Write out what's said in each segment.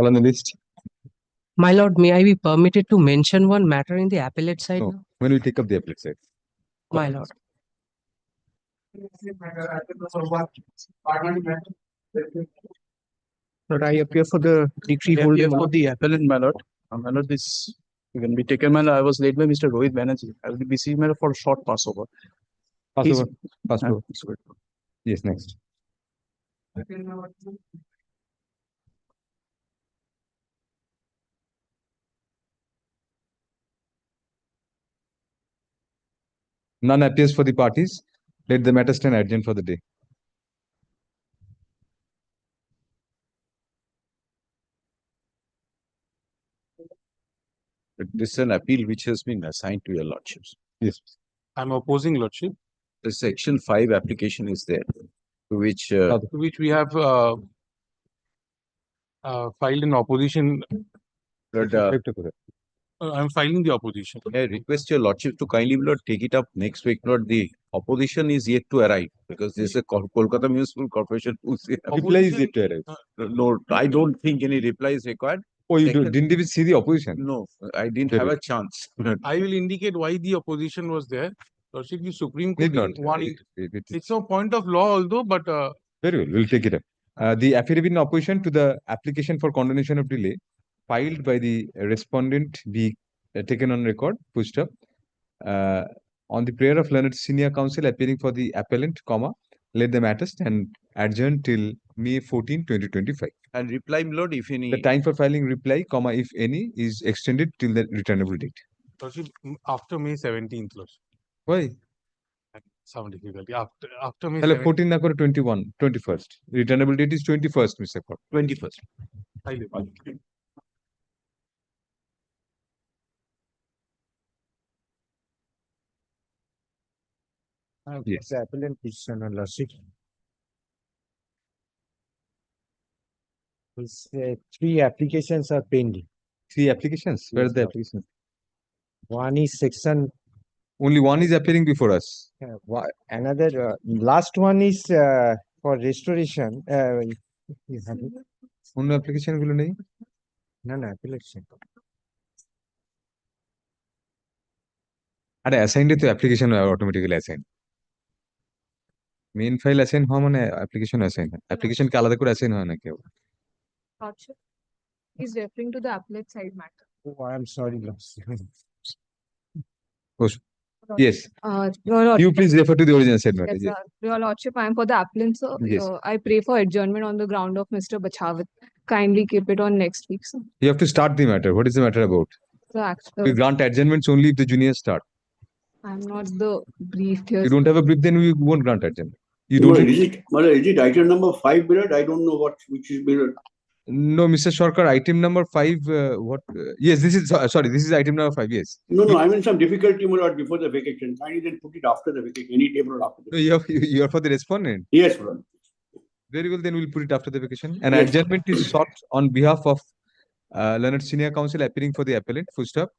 All on the list? My lord, may I be permitted to mention one matter in the appellate side? No. now? When we take up the appellate side. My lord. But I appear for the decree I holder. appear for the appellant, my lord. My lord, this can be taken, my lord. I was led by Mr. Rohit Banerjee. I will be received, my lord, for a short passover. Passover. He's- Passover. Yes, next. None appears for the parties. Let the matter stand adjourned for the day. This is an appeal which has been assigned to your lordships. Yes. I'm opposing, lordship, The section 5 application is there, to which to which we have filed an opposition. Lord, I'm filing the opposition. I request your lordship to kindly, Lord, take it up next week. Lord, the opposition is yet to arrive because this is a Kolkata Municipal Corporation. Reply is yet to arrive. No, I don't think any reply is required. Oh, you Second- didn't even see the opposition? No, I didn't Very have well. a chance. I will indicate why the opposition was there. Lordship, the Supreme Court Need not. wanting. It is- It's no point of law, although, but Very well, we'll take it up. The affidavit in opposition to the application for condonation of delay filed by the respondent be taken on record, pushed up. On the prayer of learned senior counsel appearing for the appellant, comma, let the matter stand adjourned till May 14, 2025. And reply, Lord, if any. The time for filing reply, comma, if any, is extended till the returnable date. Lordship, after May 17th, Lordship. Why? Some difficulty. After May Hello, 17th. 14 na kore 21, 21st. Returnable date is 21st, Mr. Court. 21st. I live. Yes. The appellant petition on lordship. His, 3 applications are pending. 3 applications. Where are Yes, the sir. applications? One is section, Only one is appearing before us. another, last one is for restoration. You have it? অন্য application গুলো নেই No, no, appellation. আরে অ্যাসাইন্ডে তো application automatically assign main file assign হওয়া মানে application assign হয় অ্যাপ্লিকেশনকে আলাদা করে অ্যাসাইন হয় না কেউ Lordship is referring to the appellate side matter. Oh, I am sorry, lordship. yes Your Lordship, you please refer to the original side matter yes, yes. Your Lordship, I am for the appellant, sir. Yes. I pray for adjournment on the ground of Mr. Bachawat. Kindly keep it on next week, sir. You have to start the matter. What is the matter about? So, We grant adjournments only if the juniors start. I'm not the briefed here. You don't have a brief, then we won't grant adjournment. You Well, don't. is it item number 5 Billet? I don't know which is Billet. No, Mr. Shorkar, item number 5. What? Yes, this is sorry. This is item number 5. Yes. No, I'm in some difficulty, my lord, before the vacation. Kindly then put it after the vacation, any table after the No, vacation. you are for the respondent. Yes, my lord. Very well, then we'll put it after the vacation. An Yes. adjournment is sought on behalf of learned senior counsel appearing for the appellant. Full stop.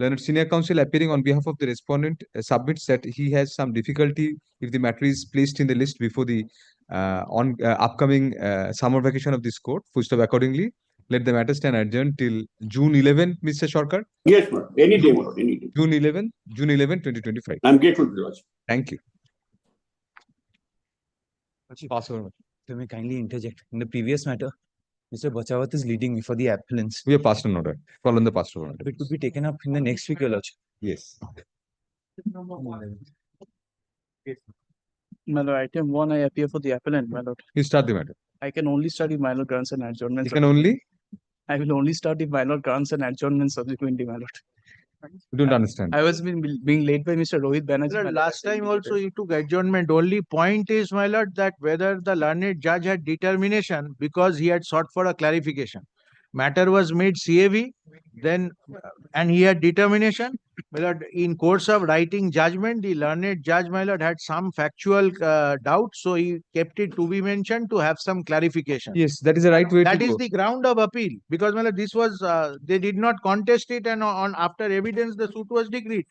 Learned senior counsel appearing on behalf of the respondent submits that he has some difficulty if the matter is placed in the list before the upcoming summer vacation of this court. Full stop. Accordingly, let the matter stand adjourned till June 11, Mr. Shorkar. Yes, my lord. Any day, my lord, any day. June 11, 2025. I'm grateful to the lord. Thank you. Pass over. Let me kindly interject. In the previous matter, Mr. Bachawat is leading me for the appellants. We have passed on order. Follow the passed on order. It could be taken up in the next week, Your Lordship. Yes. My lord, item 1, I appear for the appellant, my lord. You start the matter. I can only start if my lord grants an adjournment. You can only. I will only start if my lord grants an adjournment subsequently, my lord. You don't understand. I was being led by Mr. Rohit Banerjee. my Lord, lord. last time also you took adjournment. Only point is, my lord, that whether the learned judge had determination because he had sought for a clarification. Matter was made CAV, then and he had determination. My lord, in course of writing judgment, the learned judge, my lord, had some factual doubt, so he kept it to be mentioned to have some clarification. Yes, that is the right way That to is go. the ground of appeal, because my lord, this was they did not contest it, and on after evidence the suit was decreed.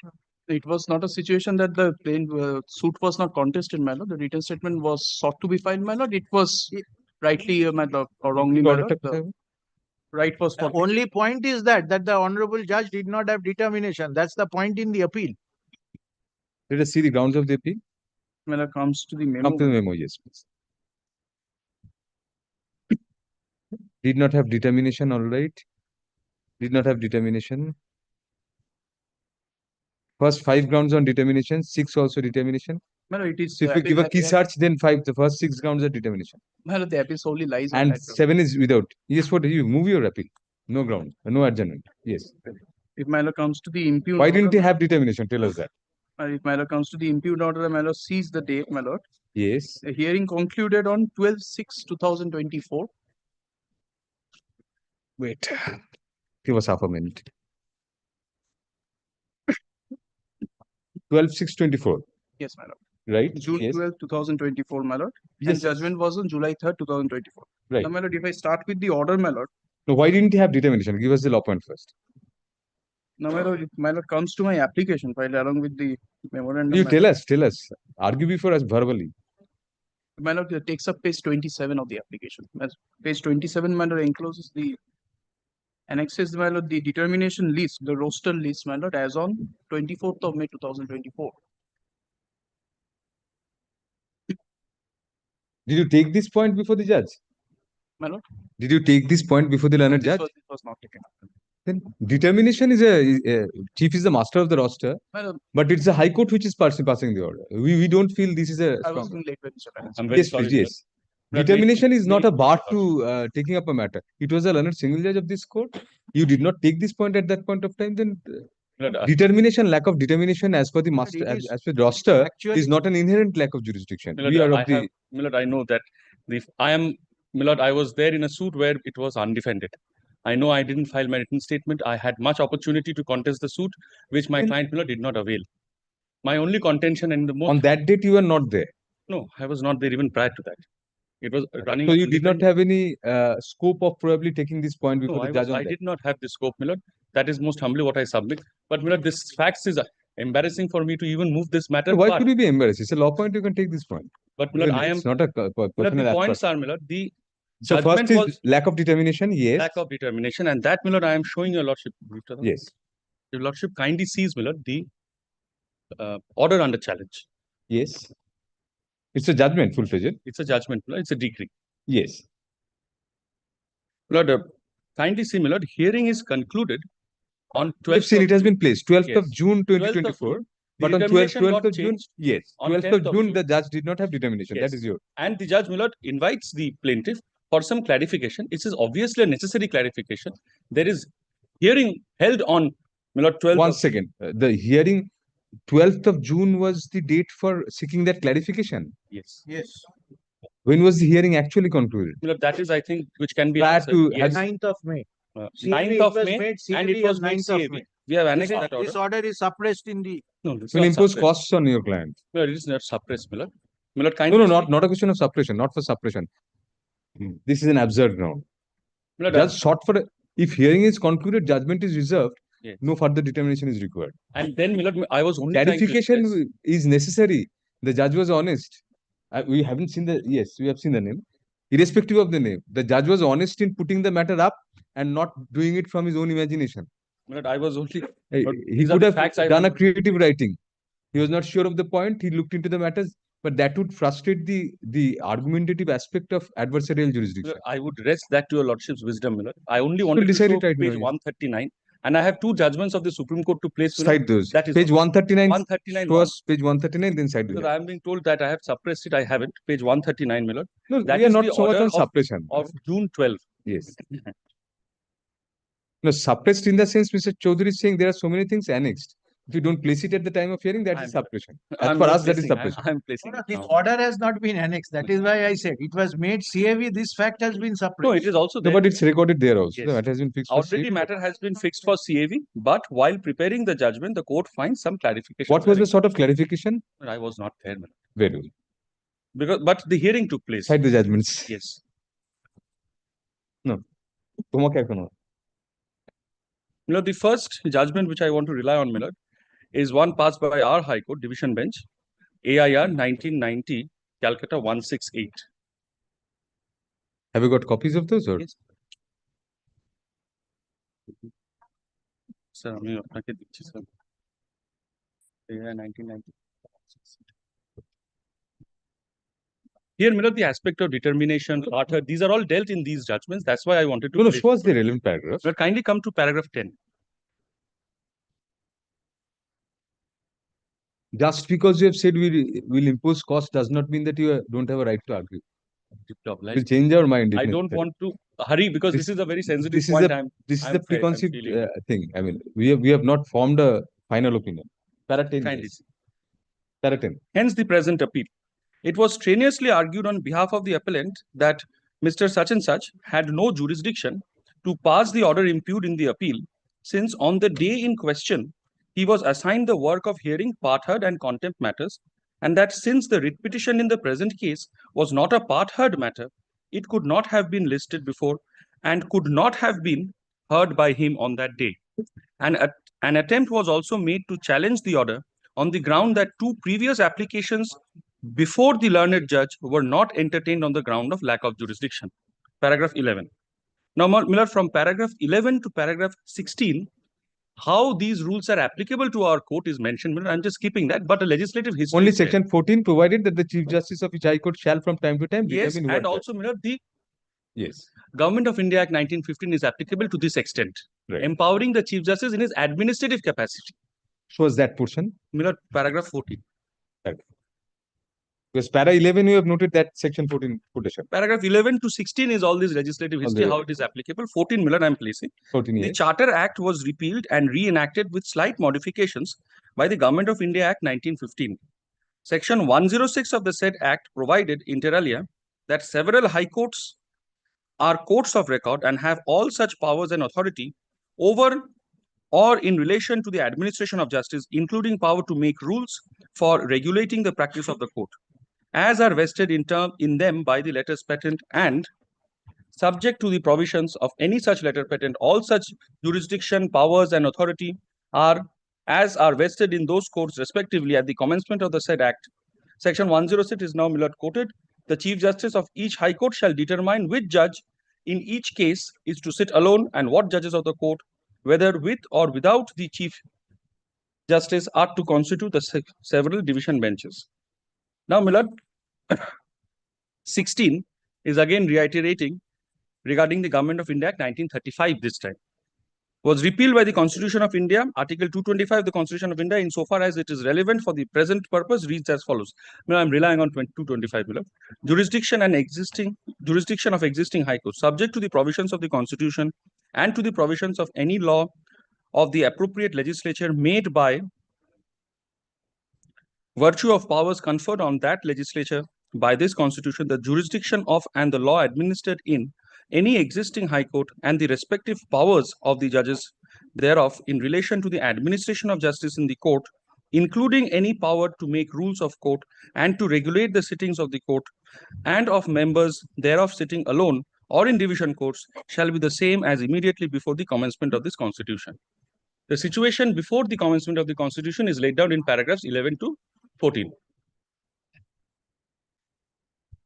It was not a situation that the plain suit was not contested, my lord. The written statement was sought to be filed, my lord. It was rightly, my lord, or wrongly, my lord. right was The for only point is that the honorable judge did not have determination. That's the point in the appeal. Let us see the grounds of the appeal. when it comes to the memo. Come to the memo, yes, please. Did not have determination, all right. Did not have determination. First 5 grounds on determination, 6 also determination. Well, it is. So if you give a key search, then 5, the first 6 grounds are determination. Well, the appeal solely lies on And that. 7 is without. Yes, what you move your appeal. No ground, no adjournment. Yes. If Milo comes to the impugned Why didn't order, he have determination? Tell us that. if Milo comes to the impugned order, Milo sees the date, my lord. Yes. The hearing concluded on 12/6/2024. Wait. Give us half a minute. 12/6/24. Yes, my lord. Right? June Yes. 12, 2024, my lord. Yes. And judgment was on July 3rd, 2024. Right. Now, my lord, if I start with the order, my lord. No, why didn't he have determination? Give us the law point first. Now, my lord, if my lord comes to my application file along with the memorandum. You my tell us. Argue before us verbally. My lord, it takes up page 27 of the application. Page 27, my lord, encloses the annexes, my lord, the determination list, the roster list, my lord, as on 24th of May 2024. Did you take this point before the judge? My lord? Did you take this point before the learned judge? This was not taken up. Then determination is chief is the master of the roster, My lord, but it's a high court which is passing the order. We don't feel this is a I was strong. late with Mr. Banerjee. I'm very Yes, sorry. please, yes. But Determination is not a bar wait. to taking up a matter. It was a learned single judge of this court. You did not take this point at that point of time. Then determination, lack of determination as per the master, it is as per the roster, actually- is not an inherent lack of jurisdiction. Milord, We are I of the. have, Milord, I know that Milord, I was there in a suit where it was undefended. I know I didn't file my written statement. I had much opportunity to contest the suit, which my client, Milord, did not avail. My only contention and the most. On that date, you were not there. No, I was not there even prior to that. It was running. So you did not undefended. have any scope of probably taking this point before No, the judge on I that. did not have the scope, Milord. That is most humbly what I submit. But Milord, this facts is embarrassing for me to even move this matter. So why but, could you be embarrassed? It's a law point. You can take this point. But Milord, Even I am. It's not a Milord, personal the points aspect. are, Milord, the So judgment first is was lack of determination. Yes. lack of determination, and that, Milord, I am showing your lordship. Yes. Your lordship kindly sees, Milord, the order under challenge. Yes. It's a judgment, full-fledged. It's a judgment, Milord. It's a decree. Yes. Milord, kindly see, Milord, hearing is concluded on 12th. We've seen it has been placed 12th of Yes. June 12th of 2024. June. But The on 12th determination got of June, changed yes. on 12th 10th of of June, June. the judge did not have determination. Yes. That is your. And the judge, Milord, invites the plaintiff for some clarification. It is obviously a necessary clarification. There is hearing held on, Milord, 12th. One second. The hearing 12th of June was the date for seeking that clarification. Yes. Yes. When was the hearing actually concluded? Milord, that is, I think, which can be Prior answered. to Yes. 9th of May. 9th it of was May, made and it CAV was on made 9th of CAV. May. We have annexed that This order. order is suppressed in the. No, this Will not impose suppressed. costs on your client. Milord, it is not suppressed, Milord. Milord, No, kindly see. not a question of suppression, not for suppression. This is an absurd ground. Milord, Judge sought for if hearing is concluded, judgment is reserved. yes. No further determination is required. And then, Milord, I was only trying to Clarification express. is necessary. The judge was honest. We haven't seen the, yes, we have seen the name. Irrespective of the name, the judge was honest in putting the matter up and not doing it from his own imagination. Milord, I was only. He these are could the have facts I done a want. creative writing. He was not sure of the point. He looked into the matters, but that would frustrate the argumentative aspect of adversarial jurisdiction. Milord, I would rest that to your lordship's wisdom, Milord. I only wanted to decide show it right now, page yes. 139, and I have two judgments of the Supreme Court to place. Milord. Cite those. That is Page all. 139. 139. Show us page 139, then cite Because the. I am being told that I have suppressed it. I haven't. Page 139, Milord. No, That we are is not the so much order on suppression. of June 12. Yes. No, suppressed in the sense Mr. Chaudhary is saying there are so many things annexed. If you don't place it at the time of hearing, that is I'm- suppression. As I'm for not us, that is placing. suppression. I'm placing. No, it this now. order has not been annexed. That is why I said it was made CAV. This fact has been suppressed. No, it is also No, there. but it's recorded there also. Yes. The matter has been fixed for Already CAV. matter has been fixed for CAV, but while preparing the judgment, the court finds some clarification. What was the sort of clarification? I was not there, Milord. Very well. But the hearing took place. Cite the judgments. Yes. তোমাকে এখনো Milord, the first judgment which I want to rely on, Milord, is one passed by our High Court Division Bench, AIR 1990, Calcutta 168. Have you got copies of those? Or? Yes. Sir, আমি আপনাকে দিচ্ছি sir. 1990. Here, Milord, the aspect of determination, author, these are all dealt in these judgments. That's why I wanted to. No, place show us it. the relevant paragraph. But kindly come to paragraph 10. Just because you have said we will impose cost does not mean that you don't have a right to argue. We'll change our mind. if I don't necessary. want to hurry because this is a very sensitive This is point. this is I'm the preconceived feeling. thing. I mean, we have not formed a final opinion. Para 10, Kindly. yes. Para 10. Hence the present appeal. It was strenuously argued on behalf of the appellant that Mr. Such and Such had no jurisdiction to pass the order impugned in the appeal, since on the day in question, he was assigned the work of hearing part-heard and contempt matters, and that since the writ petition in the present case was not a part-heard matter, it could not have been listed before and could not have been heard by him on that day. And an attempt was also made to challenge the order on the ground that two previous applications before the learned judge were not entertained on the ground of lack of jurisdiction. Paragraph 11. Now, Milord, from paragraph 11 to paragraph 16, how these rules are applicable to our court is mentioned. Milord, I'm just skipping that, but a legislative history. Only is there. section 14 provided that the Chief Justice of each High Court shall from time to time Yes, determine and what. also, Milord, the Yes. Government of India Act 1915 is applicable to this extent, Right. empowering the Chief Justice in his administrative capacity. Show us that portion. Milord, paragraph 14. Because para 11 you have noted that section 14 quotation. Paragraph 11 to 16 is all this legislative history, the- how it is applicable. 14, Milord, I'm placing. 14 The yes. Charter Act was repealed and reenacted with slight modifications by the Government of India Act 1915. Section 106 of the said Act provided inter alia that several high courts are courts of record and have all such powers and authority over or in relation to the administration of justice, including power to make rules for regulating the practice of the court, as are vested in them by the letters patent, and subject to the provisions of any such letter patent, all such jurisdiction, powers, and authority are vested in those courts respectively at the commencement of the said Act. Section 106 is now, Milord, quoted. The Chief Justice of each High Court shall determine which judge in each case is to sit alone and what judges of the court, whether with or without the Chief Justice, are to constitute the several division benches. Now, Milord, 16 is again reiterating regarding the Government of India Act 1935 this time. Was repealed by the Constitution of India. Article 225 of the Constitution of India, insofar as it is relevant for the present purpose, reads as follows. Now, I'm relying on 225 below. Jurisdiction of existing high courts, subject to the provisions of the Constitution and to the provisions of any law of the appropriate legislature made by virtue of powers conferred on that legislature by this Constitution, the jurisdiction of and the law administered in any existing high court and the respective powers of the judges thereof in relation to the administration of justice in the court, including any power to make rules of court and to regulate the sittings of the court and of members thereof sitting alone or in division courts, shall be the same as immediately before the commencement of this Constitution. The situation before the commencement of the Constitution is laid down in paragraphs 11 to 14.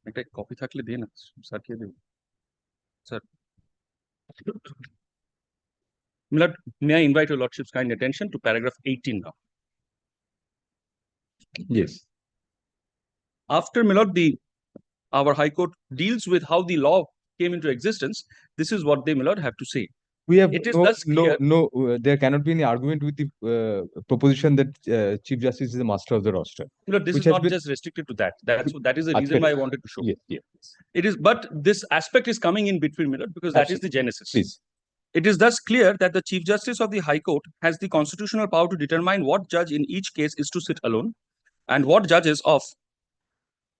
একটা copy থাকলে দিন না, স্যারকে দিন। Sir. Milord, may I invite your Lordship's kind attention to paragraph 18 now. Yes. After, Milord, our High Court deals with how the law came into existence, this is what they, Milord, have to say. We have It is thus clear. There cannot be any argument with the proposition that Chief Justice is the master of the roster. Milord, this which is has not been- just restricted to that. That is the reason why I wanted to show. Yes, yes. It is, but this aspect is coming in between, Milord, because that is the genesis. Please. It is thus clear that the Chief Justice of the High Court has the constitutional power to determine what judge in each case is to sit alone and what judges of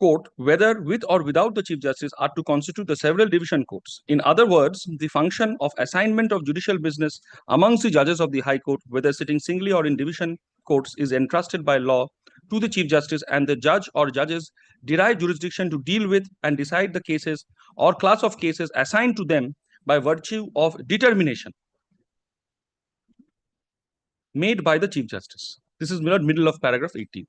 court, whether with or without the Chief Justice, are to constitute the several division courts. In other words, the function of assignment of judicial business amongst the judges of the High Court, whether sitting singly or in division courts, is entrusted by law to the Chief Justice, and the judge or judges derive jurisdiction to deal with and decide the cases or class of cases assigned to them by virtue of determination made by the Chief Justice. This is middle of paragraph 18.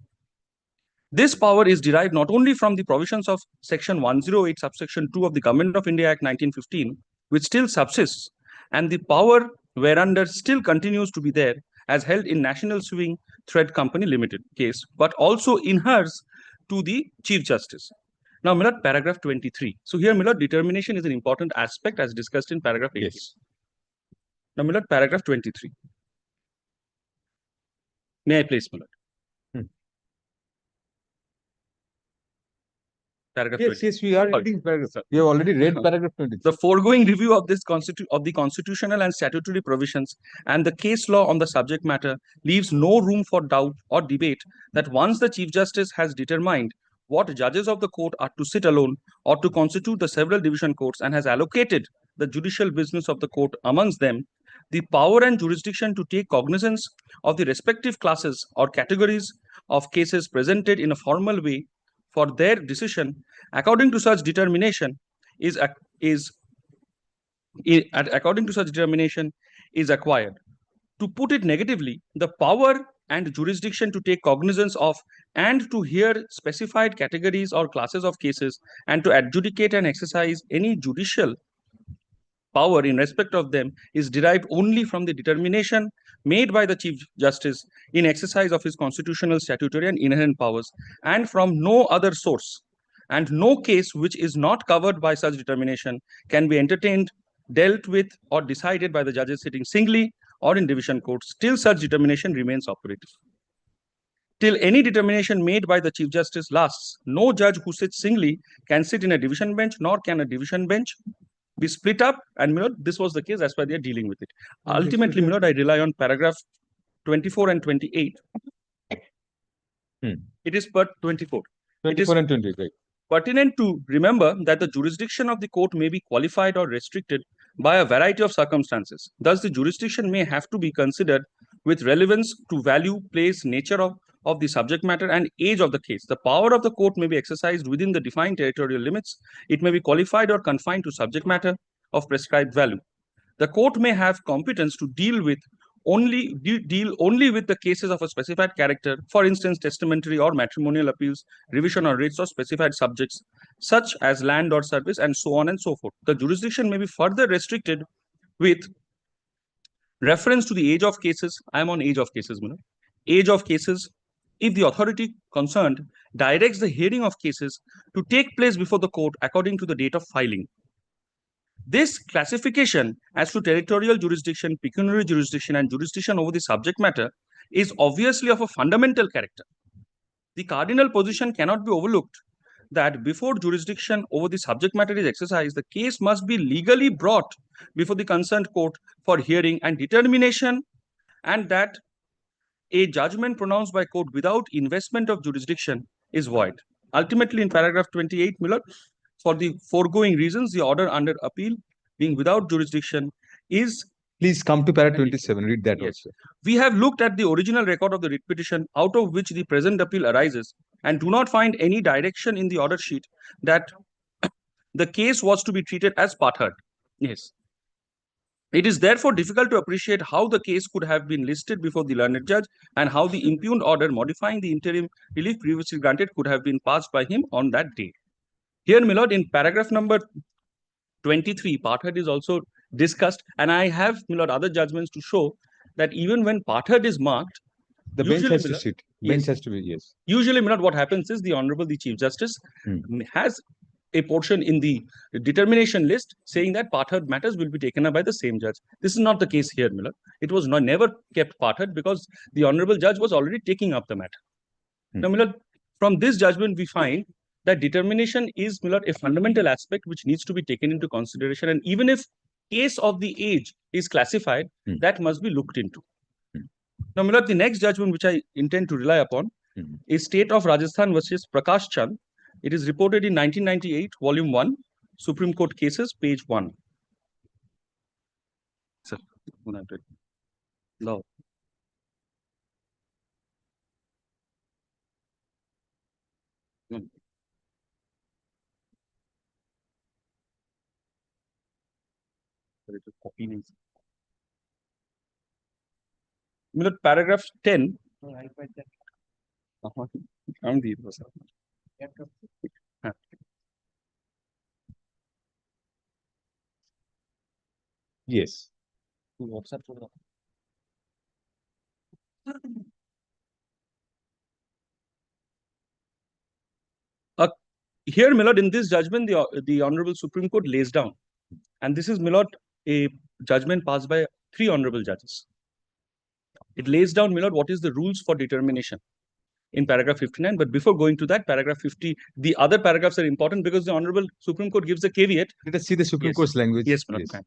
This power is derived not only from the provisions of section 108 subsection 2 of the Government of India Act 1915, which still subsists, and the power whereunder still continues to be there as held in National Sewing Thread Company Limited case, but also inheres to the Chief Justice. Now, Milord, paragraph 23. So here, Milord, determination is an important aspect as discussed in paragraph 18. Yes. Now, Milord, paragraph 23. May I please, Milord? Paragraph Yes, 20. yes, we are Sorry. reading paragraph. We have already read paragraph 23. The foregoing review of the constitutional and statutory provisions and the case law on the subject matter leaves no room for doubt or debate that once the Chief Justice has determined what judges of the court are to sit alone or to constitute the several division courts and has allocated the judicial business of the court amongst them, the power and jurisdiction to take cognizance of the respective classes or categories of cases presented in a formal way for their decision according to such determination is acquired. To put it negatively, the power and jurisdiction to take cognizance of and to hear specified categories or classes of cases and to adjudicate and exercise any judicial power in respect of them is derived only from the determination made by the Chief Justice in exercise of his constitutional, statutory, and inherent powers, and from no other source. And no case which is not covered by such determination can be entertained, dealt with, or decided by the judges sitting singly or in division courts till such determination remains operative. Till any determination made by the Chief Justice lasts, no judge who sits singly can sit in a division bench, nor can a division bench be split up. And Milord, this was the case as why they are dealing with it. Ultimately, Milord, I rely on paragraph 24 and 28. It is per 24. 24 and 28, right. Pertinent to remember that the jurisdiction of the court may be qualified or restricted by a variety of circumstances. Thus, the jurisdiction may have to be considered with relevance to value, place, nature of the subject matter and age of the case. The power of the court may be exercised within the defined territorial limits. It may be qualified or confined to subject matter of prescribed value. The court may have competence to deal only with the cases of a specified character, for instance, testamentary or matrimonial appeals, revision or writs or specified subjects, such as land or service, and so on and so forth. The jurisdiction may be further restricted with reference to the age of cases. I am on age of cases, Milord. Age of cases, if the authority concerned directs the hearing of cases to take place before the court according to the date of filing. This classification as to territorial jurisdiction, pecuniary jurisdiction, and jurisdiction over the subject matter is obviously of a fundamental character. The cardinal position cannot be overlooked that before jurisdiction over the subject matter is exercised, the case must be legally brought before the concerned court for hearing and determination, and that a judgment pronounced by court without investment of jurisdiction is void. Ultimately, in paragraph 28, Milord, for the foregoing reasons, the order under appeal being without jurisdiction is... Please come to paragraph 27, read that Yes. also. We have looked at the original record of the writ petition out of which the present appeal arises and do not find any direction in the order sheet that the case was to be treated as part heard. Yes. It is therefore difficult to appreciate how the case could have been listed before the learned judge and how the impugned order modifying the interim relief previously granted could have been passed by him on that day. Here, Milord, in paragraph number 23, part heard is also discussed, and I have, Milord, other judgments to show that even when part heard is marked, the bench has to Milord, sit. yes. Bench has to be, yes. Usually, Milord, what happens is the Honorable the Chief Justice has a portion in the determination list saying that part heard matters will be taken up by the same judge. This is not the case here, Milord. It was never kept part heard because the Honorable Judge was already taking up the matter. Now, Milord, from this judgment, we find that determination is, Milord, a fundamental aspect which needs to be taken into consideration. And even if case of the age is classified, that must be looked into. Now, Milord, the next judgment which I intend to rely upon is State of Rajasthan versus Prakash Chand. It is reported in 1998, Volume 1, Supreme Court Cases, page 1. Sir, no. Milord, paragraph 10. Yes. Here, my lord, in this judgment, the Honorable Supreme Court lays down, and this is, my lord, a judgment passed by 3 honorable judges. It lays down, my lord, what is the rules for determination in paragraph 59. But before going to that, paragraph 50, the other paragraphs are important because the Honorable Supreme Court gives a caveat. Let us see the Supreme Yes. Court's language. Yes, my lord. please.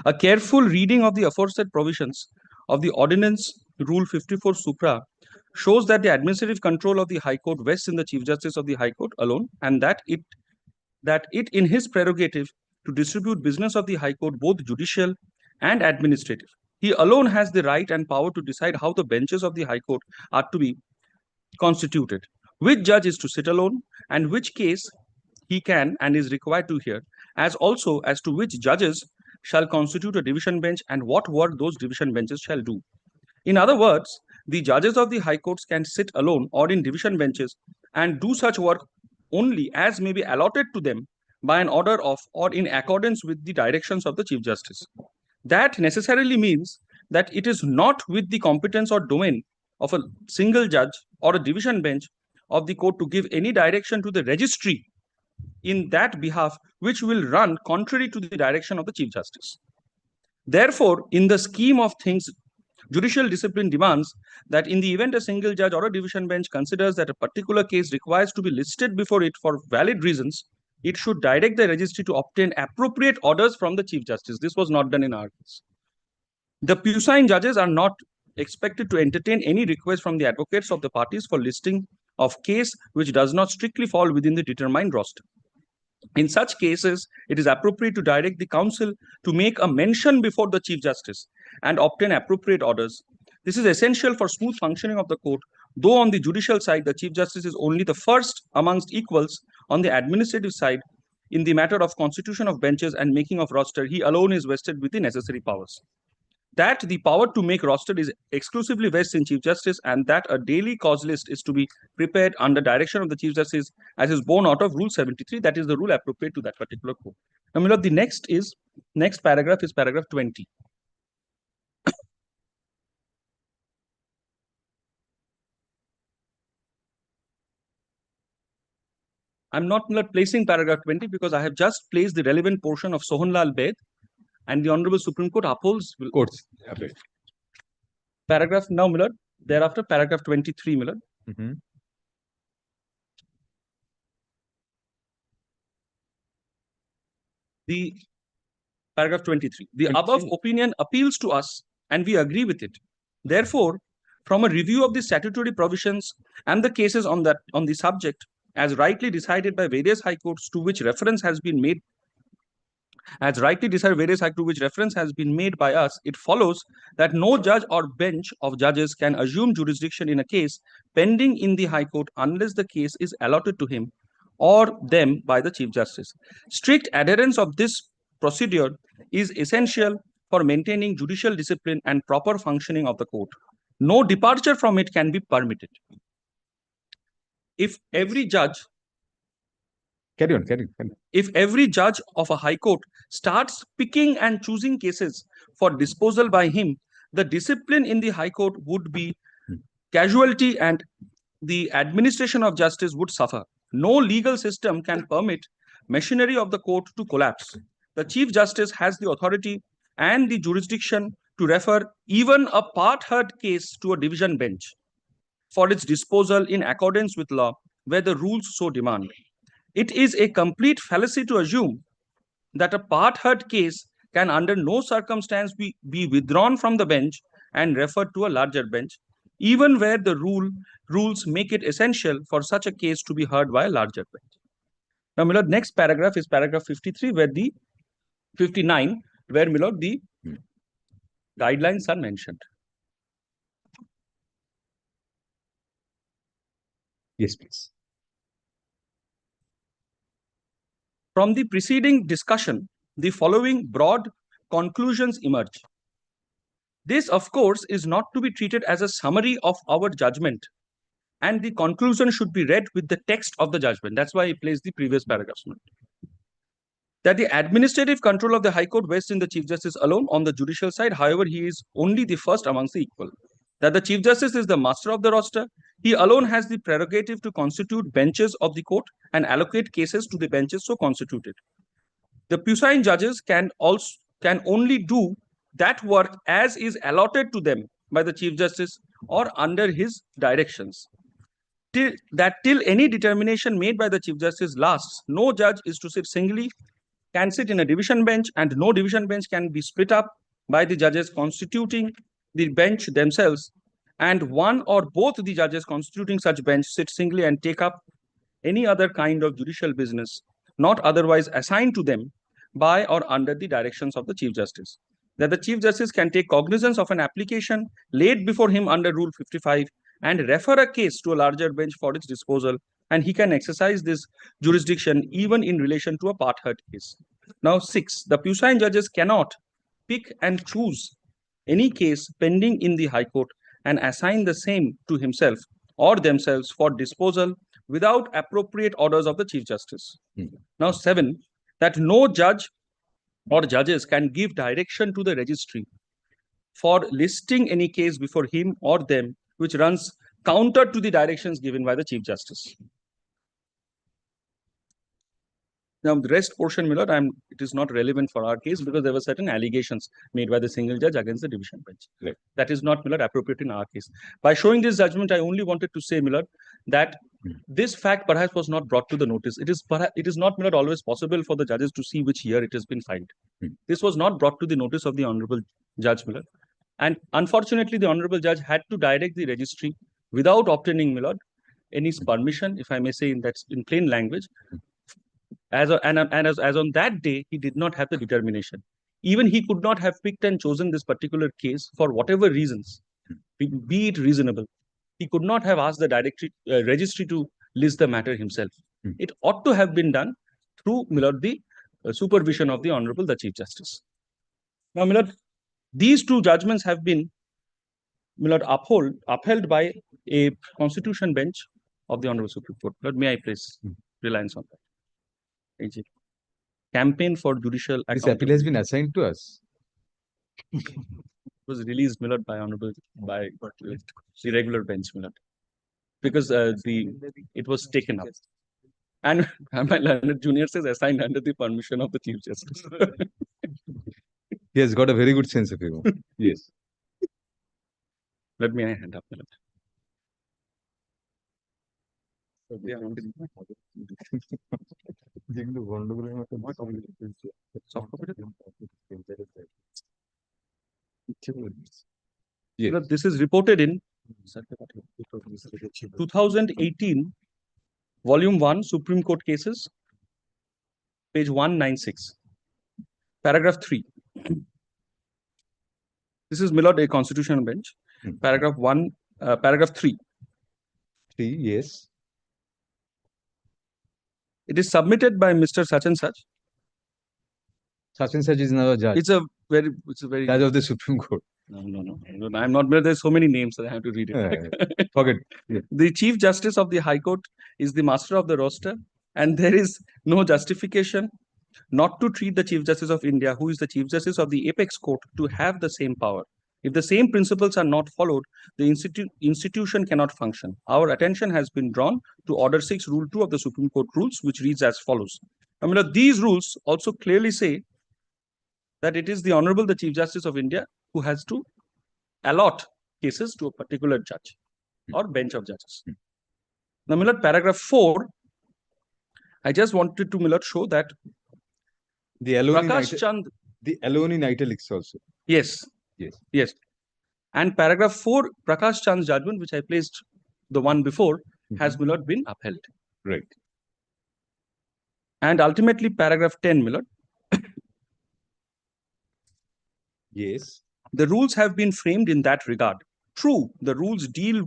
A careful reading of the aforesaid provisions of the Ordinance Rule 54 Supra shows that the administrative control of the High Court vests in the Chief Justice of the High Court alone, and that it in his prerogative to distribute business of the High Court, both judicial and administrative, he alone has the right and power to decide how the benches of the High Court are to be constituted, which judge is to sit alone, and which case he can and is required to hear, as also as to which judges shall constitute a division bench and what work those division benches shall do. In other words, the judges of the High Courts can sit alone or in division benches and do such work only as may be allotted to them by an order of or in accordance with the directions of the Chief Justice. That necessarily means that it is not with the competence or domain of a single judge or a division bench of the court to give any direction to the registry in that behalf which will run contrary to the direction of the Chief Justice. Therefore, in the scheme of things, judicial discipline demands that in the event a single judge or a division bench considers that a particular case requires to be listed before it for valid reasons, it should direct the registry to obtain appropriate orders from the Chief Justice. This was not done in our case. The puisne judges are not expected to entertain any request from the advocates of the parties for listing of case which does not strictly fall within the determined roster. In such cases, it is appropriate to direct the counsel to make a mention before the Chief Justice and obtain appropriate orders. This is essential for smooth functioning of the court, though on the judicial side, the Chief Justice is only the first amongst equals. On the administrative side, in the matter of constitution of benches and making of roster, he alone is vested with the necessary powers. That the power to make roster is exclusively vested in Chief Justice, and that a daily cause list is to be prepared under direction of the Chief Justice as is born out of Rule 73. That is the rule appropriate to that particular court. Now, my lord, the next paragraph is paragraph 20. I'm not placing paragraph 20 because I have just placed the relevant portion of Sohanlal Bed, and the Honorable Supreme Court upholds Courts. paragraph now, my lord. Thereafter, paragraph 23, my lord. The paragraph 23. The above opinion appeals to us, and we agree with it. Therefore, from a review of the statutory provisions and the cases on the subject, as rightly decided by various high courts to which reference has been made, by us, it follows that no judge or bench of judges can assume jurisdiction in a case pending in the High Court unless the case is allotted to him or them by the Chief Justice. Strict adherence of this procedure is essential for maintaining judicial discipline and proper functioning of the court. No departure from it can be permitted. If every judge Carry on. If every judge of a high court starts picking and choosing cases for disposal by him, the discipline in the high court would be casualty and the administration of justice would suffer. No legal system can permit machinery of the court to collapse. The Chief Justice has the authority and the jurisdiction to refer even a part-heard case to a division bench for its disposal in accordance with law, where the rules so demand. It is a complete fallacy to assume that a part-heard case can under no circumstance be withdrawn from the bench and referred to a larger bench, even where the rules make it essential for such a case to be heard by a larger bench. Now, my lord, next paragraph is paragraph 59, where, my lord, the guidelines are mentioned. Yes, please. From the preceding discussion, the following broad conclusions emerge. This, of course, is not to be treated as a summary of our judgment, and the conclusion should be read with the text of the judgment. That's why I placed the previous paragraphs. that the administrative control of the High Court rests in the Chief Justice alone on the judicial side. However, he is only the first amongst the equal. That the Chief Justice is the master of the roster. He alone has the prerogative to constitute benches of the court and allocate cases to the benches so constituted. The puisne judges can only do that work as is allotted to them by the Chief Justice or under his directions. Till any determination made by the Chief Justice lasts, no judge is to sit singly, can sit in a division bench, and no division bench can be split up by the judges constituting the bench themselves, and one or both the judges constituting such bench sit singly and take up any other kind of judicial business not otherwise assigned to them by or under the directions of the Chief Justice. That the Chief Justice can take cognizance of an application laid before him under Rule 55 and refer a case to a larger bench for its disposal, and he can exercise this jurisdiction even in relation to a part heard case. Now, 6. The puisne judges cannot pick and choose any case pending in the High Court and assign the same to himself or themselves for disposal without appropriate orders of the Chief Justice. Now, 7. That no judge or judges can give direction to the registry for listing any case before him or them which runs counter to the directions given by the Chief Justice. Now, the rest portion, Milord, it is not relevant for our case because there were certain allegations made by the single judge against the division bench. Right. That is not, Milord, appropriate in our case. By showing this judgment, I only wanted to say, Milord, that this fact perhaps was not brought to the notice. It is not, Milord, always possible for the judges to see which year it has been filed. This was not brought to the notice of the Honorable Judge, Milord. And unfortunately, the Honorable Judge had to direct the registry without obtaining, Milord, any permission, if I may say in plain language. As on that day, he did not have the determination. Even he could not have picked and chosen this particular case for whatever reasons, be it reasonable. He could not have asked the registry to list the matter himself. It ought to have been done through, Milord, the supervision of the Honorable the Chief Justice. Now, Milord, these two judgments have been, Milord, upheld by a constitution bench of the Honorable Supreme Court. Milord, may I place reliance on that? Campaign for judicial This appeal has been assigned to us. It was released, Milord, by the regular bench, Milord, because it was taken up. And my learned junior says assigned under the permission of the Chief Justice. He has got a very good sense of humor. Yes. Let me hand up, Milord. Yes. Milord, this is reported in 2018, Volume 1, Supreme Court Cases, page 196, paragraph 3. This is, Milord, a constitutional bench. Paragraph 3. 3, yes. It is submitted by Mr. Such and Such. Such and such is now a judge. It's a very Judge of the Supreme Court. No. I'm not. There's so many names that I have to read it. Forget. Yeah. The Chief Justice of the High Court is the master of the roster, and there is no justification not to treat the Chief Justice of India, who is the Chief Justice of the Apex Court, to have the same power. If the same principles are not followed, the institution cannot function. Our attention has been drawn to Order 6, Rule 2 of the Supreme Court rules, which reads as follows. I mean, these rules also clearly say that it is the Honorable the Chief Justice of India who has to allot cases to a particular judge or bench of judges. Now, Milord, paragraph 4, I just wanted to, Milord, show that The alone in italics also. Yes. And paragraph 4, Prakash Chand's judgment, which I placed the one before, has, Milord, been upheld. Right. And ultimately, paragraph 10, Milord. Yes. The rules have been framed in that regard. True, the rules deal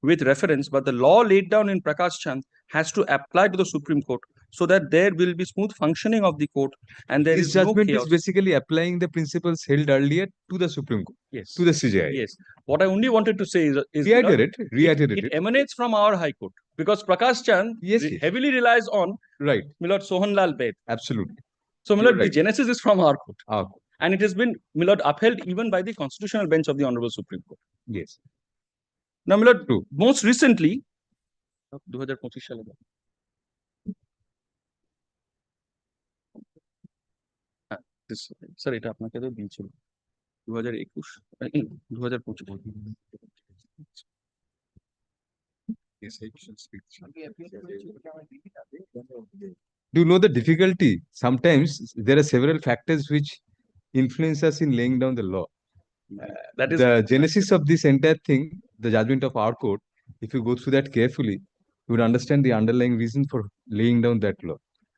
with reference, but the law laid down in Prakash Chand has to apply to the Supreme Court so that there will be smooth functioning of the court and there This is no judgment chaos. is basically applying the principles held earlier to the Supreme Court, Yes. to the CJI. Yes. What I only wanted to say is Reiterate it emanates from our High Court because Prakash Chand Yes. heavily relies on Right. Milord Sohanlal Bed. Absolutely. So, my lord, the right. genesis is from our court. Our court. And it has been, my lord, upheld even by the constitutional bench of the Honorable Supreme Court. Yes. Now, my lord, True. most recently, 2025 সালে this, sir, এটা আপনাকে তো দিয়েছিল 2021 2025 Yes, I should speak. Do you know the difficulty? Sometimes there are several factors which influence us in laying down the law. that is The genesis of this entire thing, the judgment of our court, if you go through that carefully, you would understand the underlying reason for laying down that law.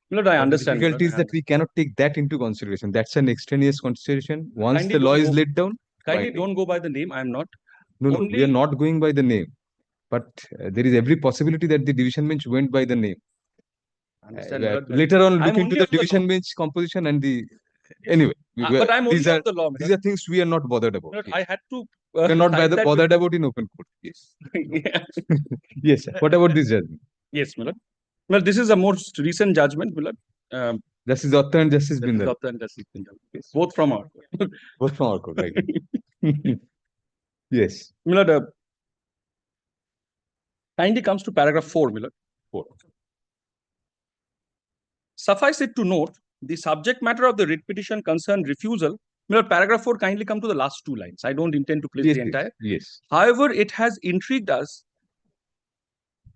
my lord, I The understand. my lord, difficulty is I that we cannot take that into consideration. That's an extraneous consideration. Once Kindly the law don't is go- laid down, Kindly binding. don't go by the name. I am not. No, we only- are not going by the name. But there is every possibility that the division bench went by the name. Understand, my lord, but Later on, I'm look into only the of the division law. bench composition and the. Anyway, But I'm these only are of the law. my these lord. are things we are not bothered about. My lord, Yes. I had to. We are not cite that bothered about in open court. Yes. yeah. Yes. Sir. What about this judgment? Yes, my lord. Well, this is a most recent judgment, my lord. Justice Datta and Justice Bindal. Datta and Justice Bindal. Yes. Both from our court. Both from our court, right? Yes. My lord, kindly comes to paragraph 4, my lord. 4. Suffice it to note, the subject matter of the writ petition concerned refusal. My lord, paragraph 4, kindly come to the last 2 lines. I don't intend to place Yes, the entire. yes. However, it has intrigued us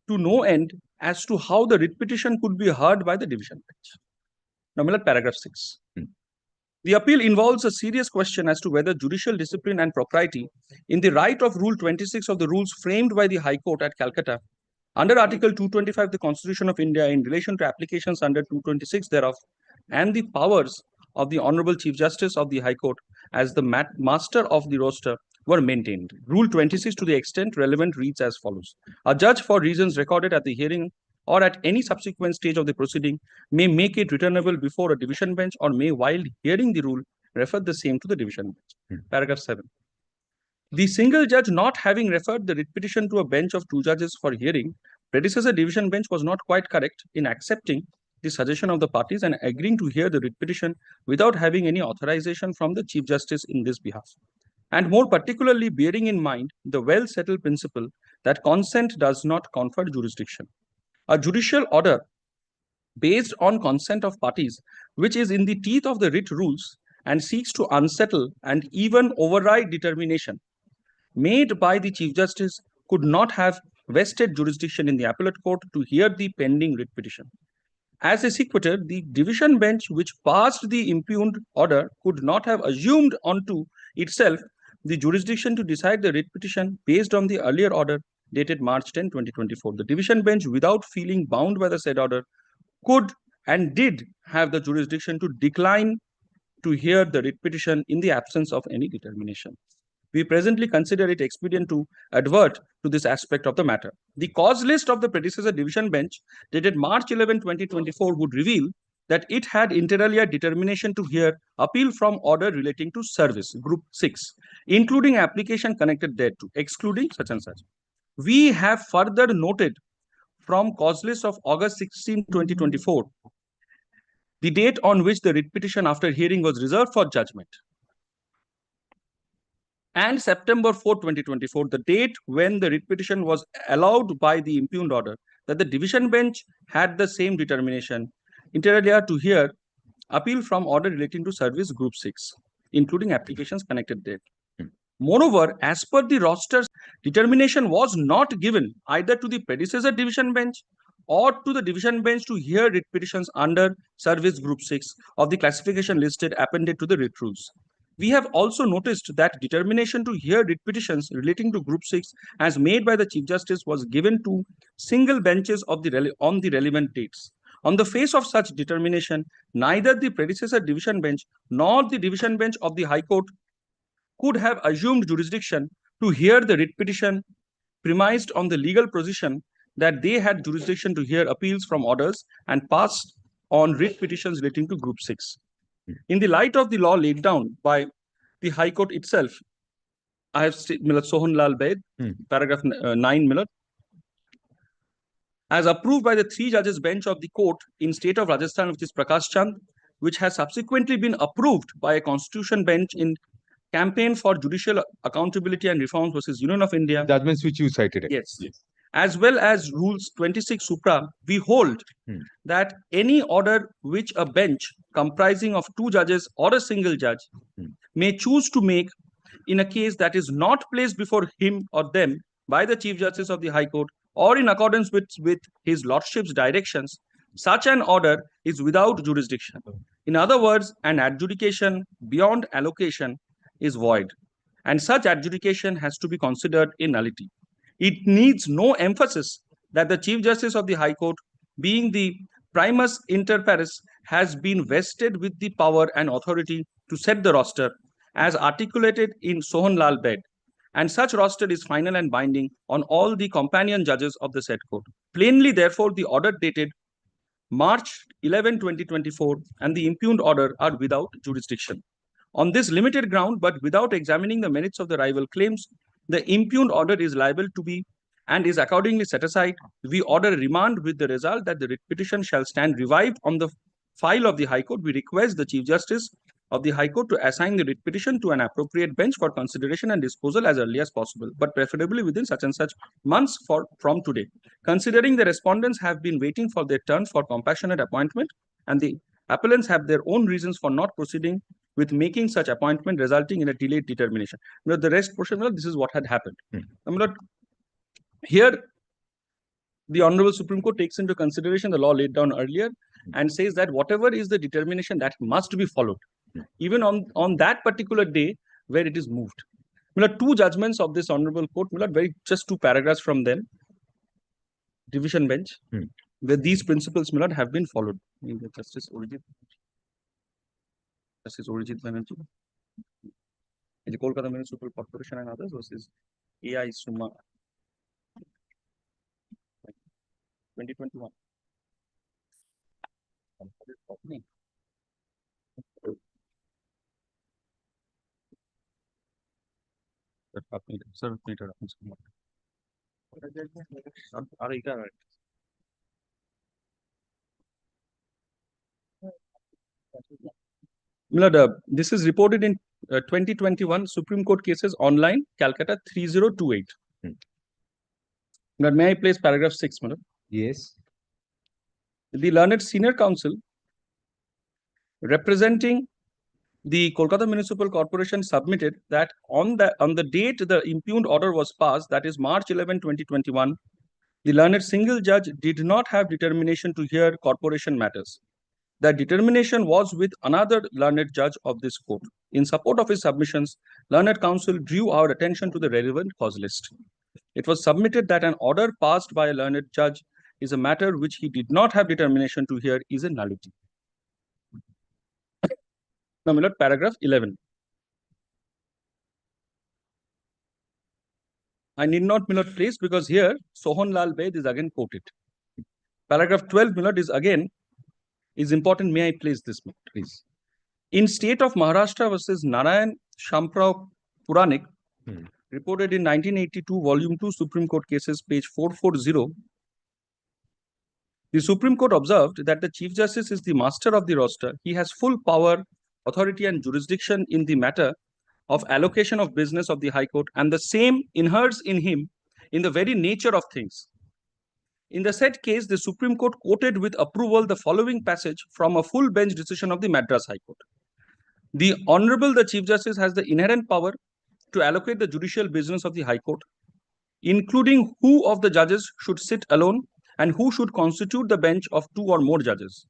to no end as to how the writ petition could be heard by the division bench. Now, my lord, paragraph 6. The appeal involves a serious question as to whether judicial discipline and propriety in the right of Rule 26 of the rules framed by the High Court at Calcutta under Article 225 of the Constitution of India in relation to applications under 226 thereof and the powers of the Honorable Chief Justice of the High Court as the master of the roster were maintained. Rule 26 to the extent relevant reads as follows. A judge, for reasons recorded at the hearing or at any subsequent stage of the proceeding, may make it returnable before a division bench or may, while hearing the rule, refer the same to the division bench. Paragraph 7. The single judge not having referred the writ petition to a bench of 2 judges for hearing, predecessor division bench was not quite correct in accepting the suggestion of the parties and agreeing to hear the writ petition without having any authorization from the Chief Justice in this behalf. And more particularly bearing in mind the well-settled principle that consent does not confer jurisdiction. A judicial order based on consent of parties, which is in the teeth of the writ rules and seeks to unsettle and even override determination made by the Chief Justice, could not have vested jurisdiction in the appellate court to hear the pending writ petition. As a sequitur, the division bench which passed the impugned order could not have assumed onto itself the jurisdiction to decide the writ petition based on the earlier order dated March 10, 2024. The division bench, without feeling bound by the said order, could and did have the jurisdiction to decline to hear the writ petition in the absence of any determination. We presently consider it expedient to advert to this aspect of the matter. The cause list of the predecessor division bench dated March 11, 2024 would reveal that it had inter alia determination to hear appeal from order relating to service, group 6, including application connected thereto, excluding such and such. We have further noted from cause list of August 16, 2024, the date on which the writ petition after hearing was reserved for judgment, and September 4, 2024, the date when the writ petition was allowed by the impugned order, that the division bench had the same determination inter alia to hear appeal from order relating to service group 6, including applications connected thereto. Moreover, as per the rosters, determination was not given either to the predecessor division bench or to the division bench to hear writ petitions under service group 6 of the classification listed appended to the writ rules. We have also noticed that determination to hear writ petitions relating to group 6 as made by the Chief Justice was given to single benches of on the relevant dates. On the face of such determination, neither the predecessor division bench nor the division bench of the High Court could have assumed jurisdiction to hear the writ petition premised on the legal position that they had jurisdiction to hear appeals from orders and passed on writ petitions relating to group 6. In the light of the law laid down by the High Court itself, I have Sohan Lal Baid, paragraph 9, Miller, as approved by the 3 judges bench of the court in state of Rajasthan, which is Prakash Chand, which has subsequently been approved by a constitution bench in Campaign for Judicial Accountability and Reforms versus Union of India. Judgments which you cited. Yes. As well as Rules 26 Supra, we hold that any order which a bench comprising of 2 judges or a single judge may choose to make in a case that is not placed before him or them by the Chief Justice of the High Court or in accordance with his Lordship's directions, such an order is without jurisdiction. In other words, an adjudication beyond allocation is void, and such adjudication has to be considered a nullity. It needs no emphasis that the Chief Justice of the High Court, being the primus inter pares, has been vested with the power and authority to set the roster as articulated in HON'BLE bed, and such roster is final and binding on all the companion judges of the said court. Plainly, therefore, the order dated March 11, 2024 and the impugned order are without jurisdiction. On this limited ground, but without examining the merits of the rival claims, the impugned order is liable to be and is accordingly set aside. We order remand with the result that the writ petition shall stand revived on the file of the High Court. We request the Chief Justice of the High Court to assign the writ petition to an appropriate bench for consideration and disposal as early as possible, but preferably within such and such months from today. Considering the respondents have been waiting for their turn for compassionate appointment, and the appellants have their own reasons for not proceeding with making such appointment, resulting in a delayed determination. The rest portion, this is what had happened. Here, the Honorable Supreme Court takes into consideration the law laid down earlier and says that whatever is the determination that must be followed, even on that particular day where it is moved. 2 judgments of this Honorable Court, just 2 paragraphs from them, division bench, where these principles have been followed. Justice Orijit Banerjee, the Kolkata Municipal Corporation and others versus AI Summa 2021. This is reported in 2021 Supreme Court cases online, Calcutta 3028. May I place paragraph 6, madam? Yes. The learned senior counsel representing the Kolkata Municipal Corporation submitted that on the date the impugned order was passed, that is March 11, 2021, the learned single judge did not have determination to hear corporation matters. The determination was with another learned judge of this court. In support of his submissions, learned counsel drew our attention to the relevant cause list. It was submitted that an order passed by a learned judge is a matter which he did not have determination to hear is a nullity. Now, paragraph 11. I need not place because here Sohanlal Bed is again quoted. Paragraph 12 is important. May I place this, please? In state of Maharashtra versus Narayan Shamprao Puranik, reported in 1982, volume 2, Supreme Court cases, page 440, the Supreme Court observed that the Chief Justice is the master of the roster. He has full power, authority and jurisdiction in the matter of allocation of business of the High Court, and the same inheres in him in the very nature of things. In the said case, the Supreme Court quoted with approval the following passage from a full bench decision of the Madras High Court. The Honorable the Chief Justice has the inherent power to allocate the judicial business of the High Court, including who of the judges should sit alone and who should constitute the bench of 2 or more judges.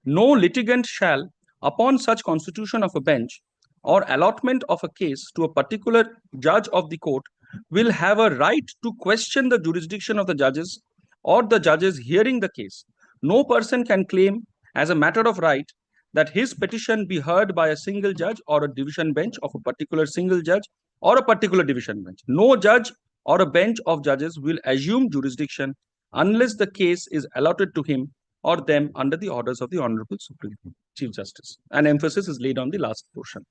No litigant shall, upon such constitution of a bench or allotment of a case to a particular judge of the court, will have a right to question the jurisdiction of the judges or the judges hearing the case. No person can claim as a matter of right that his petition be heard by a single judge or a division bench of a particular single judge or a particular division bench. No judge or a bench of judges will assume jurisdiction unless the case is allotted to him or them under the orders of the Honorable Supreme Chief Justice. An emphasis is laid on the last portion.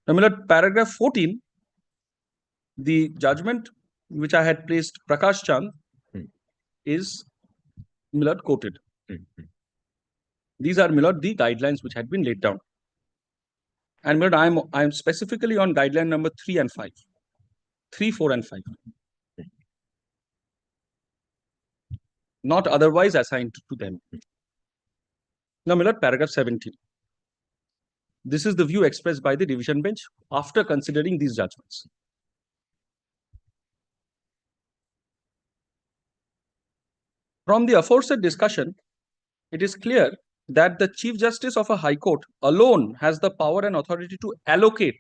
Now, paragraph 14, the judgment which I had placed Prakash Chand is quoted. These are, my lord, the guidelines which had been laid down. And my lord, I am specifically on guideline number 3 and 5. 3, 4, and 5. Not otherwise assigned to them. Now, my lord, paragraph 17. This is the view expressed by the division bench after considering these judgments. From the aforesaid discussion, it is clear that the Chief Justice of a High Court alone has the power and authority to allocate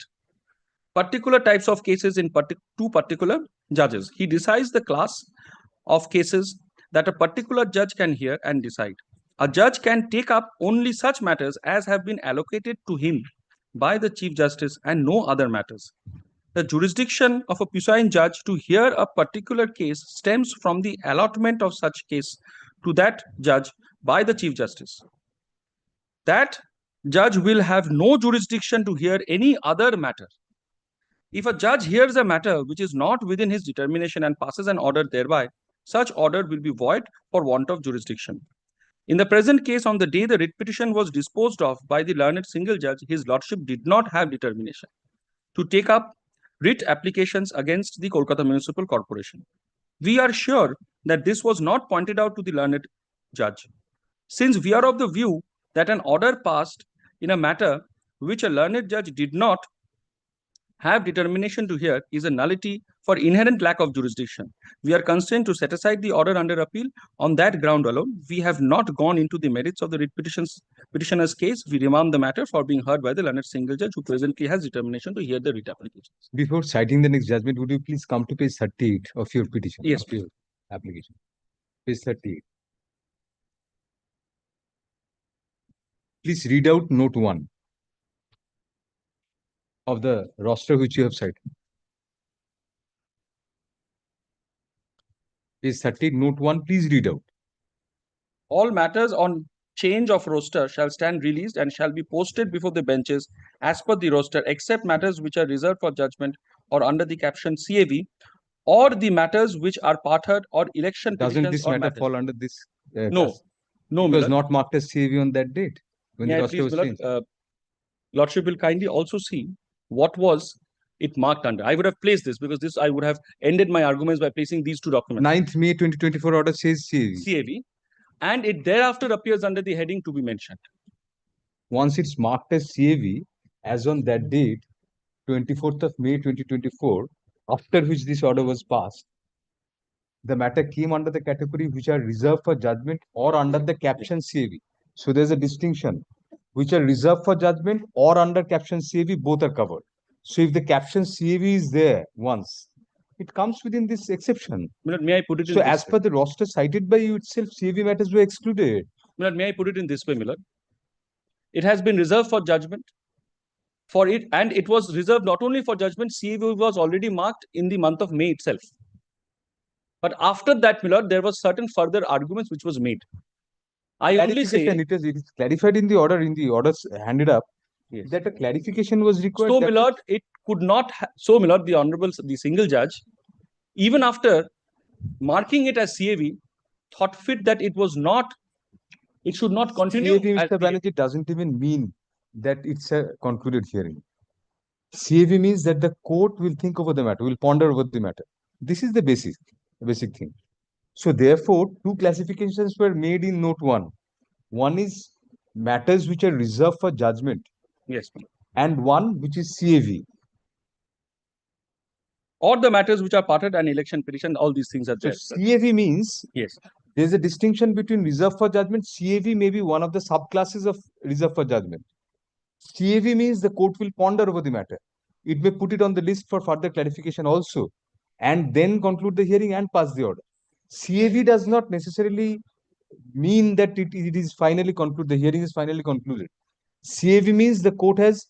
particular types of cases to particular judges. He decides the class of cases that a particular judge can hear and decide. A judge can take up only such matters as have been allocated to him by the Chief Justice and no other matters. The jurisdiction of a preceding judge to hear a particular case stems from the allotment of such case to that judge by the Chief Justice. That judge will have no jurisdiction to hear any other matter. If a judge hears a matter which is not within his determination and passes an order thereby, such order will be void for want of jurisdiction. In the present case, on the day the writ petition was disposed of by the learned single judge, his lordship did not have determination to take up writ applications against the Kolkata Municipal Corporation. We are sure that this was not pointed out to the learned judge, since we are of the view that an order passed in a matter which a learned judge did not have determination to hear is a nullity for inherent lack of jurisdiction. We are constrained to set aside the order under appeal on that ground alone. We have not gone into the merits of the writ petitioner's case. We remand the matter for being heard by the learned single judge who presently has determination to hear the writ applications. Before citing the next judgment, would you please come to page 38 of your petition? Yes, of your application. Page 38. Please read out note 1 of the roster which you have cited. Page 30, note 1, please read out. All matters on change of roster shall stand released and shall be posted before the benches as per the roster, except matters which are reserved for judgment or under the caption CAV, or the matters which are parted or election Doesn't petitions this or matter matters. fall under this? No, class? no, It was Milord. not marked as CAV on that date when May the I roster please, was Milord, changed. Lordship will kindly also see what was it marked under. I would have placed this because this I would have ended my arguments by placing these two documents. 9th May 2024 order says CAV. CAV, and it thereafter appears under the heading to be mentioned. Once it's marked as CAV, as on that date, 24th of May 2024, after which this order was passed, the matter came under the category which are reserved for judgment or under the caption CAV. So there's a distinction. Which are reserved for judgment or under caption CAV, both are covered. So if the caption CAV is there once, it comes within this exception. Milord, may I put it in So this as way? per the roster cited by you itself, CAV matters were excluded. Milord, may I put it in this way, Milord? It has been reserved for judgment for it, and it was reserved not only for judgment, CAV was already marked in the month of May itself. But after that, Milord, there was certain further arguments which was made. I only say, Clarification, it is clarified in the orders handed up, yes, that a clarification was required. So, that Milord, it could not. So, Milord, the Honorable, the single judge, even after marking it as CAV, thought fit that it was not. It should not continue. CAV, Mr. Banerjee, doesn't even mean that it's a concluded hearing. CAV means that the court will think over the matter, will ponder over the matter. This is the basic thing. So therefore, two classifications were made in note 1. One is matters which are reserved for judgment. Yes. And one which is CAV. Or the matters which are parted and election petition, all these things are there. So CAV means, yes, there's a distinction between reserved for judgment. CAV may be one of the subclasses of reserved for judgment. CAV means the court will ponder over the matter. It may put it on the list for further clarification also, and then conclude the hearing and pass the order. CAV does not necessarily mean that it is finally concluded, the hearing is finally concluded. CAV means the court has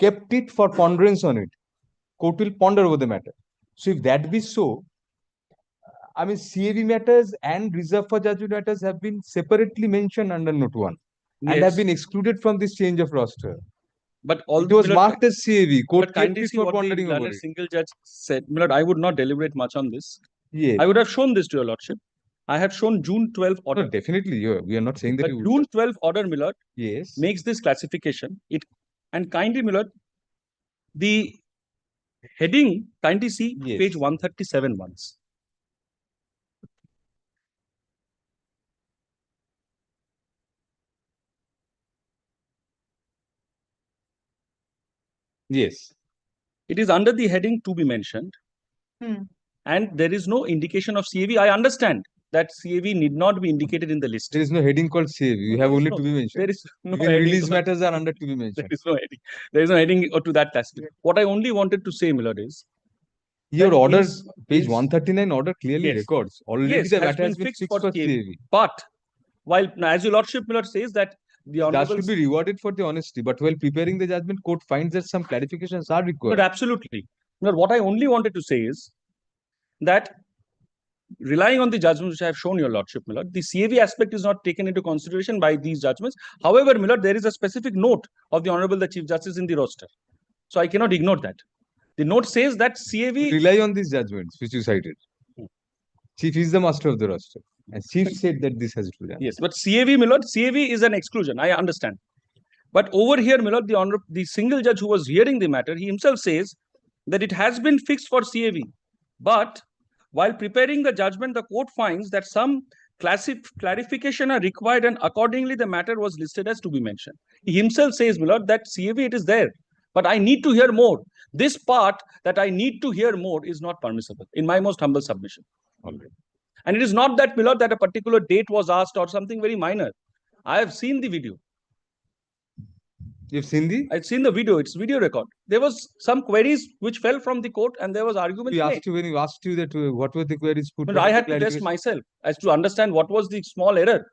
kept it for ponderance on it. Court will ponder over the matter. So if that be so, I mean, CAV matters and reserved for judgment matters have been separately mentioned under note 1 and have been excluded from this change of roster. But all it was marked as CAV. Court kept it for pondering over it. Single judge said, Milord, I would not deliberate much on this. Yes. I would have shown this to your lordship. I have shown June 12 order. No, definitely, we are not saying that But you. June 12 order, my lord, Yes. makes this classification. And kindly, my lord, the heading, kindly see Yes. page 137 once. Yes. It is under the heading to be mentioned. And there is no indication of CAV. I understand that CAV need not be indicated in the list. There is no heading called CAV. You have only to be mentioned. There is no Even heading release called- matters are under to be There mentioned. is no heading. There is no heading to that classification. What I only wanted to say, my lord, is Your that order, page is- 139 order clearly Yes. records. Already yes, the has matter has been fixed for CAV. But while, now, as your lordship, my lord, says that the That honorable... should be rewarded for the honesty. But while preparing the judgment, court finds that some clarifications are required. But absolutely. Now, what I only wanted to say is that relying on the judgments which I have shown your lordship, my lord, the CAV aspect is not taken into consideration by these judgments. However, my lord, there is a specific note of the Honorable the Chief Justice in the roster. So I cannot ignore that. The note says that CAV... Rely on these judgments which you cited. Chief is the master of the roster. And Chief said that this has to be done. Yes, but CAV, my lord, CAV is an exclusion. I understand. But over here, my lord, the single judge who was hearing the matter, he himself says that it has been fixed for CAV. But while preparing the judgment, the court finds that some clarification are required, and accordingly the matter was listed as to be mentioned. He himself says, my lord, that CAV it is there, but I need to hear more. This part that I need to hear more is not permissible, in my most humble submission. Already. And it is not that, my lord, that a particular date was asked or something very minor. I have seen the video. You've seen the? I've seen the video. It's video record. There was some queries which fell from the court, and there was argument. We asked you when you asked you that what were the queries put. But I had to test myself as to understand what was the small error,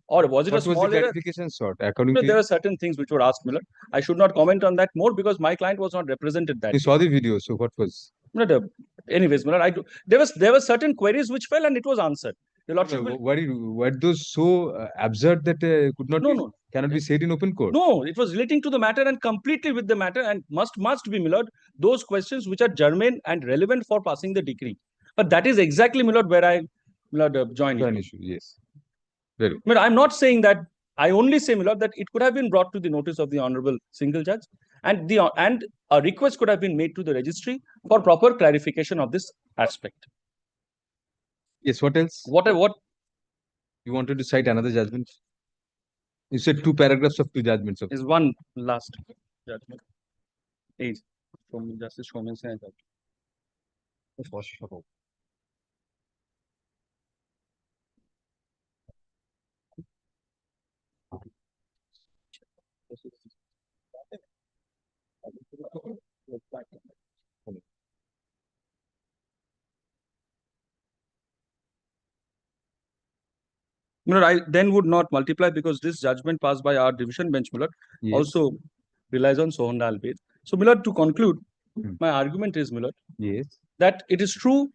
or was it a small What was the error? clarification sought according No, to there you? are certain things which were asked, Miller. I should not comment on that more because my client was not represented that. You saw the video, so what was? No, anyways, Miller, there were certain queries which fell, and it was answered. Your lordship will... Were those so absurd that could not be, cannot be said in open court? No, it was relating to the matter and completely with the matter, and must be, Millard, those questions which are germane and relevant for passing the decree. But that is exactly, Millard, where I join you. Issue, yes. Very good. But I'm not saying that. I only say, Millard, that it could have been brought to the notice of the honorable single judge, and a request could have been made to the registry for proper clarification of this aspect. Yes, what else? What you wanted to cite another judgment? You said 2 paragraphs of 2 judgments. Is one last judgment. Justice Showman said that. Miller, I then would not multiply because this judgment passed by our division bench, Miller, Yes. also relies on HON'BLE. So, Miller, to conclude, my argument is, Miller, yes, that it is true.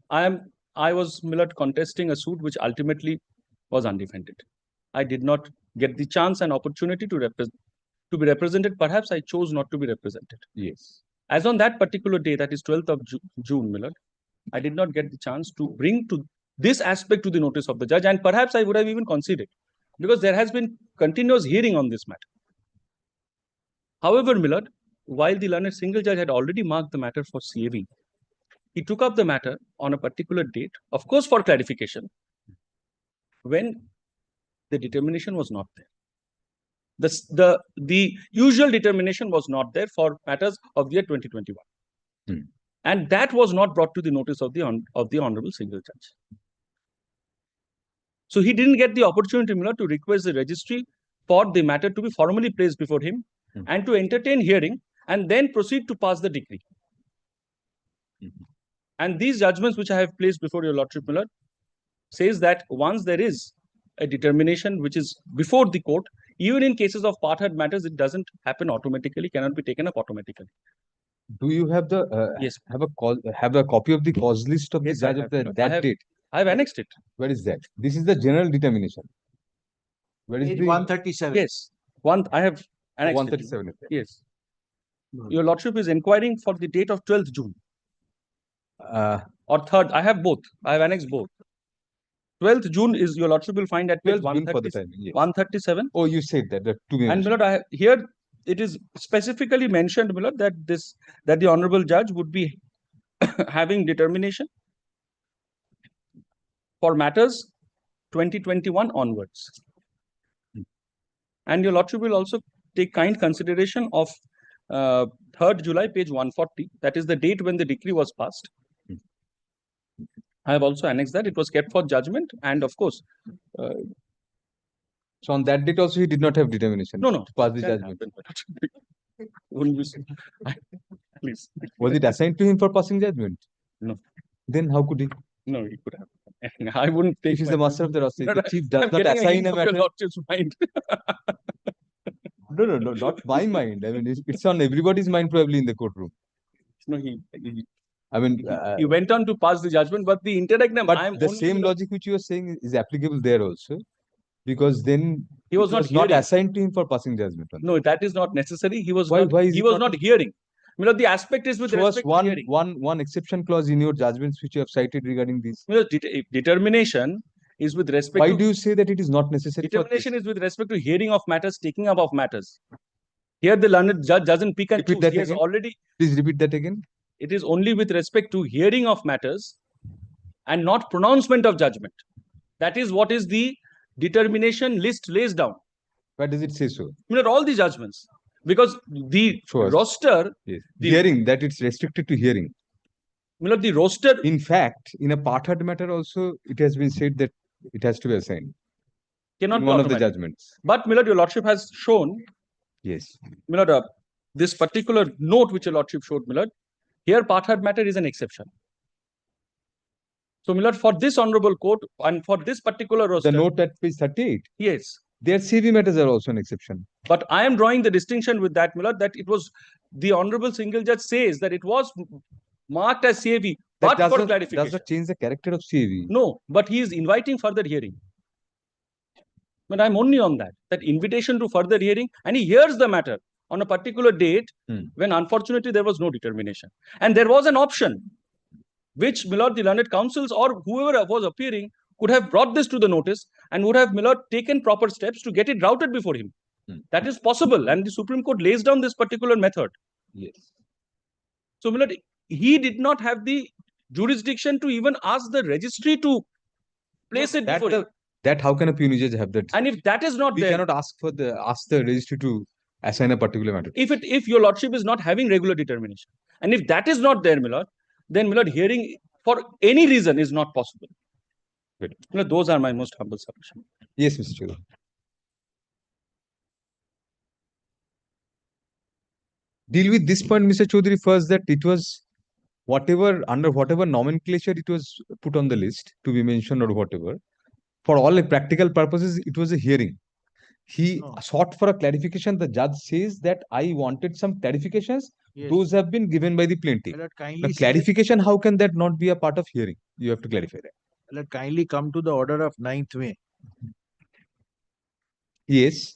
I was, Miller, contesting a suit which ultimately was undefended. I did not get the chance and opportunity to be represented. Perhaps I chose not to be represented. Yes. As on that particular day, that is 12th of June, Miller, I did not get the chance to bring to this aspect to the notice of the judge, and perhaps I would have even conceded because there has been continuous hearing on this matter. However, Miller, while the learned single judge had already marked the matter for CAV, he took up the matter on a particular date, of course, for clarification, when the determination was not there. The usual determination was not there for matters of the year 2021. And that was not brought to the notice of the honorable single judge. So he didn't get the opportunity, Miller, to request the registry for the matter to be formally placed before him and to entertain hearing and then proceed to pass the decree. And these judgments which I have placed before your lordship, Miller, says that once there is a determination which is before the court, even in cases of part heard matters, it doesn't happen automatically, cannot be taken up automatically. Do you have the yes, have a copy of the cause list of yes, the judge of that date? I have annexed it. Where is that? This is the general determination. Where is Page the 137? Yes, I have annexed 137. Yes. Your lordship is inquiring for the date of 12th June. Or 3rd. I have both. I have annexed both. 12th June is, your lordship will find at page 12th June for the timing. Yes. 137. Oh, you said that. To be And honest. my lord, here it is specifically mentioned, my lord, that the honorable judge would be having determination for matters 2021 onwards. And your lordship will also take kind consideration of 3rd July, page 140. That is the date when the decree was passed. I have also annexed that. It was kept for judgment, and of course, So on that date also he did not have determination. no, To pass the that judgment. happened. Wouldn't you say? Please. Was it assigned to him for passing judgment? No. Then how could he? No, he could have. I wouldn't take. If he's my the master of time. the roster, No, the no, chief does I'm not getting assign hint a of your matter. lordship's mind. No, not my mind. I mean, it's on everybody's mind probably in the courtroom. No, I mean, he went on to pass the judgment, but the interregnum. but the same logic which you are saying is applicable there also, because then He was it not not hearing. assigned to him for passing judgment. On No, that is not necessary. He was Why- not. why is he it was not- not hearing. You know, the aspect is with Show us respect to hearing. one exception clause in your judgments which you have cited regarding this. You know, determination is with respect Why to. do you say that it is not necessary for this? Determination is with respect to hearing of matters, taking up of matters. Here, the learned judge doesn't pick and Repeat choose. that He has again. already. Please repeat that again. It is only with respect to hearing of matters and not pronouncement of judgment. That is what is the determination list lays down. Why does it say so? You know, all the judgments. Because the Show us. roster, Yes. The- Hearing, that it's restricted to hearing. you know, the roster In fact, in a part-heard matter also, it has been said that it has to be assigned cannot in be one of the automatic. judgments. But, my lord, your lordship has shown, Yes. my lord, this particular note which your lordship showed, my lord, here part-heard matter is an exception. So, my lord, for this honorable court and for this particular roster, The note at page 38, yes. their CV matters are also an exception. But I am drawing the distinction with that, my lord, that it was the honorable single judge says that it was marked as CAV, That but for does clarification. not change the character of CAV. No, but he is inviting further hearing. But I'm only on that invitation to further hearing, and he hears the matter on a particular date when unfortunately there was no determination. And there was an option which, my lord, the learned counsels or whoever was appearing could have brought this to the notice and would have, my lord, taken proper steps to get it routed before him. That is possible, and the Supreme Court lays down this particular method. Yes. So, my lord, he did not have the jurisdiction to even ask the registry to place it before him. That how can a puisne judge have that? And if that is not We there, cannot ask the registry to assign a particular matter. if your lordship is not having regular determination, and if that is not there, my lord, then, my lord, hearing for any reason is not possible. Good. You know, those are my most humble submission. Yes, Mr. Chaudhary. Deal with this point, Mr. Chaudhary, first, that it was under whatever nomenclature it was put on the list to be mentioned or whatever. For all practical purposes, it was a hearing. He sought for a clarification. The judge says that I wanted some clarifications. Yes. Those have been given by the plaintiff. Let kindly But see- clarification, how can that not be a part of hearing? You have to clarify that. Let kindly come to the order of 9th May. Yes.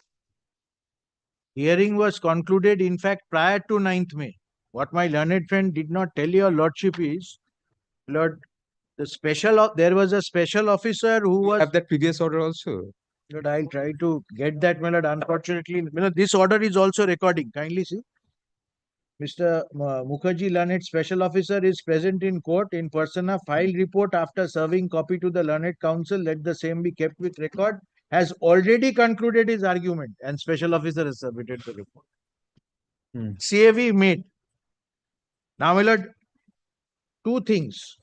Hearing was concluded, in fact, prior to 9th May. What my learned friend did not tell your lordship is, Lord, there was a special officer who was. Have that previous order also. Lord, I'll try to get that, my lord. Unfortunately, this order is also recording. Kindly see. Mr. Mukherjee, learned special officer, is present in court in persona. File report after serving copy to the learned counsel. Let the same be kept with record. Has already concluded his argument, and special officer has submitted the report. CAV made. Now, my lord, two things.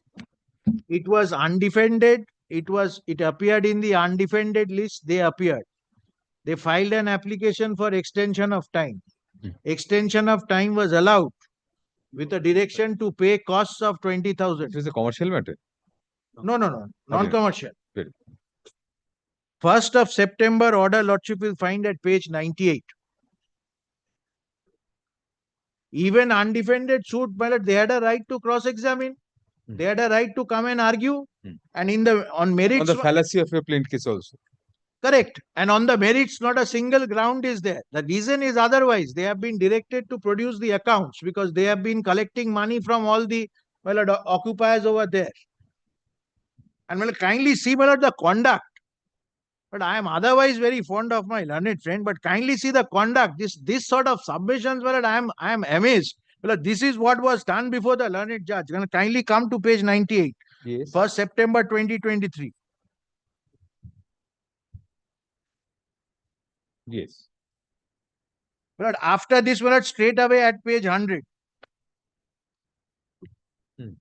It was undefended. It appeared in the undefended list. They appeared. They filed an application for extension of time. Extension of time was allowed with a direction to pay costs of 20,000. It was a commercial matter. No, non-commercial. Good. 1st of September order, lordship will find at page 98. Even undefended suit, my lord, they had a right to cross-examine. They had a right to come and argue. And on merits. On the fallacy of your plaintiff case also. Correct. And on the merits, not a single ground is there. The reason is otherwise. They have been directed to produce the accounts because they have been collecting money from all the occupiers over there. And my lord, kindly see, my lord, the conduct. But I am otherwise very fond of my learned friend, but kindly see the conduct. This sort of submissions, my lord, I am amazed. My lord, this is what was done before the learned judge. Can kindly come to page 98. Yes. 1st September 2023. Yes. My lord, after this, my lord, straight away at page 100.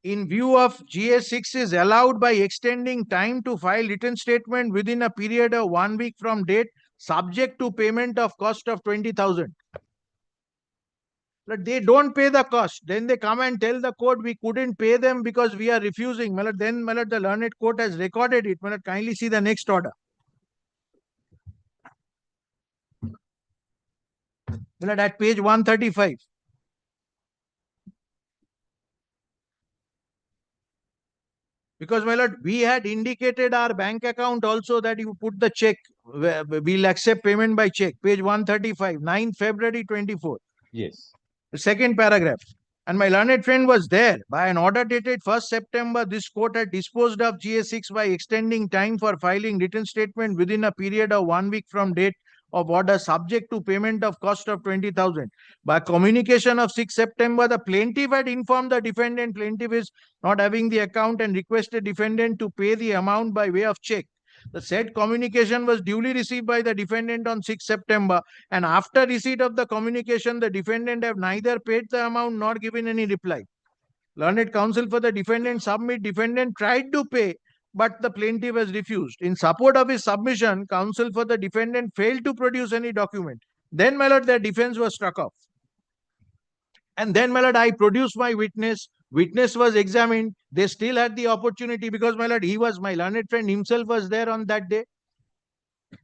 In view of GS6 is allowed by extending time to file written statement within a period of 1 week from date, subject to payment of cost of 20,000. But they don't pay the cost. Then they come and tell the court we couldn't pay them because we are refusing. Then the learned court has recorded it. Kindly see the next order. At page 135. Because, my lord, we had indicated our bank account also that you put the check, we'll accept payment by check. Page 135, 9th February 24. Yes. The second paragraph. And my learned friend was there. By an order dated 1st September, this court had disposed of GS6 by extending time for filing written statement within a period of 1 week from date of order, subject to payment of cost of 20,000. By communication of 6th September, the plaintiff had informed the defendant plaintiff is not having the account and requested defendant to pay the amount by way of check. The said communication was duly received by the defendant on 6th September, and after receipt of the communication, the defendant have neither paid the amount nor given any reply. Learned counsel for the defendant submit defendant tried to pay, but the plaintiff has refused. In support of his submission, counsel for the defendant failed to produce any document. Then, my lord, their defense was struck off. And then, my lord, I produced my witness. Witness was examined. They still had the opportunity because, my lord, he was my learned friend himself was there on that day.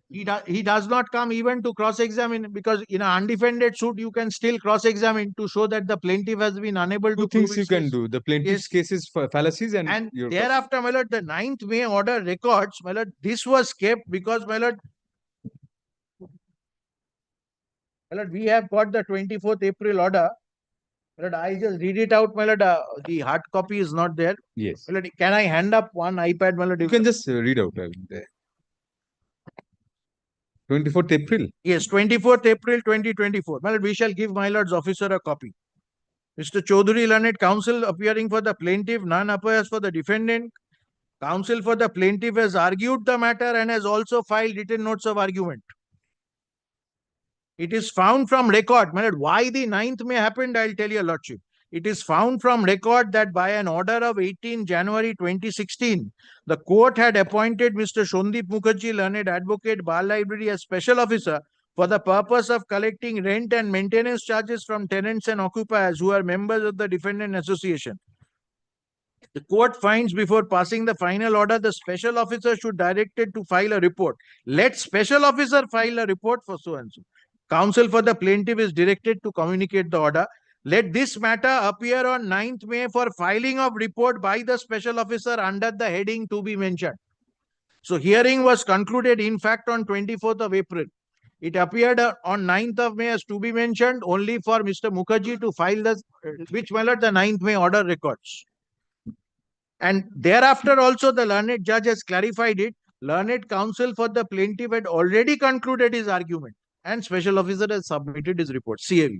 He does not come even to cross-examine because in an undefended suit, you can still cross-examine to show that the plaintiff has been unable to Two prove things you its can case. do. The plaintiff's case is fallacies and your Thereafter, my lord, the 9th May order records, my lord, this was kept because, my lord, we have got the 24th April order. My lord, I just read it out, my lord. The hard copy is not there. Yes. My lord, can I hand up one iPad, my lord? You can just read out there. 24th April. Yes, 24th April 2024. My lord, we shall give my lord's officer a copy. Mr. Chaudhary, learned counsel appearing for the plaintiff, none appears for the defendant. Counsel for the plaintiff has argued the matter and has also filed written notes of argument. It is found from record. My lord, why the 9th May happened, I'll tell your lordship. It is found from record that by an order of 18 January 2016, the court had appointed Mr. Shondip Mukherjee, learned advocate, Bar Library, as special officer for the purpose of collecting rent and maintenance charges from tenants and occupiers who are members of the defendant association. The court finds before passing the final order, the special officer should directed to file a report. Let special officer file a report for so and so. Counsel for the plaintiff is directed to communicate the order. Let this matter appear on 9th May for filing of report by the special officer under the heading to be mentioned. So hearing was concluded in fact on 24th of April. It appeared on 9th of May as to be mentioned only for Mr. Mukherjee to file the, which my lord, the 9th May order records. And thereafter also the learned judge has clarified it. Learned counsel for the plaintiff had already concluded his argument and special officer has submitted his report, CAV.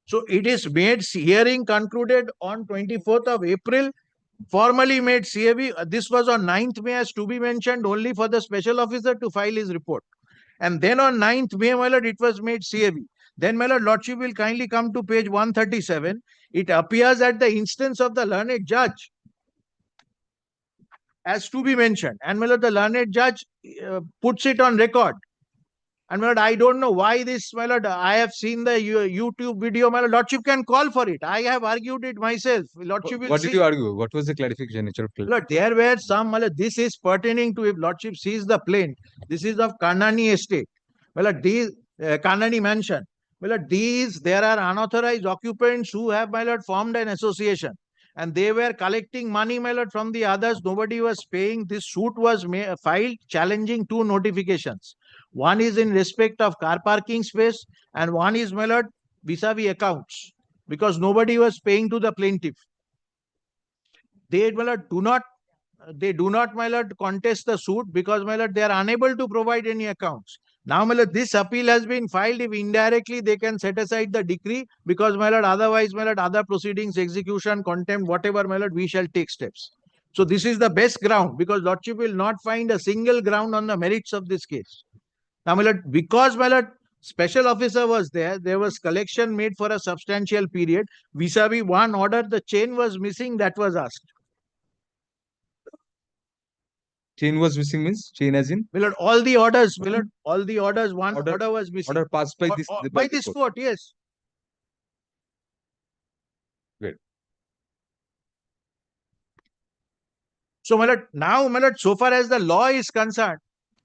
So it is made hearing concluded on 24th of April, formally made CAV. This was on 9th May as to be mentioned only for the special officer to file his report. And then on 9th May, my lord, it was made CAV. Then, my lord, lordship will kindly come to page 137. It appears at the instance of the learned judge as to be mentioned. And, my lord, the learned judge puts it on record. And, my lord, I don't know why this, my lord, I have seen the YouTube video, my lord, lordship can call for it. I have argued it myself. Lordship will What did you argue? What was the clarification? Lord, there were some, my lord, this is pertaining to if lordship sees the plane. This is of Karnani estate. Well, these Karnani mansion. Well, there are unauthorized occupants who have, my lord, formed an association. And they were collecting money, my lord, from the others. Nobody was paying. This suit was filed challenging two notifications. One is in respect of car parking space and one is, my lord, vis-a-vis accounts. Because nobody was paying to the plaintiff. They, my lord, do not they do not, my lord, contest the suit because, my lord, they are unable to provide any accounts. Now, my lord, this appeal has been filed. If indirectly they can set aside the decree, because, my lord, otherwise, my lord, other proceedings, execution, contempt, whatever, my lord, we shall take steps. So this is the best ground, because lordship will not find a single ground on the merits of this case. Now, my lord, because, my lord, special officer was there was collection made for a substantial period. Vis-a-vis one order, the chain was missing, that was asked. Chain was missing means chain as in My lord, all the orders, my lord, all the orders, one Order- order was missing. order passed by this By the this court. court, yes. Great. So, my lord, now, my lord, so far as the law is concerned,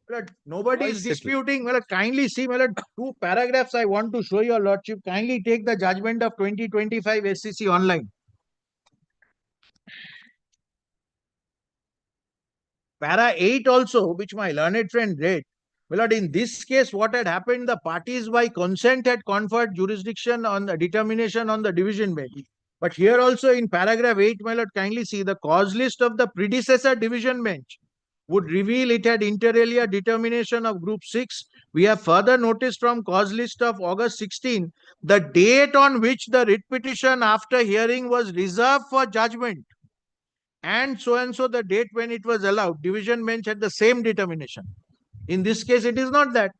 my lord, nobody Law is is settled. disputing. My lord, kindly see, my lord, two paragraphs I want to show your lordship. Kindly take the judgment of 2025 SCC online. Para 8 also, which my learned friend read. My lord, in this case, what had happened, the parties by consent had conferred jurisdiction on the determination on the division bench. But here also in paragraph 8, my lord, kindly see the cause list of the predecessor division bench would reveal it had inter alia determination of group 6. We have further noticed from cause list of August 16, the date on which the writ petition after hearing was reserved for judgment. And so the date when it was allowed, division bench had the same determination. In this case, it is not that.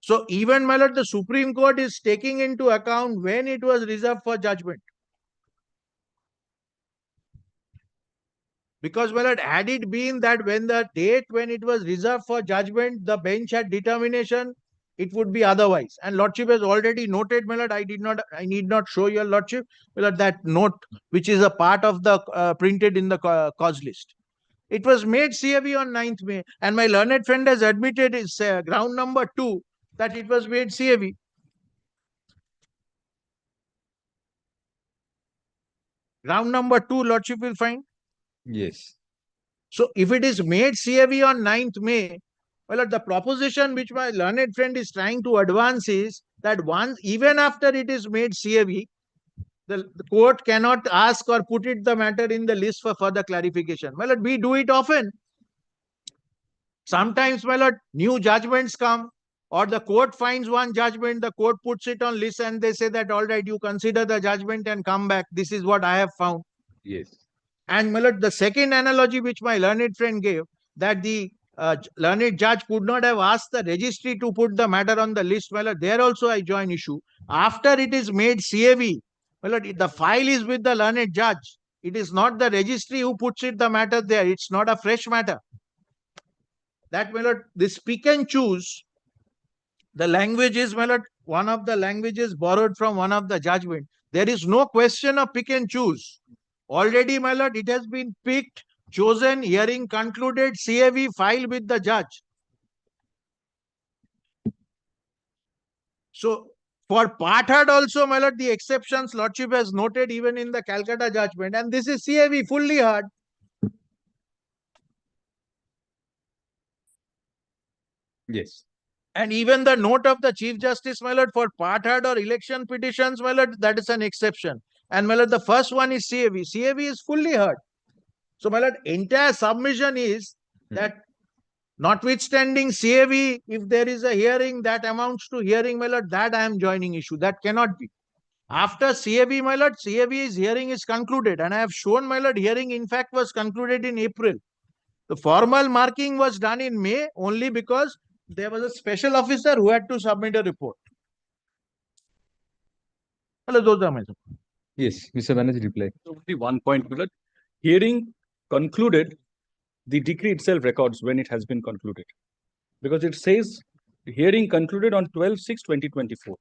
So even, my lord, the Supreme Court is taking into account when it was reserved for judgment. Because, my lord, had it been that when the date when it was reserved for judgment, the bench had determination, it would be otherwise. And lordship has already noted, my lord, I need not show your lordship, my lord, that note, which is a part of the printed in the cause list. It was made CAV on 9th May, and my learned friend has admitted is ground number 2 that it was made CAV. Ground number 2, lordship will find. Yes. So if it is made CAV on 9th May, well, the proposition which my learned friend is trying to advance is that once, even after it is made CAV, the court cannot ask or put it the matter in the list for further clarification. Well, we do it often. Sometimes, my lord, new judgments come, or the court finds one judgment, the court puts it on list, and they say that, all right, you consider the judgment and come back. This is what I have found. Yes. And, my lord, the second analogy which my learned friend gave, that the learned judge could not have asked the registry to put the matter on the list. My lord, there also I join issue. After it is made CAV, my lord, the file is with the learned judge. It is not the registry who puts it the matter there. It's not a fresh matter. That, my lord, this pick and choose, the language is, my lord, one of the languages borrowed from one of the judgment. There is no question of pick and choose. Already, my lord, it has been picked, chosen, hearing concluded, CAV filed with the judge. So, for part heard also, my lord, the exceptions lordship has noted even in the Calcutta judgment, and this is CAV fully heard. Yes. And even the note of the Chief Justice, my lord, for part heard or election petitions, my lord, that is an exception. And, my lord, the first one is CAV. CAV is fully heard. So, my lord, entire submission is that notwithstanding CAV, if there is a hearing that amounts to hearing, my lord, that I am joining issue. That cannot be. After CAV, my lord, CAV's hearing is concluded. And I have shown, my lord, hearing in fact was concluded in April. The formal marking was done in May only because there was a special officer who had to submit a report. Hello, those are my. Yes. Mr. Banerjee, reply. Only one point, Milord. Hearing concluded, the decree itself records when it has been concluded. Because it says hearing concluded on 12/6/2024.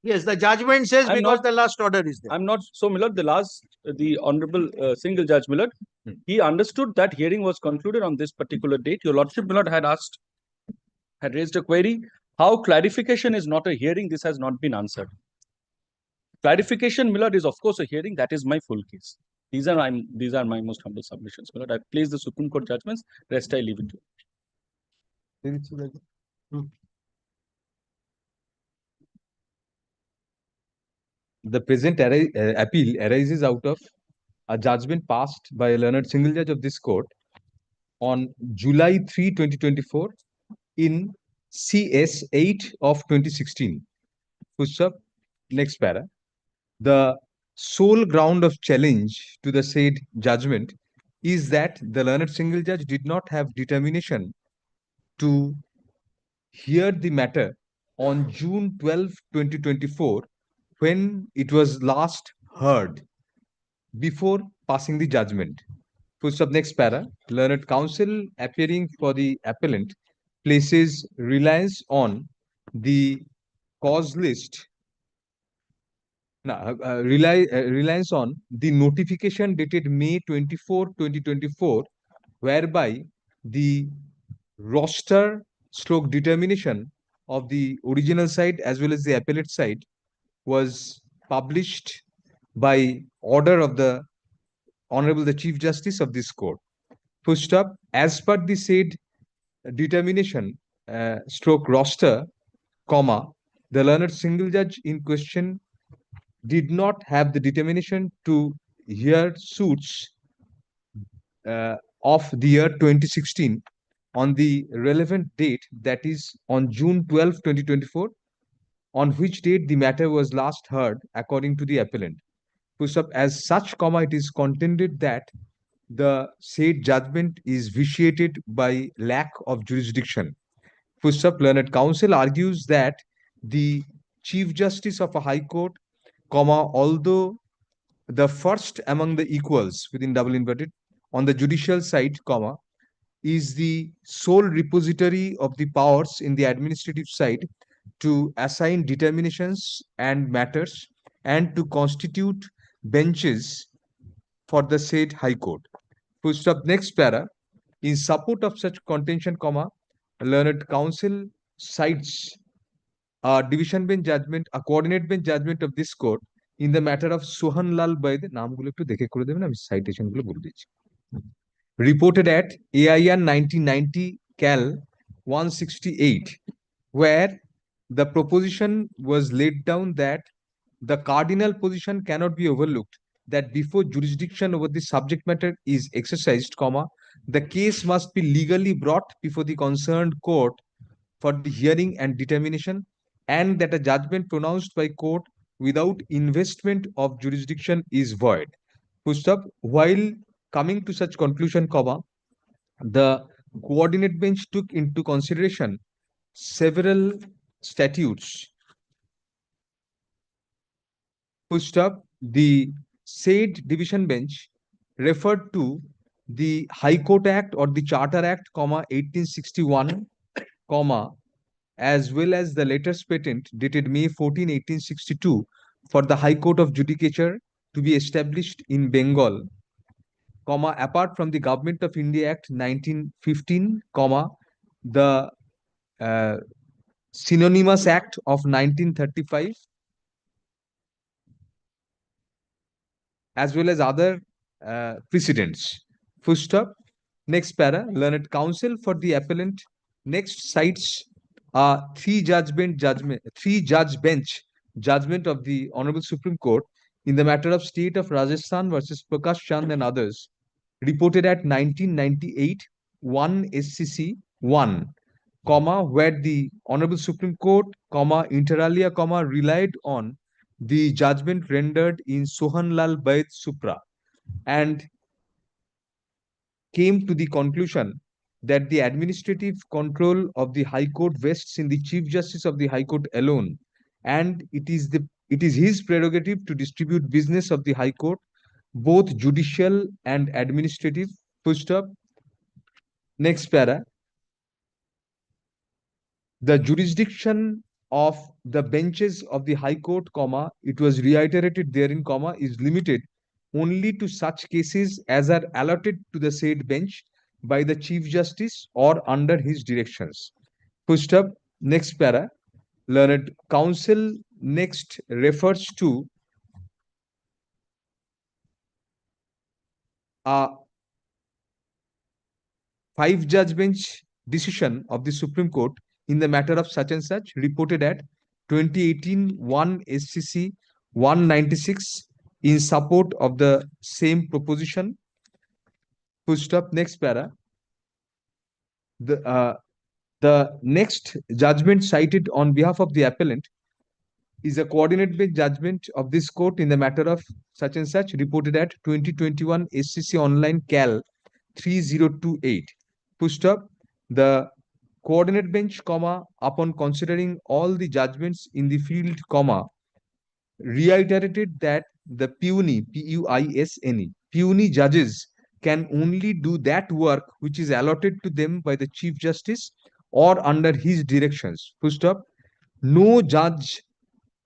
Yes, the judgment says I'm because not- the last order is there. I'm not so, Milord. The Honorable Single Judge Milord, he understood that hearing was concluded on this particular date. Your Lordship, Milord, had raised a query. How clarification is not a hearing, this has not been answered. Clarification, Milord, is of course a hearing. That is my full case. These are my most humble submissions, Milord. I place the Supreme Court judgments. Rest I leave it to you. The present appeal arises out of a judgment passed by a learned single judge of this court on July 3, 2024 in CS 8 of 2016. Push up, next para. The sole ground of challenge to the said judgment is that the learned single judge did not have determination to hear the matter on June 12, 2024, when it was last heard before passing the judgment. Push up, next para. Learned counsel appearing for the appellant places reliance on the cause list. Reliance on the notification dated May 24, 2024, whereby the roster stroke determination of the original side as well as the appellate side was published by order of the Honorable the Chief Justice of this court. Pushed up, as per the said determination stroke roster, comma, the learned single judge in question did not have the determination to hear suits of the year 2016 on the relevant date, that is on June 12, 2024, on which date the matter was last heard according to the appellant. Push up, as such, comma, it is contended that the said judgment is vitiated by lack of jurisdiction. Push up, learned counsel argues that the Chief Justice of a High Court, comma, although the first among the equals within double inverted on the judicial side, comma, is the sole repository of the powers in the administrative side to assign determinations and matters and to constitute benches for the said High Court. Push up, next para. In support of such contention, comma, learned counsel cites a division bench judgment, a coordinate bench judgment of this court in the matter of Sohan Lal Baid, নামগুলো একটু দেখে করে দেবেন, আমি citation গুলো বলে দিচ্ছি। Reported at AIR 1990 Cal 168, where the proposition was laid down that the cardinal position cannot be overlooked, that before jurisdiction over the subject matter is exercised, comma, the case must be legally brought before the concerned court for the hearing and determination, and that a judgment pronounced by court without investment of jurisdiction is void. Pushed up, while coming to such conclusion, comma, the coordinate bench took into consideration several statutes. Pushed up, the said division bench referred to the High Court Act or the Charter Act, comma, 1861, comma, as well as the letters patent dated May 14, 1862 for the High Court of Judicature to be established in Bengal, comma, apart from the Government of India Act 1915, comma, the Synonymous Act of 1935, as well as other precedents. Pushed up, next para. Learned counsel for the appellant next cites a three-judge bench judgment of the Honorable Supreme Court in the matter of State of Rajasthan versus Prakash Chand and others, reported at 1998 1 SCC 1, comma, where the Honorable Supreme Court, comma, inter alia, comma, relied on the judgment rendered in Sohan Lal Baid Supra and came to the conclusion that the administrative control of the High Court vests in the Chief Justice of the High Court alone, and it is his prerogative to distribute business of the High Court, both judicial and administrative. Pushed up, next para. The jurisdiction of the benches of the High Court, comma, it was reiterated therein, comma, is limited only to such cases as are allotted to the said bench by the Chief Justice or under his directions. Pushed up, next para. Learned counsel next refers to a 5-judge bench decision of the Supreme Court in the matter of such and such, reported at 2018 1 SCC 196, in support of the same proposition. Full stop. Next para. The next judgment cited on behalf of the appellant is a coordinate bench judgment of this court in the matter of such and such, reported at 2021 SCC Online Cal 3028. Full stop. The coordinate bench, comma, upon considering all the judgments in the field, comma, reiterated that the puisne, Puisne, puisne judges can only do that work which is allotted to them by the Chief Justice or under his directions. Full stop. No judge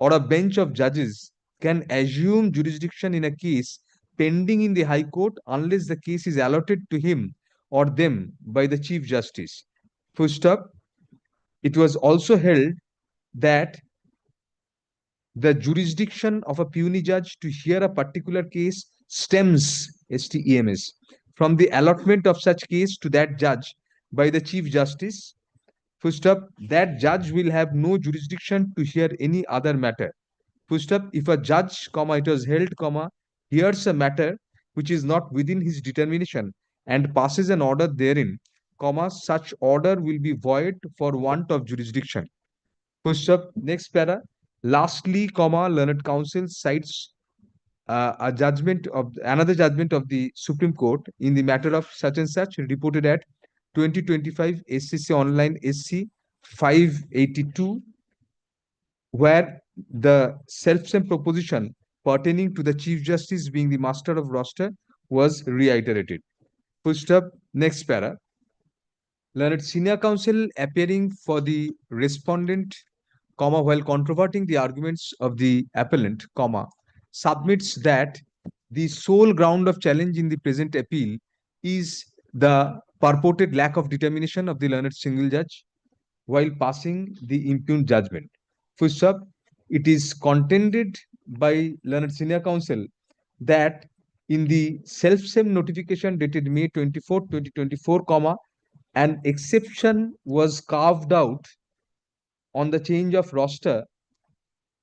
or a bench of judges can assume jurisdiction in a case pending in the High Court unless the case is allotted to him or them by the Chief Justice. Full stop. It was also held that the jurisdiction of a puisne judge to hear a particular case stems, STEMS, from the allotment of such case to that judge by the Chief Justice. Full stop. That judge will have no jurisdiction to hear any other matter. Full stop. If a judge, comma, it was held, comma, hears a matter which is not within his determination and passes an order therein, comma, such order will be void for want of jurisdiction. Full stop. Next para. Lastly, comma, learned counsel cites a judgment of another judgment of the Supreme Court in the matter of such and such, reported at 2025 SCC Online SC 582, where the self-same proposition pertaining to the Chief Justice being the master of roster was reiterated. Full stop. Next para. Learned senior counsel appearing for the respondent, comma, while controverting the arguments of the appellant, comma, submits that the sole ground of challenge in the present appeal is the purported lack of determination of the learned single judge while passing the impugned judgment. Full stop. It is contended by learned senior counsel that in the self-same notification dated May 24, 2024, comma, an exception was carved out on the change of roster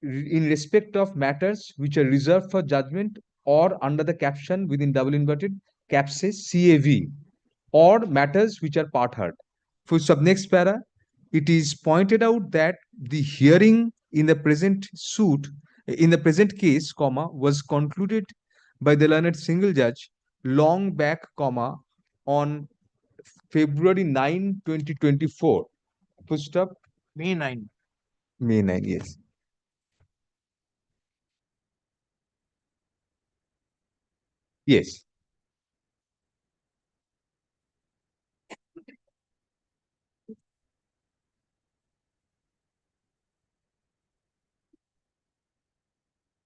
in respect of matters which are reserved for judgment or under the caption within double inverted caps says CAV, or matters which are part heard. For sub next para, it is pointed out that the hearing in the present suit, in the present case, comma, was concluded by the learned single judge long back, comma, on February 9, 2024. Full stop. May 9. May 9, yes. Yes.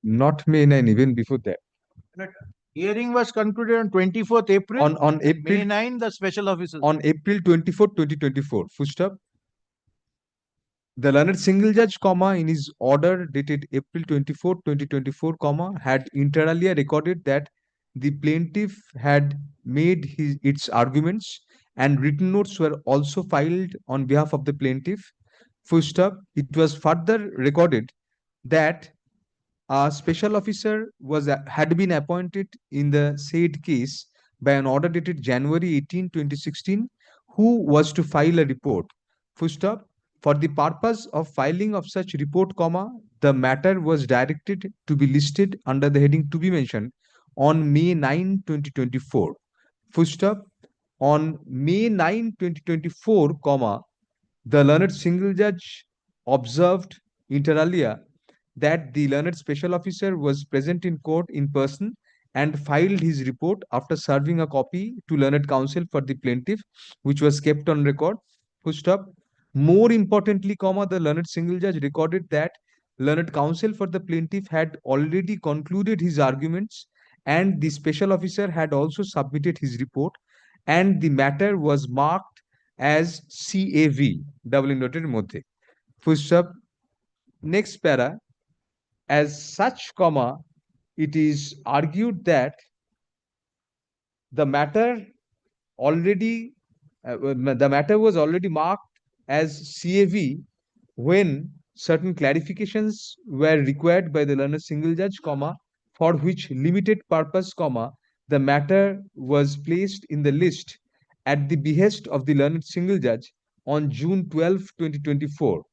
Not May 9, even before that. Hearing was concluded on 24th April. On April, May 9, the special officers. on April 24, 2024. Full stop. The learned single judge, comma, in his order dated April 24, 2024, comma, had inter alia recorded that the plaintiff had made its arguments and written notes were also filed on behalf of the plaintiff. Full stop. It was further recorded that a special officer had been appointed in the said case by an order dated January 18, 2016, who was to file a report. Full stop. For the purpose of filing of such report, comma, the matter was directed to be listed under the heading to be mentioned on May 9, 2024. Full stop. On May 9, 2024, comma, the learned single judge observed inter alia that the learned special officer was present in court in person and filed his report after serving a copy to learned counsel for the plaintiff, which was kept on record. Full stop. More importantly, comma, the learned single judge recorded that learned counsel for the plaintiff had already concluded his arguments and the special officer had also submitted his report and the matter was marked as CAV, double inverted moddhe. Full stop. Next para. As such, comma, it is argued that the matter already the matter was already marked as CAV when certain clarifications were required by the learned single judge, comma, for which limited purpose, the matter was placed in the list at the behest of the learned single judge on June 12, 2024.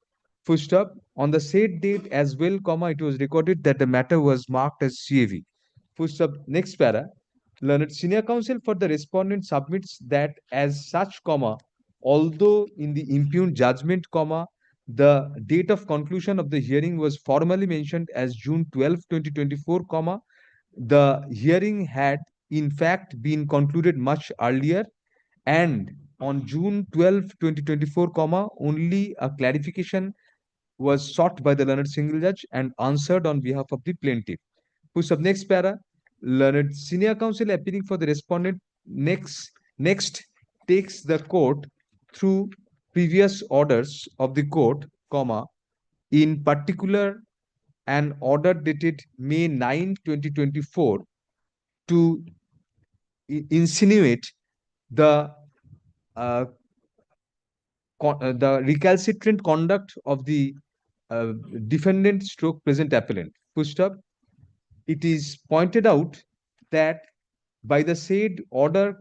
Full stop. On the said date as well, it was recorded that the matter was marked as CAV. Full stop. Next para. Learned senior counsel for the respondent submits that as such, although in the impugned judgment, the date of conclusion of the hearing was formally mentioned as June 12, 2024, the hearing had in fact been concluded much earlier, and on June 12, 2024, only a clarification was sought by the learned single judge and answered on behalf of the plaintiff. Whose of next para, learned senior counsel appearing for the respondent next takes the court through previous orders of the court, in particular an order dated May 9, 2024, to insinuate the the recalcitrant conduct of the defendant stroke present appellant. Full stop. It is pointed out that by the said order,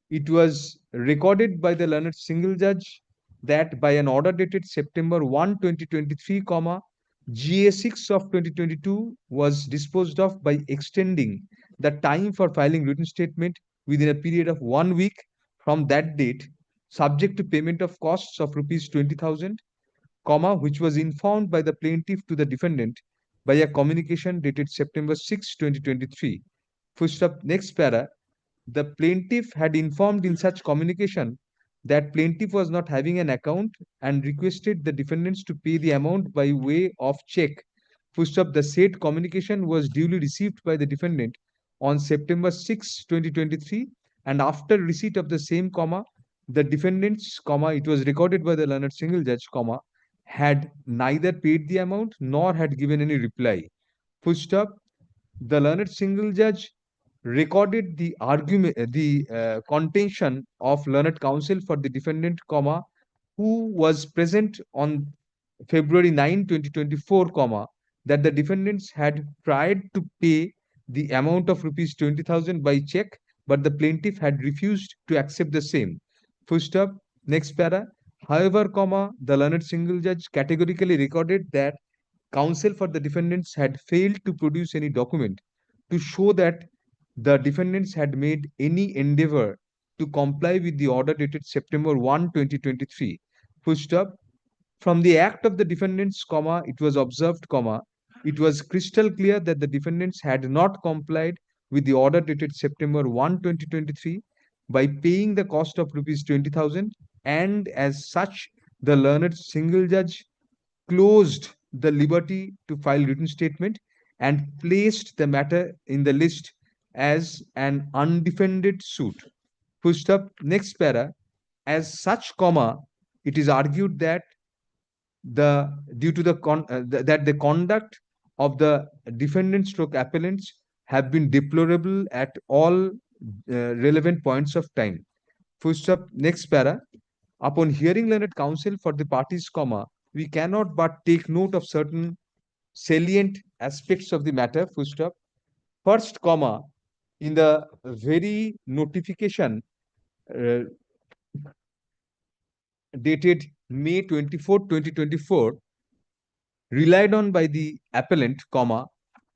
it was recorded by the learned single judge that by an order dated September 1, 2023, GA6 of 2022 was disposed of by extending the time for filing written statement within a period of 1 week from that date, subject to payment of costs of rupees 20,000, which was informed by the plaintiff to the defendant by a communication dated September 6, 2023. Full stop. Next para. The plaintiff had informed in such communication that plaintiff was not having an account and requested the defendants to pay the amount by way of check. Full stop. The said communication was duly received by the defendant on September 6, 2023, and after receipt of the same, the defendants, it was recorded by the learned single judge, had neither paid the amount nor had given any reply. Full stop. The learned single judge recorded the argument, contention of learned counsel for the defendant, who was present on February 9, 2024, that the defendants had tried to pay the amount of rupees 20,000 by check, but the plaintiff had refused to accept the same. Full stop. Next para. However, the learned single judge categorically recorded that counsel for the defendants had failed to produce any document to show that the defendants had made any endeavor to comply with the order dated September 1, 2023. Full stop. From the act of the defendants, it was observed, it was crystal clear that the defendants had not complied with the order dated September 1, 2023 by paying the cost of rupees 20,000, and as such, the learned single judge closed the liberty to file written statement and placed the matter in the list as an undefended suit. Full stop. Next para. As such, it is argued that due to that the conduct of the defendant stroke appellants have been deplorable at all relevant points of time. Full stop. Next para. Upon hearing learned counsel for the parties, we cannot but take note of certain salient aspects of the matter. Full stop. First, in the very notification dated May 24, 2024, relied on by the appellant,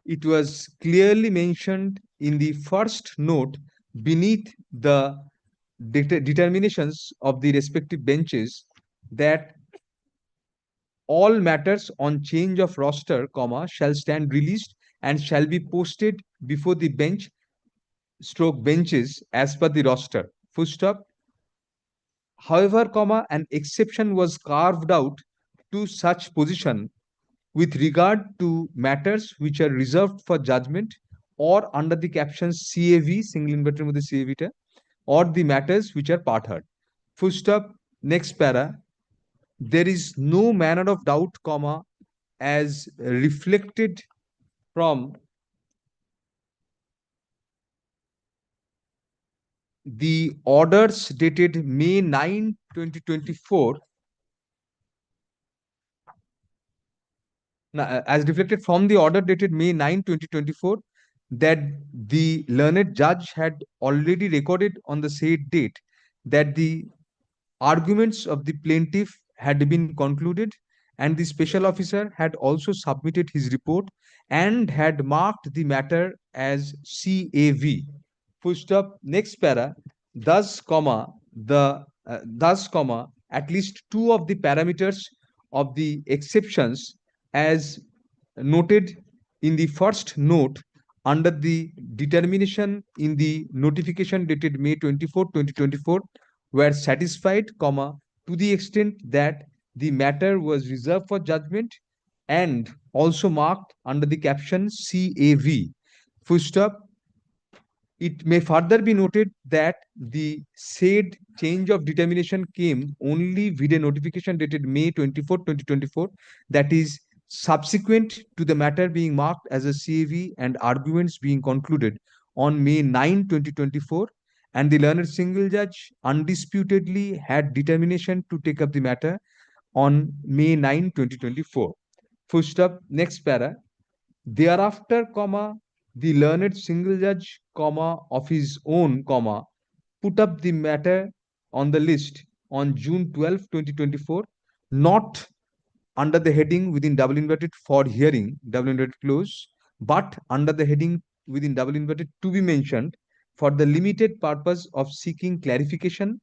it was clearly mentioned in the first note beneath the determinations of the respective benches that all matters on change of roster, shall stand released and shall be posted before the bench stroke benches as per the roster. Full stop. However, an exception was carved out to such position with regard to matters which are reserved for judgment or under the caption CAV, single inverted with the CAV, or the matters which are part heard. Full stop. Next para. There is no manner of doubt, as reflected from the orders dated May 9, 2024, as reflected from the order dated May 9, 2024, that the learned judge had already recorded on the said date that the arguments of the plaintiff had been concluded, and the special officer had also submitted his report and had marked the matter as CAV. Full stop. Next para. Thus, at least two of the parameters of the exceptions as noted in the first note under the determination in the notification dated May 24, 2024 were satisfied, to the extent that the matter was reserved for judgment and also marked under the caption CAV. Full stop. It may further be noted that the said change of determination came only with a notification dated May 24, 2024, that is subsequent to the matter being marked as a CAV and arguments being concluded on May 9, 2024, and the learned single judge undisputedly had determination to take up the matter on May 9, 2024. Full stop. Next para. Thereafter, the learned single judge, of his own, put up the matter on the list on June 12, 2024, not under the heading within double inverted for hearing, double inverted close, but under the heading within double inverted to be mentioned for the limited purpose of seeking clarification,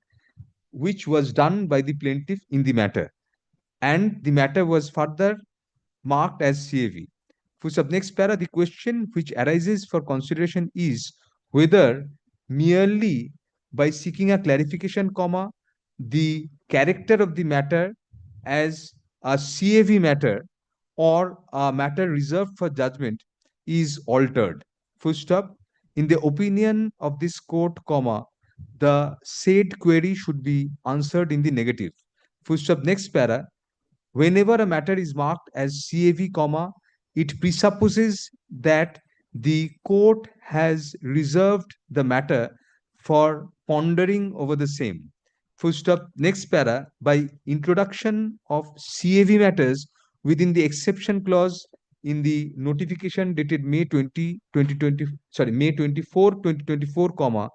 which was done by the plaintiff in the matter. And the matter was further marked as CAV. For sub next para, the question which arises for consideration is whether merely by seeking a clarification, the character of the matter as a CAV matter or a matter reserved for judgment is altered. Full stop. In the opinion of this court, the said query should be answered in the negative. Full stop. Next para. Whenever a matter is marked as CAV, it presupposes that the court has reserved the matter for pondering over the same. Full stop. Next para. By introduction of CAV matters within the exception clause in the notification dated May 24, 2024,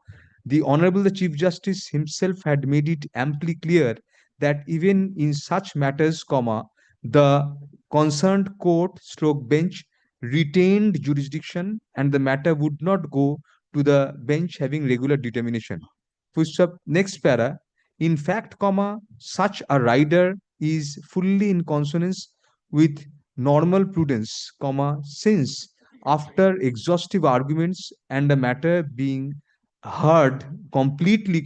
the Honorable the Chief Justice himself had made it amply clear that even in such matters, the concerned court stroke bench retained jurisdiction and the matter would not go to the bench having regular determination. Full stop. Next para. In fact, such a rider is fully in consonance with normal prudence, since after exhaustive arguments and a matter being heard completely,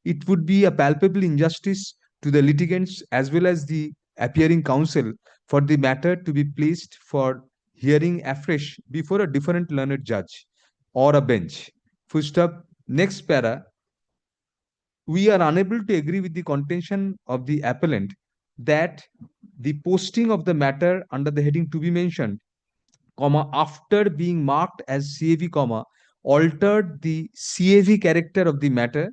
it would be a palpable injustice to the litigants as well as the appearing counsel for the matter to be placed for hearing afresh before a different learned judge or a bench. Full stop. Next para. We are unable to agree with the contention of the appellant that the posting of the matter under the heading to be mentioned, after being marked as CAV, altered the CAV character of the matter.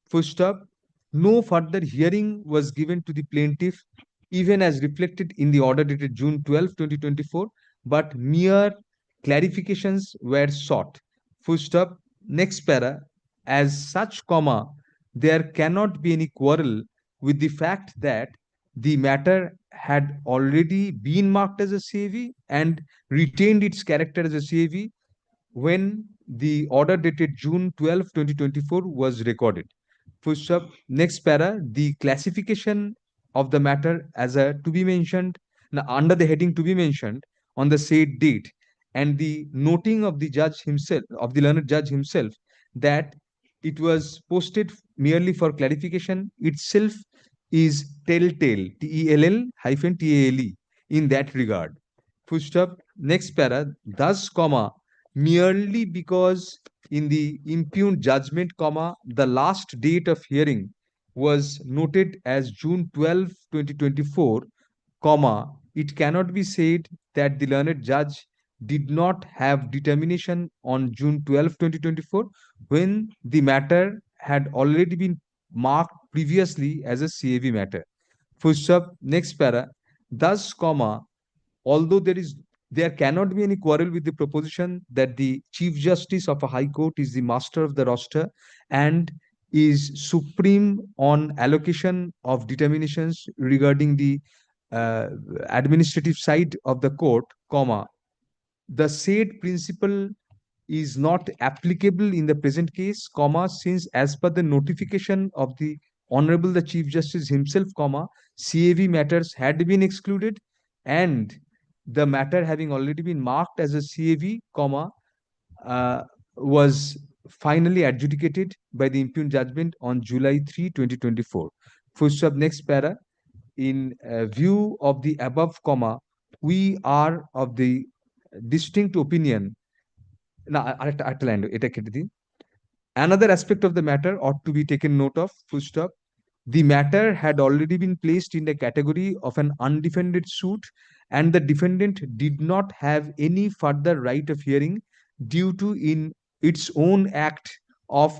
Full stop. No further hearing was given to the plaintiff, even as reflected in the order dated June 12, 2024, but mere clarifications were sought. Full stop. Next para. As such, there cannot be any quarrel with the fact that the matter had already been marked as a CAV and retained its character as a CAV when the order dated June 12, 2024 was recorded. Full stop. Next para. The classification of the matter as a to be mentioned, under the heading to be mentioned on the said date, and the noting of the judge himself, of the learned judge himself, that it was posted merely for clarification itself is telltale, TELL-TALE, in that regard. Full stop. Next para. Thus, merely because in the impugned judgment, the last date of hearing was noted as June 12, 2024, it cannot be said that the learned judge did not have determination on June 12, 2024, when the matter had already been marked previously as a CAV matter. Full stop. Next para. Thus, although there cannot be any quarrel with the proposition that the Chief Justice of a High Court is the master of the roster and is supreme on allocation of determinations regarding the administrative side of the court, comma, the said principle is not applicable in the present case, comma, since as per the notification of the Honorable the Chief Justice himself, comma, CAV matters had been excluded and the matter having already been marked as a CAV, comma, uh, was finally adjudicated by the impugned judgment on July 3, 2024. Full stop, next para. In view of the above, comma, we are of the distinct opinion. না আরেকটা line এটা কেটে দিই another aspect of the matter ought to be taken note of, full stop. The matter had already been placed in the category of an undefended suit, and the defendant did not have any further right of hearing due to, in its own act, of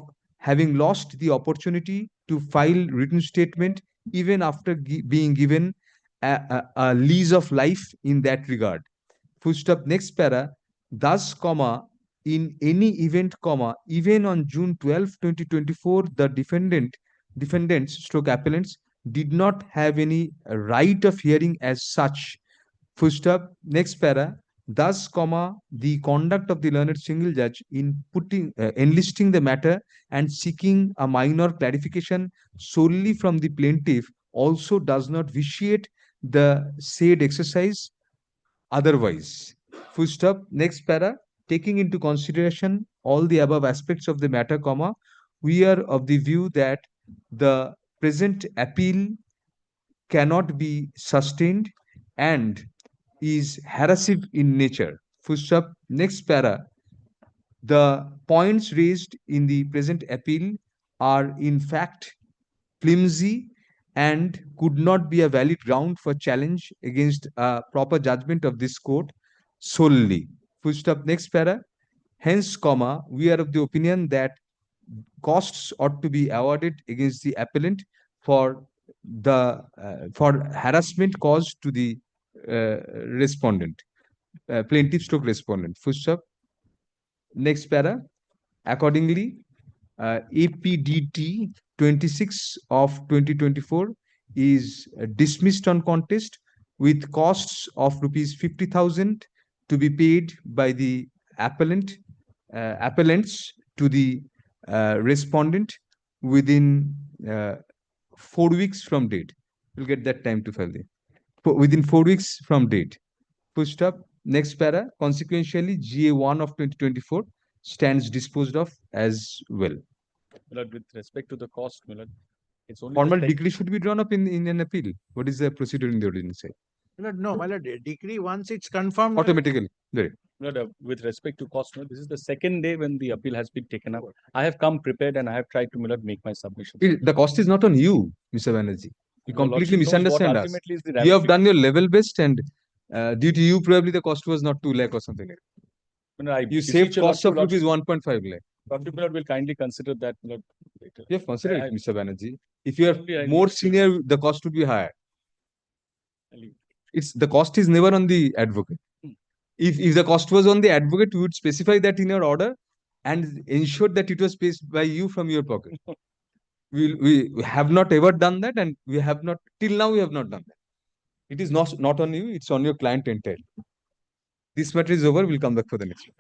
having lost the opportunity to file written statement even after being given a lease of life in that regard. Full stop, next para. Thus, comma, in any event, comma, even on June 12, 2024, the defendants stroke appellants did not have any right of hearing as such. Full stop, next para. Thus, comma, the conduct of the learned single judge in enlisting the matter and seeking a minor clarification solely from the plaintiff also does not vitiate the said exercise otherwise. Full stop. Next para. Taking into consideration all the above aspects of the matter, comma, we are of the view that the present appeal cannot be sustained and is harassive in nature. Full stop. Next para. The points raised in the present appeal are in fact flimsy and could not be a valid ground for challenge against a proper judgment of this court solely. Full stop. Next para. Hence, comma, we are of the opinion that costs ought to be awarded against the appellant for the for harassment caused to the respondent, plaintiff stroke respondent. Full stop. Next para. Accordingly, APDT 26 of 2024 is dismissed on contest with costs of rupees 50,000 to be paid by the appellants to the respondent within 4 weeks from date. We'll get that time to file within 4 weeks from date. Full stop. Next para. Consequentially, GA1 of 2024 stands disposed of as well. Milord, with respect to the cost, Milord, it's only Formal decree should be drawn up in an appeal. What is the procedure in the ordinance say? No, my lord, decree once it's confirmed. Automatically. Very. Milord, with respect to cost, Milord, this is the second day when the appeal has been taken up. I have come prepared and I have tried to, Milord, make my submission. The cost is not on you, Mr. Banerjee. You Your completely Lordship knows what misunderstand us. ultimately is the You have ramification. done your level best, and due to you, probably the cost was not 2 lakh or something like that. Milord, I You beseech saved your cost of Lordship, rupees 1.5 lakh. Lordship, Milord, will kindly consider that, Milord, later. You have considered I- it, Mr. Banerjee. If you Only I are more need to- senior, the cost would be higher. I'll leave. It's the cost is never on the advocate. Hmm. If the cost was on the advocate, we would specify that in your order and ensure that it was paid by you from your pocket. We have not ever done that, and we have not till now we have not done that. It is not on you, it's on your client entirely. This matter is over, we'll come back for the next one.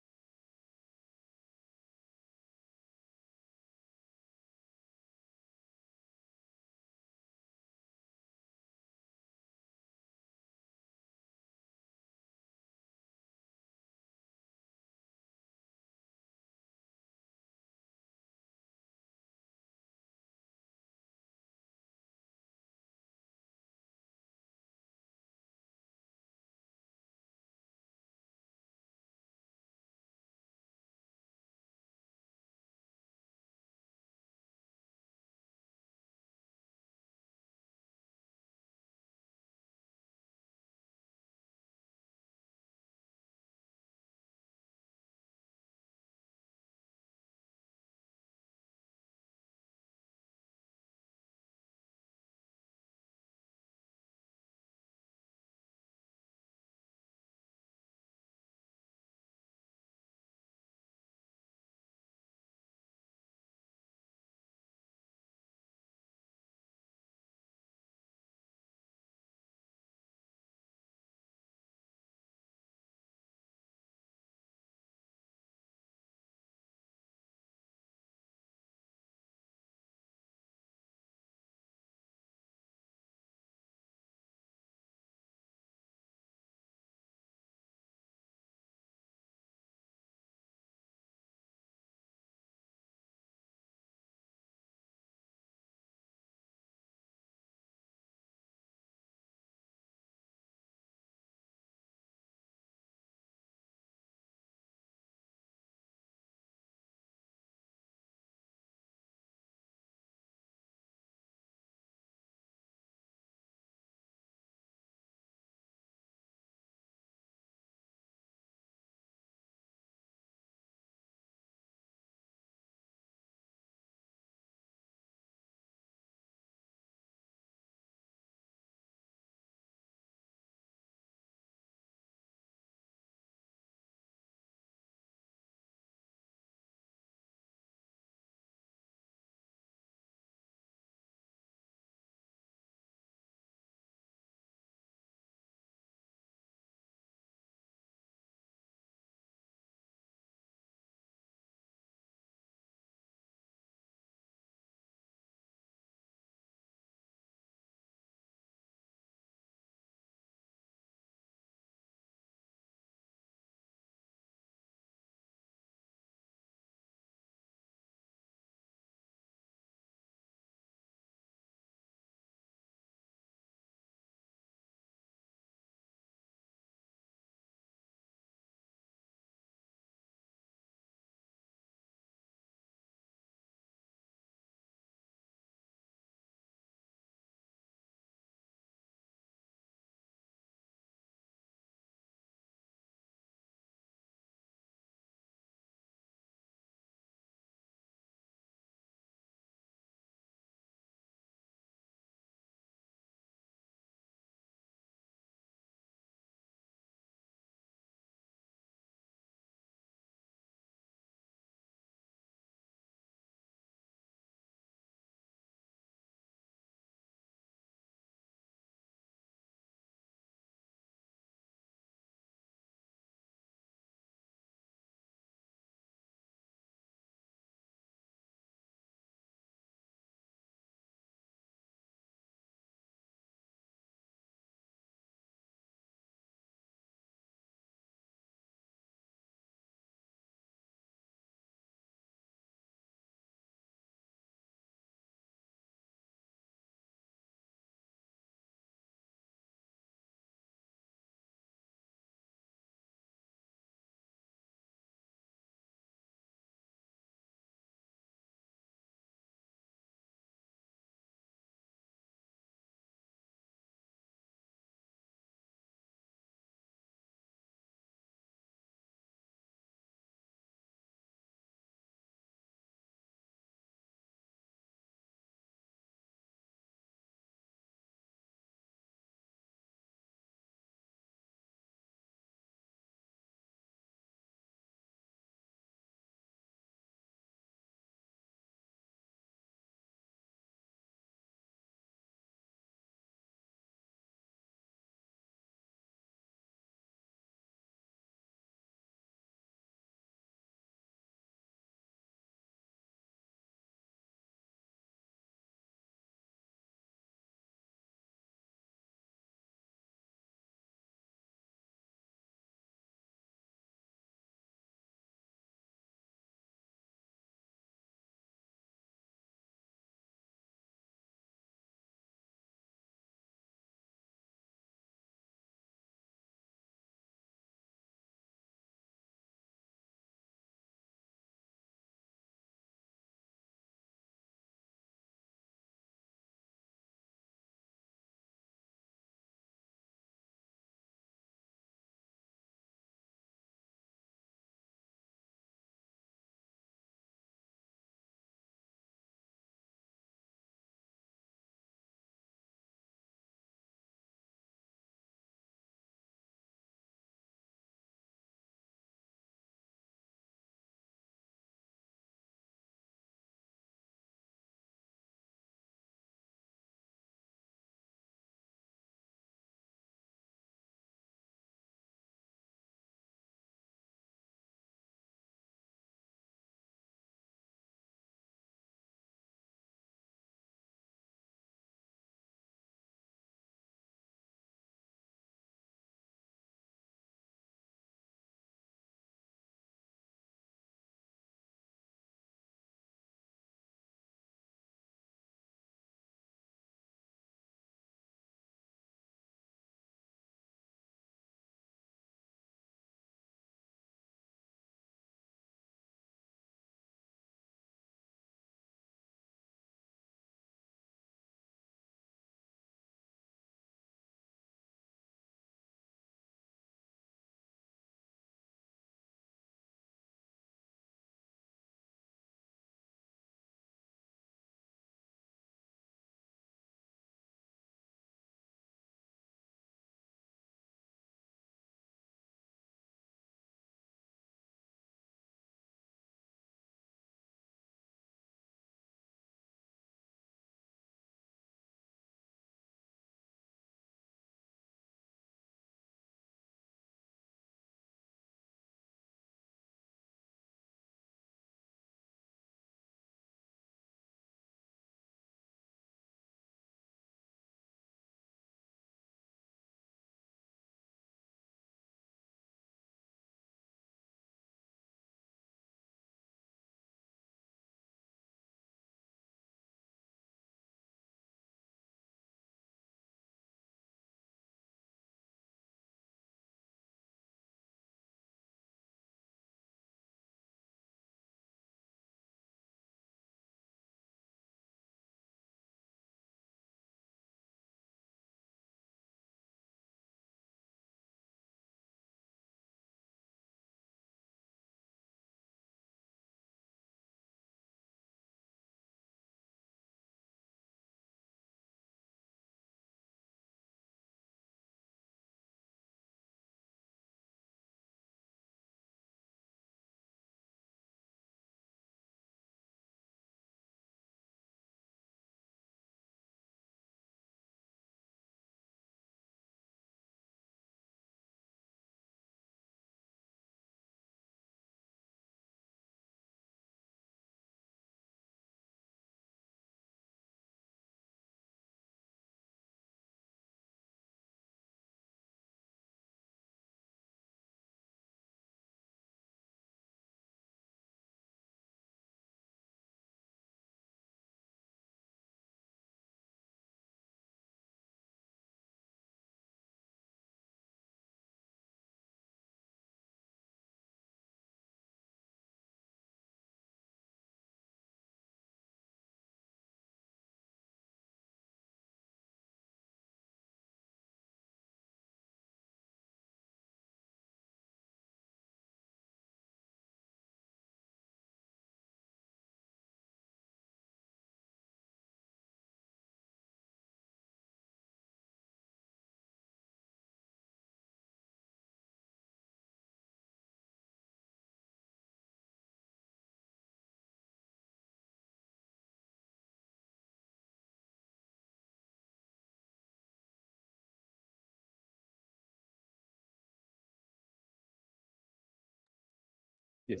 Yes.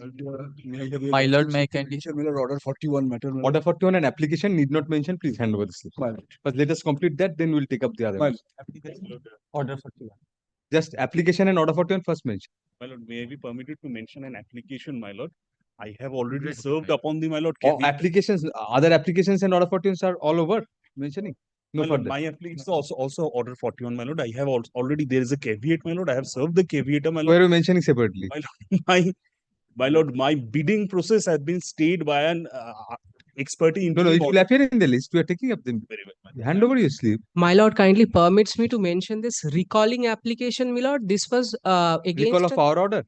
My lord, may I kindly? Order 41 matter. Order 41 and application need not mention, please hand over the slip. But let us complete that, then we'll take up the other ones. Order 41. Just application and order 41 first mention. My lord, may I be permitted to mention an application, my lord? I have already served upon the, my lord. Applications, other applications and order 41s are all over mentioning. No My lord, further. my application is also order 41, my lord. I have already, there is a caveat, my lord. I have served the caveat, my Why lord. are you mentioning separately? My lord, my bidding process has been stayed by an expertise. No, it will appear in the list. We are taking up them. Very well. Hand over your slip. My lord kindly permits me to mention this recalling application, my lord. This was against Recall of our order.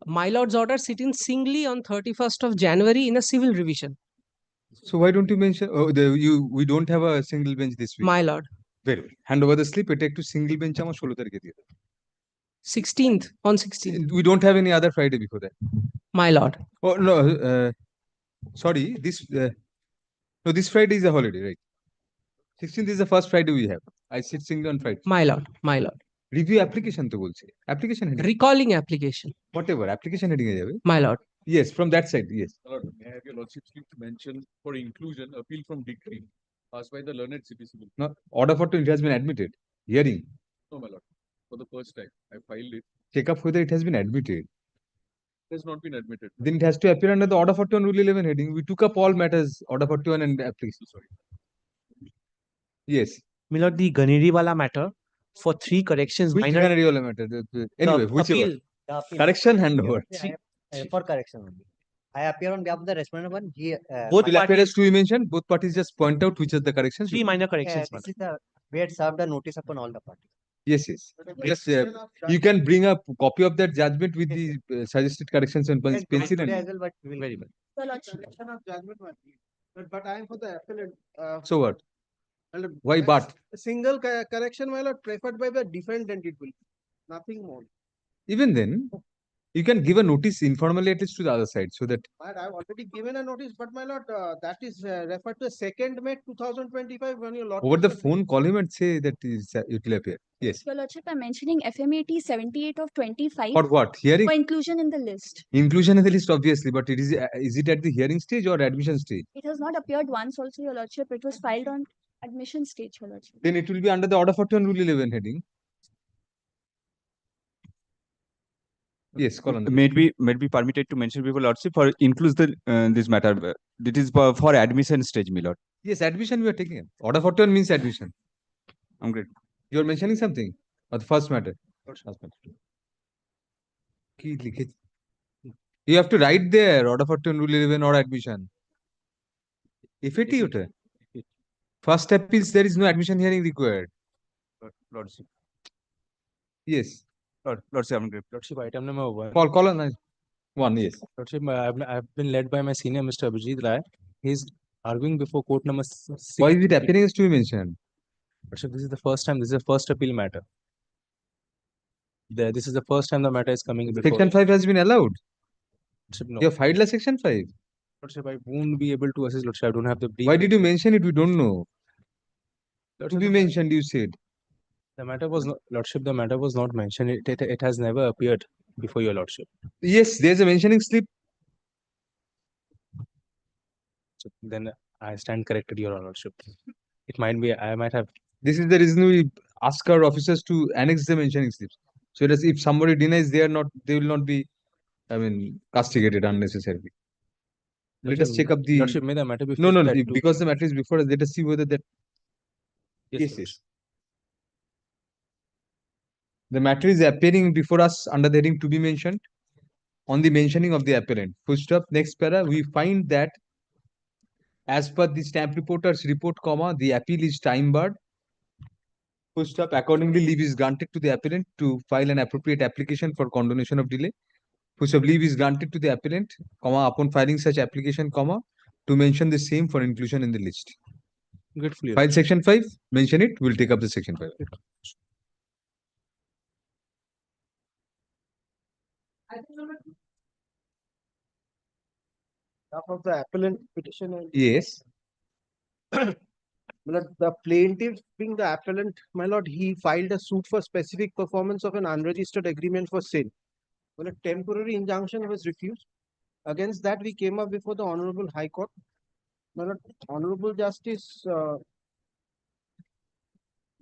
my lord's order sitting singly on 31st of January in a civil revision. So why don't you mention? Oh, we don't have a single bench this week. My lord. Very well. Hand over the slip. We take to single bench. 16th on 16th. We don't have any other Friday before that. My lord. Oh no. Sorry. No, this Friday is a holiday, right? 16th is the first Friday we have. I sit single on Friday. My lord. My lord. Review application to bolche. Application heading. Recalling application. Whatever. Application heading hai jabe. My lord. Yes, from that side. Yes. Lord, may I have your lordship slip to mention for inclusion appeal from decree passed by the learned CPC. No, order for 2 it has been admitted. Hearing. No, my lord. For the first time, I filed it. Check up whether it has been admitted. It has not been admitted. Then it has to appear under the order 41 rule 11 heading. We took up all matters, order 41 and application. Sorry. Yes. My lord, the Ganeriwala matter for 3 corrections. Which minor Ganeriwala matter? Anyway, whichever. Correction handover. For correction only. I appear on behalf of the respondent one. Both will appear as to be mentioned. Both parties just point out which are the corrections. 3 minor corrections. This is we had served a notice upon all the parties. Yes, yes. Just you can bring a copy of that judgment with the suggested corrections and pencil and. As well, but we will Very well. But I am for the appellant. So what? Why but? A single correction, my lord, preferred by the defendant. It will nothing more. Even then, you can give a notice informally at least to the other side so that. But I have already given a notice, but my lord, that is referred to 2nd May 2025 when your lord. Over the phone, call him and say that it will appear. Yes. Your lordship, I'm mentioning FMAT 78 of 25 For what? Hearing? for inclusion in the list. Inclusion in the list, obviously, but is it at the hearing stage or admission stage? It has not appeared once also, your lordship. It was filed on admission stage, your lordship. Then it will be under the order 41 rule 11 heading. Yes, call on. May it be permitted to mention before lordship for includes the this matter. It is for admission stage, my lord. Yes, admission we are taking. Order 41 means admission. I'm great. You are mentioning something or the first matter. You have to write there order 41 rule 11 or admission. If it is first step is there is no admission hearing required. Lordship. Yes. Lordship, I'm great. Lordship, item number 1. Call on 1. Yes. Lordship, I've been led by my senior, Mr. Abhijit Rai. He's arguing before court number 6. Why is it appearing as to be mentioned? Lordship, this is the first time. This is the first appeal matter. This is the first time the matter is coming before. Section 5 has been allowed. Lordship, no. You have filed a section 5. Lordship, I won't be able to assist. Lordship, I don't have the brief. Why did you mention it? We don't know. Lordship, To be mentioned, you said. The matter was not, Lordship, the matter was not mentioned. It has never appeared before your Lordship. Yes, there's a mentioning slip. So then I stand corrected, your Lordship. It might be, I might have. This is the reason we ask our officers to annex the mentioning slips. So that if somebody denies, they will not be, castigated unnecessarily. Let us check up the. Lordship, may the matter be. No, because the matter is before us. Let us see whether that. Yes. The matter is appearing before us under the heading to be mentioned. On the mentioning of the appellant. Full stop. Next para, we find that as per the stamp reporter's report, the appeal is time barred. Full stop. Accordingly, leave is granted to the appellant to file an appropriate application for condonation of delay. Full stop. Leave is granted to the appellant, upon filing such application, to mention the same for inclusion in the list. Gratefully. File section 5. Mention it. We'll take up the section 5. Of the appellant petition. Yes. The plaintiff being the appellant, my lord, he filed a suit for specific performance of an unregistered agreement for sale. Well, a temporary injunction was refused. Against that, we came up before the Honorable High Court. My lord, Honorable Justice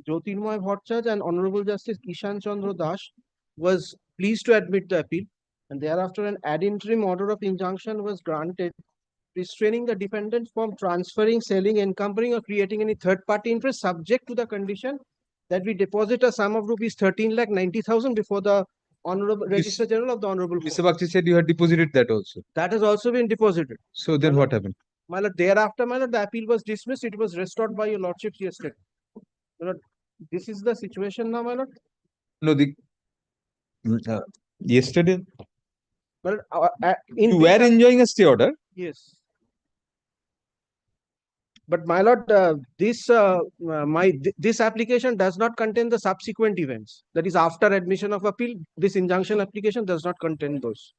Jyotirmoy Bhattacharya and Honorable Justice Ishan Chandra Das was pleased to admit the appeal, and thereafter an ad interim order of injunction was granted, restraining the defendant from transferring, selling, encumbering, or creating any third-party interest, subject to the condition that we deposit a sum of rupees 13,90,000 before the Honorable Registrar General of the Honorable Court. Mr. Bakshi said you had deposited that also. That has also been deposited. So then what happened? My lord, thereafter, my lord, the appeal was dismissed. It was restored by your lordships yesterday. My lord, this is the situation now, my lord. No, yesterday Well, you were enjoying a stay order. yes. But my lord, this application does not contain the subsequent events. That is, after admission of appeal, this injunction application does not contain those.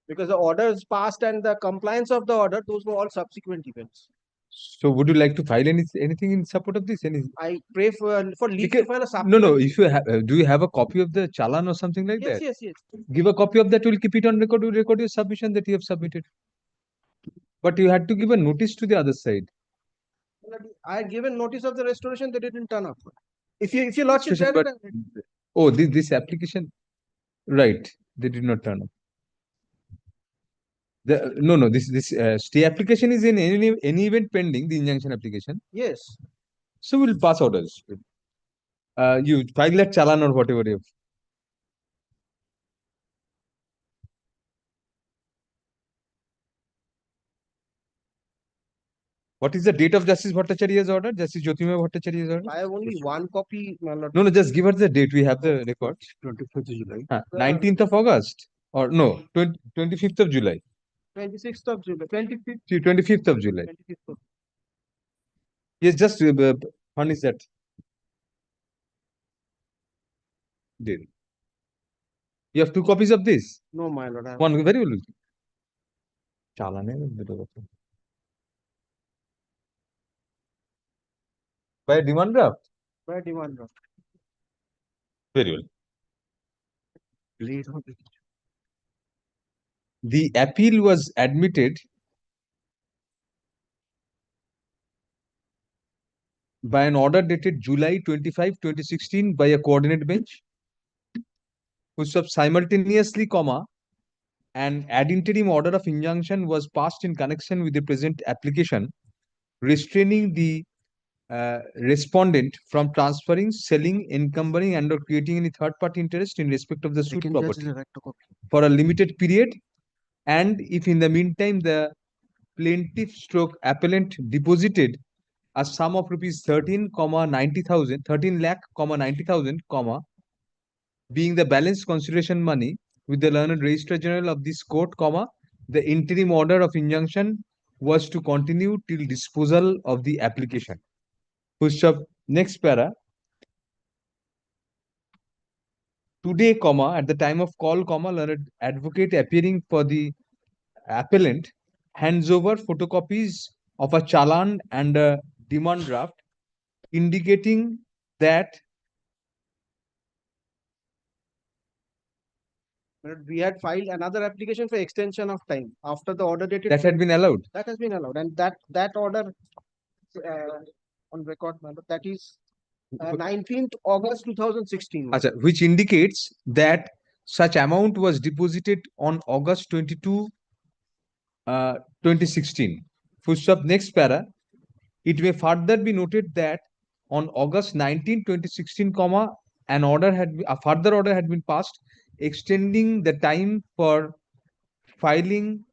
Because the order is passed and the compliance of the order, those were all subsequent events. So would you like to file anything in support of this? I pray for leave to file a No. If you have, do you have a copy of the challan or something like Yes, that? yes. Give a copy of that. We'll keep it on record. We'll record your submission that you have submitted. But you had to give a notice to the other side. I had given notice of the restoration, they didn't turn up. If you lordship read But, it, oh, this application, right? They did not turn up. No. This stay application is in any event pending the injunction application. yes. So we'll pass orders. You file that challan or whatever you have. What is the date of Justice Bhattacharya's order? Justice Jyotirmoy Bhattacharya's order? I have only one copy, my lord. No, just give her the date. We have the record. 25th July. 19th of August. Or no, 25th of July. 26th of July. 25th. 25th of July. 25th of Yes, just when is that? Deal. You have two copies of this? No, my lord. I have One, very well. Challan hai. By demand draft? by demand draft. Very well. The appeal was admitted by an order dated July 25, 2016 by a coordinate bench, whose simultaneously, an ad interim order of injunction was passed in connection with the present application, restraining the respondent from transferring, selling, encumbering, and or creating any third-party interest in respect of the suit property for a limited period, and if in the meantime the plaintiff stroke appellant deposited a sum of rupees 13 lakh, 90,000, being the balance consideration money with the learned Registrar General of this court, the interim order of injunction was to continue till disposal of the application. Next para. Today, at the time of call, learned advocate appearing for the appellant hands over photocopies of a challan and a demand draft, indicating that We had filed another application for extension of time after the order dated. that had been allowed. That has been allowed, and that order on record, my lord, that is 19th August 2016. Which indicates that such amount was deposited on August 22, 2016. Next para. It may further be noted that on August 19, 2016, a further order had been passed extending the time for filing,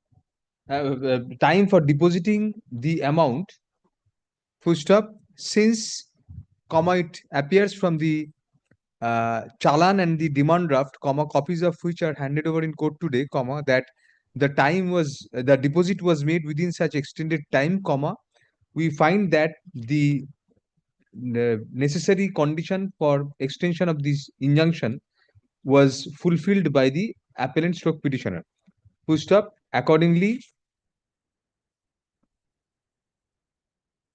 time for depositing the amount, since, it appears from the challan and the demand draft, copies of which are handed over in court today, that the deposit was made within such extended time, we find that the necessary condition for extension of this injunction was fulfilled by the appellant stroke petitioner. Accordingly,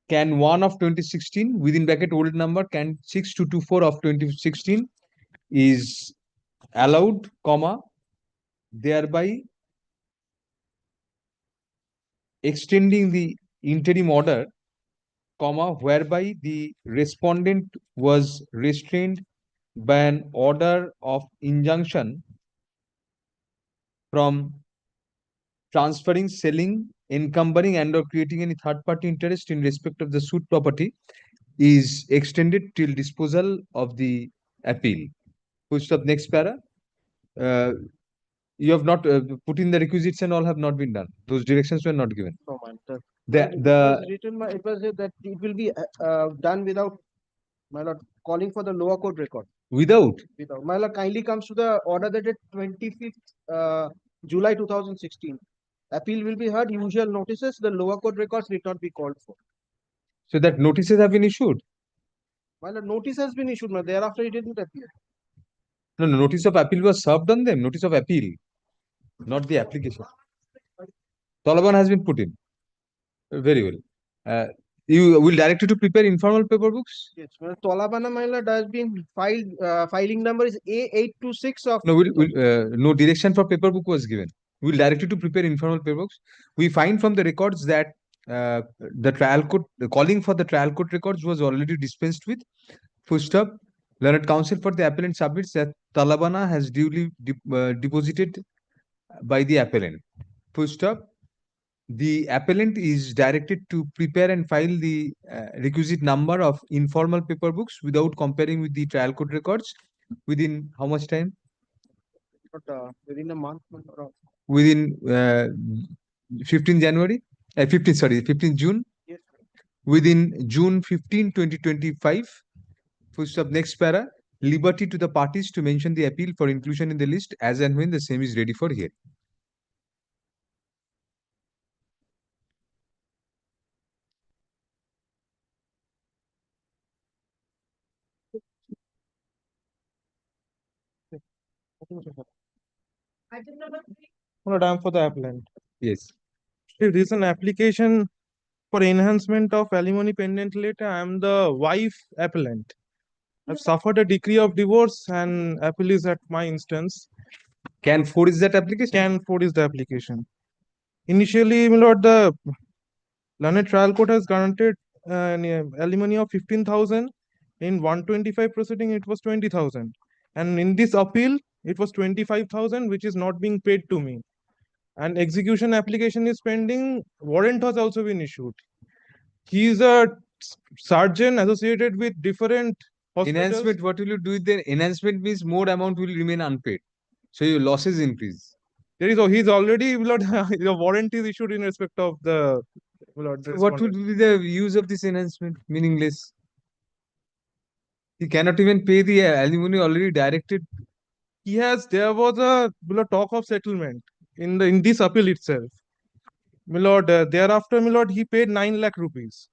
can 1 of 2016 within bracket old number can 6224 of 2016 is allowed, comma, thereby extending the interim order, comma, whereby the respondent was restrained by an order of injunction from transferring, selling, encumbering, and or creating any third-party interest in respect of the suit property is extended till disposal of the appeal. Full stop. Next para. You have not put in the requisites and all have not been done. Those directions were not given. No, man. The was written by, it was said that it will be done without, my lord, calling for the lower court record. without Without. My lord, kindly comes to the order dated 25th July 2016. Appeal will be heard, usual notices, the lower court records need not be called for. so that notices have been issued. My lord, notice has been issued, but thereafter it didn't appear. No, no, notice of appeal was served on them. Notice of appeal, not the application. Taliban has been put in. Very well. You will direct you to prepare informal paper books. Yes, well, Tolabana, my lord, has been filed. Filing number is A826 of. No, no direction for paper book was given. We will direct you to prepare informal paper books. We find from the records that the trial court, the calling for the trial court records was already dispensed with. Full stop. Learned counsel for the appellant submits that Talabana has duly deposited by the appellant. Full stop. The appellant is directed to prepare and file the requisite number of informal paper books without comparing with the trial court records within how much time? But within a month. Within 15 January, 15 June. Yes. Within June 15, 2025. Full stop. Next para. Liberty to the parties to mention the appeal for inclusion in the list as and when the same is ready for hearing. Lord, I am for the appellant. Yes. If this is an application for enhancement of alimony pendent later, I am the wife appellant. I've suffered a decree of divorce and appeal is at my instance. Can 4 is that application? Can 4 is the application. Initially, my lord, the learned trial court has granted an alimony of 15,000. In 125 proceeding, it was 20,000. And in this appeal, it was 25,000, which is not being paid to me. And execution application is pending. Warrant has also been issued. He is a surgeon associated with different hospitals. Enhancement, what will you do with the enhancement means more amount will remain unpaid. So your losses increase. There is, he's already, the warrant is issued in respect of the. What would be the use of this enhancement? Meaningless. He cannot even pay the alimony already directed. There was a talk of settlement in this appeal itself. My lord, thereafter, my lord, he paid 9 lakh rupees.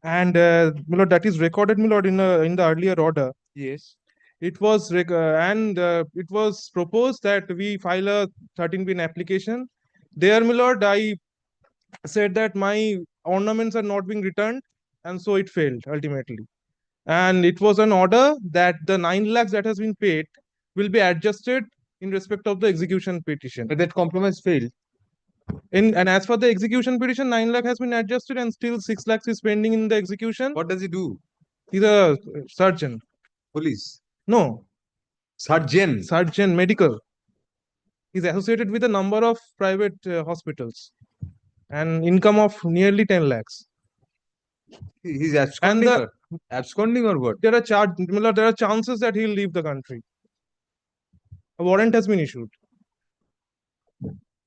And my lord, that is recorded, my lord, in the earlier order. Yes. It was it was proposed that we file a 13-bin application. There, my lord, I said that my ornaments are not being returned, and so it failed ultimately. And it was an order that the 9 lakhs that has been paid will be adjusted in respect of the execution petition. But that compromise failed. And as for the execution petition, 9 lakh has been adjusted and still 6 lakhs is pending in the execution. What does he do? He's a surgeon. Police? No. Surgeon? Surgeon, medical. He's associated with a number of private hospitals and income of nearly 10 lakhs. He's absconding or what? There are chances that he'll leave the country. A warrant has been issued.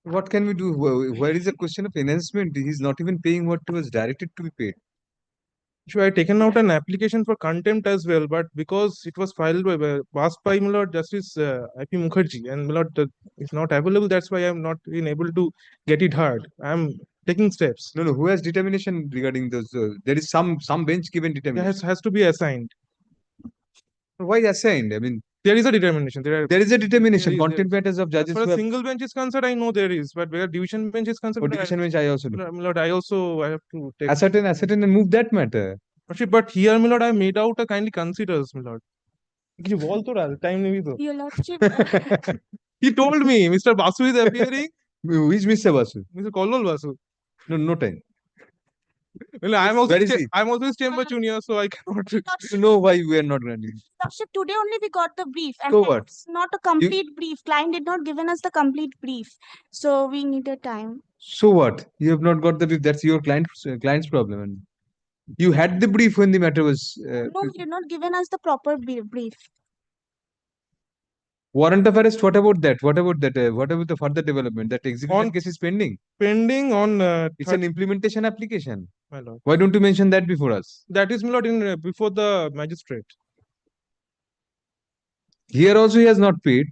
What can we do? Where is the question of enhancement? He's not even paying what was directed to be paid. I had taken out an application for contempt as well, but because it was filed passed by my lord Justice I.P. Mukherjee and my lord is not available, that's why I'm not been able to get it heard. I'm taking steps. No, who has determination regarding those? There is some bench given determination. There has to be assigned. Why assigned? I mean, there is a determination. There is a determination. Contempt matters of judges. As far as single bench is concerned, I know there is, but where division bench is concerned, division bench I also know. My lord, I have to take ascertain and move that matter. But here, my lord, I made out a kindly considers, my lord. কিছু বল তোরা time নিবি তো Your Lordship, he told me Mr. Basu is appearing. Who is Mr. Basu? Mr. Kollol Basu. No time. Well, I'm also Where is he? I'm also his chamber junior, so I cannot. You know why we are not granting? Lordship, today only we got the brief, and So what? it's not a complete brief. Client did not given us the complete brief, so we needed time. So what? You have not got the brief. That's your client's problem. And you had the brief when the matter was No, he did not given us the proper brief. warrant of arrest. What about that? What about that? What about the further development? That execution On- case is pending. Pending on It's an implementation application. my lord. Why don't you mention that before us? That is, my lord, in before the magistrate. Here also he has not paid,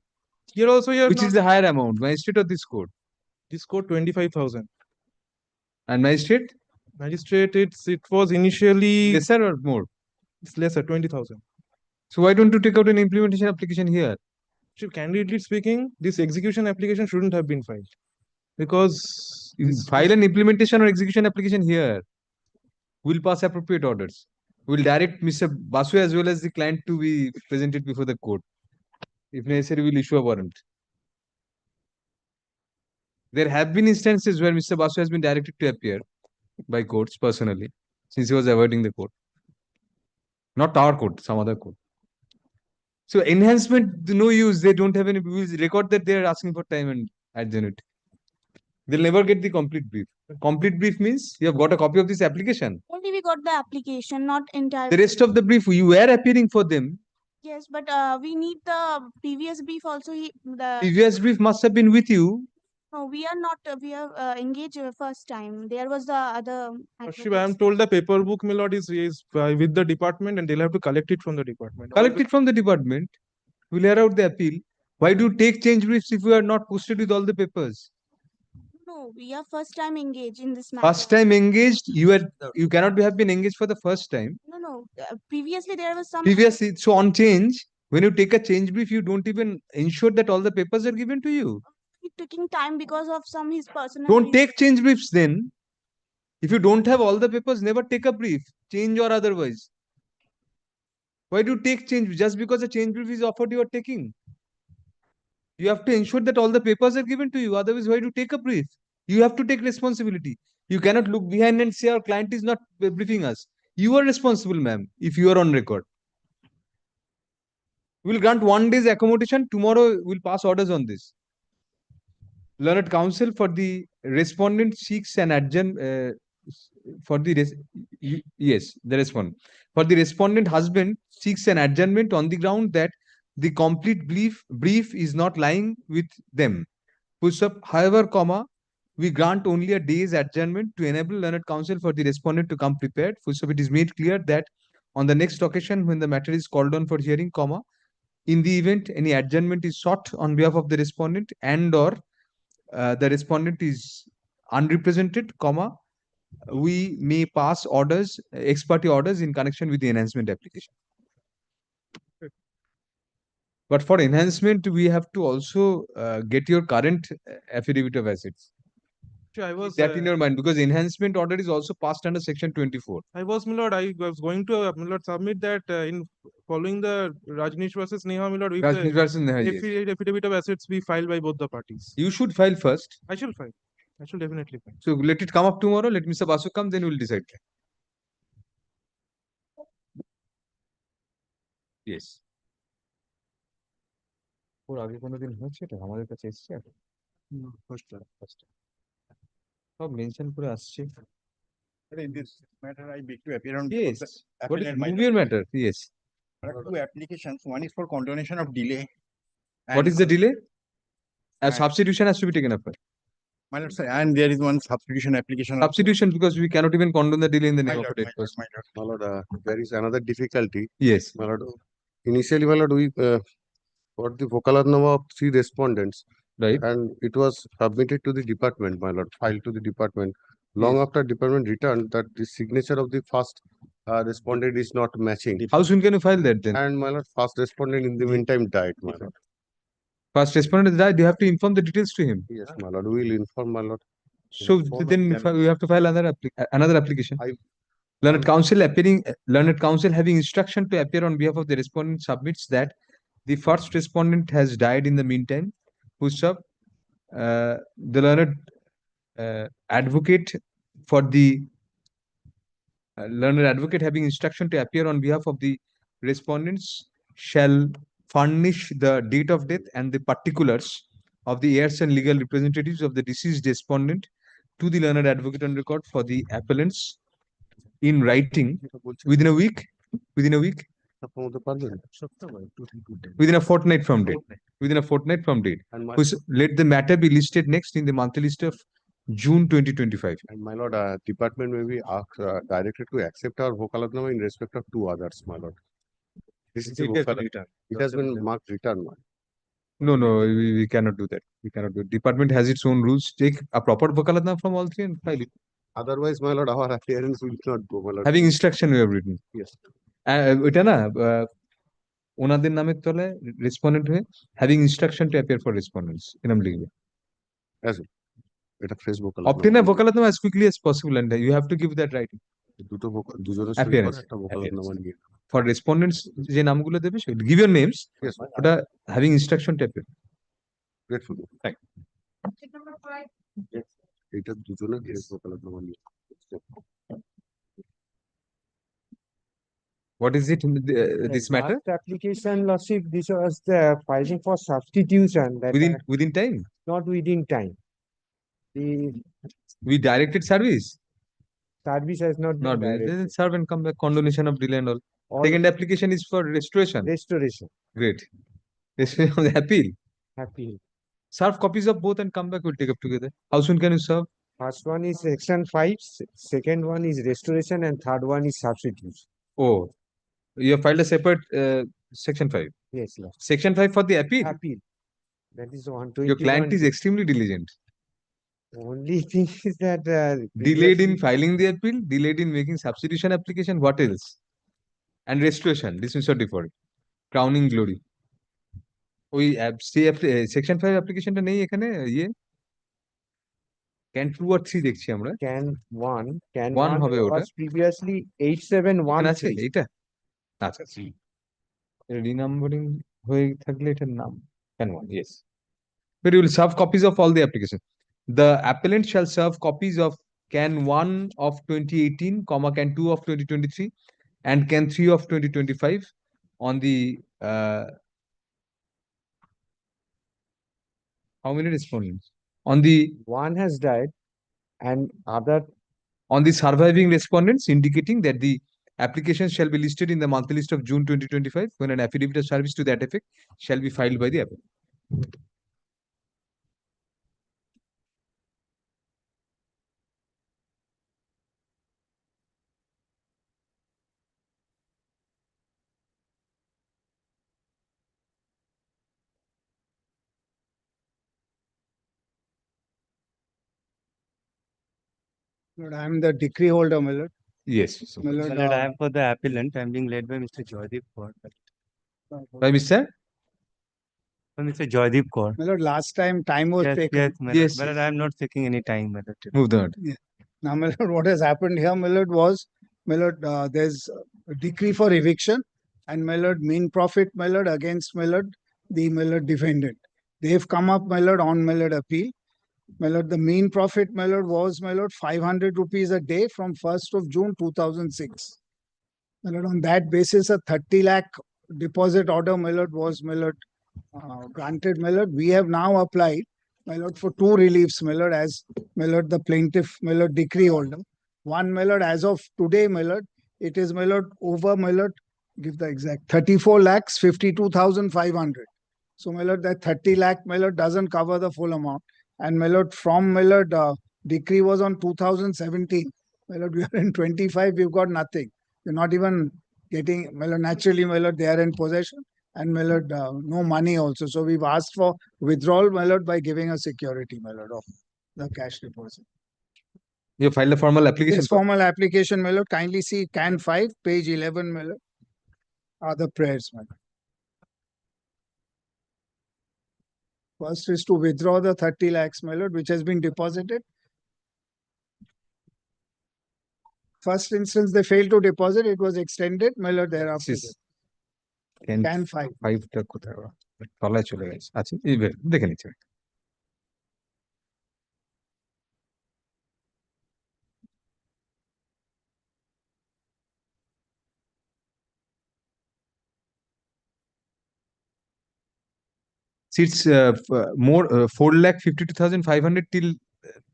Here also you have which not, is the higher amount. Magistrate of this court. this court 25,000. And magistrate, Magistrate, it was initially lesser or more? it's lesser 20,000. So why don't you take out an implementation application here? So candidly speaking, this execution application shouldn't have been filed because You file an implementation or execution application here. We'll pass appropriate orders. We'll direct Mr. Basu as well as the client to be presented before the court. If necessary, we'll issue a warrant. There have been instances where Mr. Basu has been directed to appear by courts personally, since he was avoiding the court. Not our court, some other court. So enhancement, no use. They don't have any. We'll record that they are asking for time and adjourn it. They'll never get the complete brief. Complete brief means you have got a copy of this application. Only we got the application, not entire. The rest of the brief, you were appearing for them. Yes, but we need the previous brief also. The Previous brief must have been with you. no, we are not. We are engaged first time. There was the other. Shiva, I am told the paper book, my lord, is with the department and they'll have to collect it from the department. Collect it from the department. We'll hear out the appeal. Why do you take change briefs if you are not posted with all the papers? No, we are first time engaged in this matter. First time engaged, you cannot have been engaged for the first time. No. Previously there was some. Previously, so on change, when you take a change brief, you don't even ensure that all the papers are given to you. Taking time because of some his personal. Don't take change briefs then. If you don't have all the papers, never take a brief, change or otherwise. Why do you take change? Just because a change brief is offered, you are taking. You have to ensure that all the papers are given to you. Otherwise, why do you take a brief? You have to take responsibility. You cannot look behind and say our client is not briefing us. You are responsible, ma'am, if you are on record. We'll grant 1 day's accommodation. Tomorrow, we'll pass orders on this. Learned counsel for the respondent seeks an adjournment for the respondent. For the respondent husband seeks an adjournment on the ground that the complete brief is not lying with them. However, we grant only a day's adjournment to enable learned counsel for the respondent to come prepared. It is made clear that on the next occasion when the matter is called on for hearing, in the event any adjournment is sought on behalf of the respondent and or the respondent is unrepresented, we may pass orders, ex parte orders in connection with the enhancement application. But for enhancement, we have to also get your current affidavit of assets. I was that in your mind, because enhancement order is also passed under section 24. I was, my lord, I was going to, my lord, submit that in following the Rajneesh versus Neha, my lord, with Rajneesh versus Neha, the yes. affidavit of assets be filed by both the parties. You should file first. I shall file. I shall definitely file. So let it come up tomorrow. Let Mr. Basu come, then we'll decide. Yes. ওর আগে কোনোদিন হয়েছে এটা আমাদের কাছে এসেছে first সব mention করে আসছে In this matter, I beg to appear on yes the what is appellant your matter yes There are 2 applications. One is for continuation of delay. what is the delay a substitution has to be taken up My lord, sir, and there is one substitution application. substitution because we cannot even condone the delay in the name of a dead person. My lord, there is another difficulty. Yes. My lord, initially, my lord, we got the vocalarnama of 3 respondents. Right. And it was submitted to the department, my lord, filed to the department. Long after department returned that the signature of the first respondent is not matching. How soon can you file that then? And my lord, first respondent in the meantime died, my lord. First respondent died, you have to inform the details to him. Yes, my lord, we will inform, my lord. So then we have to file another application. Learned counsel having instruction to appear on behalf of the respondent submits that the first respondent has died in the meantime. Full stop. The learned advocate for the learned advocate having instruction to appear on behalf of the respondents shall furnish the date of death and the particulars of the heirs and legal representatives of the deceased respondent to the learned advocate on record for the appellants in writing within a week, within a week, within a fortnight from date, within a fortnight from date. Let the matter be listed next in the monthly list of June 2025. And my lord, department may be asked, directed to accept our vocalatnama in respect of two others, my lord. This is the vocal. It has been marked return. No, we cannot do that. We cannot do it. Department has its own rules. Take a proper vocalatnama from all three and file it. Otherwise, my lord, our appearance will not go, my lord. Having instruction we have written. Yes. এটা না ওনাদের নামের তলায় respondent হয়ে having instruction to appear for respondents এরকম লিখবে As এটা fresh vocal obtain a vocalatnama as quickly as possible and you have to give that writing দুজনের appearance একটা vocalatama নিয়ে for respondents যে নামগুলো দেবে give your names yes ওটা having instruction to appear grateful right এটা দুজনের ফ্রেশ vocalatama নিয়ে What is it in this matter? Last application, Lordship, this was the filing for substitution. That Within time? Not within time. We directed service. Service has not been directed. Serve and come back, condonation of delay and all. Second application is for restoration. Restoration. Great. Restoration of the appeal. Appeal. Serve copies of both and come back, we'll take up together. How soon can you serve? First one is section 5, second one is restoration, and third one is substitution. Oh, you have filed a separate section 5. Yes, Lord. Section 5 for the appeal. Appeal. That is 120. Your client is extremely diligent. Only thing is that delayed in filing the appeal, delayed in making substitution application. What else? And restoration, dismissal default, crowning glory. ওই section 5 applicationটা নেই এখানে ইয়ে can 2 or 3 দেখছি আমরা can 1 হবে ওটা was previously 8713 আছে এইটা আচ্ছা রিনাম্বারিং হয়ে থাকলে এটার নাম can 1 yes but you will serve copies of all the applications. The appellant shall serve copies of can 1 of 2018 comma can 2 of 2023 and can 3 of 2025 on the how many respondents? On the one has died and other on the surviving respondents, indicating that the application shall be listed in the monthly list of June 2025 when an affidavit of service to that effect shall be filed by the appellant. Lord, I am the decree holder, my lord. Yes. My lord, I am for the appellant. I am being led by Mr. Joydeep Kaur. By Mr. By Mr. Joydeep Kaur. My lord, last time was Yes, taken. yes, my lord. My lord, I am not taking any time, my lord. Move on. Yeah. Now, my lord, what has happened here, my lord, was, my lord, there's a decree for eviction and my lord, mean profit, my lord, against my lord, the my lord defendant. They have come up, my lord, on my lord appeal. My lord, the mean profit, my lord, was, my lord, 500 rupees a day from 1st of June 2006. My lord, on that basis, a 30 lakh deposit order, my lord, was, my lord, granted, my lord. We have now applied, my lord, for 2 reliefs, my lord, as, my lord, the plaintiff, my lord, decree holder. One, my lord, as of today, my lord, it is, my lord, over, my lord, give the exact, 34 lakhs, 52,500. So, my lord, that 30 lakh, my lord, doesn't cover the full amount. And my lord, from my lord, decree was on 2017. My lord, we are in 25, we've got nothing. We're not even getting, my lord, naturally, my lord, they are in possession. And my lord, no money also. So we've asked for withdrawal, my lord, by giving a security, my lord, of the cash deposit. You filed a formal application? Yes, formal application, my lord. Kindly see can 5, page 11, my lord. Other prayers, my lord. First is to withdraw the 30 lakhs, my lord, which has been deposited. First instance, they failed to deposit. It was extended, my lord, thereafter. This is can 5. 5 টা কোথায় ওরা? তলায় চলে গেছে। আচ্ছা, এইবার দেখে নিচ্ছি। It's more 4,52,500 till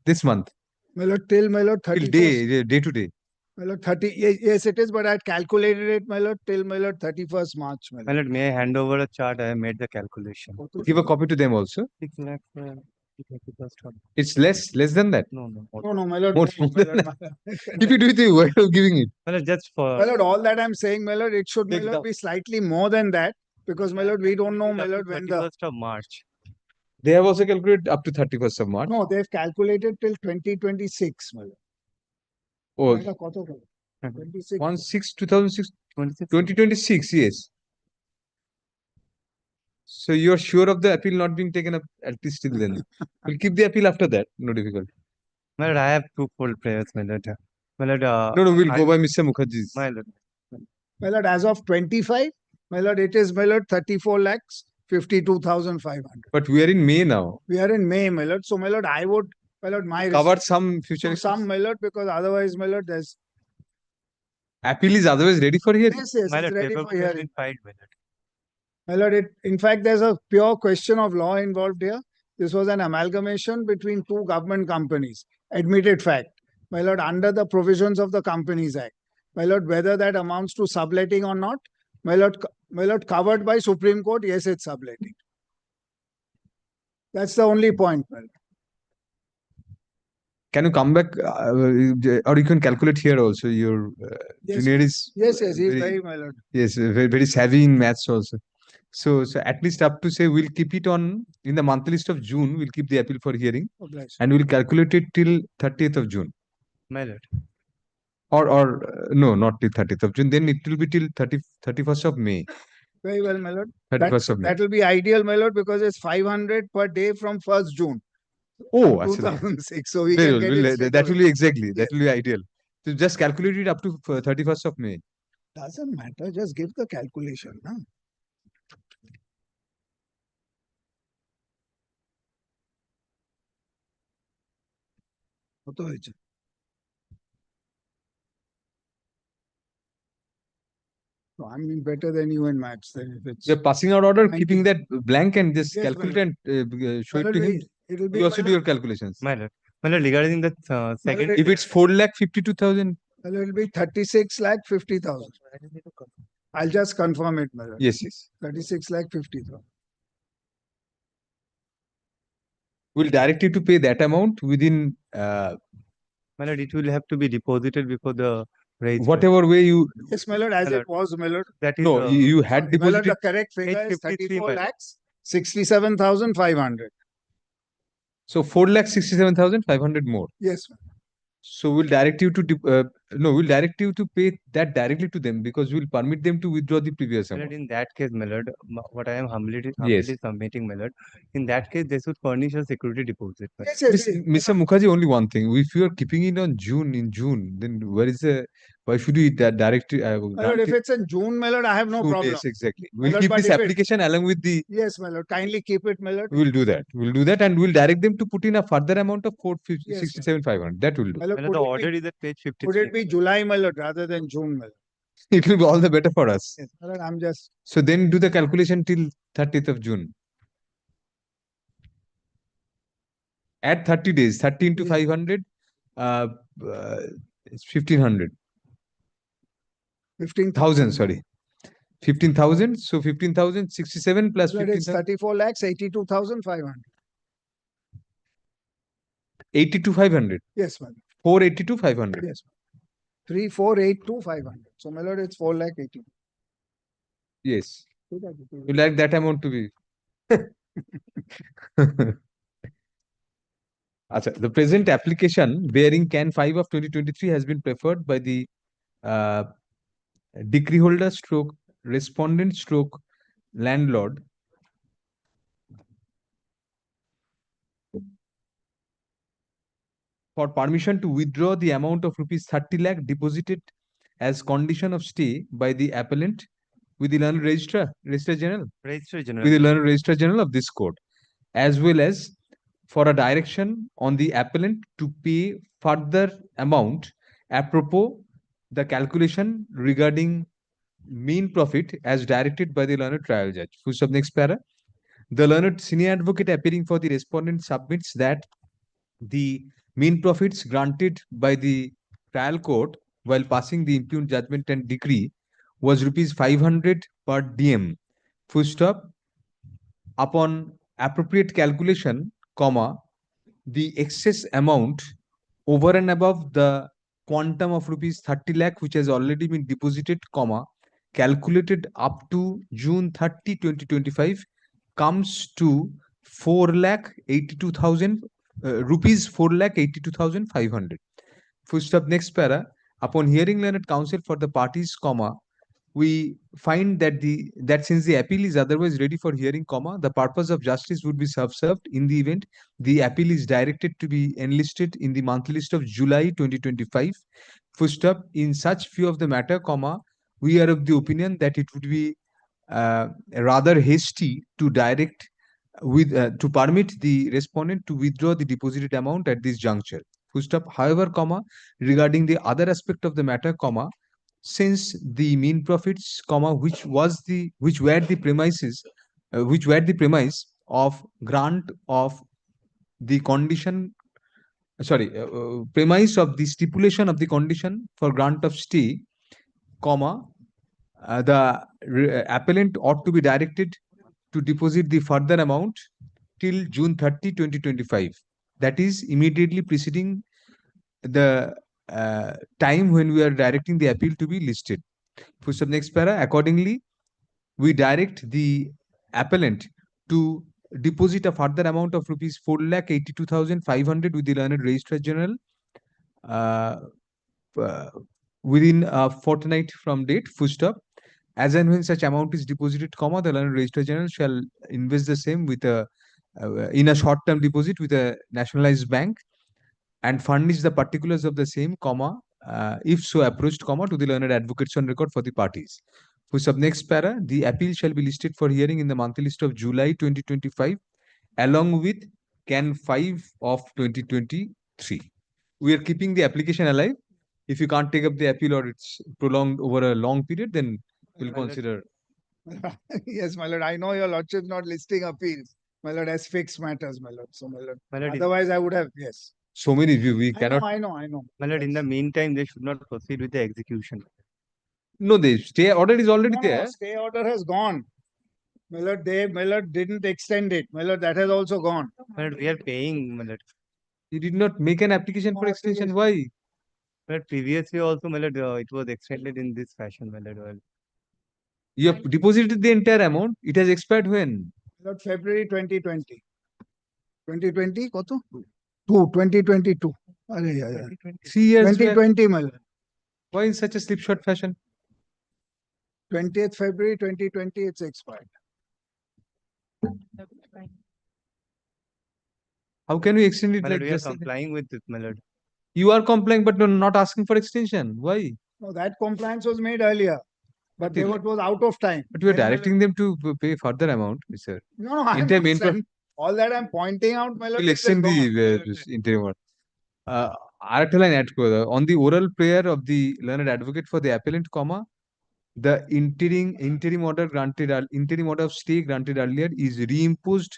this month. My lord, till my lord, Till 31st. day to day. My lord, 30. Yes, it is, but I had calculated it, my lord, till my lord, 31st March, my My lord. lord, may I hand over a chart? I have made the calculation. Give a copy to them also. 6 lakh, 31st of- It's less than that. No, no. No, no, my lord. More my than lord, that. If you do it, why are you giving it? My lord, just for my lord, all that I'm saying, my lord, it should, my Take lord, the- be slightly more than that, because, my lord, we don't know, my up to lord, when the 31st of March. They have also calculated up to 31st of March. no, they've calculated till 2026, my lord. Oh, এটা কত করে? 26 1/6/2006, 2026, yes. So you're sure of the appeal not being taken up at least till then. We'll keep the appeal after that. No difficulty. My lord, I have two full prayers, my lord. My lord, No, we'll go by Mr. Mukherjee's. my lord. My lord, as of 25, my lord, it is, my lord, 34 lakhs 52,500. But we are in May now. We are in May, my lord. So, my lord, I would, my lord, my Covered some future. no, some, my lord, because otherwise, my lord, there's Appeal is otherwise ready for hearing. yes, yes, My it's lord, ready paperwork for has hearing. been filed, my lord. My lord, in fact, there's a pure question of law involved here. This was an amalgamation between two government companies. Admitted fact. My lord, under the provisions of the Companies Act. My lord, whether that amounts to subletting or not, my lord, covered by Supreme Court, yes, it's subletting. That's the only point, my lord. Can you come back or you can calculate here also? Your Yes, junior is yes, he's very, my lord. yes, very savvy in maths also. So at least up to say we'll keep it on in the monthly list of June. We'll keep the appeal for hearing, Obliged. and we'll calculate it till 30th of June. My lord. Or no, not till 30th of June. Then it will be till 31st of May. Very well, my lord. 31st of May. That will be ideal, my lord, because it's 500 per day from 1st June. Oh, actually, 2006. So we very can well. get We'll- it straight that away. will be exactly. That will be ideal. So just calculate it up to 31st of May. Doesn't matter. Just give the calculation. Huh? কত হয়েছে? So I'm better than you in maths. Then if it's You're passing out order, Thank keeping you. that blank and just Yes, calculate and show it to him. It'll be You also do your calculations. My lord. My lord, regarding the second. If it's 4,52,000, well, it'll be 36 lakh 50,000. I'll just confirm it, my lord. yes, yes. 36 lakh 50,000. We'll direct you to pay that amount within My lord, it will have to be deposited before the raise. whatever way you. Yes, my lord, as My it was, my lord. That is No, you had Sorry, my lord, deposited. the correct figure is 53, 34 my lord. lakhs 67,500. So 4,67,500 more. Yes, ma'am. So we'll direct you to we'll direct you to pay that directly to them because we'll permit them to withdraw the previous My lord, amount. in that case, my lord, what I am humbly Yes. submitting, my lord, in that case, they should furnish a security deposit. my Yes, yes, Miss- yes. Mr. Mukherjee, only one thing. If you are keeping it on in June, then why should we direct My lord, grant if it it's in June, my lord, I have no June? problem. Yes, exactly. My We'll lord, keep but this if it- application along with the. Yes, my lord, kindly keep it, my lord. We'll do that. We'll do that, and we'll direct them to put in a further amount of Yes, 67,500. That will do. My lord, My lord, the order is at page 53. Could it be July, my lord, rather than June, my lord? It will be all the better for us. Yes, my lord, I'm just So then do the calculation till 30th of June. Add 30 days, 30 into 500, it's 1,500. 15,000. 1,000, sorry. 15,000. So 15,000, 67 plus My lord, it's 15,000, 34 lakhs 82,500. 82,500. Yes, my lord. 482,500. Yes. 3,482,500. So, my lord, it's 4 lakh 80. Yes. You like that amount to be. Acha, the present application bearing can 5 of 2023 has been preferred by the decree holder stroke respondent stroke landlord for permission to withdraw the amount of rupees 30 lakh deposited as condition of stay by the appellant with the learned registrar general, with the learned registrar general of this court, as well as for a direction on the appellant to pay further amount apropos the calculation regarding mean profit as directed by the learned trial judge. Full stop, next para. The learned senior advocate appearing for the respondent submits that the mean profits granted by the trial court while passing the impugned judgment and decree was rupees 500 per diem. Full stop. Upon appropriate calculation, comma, the excess amount over and above the quantum of rupees 30 lakh which has already been deposited, comma, calculated up to June 30, 2025 comes to 4,82,000 rupees 4,82,500. Full stop, next para. Upon hearing learned counsel for the parties, comma, we find that since the appeal is otherwise ready for hearing, comma, the purpose of justice would be served in the event the appeal is directed to be enlisted in the monthly list of July 2025. Full stop. In such view of the matter, comma, we are of the opinion that it would be rather hasty to direct to permit the respondent to withdraw the deposited amount at this juncture. Full stop. However, comma, regarding the other aspect of the matter, comma, since the mean profits, comma, which were the premise of grant of the condition, premise of the stipulation of the condition for grant of stay, comma, the appellant ought to be directed to deposit the further amount till June 30, 2025. That is immediately preceding the time when we are directing the appeal to be listed. Full stop, next para. Accordingly, we direct the appellant to deposit a further amount of rupees 4,82,500 with the learned registrar general within a fortnight from date. Full stop. As and when such amount is deposited, comma, the learned registrar general shall invest the same with a in a short-term deposit with a nationalized bank and furnish the particulars of the same, comma, if so approached, comma, to the learned advocates on record for the parties. For sub next para, the appeal shall be listed for hearing in the monthly list of July 2025 along with Can 5 of 2023. We are keeping the application alive. If you can't take up the appeal or it's prolonged over a long period, then we'll consider. Yes, my lord. I know your lordship not listing appeals, my lord, as fixed matters, my lord. So, my lord. Otherwise, I would have, yes. So many view we cannot. I know. My lord, in the meantime, they should not proceed with the execution. No, the stay order is already there. No, stay order has gone. My lord, my lord didn't extend it. My lord, that has also gone. My lord, we are paying, my lord. You did not make an application for extension. Why? But previously also, my lord, it was extended in this fashion, my lord. You have deposited the entire amount. It has expired when? Lord, February 2020. 2020, koto? 2022. 3 years 2020, my lord. Why in such a slipshod fashion? 20th February 2020, it's expired. How can we extend it My like lord, we are this? complying with it, my lord. You are complying, but not asking for extension. Why? No, that compliance was made earlier, but it was out of time. But we are directing them to pay further amount, sir. No, I'm not saying all that I'm pointing out, my lord. We'll extend the interim order. আরেকটা line add করে দাও. On the oral prayer of the learned advocate for the appellant, comma, the interim order of stay granted earlier is reimposed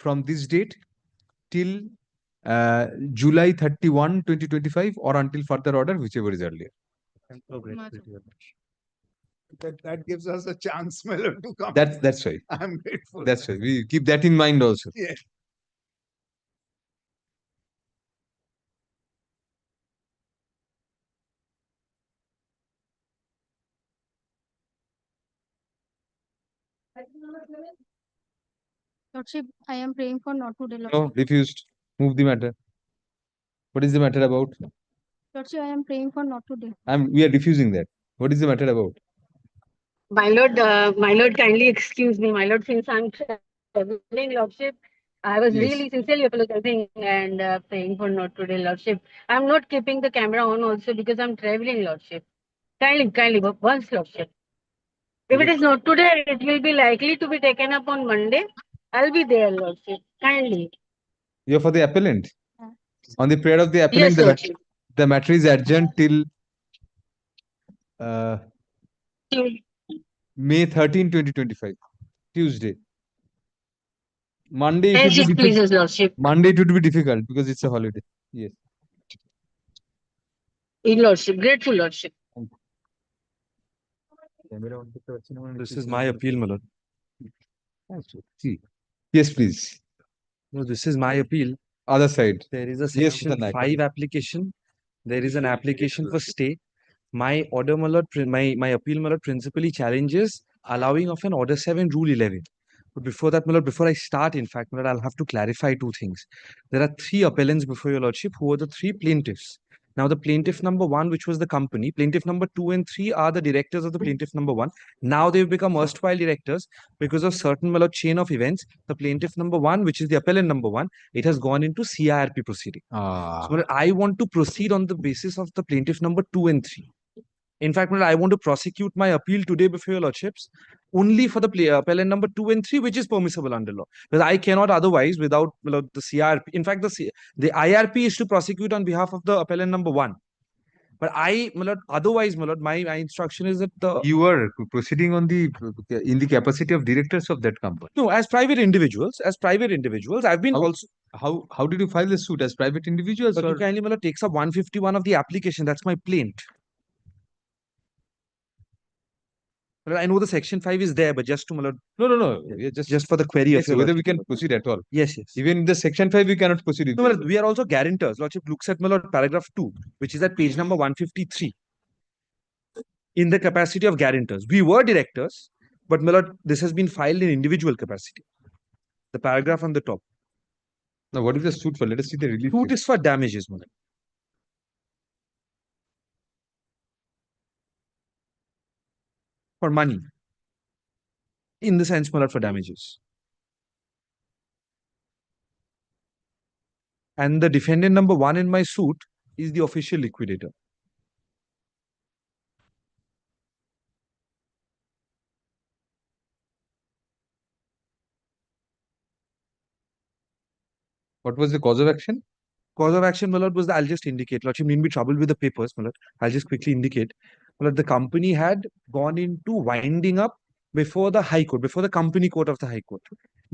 from this date till July 31, 2025 or until further order, whichever is earlier. That gives us a chance, my lord, to come. That's right. I'm grateful. That's right. We keep that in mind also. Yes. Lordship, I am praying for not to delay. No, refused. Move the matter. What is the matter about? Lordship, I am praying for not to delay. We are refusing that. What is the matter about? My lord, kindly excuse me, my lord, since I'm traveling, lordship, I was Yes. really sincerely apologizing and praying for not today, Lordship. I'm not keeping the camera on also because I'm traveling, Lordship. Kindly, once, Lordship. If it is not today, it will be likely to be taken up on Monday. I'll be there, Lordship. Kindly. You're for the appellant. On the prayer of the appellant, Yes, Lordship. the matter is adjourned till uh, May 13, 2025, Tuesday. Monday it As would it be pleases, Lordship. Monday it would be difficult because it's a holiday. Yes. In Lordship, grateful Lordship. This is my appeal, my lord. See. Yes, please. No, this is my appeal. Other side. There is a Yes, section Mr. Naik. 5 application. There is an application for stay. My order, my lord, my appeal, my lord, principally challenges allowing of an order 7 rule 11. But before that, my lord, before I start, in fact, my lord, I'll have to clarify two things. There are 3 appellants before your lordship who are the 3 plaintiffs. Now, the plaintiff number 1, which was the company, plaintiff number 2 and 3 are the directors of the plaintiff number 1. Now they've become erstwhile directors because of certain, my lord, chain of events. The plaintiff number 1, which is the appellant number 1, it has gone into CIRP proceeding. So, my lord, I want to proceed on the basis of the plaintiff number 2 and 3. In fact, my lord, I want to prosecute my appeal today before your lordships only for the appellant number 2 and 3, which is permissible under law. Because I cannot otherwise without, my lord, the CRP. In fact, the IRP is to prosecute on behalf of the appellant number 1. But my lord, otherwise, my lord, my instruction is that You are proceeding on the in the capacity of directors of that company. No, as private individuals, I've been also. How did you file the suit as private individuals? But you kindly, my lord, takes up 151 of the application. That's my plaint. Well, I know the section 5 is there, but just to, my lord. No. Just for the query Yes, of your whether lordship. we can proceed at all. Yes. Even in the section 5, we cannot proceed. No, my lord, we are also guarantors. Lordship looks at, my lord, paragraph 2, which is at page number 153. In the capacity of guarantors. We were directors, but, my lord, this has been filed in individual capacity. The paragraph on the top. Now, what is the suit for? Let us see the relief. Suit is for damages, my lord. For money. In the sense, my lord, for damages. And the defendant number 1 in my suit is the official liquidator. What was the cause of action? Cause of action, my lord, was that I'll just indicate. Lordship need be troubled with the papers, my lord. I'll just quickly indicate. My lord, the company had gone into winding up before the High Court, before the company court of the High Court.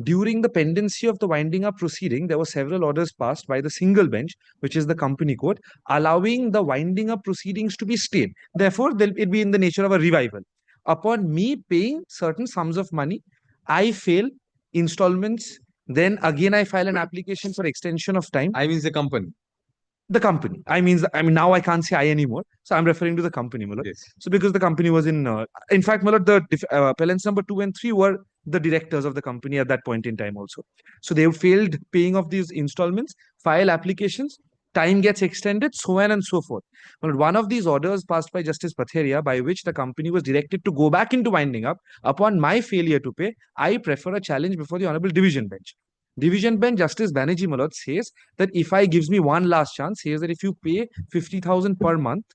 During the pendency of the winding up proceeding, there were several orders passed by the single bench, which is the company court, allowing the winding up proceedings to be stayed. Therefore, it'll be in the nature of a revival. Upon me paying certain sums of money, I fail installments. Then again, I file an application for extension of time. I means the company. The company. I mean, now I can't say I anymore. So I'm referring to the company, my lord. Yes. So because the company was in fact, my lord, the appellants number 2 and 3 were the directors of the company at that point in time also. So they failed paying off these installments, file applications, time gets extended, so on and so forth. But one of these orders passed by Justice Patheria, by which the company was directed to go back into winding up, upon my failure to pay, I prefer a challenge before the Honorable Division Bench. Division Bench Justice Banerjee, my lord, says that if I gives me one last chance, says that if you pay 50,000 per month,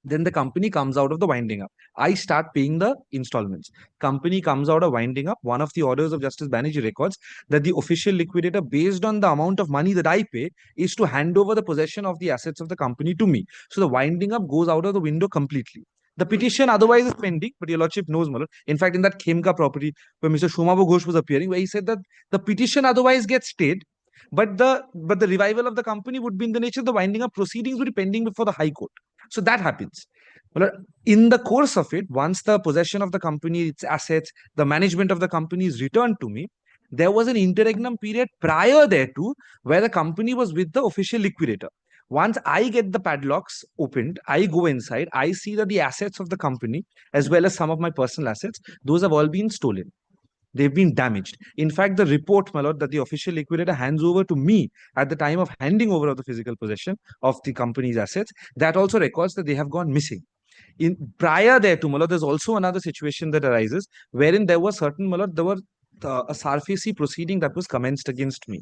then the company comes out of the winding up. I start paying the installments. Company comes out of winding up. One of the orders of Justice Banerjee records that the official liquidator, based on the amount of money that I pay, is to hand over the possession of the assets of the company to me. So the winding up goes out of the window completely. The petition otherwise is pending, but your lordship knows, my lord. In fact, in that Khemka property where Mr. Shomavo Ghosh was appearing, where he said that the petition otherwise gets stayed, but the revival of the company would be in the nature of the winding up proceedings would be pending before the High Court. So that happens. Well, in the course of it, once the possession of the company, its assets, the management of the company is returned to me, there was an interregnum period prior thereto where the company was with the official liquidator. Once I get the padlocks opened, I go inside, I see that the assets of the company, as well as some of my personal assets, those have all been stolen. They've been damaged. In fact, the report, my lord, that the official liquidator hands over to me at the time of handing over of the physical possession of the company's assets, that also records that they have gone missing. In prior thereto, my lord, there's also another situation that arises wherein there were certain, my lord, there were a SARFACI proceeding that was commenced against me.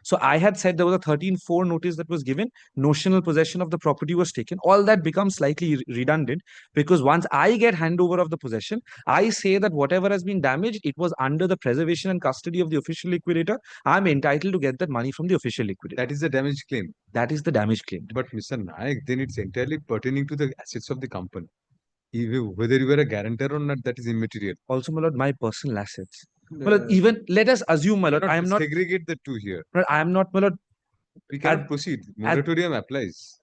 So I had said there was a 13-4 notice that was given, notional possession of the property was taken. All that becomes slightly redundant because once I get handover of the possession, I say that whatever has been damaged, it was under the preservation and custody of the official liquidator. I'm entitled to get that money from the official liquidator. That is the damage claim. That is the damage claim. But Mr. Nayak, then it's entirely pertaining to the assets of the company. Whether you were a guarantor or not, that is immaterial. Also, my lord, my personal assets. My lord, even let us assume, my lord, I am not segregate the two here. My lord, I am not, my lord. We cannot proceed. Moratorium applies.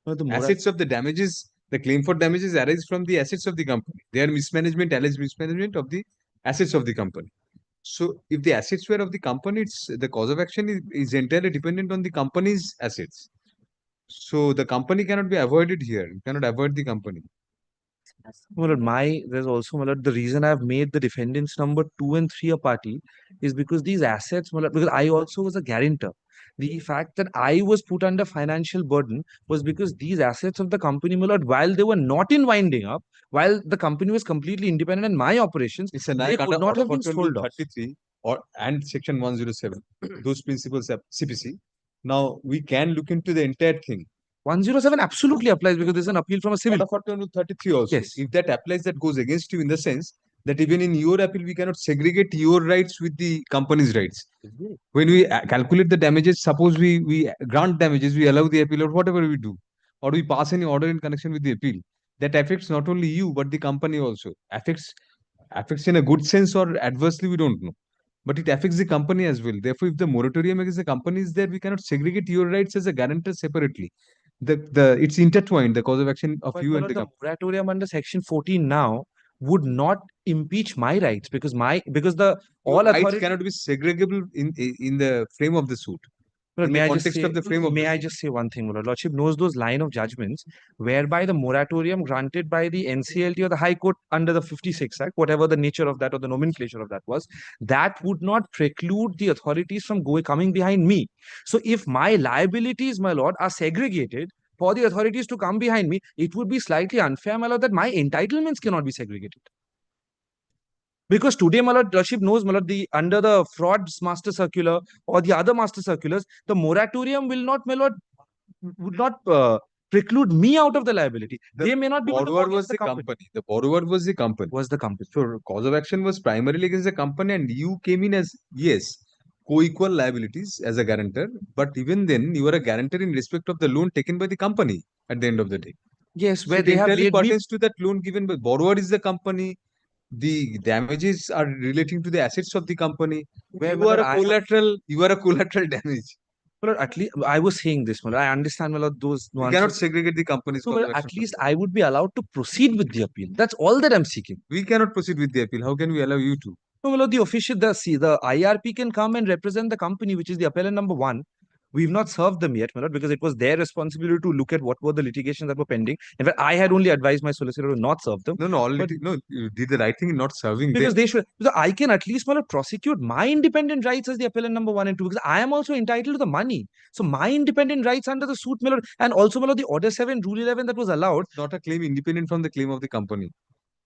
The assets of the damages, the claim for damages arise from the assets of the company. They are mismanagement, alleged mismanagement of the assets of the company. So if the assets were of the company, it's the cause of action is entirely dependent on the company's assets. So the company cannot be avoided here. You cannot avoid the company. My lord, there's also, my lord, the reason I've made the defendants number 2 and 3 a party is because these assets, my lord, because I also was a guarantor. The fact that I was put under financial burden was because these assets of the company, my lord, while they were not in winding up, while the company was completely independent in my operations, they could not have been sold off. 33 and section 107, those principles of CPC. Now we can look into the entire thing. 107 absolutely applies because there's an appeal from a civil. 33 also. Yes. If that applies, that goes against you in the sense that even in your appeal, we cannot segregate your rights with the company's rights. When we calculate the damages, suppose we grant damages, we allow the appeal or whatever we do, or we pass any order in connection with the appeal, that affects not only you, but the company also. Affects in a good sense or adversely, we don't know. But it affects the company as well. Therefore, if the moratorium against the company is there, we cannot segregate your rights as a guarantor separately. It's intertwined, the cause of action of you and the company. Moratorium under section 14 now would not impeach my rights because Your rights cannot be segregable in the frame of the suit. Well, in the context of the frame of I just say one thing, Lord? Lordship knows those line of judgments whereby the moratorium granted by the NCLT or the High Court under the 56 Act, whatever the nature of that or the nomenclature of that was, that would not preclude the authorities from coming behind me. So if my liabilities, my lord, are segregated for the authorities to come behind me, it would be slightly unfair, my lord, that my entitlements cannot be segregated. Because today, my lordship knows, my lord, under the frauds master circular or the other master circulars, the moratorium will not, my lord, would not preclude me out of the liability. They may not be. The borrower was the company. The borrower was the company. So cause of action was primarily against the company, and you came in as co-equal liabilities as a guarantor. But even then, you were a guarantor in respect of the loan taken by the company at the end of the day. Yes, where they have pertains to that loan given by borrower is the company. The damages are relating to the assets of the company. You are a collateral damage. Well, at least I was saying this, I understand those nuances. You cannot segregate the companies. So, well, at least I would be allowed to proceed with the appeal. That's all that I'm seeking. We cannot proceed with the appeal. How can we allow you to? No, well, the official, the IRP can come and represent the company, which is the appellant number 1. We've not served them yet, my lord, because it was their responsibility to look at what were the litigations that were pending. In fact, I had only advised my solicitor to not serve them. No, you did the right thing in not serving because them. They should. So I can at least, my lord, prosecute my independent rights as the appellant number 1 and 2, because I am also entitled to the money. So my independent rights under the suit, my lord, and also, my lord, the Order 7, Rule 11 that was allowed. It's not a claim independent from the claim of the company.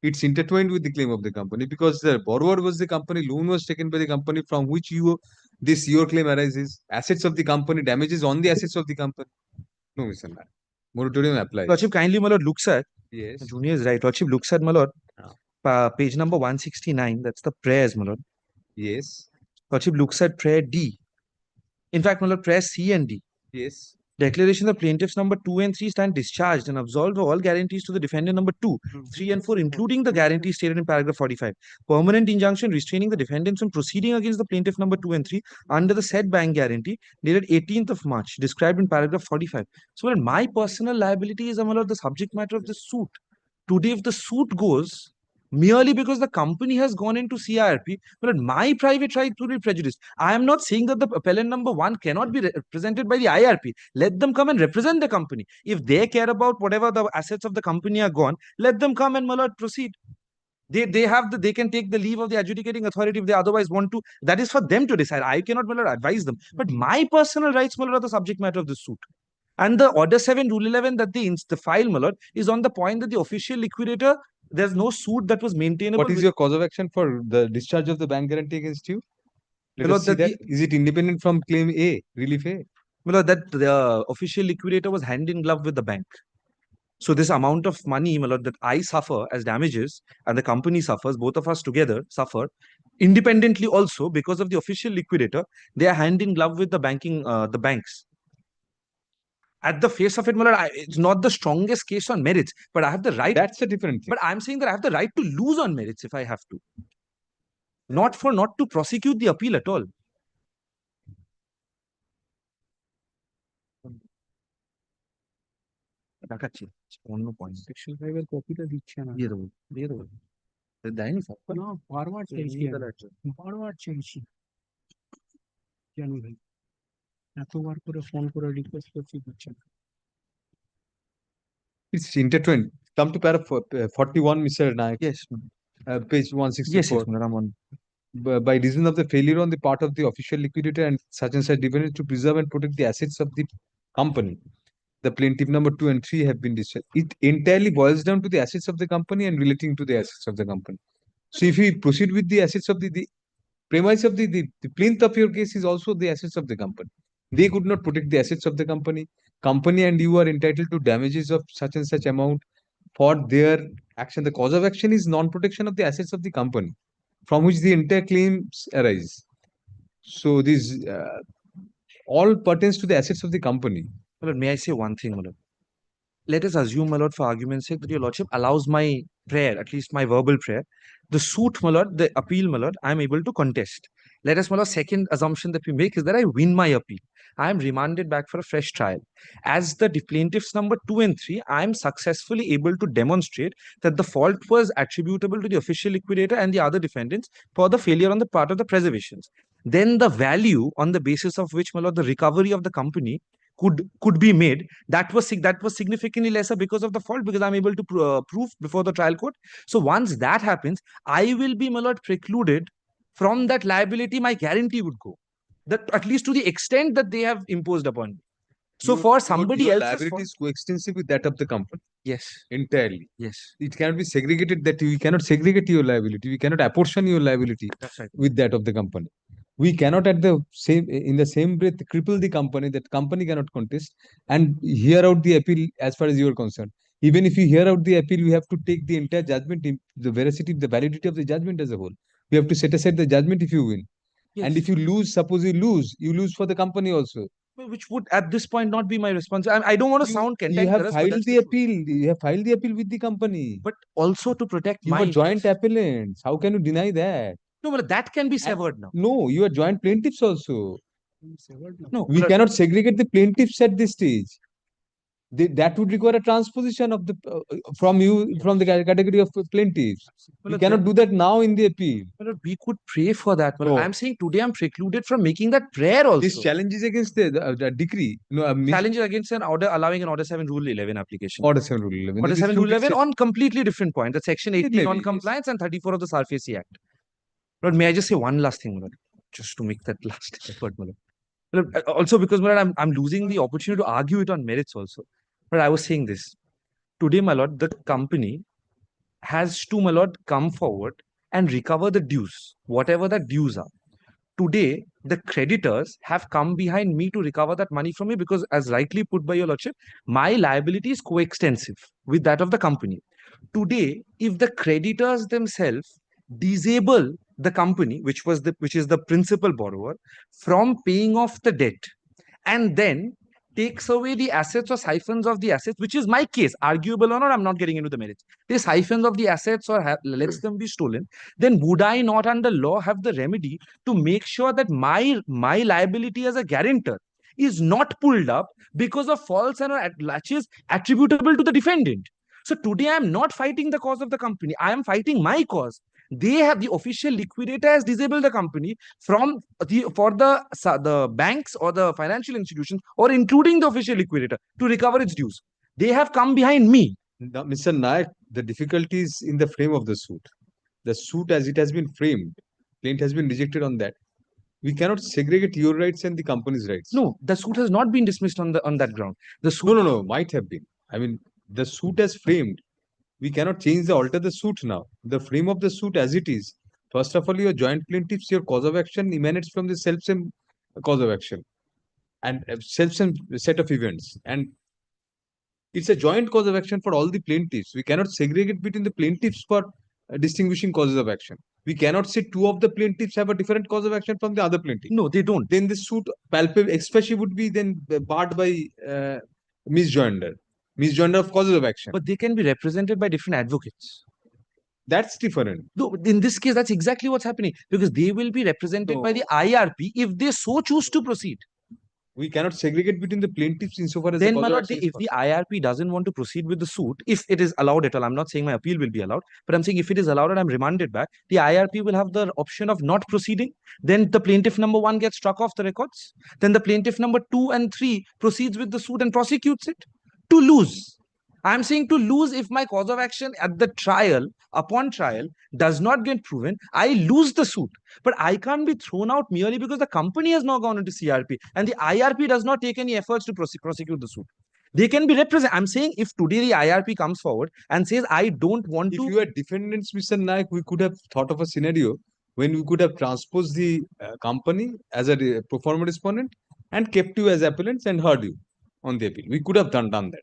It's intertwined with the claim of the company because the borrower was the company, loan was taken by the company from which your claim arises. Assets of the company, damages on the assets of the company. No, Mr. Nayak. Moratorium applies. Lordship, kindly, my lord, looks at. Yes. Junior is right. Lordship looks at, my lord. Page number 169. That's the prayers, my lord. Yes. Lordship looks at prayer D. In fact, my lord, prayer C and D. Yes. Declaration: the plaintiffs number 2 and 3 stand discharged and absolved of all guarantees to the defendant number 2, 3 and 4, including the guarantee stated in paragraph 45. Permanent injunction restraining the defendants from proceeding against the plaintiff number 2 and 3 under the said bank guarantee dated 18th of March, described in paragraph 45. So, well, my personal liability is, my lord, the subject matter of the suit. Today, if the suit goes merely because the company has gone into CIRP, but my private right will be prejudiced. I am not saying that the appellant number 1 cannot be represented by the IRP. Let them come and represent the company. If they care about whatever the assets of the company are gone, let them come and, my lord, proceed. They can take the leave of the adjudicating authority if they otherwise want to. That is for them to decide. I cannot, my lord, advise them. But my personal rights, my lord, are the subject matter of the suit. And the Order 7, Rule 11 that the file, my lord, is on the point that the official liquidator There's no suit that was maintainable. What is your cause of action for the discharge of the bank guarantee against you? Let us see that. Is it independent from claim A, relief A? Well, that the official liquidator was hand in glove with the bank. So this amount of money, my lord, that I suffer as damages and the company suffers, both of us together suffer independently also because of the official liquidator. They are hand in glove with the the banks. At the face of it, my lord, it's not the strongest case on merits, but I have the right. That's a different thing. But I'm saying that I have the right to lose on merits if I have to. Not to prosecute the appeal at all. দেখাচ্ছি অন্য point section 5 এর কপিটা দিচ্ছে না। দিয়ে দেবো দেয়নি sir না বারবার চাইছি বারবার চাইছি জানি ভাই এতবার করে ফোন করে রিকোয়েস্ট করছি দিচ্ছে না। It's intertwined. Come to para 41, Mr. Nayak. Yes. Page 164. Yes, I'm on. By reason of the failure on the part of the official liquidator and such defendant to preserve and protect the assets of the company, the plaintiff number 2 and 3 have been discharged. It entirely boils down to the assets of the company and relating to the assets of the company. So if we proceed with the assets of the premise of the plinth of your case is also the assets of the company. They could not protect the assets of the company. Company and you are entitled to damages of such and such amount for their action. The cause of action is non-protection of the assets of the company, from which the entire claims arise. So this all pertains to the assets of the company. My lord, may I say one thing, my lord? Let us assume, my lord, for argument's sake, that your lordship allows my prayer, at least my verbal prayer. The suit, my lord, the appeal, my lord, I am able to contest. Let us, my lord, second assumption that we make is that I win my appeal. I am remanded back for a fresh trial. As the plaintiffs number 2 and 3, I am successfully able to demonstrate that the fault was attributable to the official liquidator and the other defendants for the failure on the part of the preservations. Then the value on the basis of which, my lord, the recovery of the company could be made, that was significantly lesser because of the fault, because I'm able to prove before the trial court. So once that happens, I will be, my lord, precluded from that liability. My guarantee would go, that at least to the extent that they have imposed upon me. So for somebody your else's liability is coextensive with that of the company. Yes. Entirely. Yes. It cannot be segregated, that we cannot segregate your liability. We cannot apportion your liability. That's right. With that of the company. We cannot in the same breath cripple the company. That company cannot contest and hear out the appeal as far as you are concerned. Even if you hear out the appeal, we have to take the entire judgment, the veracity, the validity of the judgment as a whole. We have to set aside the judgment if you win. Yes. And if you lose, suppose you lose for the company also. Which would at this point not be my responsibility. I don't want to sound cantankerous. You have filed the appeal. You have filed the appeal with the company. But also to protect you are joint appellants. How can you deny that? No, but that can be severed now. No, you are joint plaintiffs also. No, we cannot segregate the plaintiffs at this stage. That would require a transposition of the from the category of plaintiffs. We cannot do that now in the appeal. Well, we could pray for that. Well, I'm saying today I'm precluded from making that prayer also. This challenge is against the decree. No, challenge is against an order allowing an Order 7 Rule 11 application. Order 7 Rule 11. Order 7 Rule 11 on completely different point. That's Section 18 non-compliance and 34 of the SARFACI Act. But may I just say one last thing, Mulad, just to make that last effort, Mulad. Also because, Mulad, I'm losing the opportunity to argue it on merits also. But I was saying this. Today, my lord, the company has to, my lord, come forward and recover the dues, whatever the dues are. Today, the creditors have come behind me to recover that money from me because, as rightly put by your lordship, my liability is coextensive with that of the company. Today, if the creditors themselves disable the company, which is the principal borrower, from paying off the debt, and then takes away the assets or siphons of the assets, which is my case, arguable or not, I'm not getting into the merits. They siphons of the assets or lets them be stolen, then would I not under law have the remedy to make sure that my liability as a guarantor is not pulled up because of false and laches attributable to the defendant? So today I am not fighting the cause of the company. I am fighting my cause. The official liquidator has disabled the company from the banks or the financial institutions, or including the official liquidator, to recover its dues. They have come behind me. Now, Mr. Nayak, the difficulty is in the frame of the suit. The suit as it has been framed, plaintiff has been rejected on that. We cannot segregate your rights and the company's rights. No, the suit has not been dismissed on that ground. The suit, no, might have been. I mean, the suit as framed We cannot change alter the suit now. The frame of the suit as it is. First of all, your joint plaintiffs, your cause of action emanates from the self-same cause of action and self-same set of events. And it's a joint cause of action for all the plaintiffs. We cannot segregate between the plaintiffs for distinguishing causes of action. We cannot say two of the plaintiffs have a different cause of action from the other plaintiff. No, they don't. Then the suit palpable, especially would be then barred by misjoinder of causes of action. But they can be represented by different advocates. That's different. No, in this case, that's exactly what's happening because they will be represented by the IRP if they so choose to proceed. We cannot segregate between the plaintiffs insofar as Then, the my cause of lord, action if the IRP doesn't want to proceed with the suit, if it is allowed at all, I'm not saying my appeal will be allowed, but I'm saying if it is allowed and I'm remanded back, the IRP will have the option of not proceeding. Then the plaintiff number 1 gets struck off the records. Then the plaintiff number 2 and 3 proceeds with the suit and prosecutes it to lose. I'm saying to lose if my cause of action at the trial, upon trial, does not get proven, I lose the suit. But I can't be thrown out merely because the company has now gone into CRP and the IRP does not take any efforts to prosecute the suit. They can be represented. I'm saying if today the IRP comes forward and says, I don't want to. If you are defendants, Mr. Naik, we could have thought of a scenario when we could have transposed the company as a pro forma respondent and kept you as appellants and heard you on the appeal. We could have done that.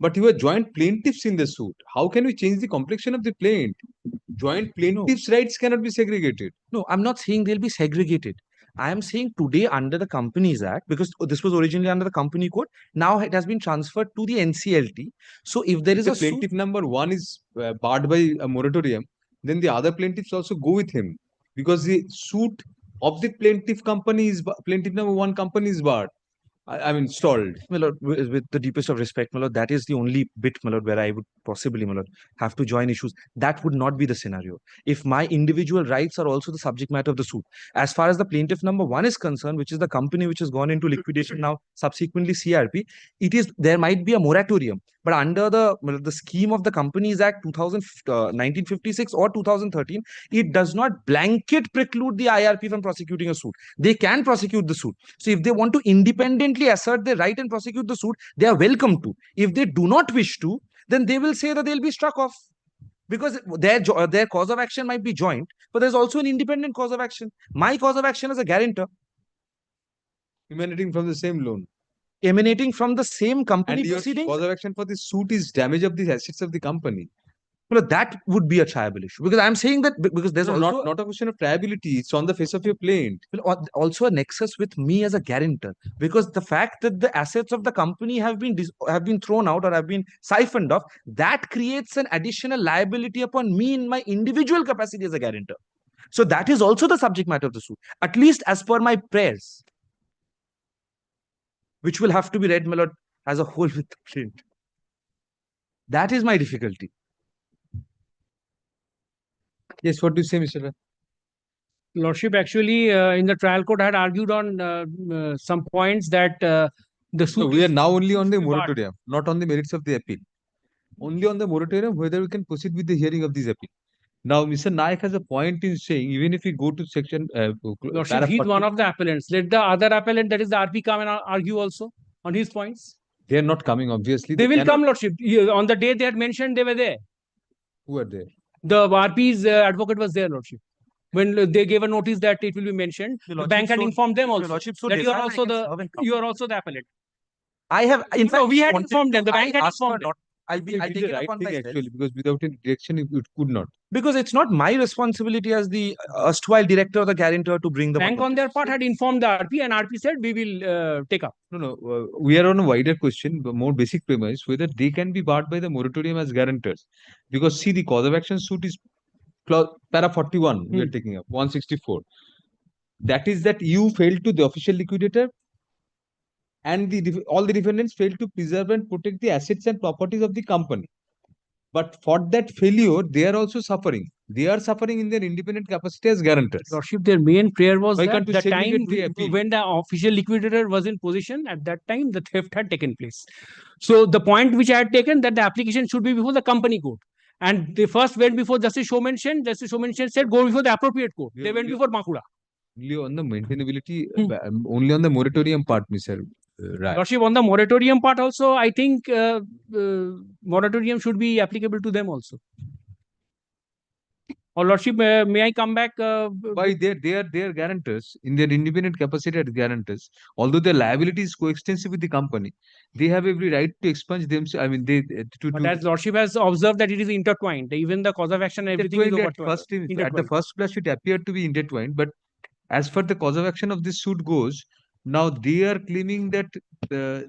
But you are joint plaintiffs in the suit. How can we change the complexion of the plaint? Joint plaintiffs' rights cannot be segregated. No, I'm not saying they'll be segregated. I am saying today under the Companies Act, because this was originally under the Company Code, now it has been transferred to the NCLT. So if there is a plaintiff number 1 is barred by a moratorium, then the other plaintiffs also go with him because the suit of the plaintiff company is plaintiff number 1 company is barred. I mean, stalled. My lord, with the deepest of respect, my lord, that is the only bit, my lord, where I would possibly, my lord, have to join issues. That would not be the scenario. If my individual rights are also the subject matter of the suit. As far as the plaintiff number 1 is concerned, which is the company which has gone into liquidation now, subsequently CRP, there might be a moratorium. But under the scheme of the Companies Act 1956 or 2013, it does not blanket preclude the IRP from prosecuting a suit. They can prosecute the suit. So if they want to independently assert their right and prosecute the suit, they are welcome to. If they do not wish to, then they will say that they'll be struck off. Because their cause of action might be joint, but there's also an independent cause of action. My cause of action is a guarantor. Emanating from the same loan. Emanating from the same company and proceedings. Cause of action for the suit is damage of the assets of the company. Well, that would be a triable issue because I'm saying that because there's also not a question of triability. It's on the face of your plaint. Well, also a nexus with me as a guarantor because the fact that the assets of the company have been thrown out or have been siphoned off, that creates an additional liability upon me in my individual capacity as a guarantor. So that is also the subject matter of the suit, at least as per my prayers, which will have to be read, my lord, as a whole with the plaint. That is my difficulty. Yes, what do you say, Mr. Lordship, actually, in the trial court had argued on some points that the suit. So we are now only on the moratorium, not on the merits of the appeal. Only on the moratorium, whether we can proceed with the hearing of this appeal. Now, Mr. Naik has a point in saying, even if we go to section. Lordship, he's one of the appellants. Let the other appellant, that is the RP, come and argue also on his points. They are not coming, obviously. They will come, Lordship. On the day they had mentioned, they were there. Who are there? The RP's advocate was there, Lordship. When they gave a notice that it will be mentioned, the bank had informed them also that you are also the appellant. I have, in fact, we had informed them. The bank had informed them. I'll take it upon myself. Actually, because without any direction, it could not. Because it's not my responsibility as the erstwhile director or the guarantor to bring the bank on their part had informed the RP and RP said we will take up. No, we are on a wider question, but more basic premise, whether they can be barred by the moratorium as guarantors. Because see, the cause of action suit is para 41, we are taking up, 164. That is that you failed to the official liquidator and all the defendants failed to preserve and protect the assets and properties of the company. But for that failure, they are also suffering. They are suffering in their independent capacity as guarantors. Lordship, their main prayer was Why that can't the time the when the official liquidator was in position, at that time, the theft had taken place. So the point which I had taken that the application should be before the company court. And they first went before Justice Shomenchen. Justice Shomenchen said, go before the appropriate court. They went before Makura. Only on the maintainability, only on the moratorium part, Mr. Right. Lordship, on the moratorium part also, I think moratorium should be applicable to them also. Or Lordship, may I come back? Why they are guarantors in their independent capacity as guarantors. Although their liability is coextensive with the company, they have every right to expunge themselves. I mean, But as Lordship has observed that it is intertwined, even the cause of action, everything is intertwined at the first blush it appeared to be intertwined, but as far the cause of action of this suit goes, now they are claiming that the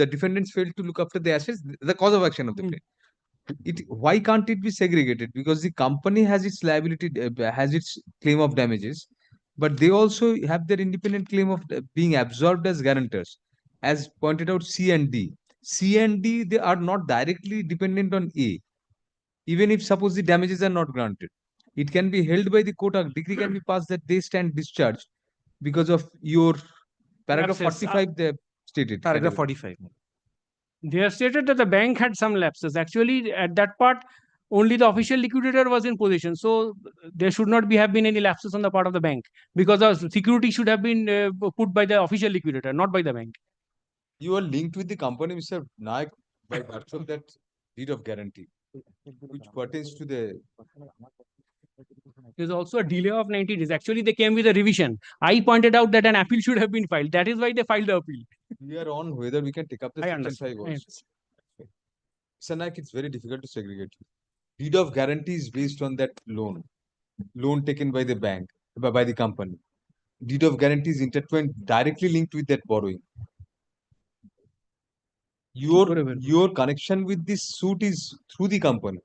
defendants failed to look after the assets, the cause of action of the claim. Why can't it be segregated? Because the company has its liability, has its claim of damages, but they also have their independent claim of being absorbed as guarantors, as pointed out C and D. C and D, they are not directly dependent on A. Even if suppose the damages are not granted, it can be held by the court, a decree can be passed that they stand discharged because of your paragraph Lapses. 45 they have stated. Paragraph 45. They have stated that the bank had some lapses. Actually, at that part, only the official liquidator was in position. So there should not have been any lapses on the part of the bank, because the security should have been put by the official liquidator, not by the bank. You are linked with the company, Mr. Naik, by virtue of that deed of guarantee, which pertains to the. There's also a delay of 90 days. Actually, they came with a revision. I pointed out that an appeal should have been filed. That is why they filed the appeal. We are on whether we can take up the I section 5 understand. also. Mr. Naik, it's very difficult to segregate. Deed of guarantee is based on that loan taken by the bank, by the company. Deed of guarantee is intertwined, directly linked with that borrowing. Your connection with this suit is through the company,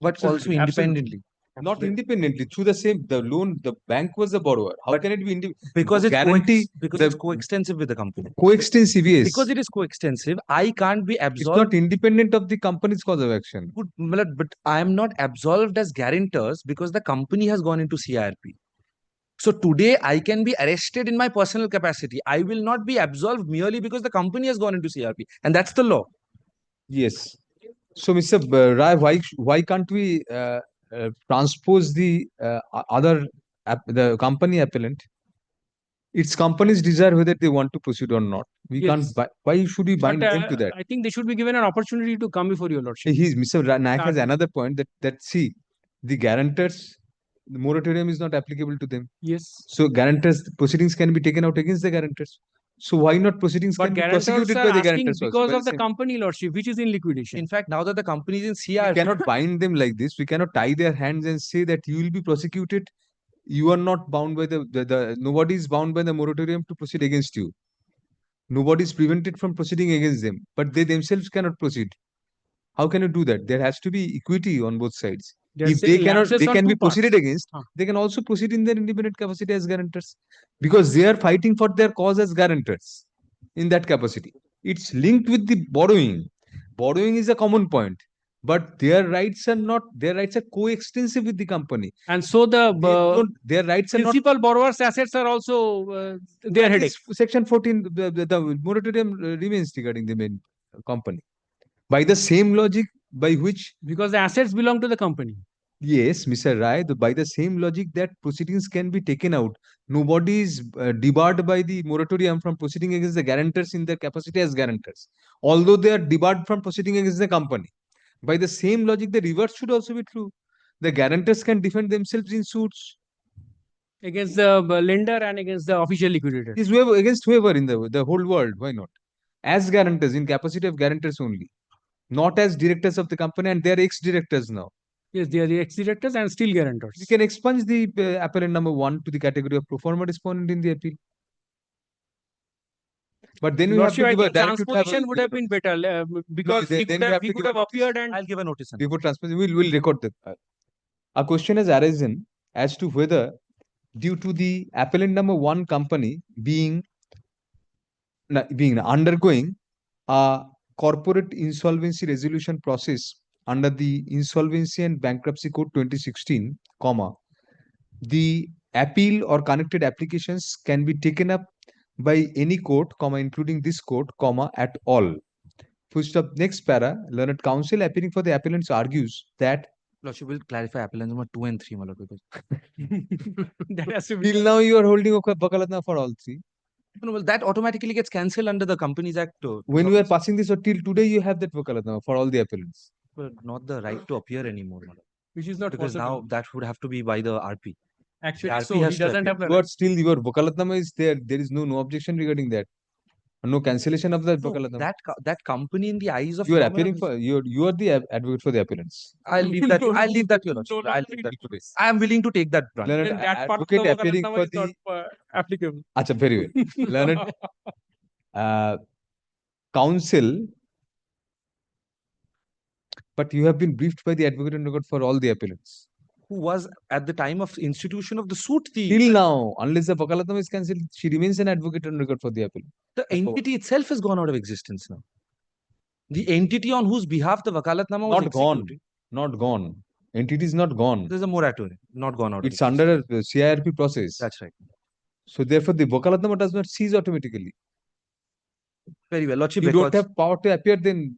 but also independently. not independently, through the same loan. The bank was the borrower. How can it be Because it's guarantee? it's coextensive with the company. Coextensive, yes. Because it is coextensive, I can't be It's absolved. not independent of the company's cause of action. Good, but I am not absolved as guarantors because the company has gone into CIRP. So today I can be arrested in my personal capacity. I will not be absolved merely because the company has gone into CIRP, and that's the law. Yes. So, Mr. Rai, why can't we transpose the the company appellant? It's company's desire whether they want to proceed or not. We Yes. can't. Why should we bind But them to that? I think they should be given an opportunity to come before your lordship. Mr. Naik has Start. another point that see, the guarantors, the moratorium is not applicable to them. Yes. So guarantors proceedings can be taken out against the guarantors. So why not proceedings But can be guarantors prosecuted are by the asking guarantors also, because by of the same- company lordship, which is in liquidation. In fact, now that the company is in We CIRP, cannot bind them like this. We cannot tie their hands and say that you will be prosecuted. You are not bound by nobody is bound by the moratorium to proceed against you. Nobody is prevented from proceeding against them, but they themselves cannot proceed. How can you do that? There has to be equity on both sides. They're If they saying cannot, lapses they on can be two parts. proceeded against. Huh. They can also proceed in their independent capacity as guarantors, because they are fighting for their cause as guarantors in that capacity. It's linked with the borrowing. Borrowing is a common point, but their rights are not. Their rights are coextensive with the company, And so their rights are not. principal borrower's assets are also their That headache. is Section 14, the moratorium remains regarding the main company. By the same logic by which. Because the assets belong to the company. Yes, Mr. Rai, by the same logic that proceedings can be taken out. Nobody is debarred by the moratorium from proceeding against the guarantors in their capacity as guarantors, although they are debarred from proceeding against the company. By the same logic, the reverse should also be true. The guarantors can defend themselves in suits Against the lender and against the official liquidator. is whoever, against whoever in the whole world. Why not? As guarantors, in capacity of guarantors only, not as directors of the company, and they are ex-directors now. Yes, they are the ex-directors and still guarantors. We can expunge the appellant number 1 to the category of pro forma respondent in the appeal. But then we have to Lordship, I give a think directive to have transposition would have been better because then he we could have to have give a appeared and I'll give a notice. before transposition. We'll record that. A question has arisen as to whether, due to the appellant number 1 company being undergoing a corporate insolvency resolution process under the Insolvency and Bankruptcy Code 2016, the appeal or connected applications can be taken up by any court, including this court, at all. Full stop. Next para, learned counsel appearing for the appellants argues that. Lordship will clarify appellant number 2 and 3, my lord, because that has to be. Till now you are holding Vakalatna for all 3. No, well, that automatically gets cancelled under the Companies Act. When we are passing this, or till today, you have that Vakalatnama for all the appellants. Well, not the right to appear anymore, Which is not because possible. now that would have to be by the RP. Actually, The RP so he has to doesn't have the But still, your Vakalatnama is there. There is no objection regarding that. No cancellation of that No, Vakalatnama. that company in the eyes of You are common appearing for you are the advocate for the appellants. I'll leave that. I'll leave that to your lordship. I'll leave that to this. I am willing to take that brunt. Learned Then that part of the advocate appearing Vakalatnama for is not the applicable. Acha, very well. Learned counsel, but you have been briefed by the advocate and record for all the appellants. Who was at the time of institution of the suit the Till now, unless the Vakalatnama is cancelled, she remains an advocate on record for the appellant. the entity itself has gone out of existence now. The entity on whose behalf the Vakalatnama was Not gone. executed. Not gone. Entity is not gone. There's a moratorium, not gone out of It's existence. under a CIRP process. That's right. So therefore, the Vakalatnama does not cease automatically. Very well, Lordship. You don't records- have power to appear then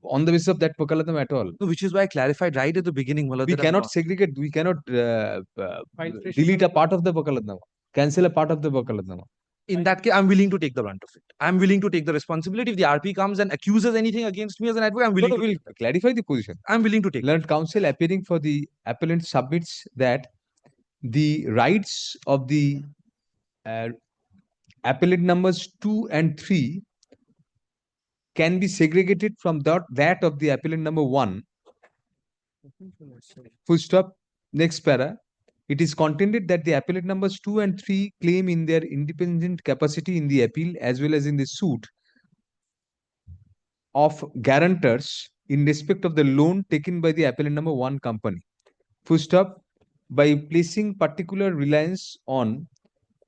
on the basis of that Vakalatnama at all. No, which is why I clarified right at the beginning. Malad, We that I'm cannot not- segregate. We cannot fresh delete a part of the Vakalatnama, cancel a part of the Vakalatnama. In that case, I'm willing to take the brunt of it. I'm willing to take the responsibility. If the RP comes and accuses anything against me as an advocate, I'm willing No, to we'll clarify the position. I'm willing to take. Learned counsel appearing for the appellant submits that the rights of the appellant numbers 2 and 3 can be segregated from that of the appellant number 1. Full stop. Next para. It is contended that the appellate numbers 2 and 3 claim in their independent capacity in the appeal as well as in the suit of guarantors in respect of the loan taken by the appellant number 1 company. Full stop. By placing particular reliance on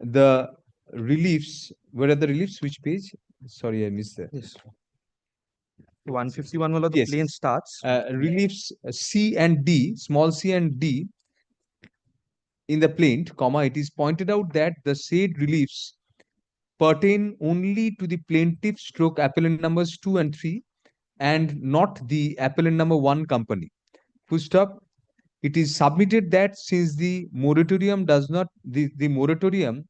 the reliefs. Where are the reliefs? Which page? Sorry, I missed that. Yes. 151 wala the Yes. plane starts. Reliefs C and D, small c and D in the plaint, comma, it is pointed out that the said reliefs pertain only to the plaintiff stroke appellant numbers 2 and 3 and not the appellant number 1 company. Full stop. It is submitted that since the moratorium does not, the moratorium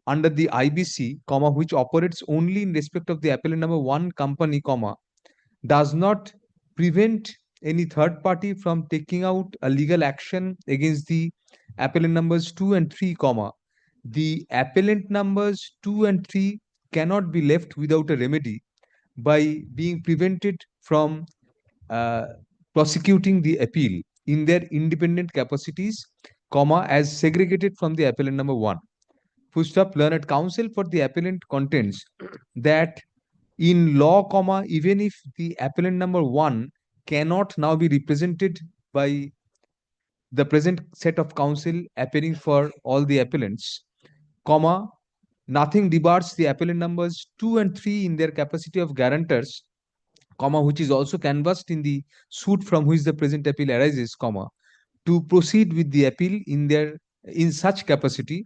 under the IBC, comma, which operates only in respect of the appellant number 1 company, comma, does not prevent any third party from taking out a legal action against the appellant numbers 2 and 3, comma, the appellant numbers 2 and 3 cannot be left without a remedy by being prevented from prosecuting the appeal in their independent capacities, comma, as segregated from the appellant number 1. Full stop. Learned counsel for the appellant contends that in law, comma, even if the appellant number 1 cannot now be represented by the present set of counsel appearing for all the appellants, comma, nothing debars the appellant numbers 2 and 3 in their capacity of guarantors, comma, which is also canvassed in the suit from which the present appeal arises, comma, to proceed with the appeal in such capacity,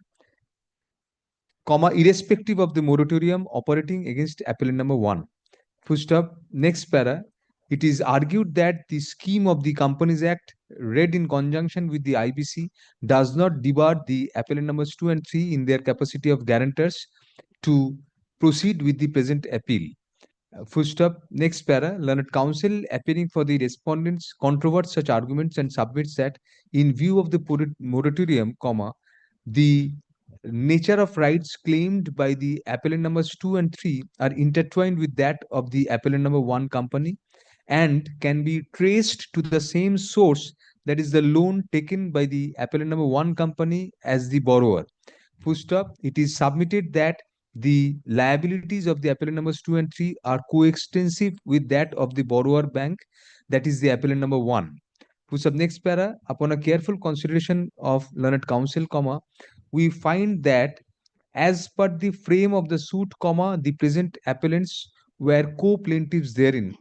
comma, irrespective of the moratorium operating against appellant number 1. Full stop. Next para. It is argued that the scheme of the Companies Act read in conjunction with the IBC does not debar the appellant numbers 2 and 3 in their capacity of guarantors to proceed with the present appeal. Full stop. Next para. Learned counsel appearing for the respondents controverts such arguments and submits that in view of the moratorium, comma, the nature of rights claimed by the appellant numbers 2 and 3 are intertwined with that of the appellant number 1 company and can be traced to the same source, that is the loan taken by the appellant number 1 company as the borrower. Full stop. It is submitted that the liabilities of the appellant numbers 2 and 3 are coextensive with that of the borrower bank, that is the appellant number 1. Full stop. Next para. Upon a careful consideration of learned counsel, comma, we find that as per the frame of the suit, comma, the present appellants were co-plaintiffs therein,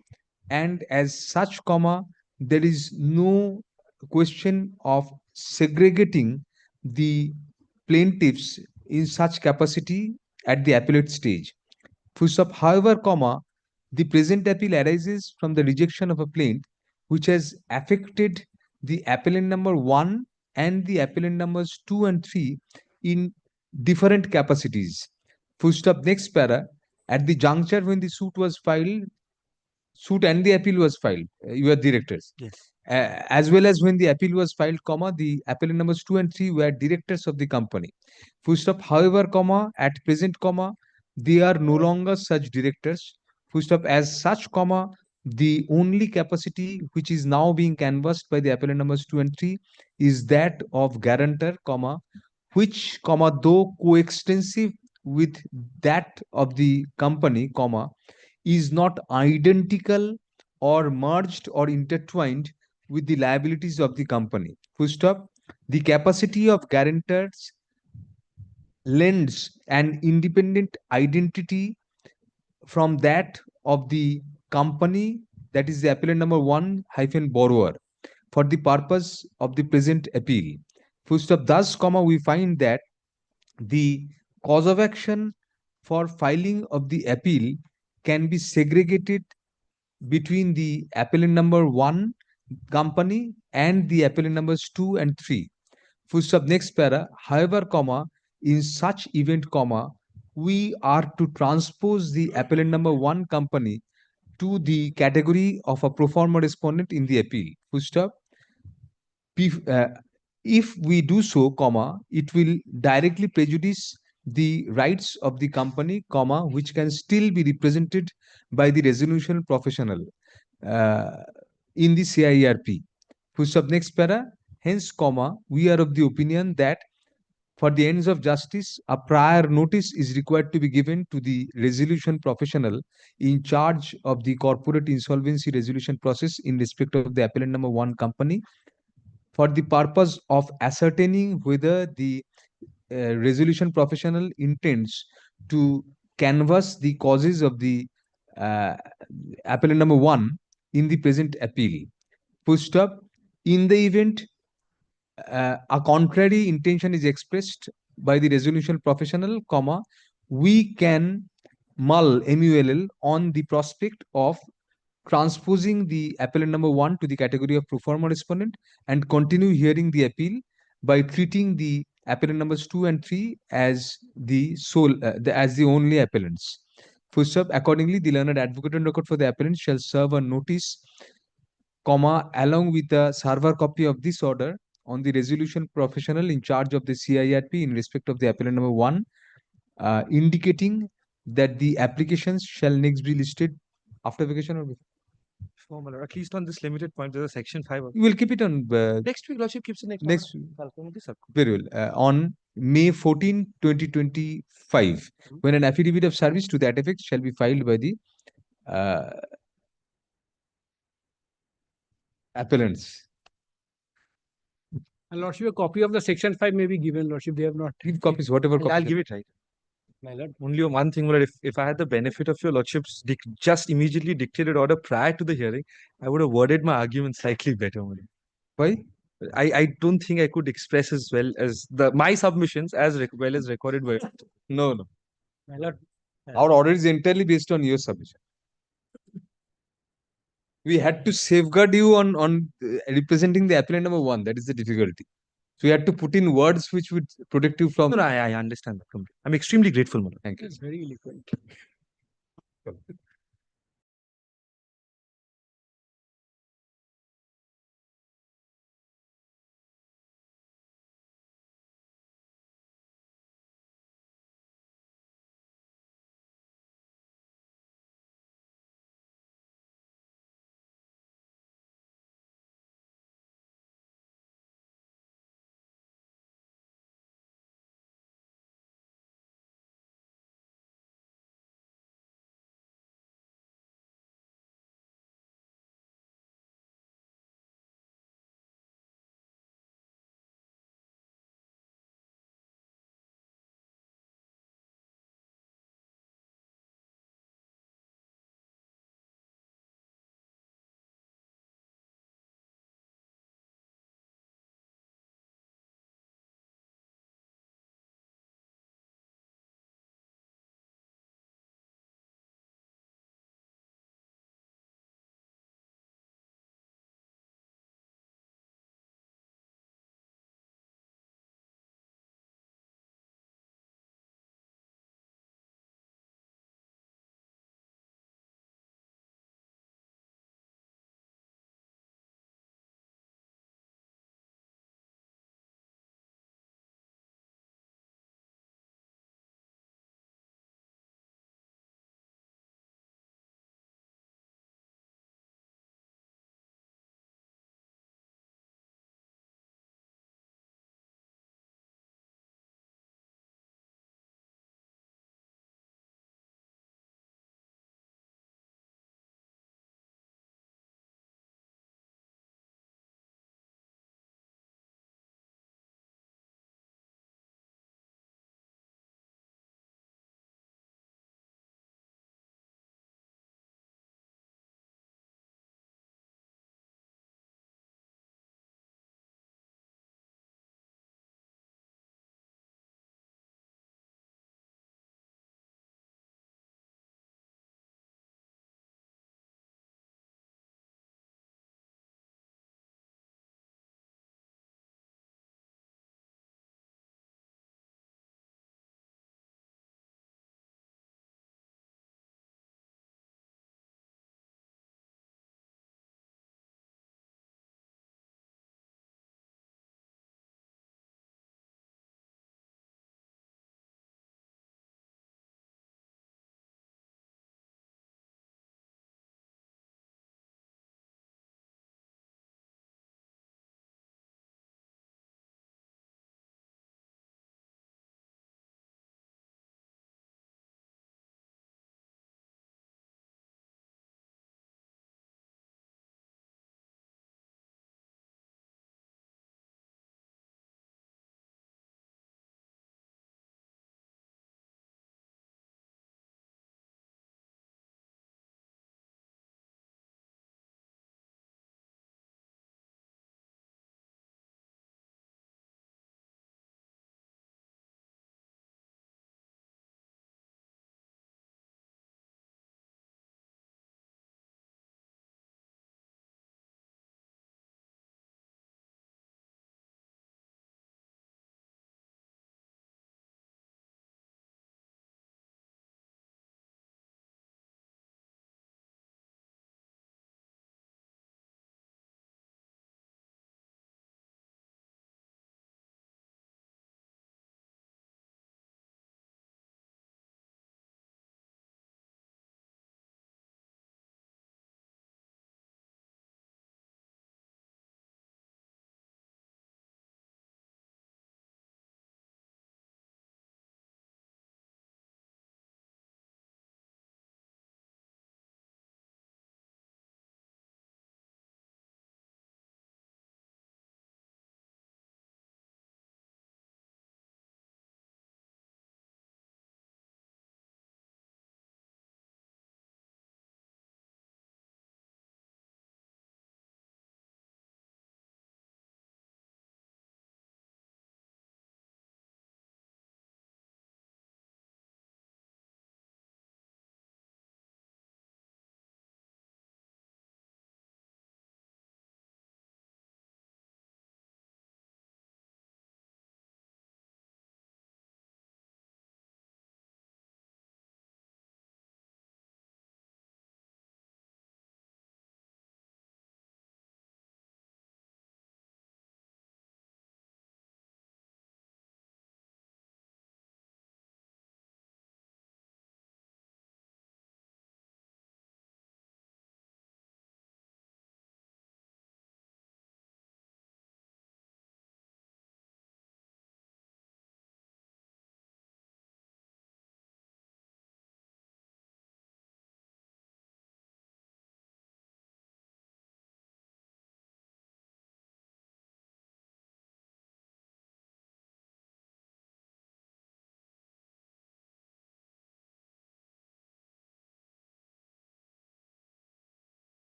and as such, comma, there is no question of segregating the plaintiffs in such capacity at the appellate stage. Full stop. However, comma, the present appeal arises from the rejection of a plaint which has affected the appellant number 1 and the appellant numbers 2 and 3 in different capacities. Full stop. Next para. At the juncture when the suit was filed, suit and the appeal was filed, you are directors. Yes. As well as when the appeal was filed, comma, the appellant numbers 2 and 3 were directors of the company. Full stop. However, comma, at present, comma, they are no longer such directors. Full stop. As such, comma, the only capacity which is now being canvassed by the appellant numbers 2 and 3 is that of guarantor, comma, which, comma, though coextensive with that of the company, comma, is not identical or merged or intertwined with the liabilities of the company. Full stop. The capacity of guarantors lends an independent identity from that of the company, that is the appellant number 1 hyphen borrower, for the purpose of the present appeal. Full stop. Thus, comma, we find that the cause of action for filing of the appeal can be segregated between the appellant number 1 company and the appellant numbers 2 and 3. Full stop. Next para. However, comma, in such event, comma, we are to transpose the appellant number 1 company to the category of a pro forma respondent in the appeal. Full stop. If we do so, comma, it will directly prejudice the rights of the company, comma, which can still be represented by the resolution professional in the CIRP. Full stop. Next para. Hence, comma, we are of the opinion that for the ends of justice, a prior notice is required to be given to the resolution professional in charge of the corporate insolvency resolution process in respect of the appellant number 1 company, for the purpose of ascertaining whether the resolution professional intends to canvass the causes of the uh, appellant number 1 in the present appeal. Full stop. In the event a contrary intention is expressed by the resolution professional, comma, we can MULL on the prospect of transposing the appellant number 1 to the category of pro forma respondent and continue hearing the appeal by treating the appellant numbers 2 and 3 as the as the only appellants. Full stop. Accordingly, the learned advocate and record for the appellant shall serve a notice, comma, along with a server copy of this order on the resolution professional in charge of the CIRP in respect of the appellant number 1, indicating that the applications shall next be listed after vacation or before. Formal, at least on this limited point, there's a section 5. We will keep it on Next week, Lordship keeps the next next one. very well. On May 14, 2025, when an affidavit of service to that effect shall be filed by the appellants. And Lordship, a copy of the section 5 may be given, Lordship. They have not. Give copies, whatever I'll copies. give it right. My lord. Only one thing, my lord, if I had the benefit of your lordship's just immediately dictated order prior to the hearing, I would have worded my argument slightly better. My lord. Why? I don't think I could express as well as my submissions as well as recorded by. No, no. My lord. Our order is entirely based on your submission. We had to safeguard you on representing the appellant number 1. That is the difficulty. So we had to put in words which would protect you from. No, I understand that completely. I'm extremely grateful, my lord. Thank you. It's very eloquent.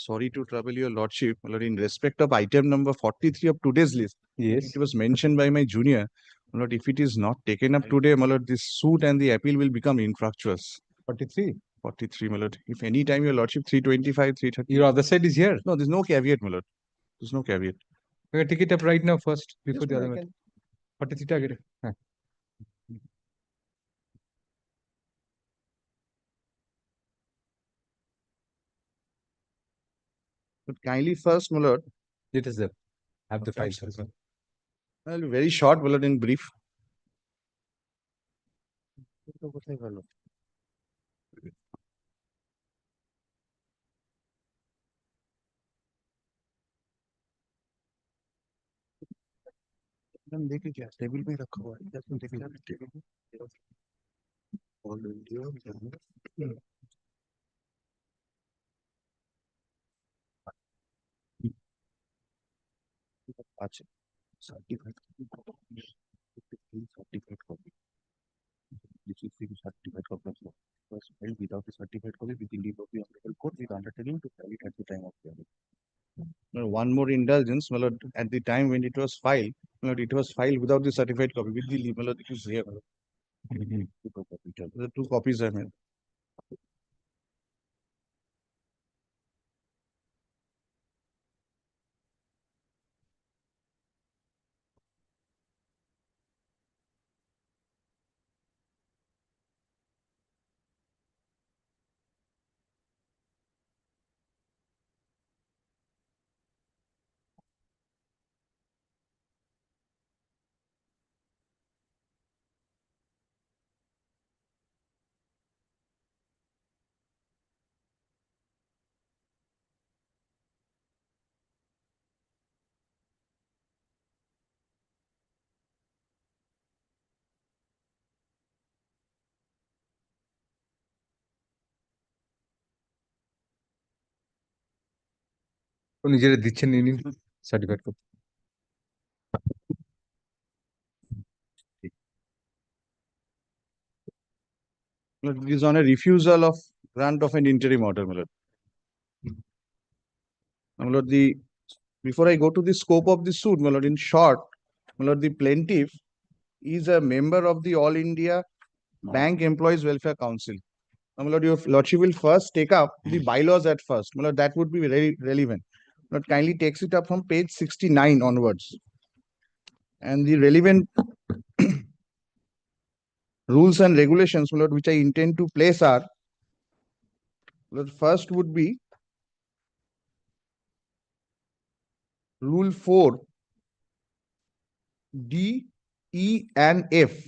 Sorry to trouble your lordship, my lord, in respect of item number 43 of today's list. Yes. It was mentioned by my junior, my lord, if it is not taken up today, my lord, this suit and the appeal will become infructuous. 43. 43, my lord. If any time your lordship 325, 330. Your other side is here. No, there's no caveat, my lord. There's no caveat. We can take it up right now first before Yes, the no, other I matter. can. 43 target. But kindly first, my lord. Let us have the files. I'll be very short, my lord, in brief. देखिए क्या table में रखा हुआ है क्या तुम देख रहे हो टेबल में ऑल इंडिया अच्छा certified certified copy this is the certified copy of law was filed without a certified copy with the leave of the honorable court with undertaking to file it at the time of hearing. Now, one more indulgence, my lord, at the time when it was filed, my lord, it was filed without the certified copy with the leave, my lord, it is here. The two copies are made. তো নিজেরা দিচ্ছেন নিন certified copy. It is on a refusal of grant of an interim order, my lord. My lord, before I go to the scope of the suit, my lord, in short, my lord, the plaintiff is a member of the All India Bank Employees Welfare Council. My lord, your lordship will first take up the bylaws at first. My lord, that would be very relevant. My lord, kindly takes it up from page 69 onwards. And the relevant rules and regulations, my lord, which I intend to place are, my lord, first would be Rule 4, D, E, and F.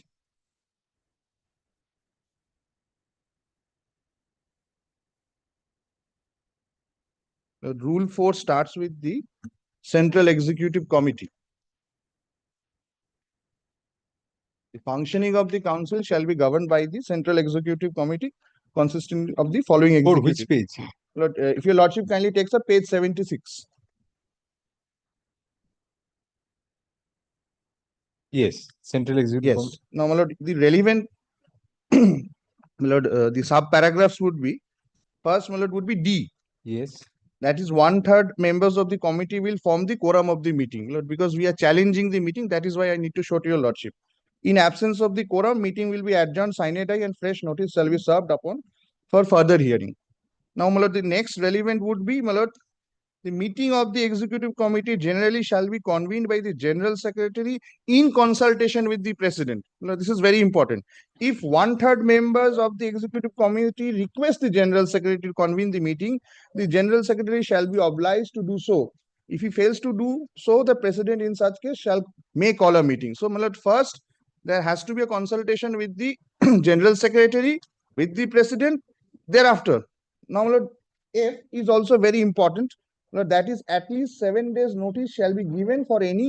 Rule 4 starts with the Central Executive Committee. The functioning of the council shall be governed by the Central Executive Committee consisting of the following For executive. which page? Lord, if your lordship kindly takes up page 76. Yes, Central Executive Yes. Committee. Now, my lord, the relevant my lord, the sub paragraphs would be first, my lord, would be D. Yes. That is 1/3 members of the committee will form the quorum of the meeting. Lord, because we are challenging the meeting, that is why I need to show to your lordship. In absence of the quorum, meeting will be adjourned sine die and fresh notice shall be served upon for further hearing. Now, my lord, the next relevant would be, my lord, the meeting of the executive committee generally shall be convened by the general secretary in consultation with the president. My lord, this is very important. If 1/3 members of the executive committee request the general secretary to convene the meeting, the general secretary shall be obliged to do so. If he fails to do so, the president in such case shall may call a meeting. So, my lord, first there has to be a consultation with the general secretary, with the president. Thereafter, now, my lord, F is also very important. That is at least 7 days notice shall be given for any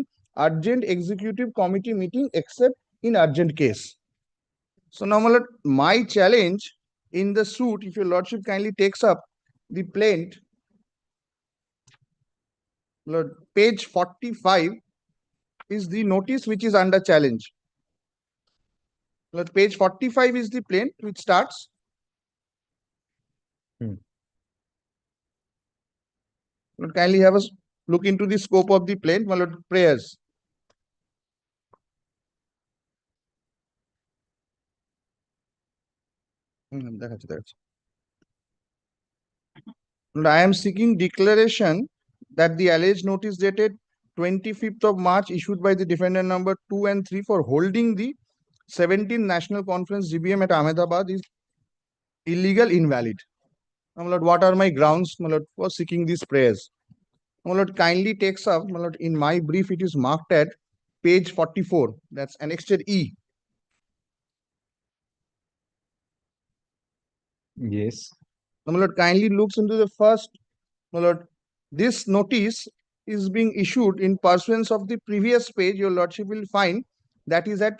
urgent executive committee meeting except in urgent case. So now, my lord, my challenge in the suit, if your lordship kindly takes up the plaint, lord, page 45 is the notice which is under challenge. Lord, page 45 is the plaint which starts. Lord, kindly have us look into the scope of the plaint, my lord, prayers. দেখাচ্ছে। Lord, I am seeking declaration that the alleged notice dated 25th of March issued by the defendant number 2 and 3 for holding the 17th National Conference GBM at Ahmedabad is illegal, invalid. My lord, what are my grounds, my lord, for seeking these prayers? My lord, kindly takes up, my lord, in my brief, it is marked at page 44. That's annexed E. Yes. My lord, kindly looks into the first, my lord, this notice is being issued in pursuance of the previous page. Your lordship will find that is at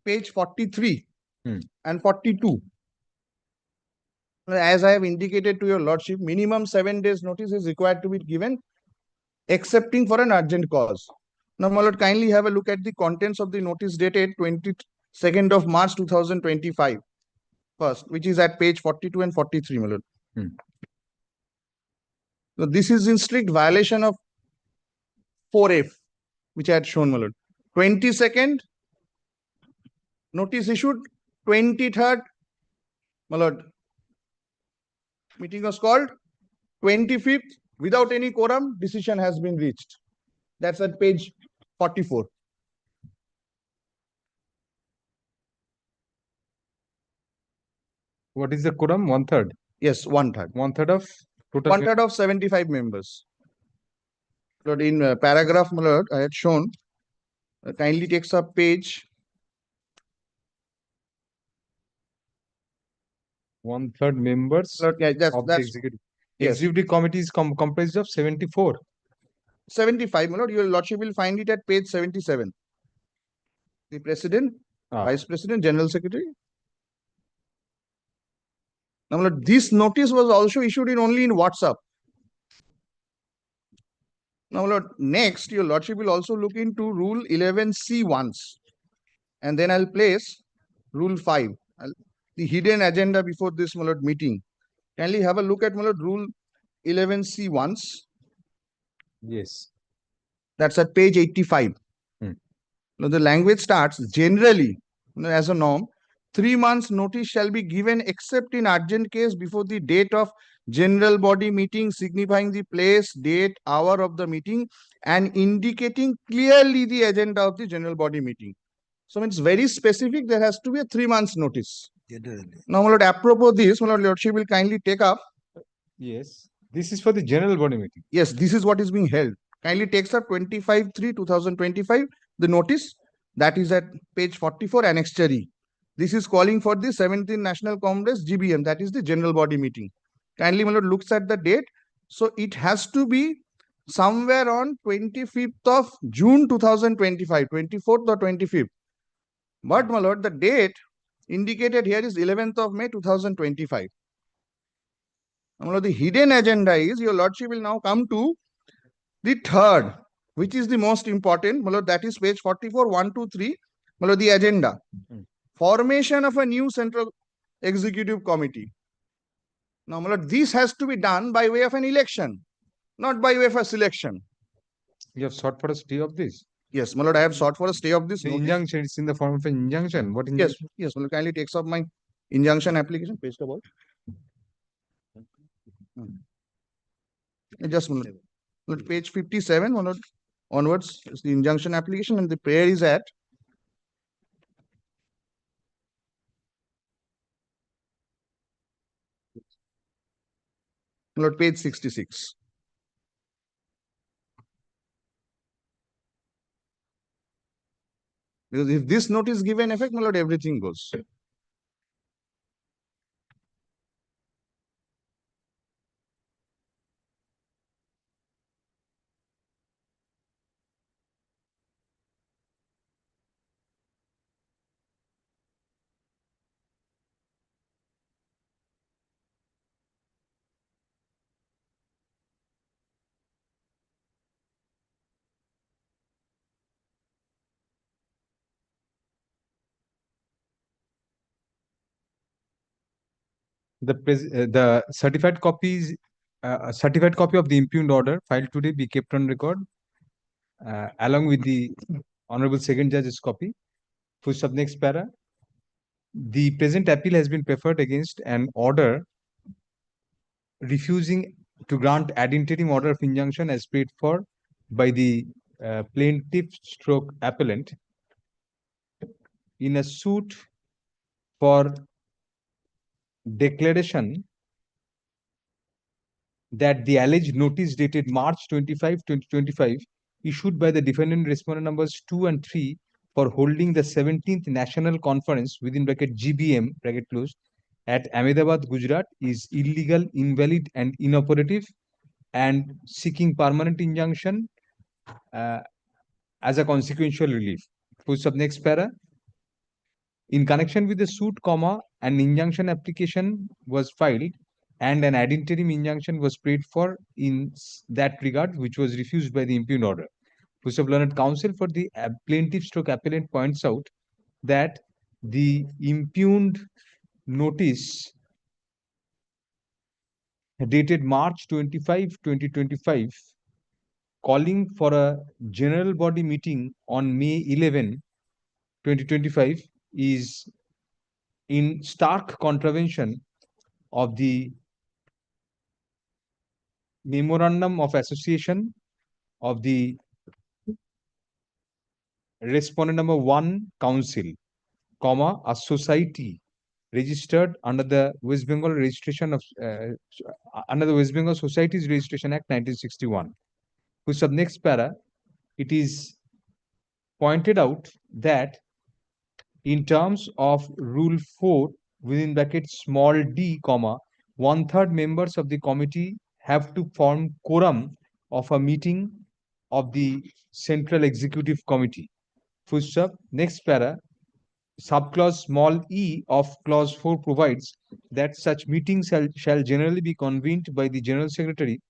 page 43 and 42. As I have indicated to your lordship, minimum 7 days notice is required to be given, excepting for an urgent cause. Now, my lord, kindly have a look at the contents of the notice dated 22nd of March 2025 first, which is at page 42 and 43, my lord. So this is in strict violation of 4F, which I had shown, my lord. 22nd, notice issued. 23rd, my lord, meeting was called. 25th, without any quorum, decision has been reached. That's at page 44. What is the quorum? 1/3. Yes, 1/3. 1/3 of total. 1/3 of 75 members. Lord, in paragraph, my lord, I had shown. Kindly takes up page 1/3 members Lord, yeah, of the executive. yes. Executive committee is comprised of 74. 75, my lord. Your lordship will find it at page 77. The president, vice president, general secretary. Now, my lord, this notice was also issued in only in WhatsApp. Now, my lord, next, your lordship will also look into rule 11C once. And then I'll place rule 5. The hidden agenda before this, my lord, meeting. Kindly have a look at, my lord, rule 11C once. Yes. That's at page 85. Now, the language starts generally, as a norm, 3 months notice shall be given except in urgent case before the date of general body meeting, signifying the place, date, hour of the meeting, and indicating clearly the agenda of the general body meeting. So it's very specific. There has to be a 3 months notice. Now, my lord, apropos this, my lord, lordship will kindly take up. Yes. This is for the general body meeting. Yes, this is what is being held. Kindly takes up 25/3/2025, the notice that is at page 44, annexure E. This is calling for the 17th National Congress GBM, that is the general body meeting. Kindly, my lord, looks at the date. So it has to be somewhere on 25th of June 2025, 24th or 25th. But, my lord, the date indicated here is 11th of May 2025. My lord, the hidden agenda is, your lordship will now come to the third, which is the most important, my lord, that is page 44, 1, 2, 3, my lord, the agenda. Formation of a new central executive committee. Now, my lord, this has to be done by way of an election, not by way of a selection. You have sought for a stay of this? Yes, my lord, I have sought for a stay of this. The injunction, it's in the form of an injunction. What injunction? Yes, my lord, kindly takes up my injunction application. Page the ball. Just my lord, page 57, my lord, onwards is the injunction application, and the prayer is at page 66. Because if this notice is given effect, my lord, everything goes. The certified copies A certified copy of the impugned order filed today be kept on record along with the Honorable Second Judge's copy. Full stop, next para. The present appeal has been preferred against an order refusing to grant ad interim order of injunction as paid for by the plaintiff stroke appellant in a suit for declaration that the alleged notice dated March 25, 2025, issued by the defendant respondent numbers 2 and 3 for holding the 17th National Conference within bracket GBM bracket closed at Ahmedabad, Gujarat is illegal, invalid, and inoperative, and seeking permanent injunction as a consequential relief. Full stop, next para. In connection with the suit, an injunction application was filed and an ad interim injunction was prayed for in that regard, which was refused by the impugned order. Full stop, learned counsel for the plaintiff stroke appellant points out that the impugned notice dated March 25, 2025, calling for a general body meeting on May 11, 2025, is in stark contravention of the memorandum of association of the respondent number 1 council, a society registered under the West Bengal registration of under the West Bengal Societies Registration Act 1961. Whose sub next para, it is pointed out that in terms of Rule 4 within bracket small d, 1/3 members of the committee have to form quorum of a meeting of the Central Executive Committee. Full stop. Next para, subclause small e of clause 4 provides that such meetings shall generally be convened by the General Secretary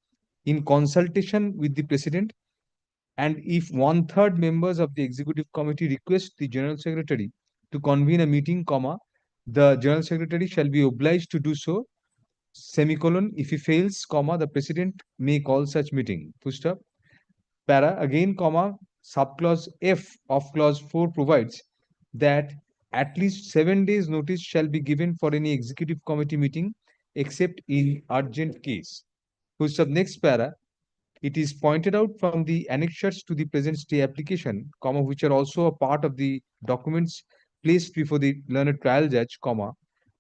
in consultation with the President, and if 1/3 members of the Executive Committee request the General Secretary to convene a meeting, the General Secretary shall be obliged to do so, semicolon. If he fails, the President may call such meeting. Full stop. Para again, subclause F of clause 4 provides that at least 7 days notice shall be given for any Executive Committee meeting except in urgent case. Full stop. Next para, it is pointed out from the annexures to the present stay application, which are also a part of the documents placed before the learned trial judge,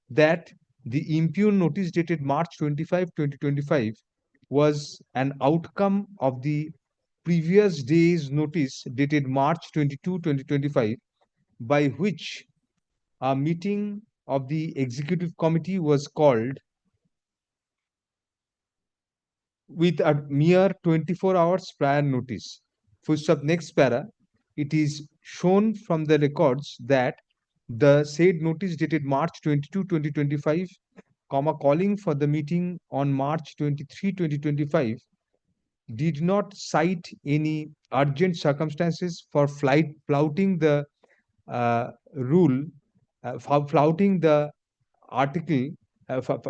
that the impugned notice dated March 25, 2025 was an outcome of the previous day's notice dated March 22, 2025, by which a meeting of the Executive Committee was called with a mere 24 hours prior notice. Full stop. Next para, it is shown from the records that the said notice dated March 22, 2025, calling for the meeting on March 23, 2025, did not cite any urgent circumstances for flouting the rule, flouting the article,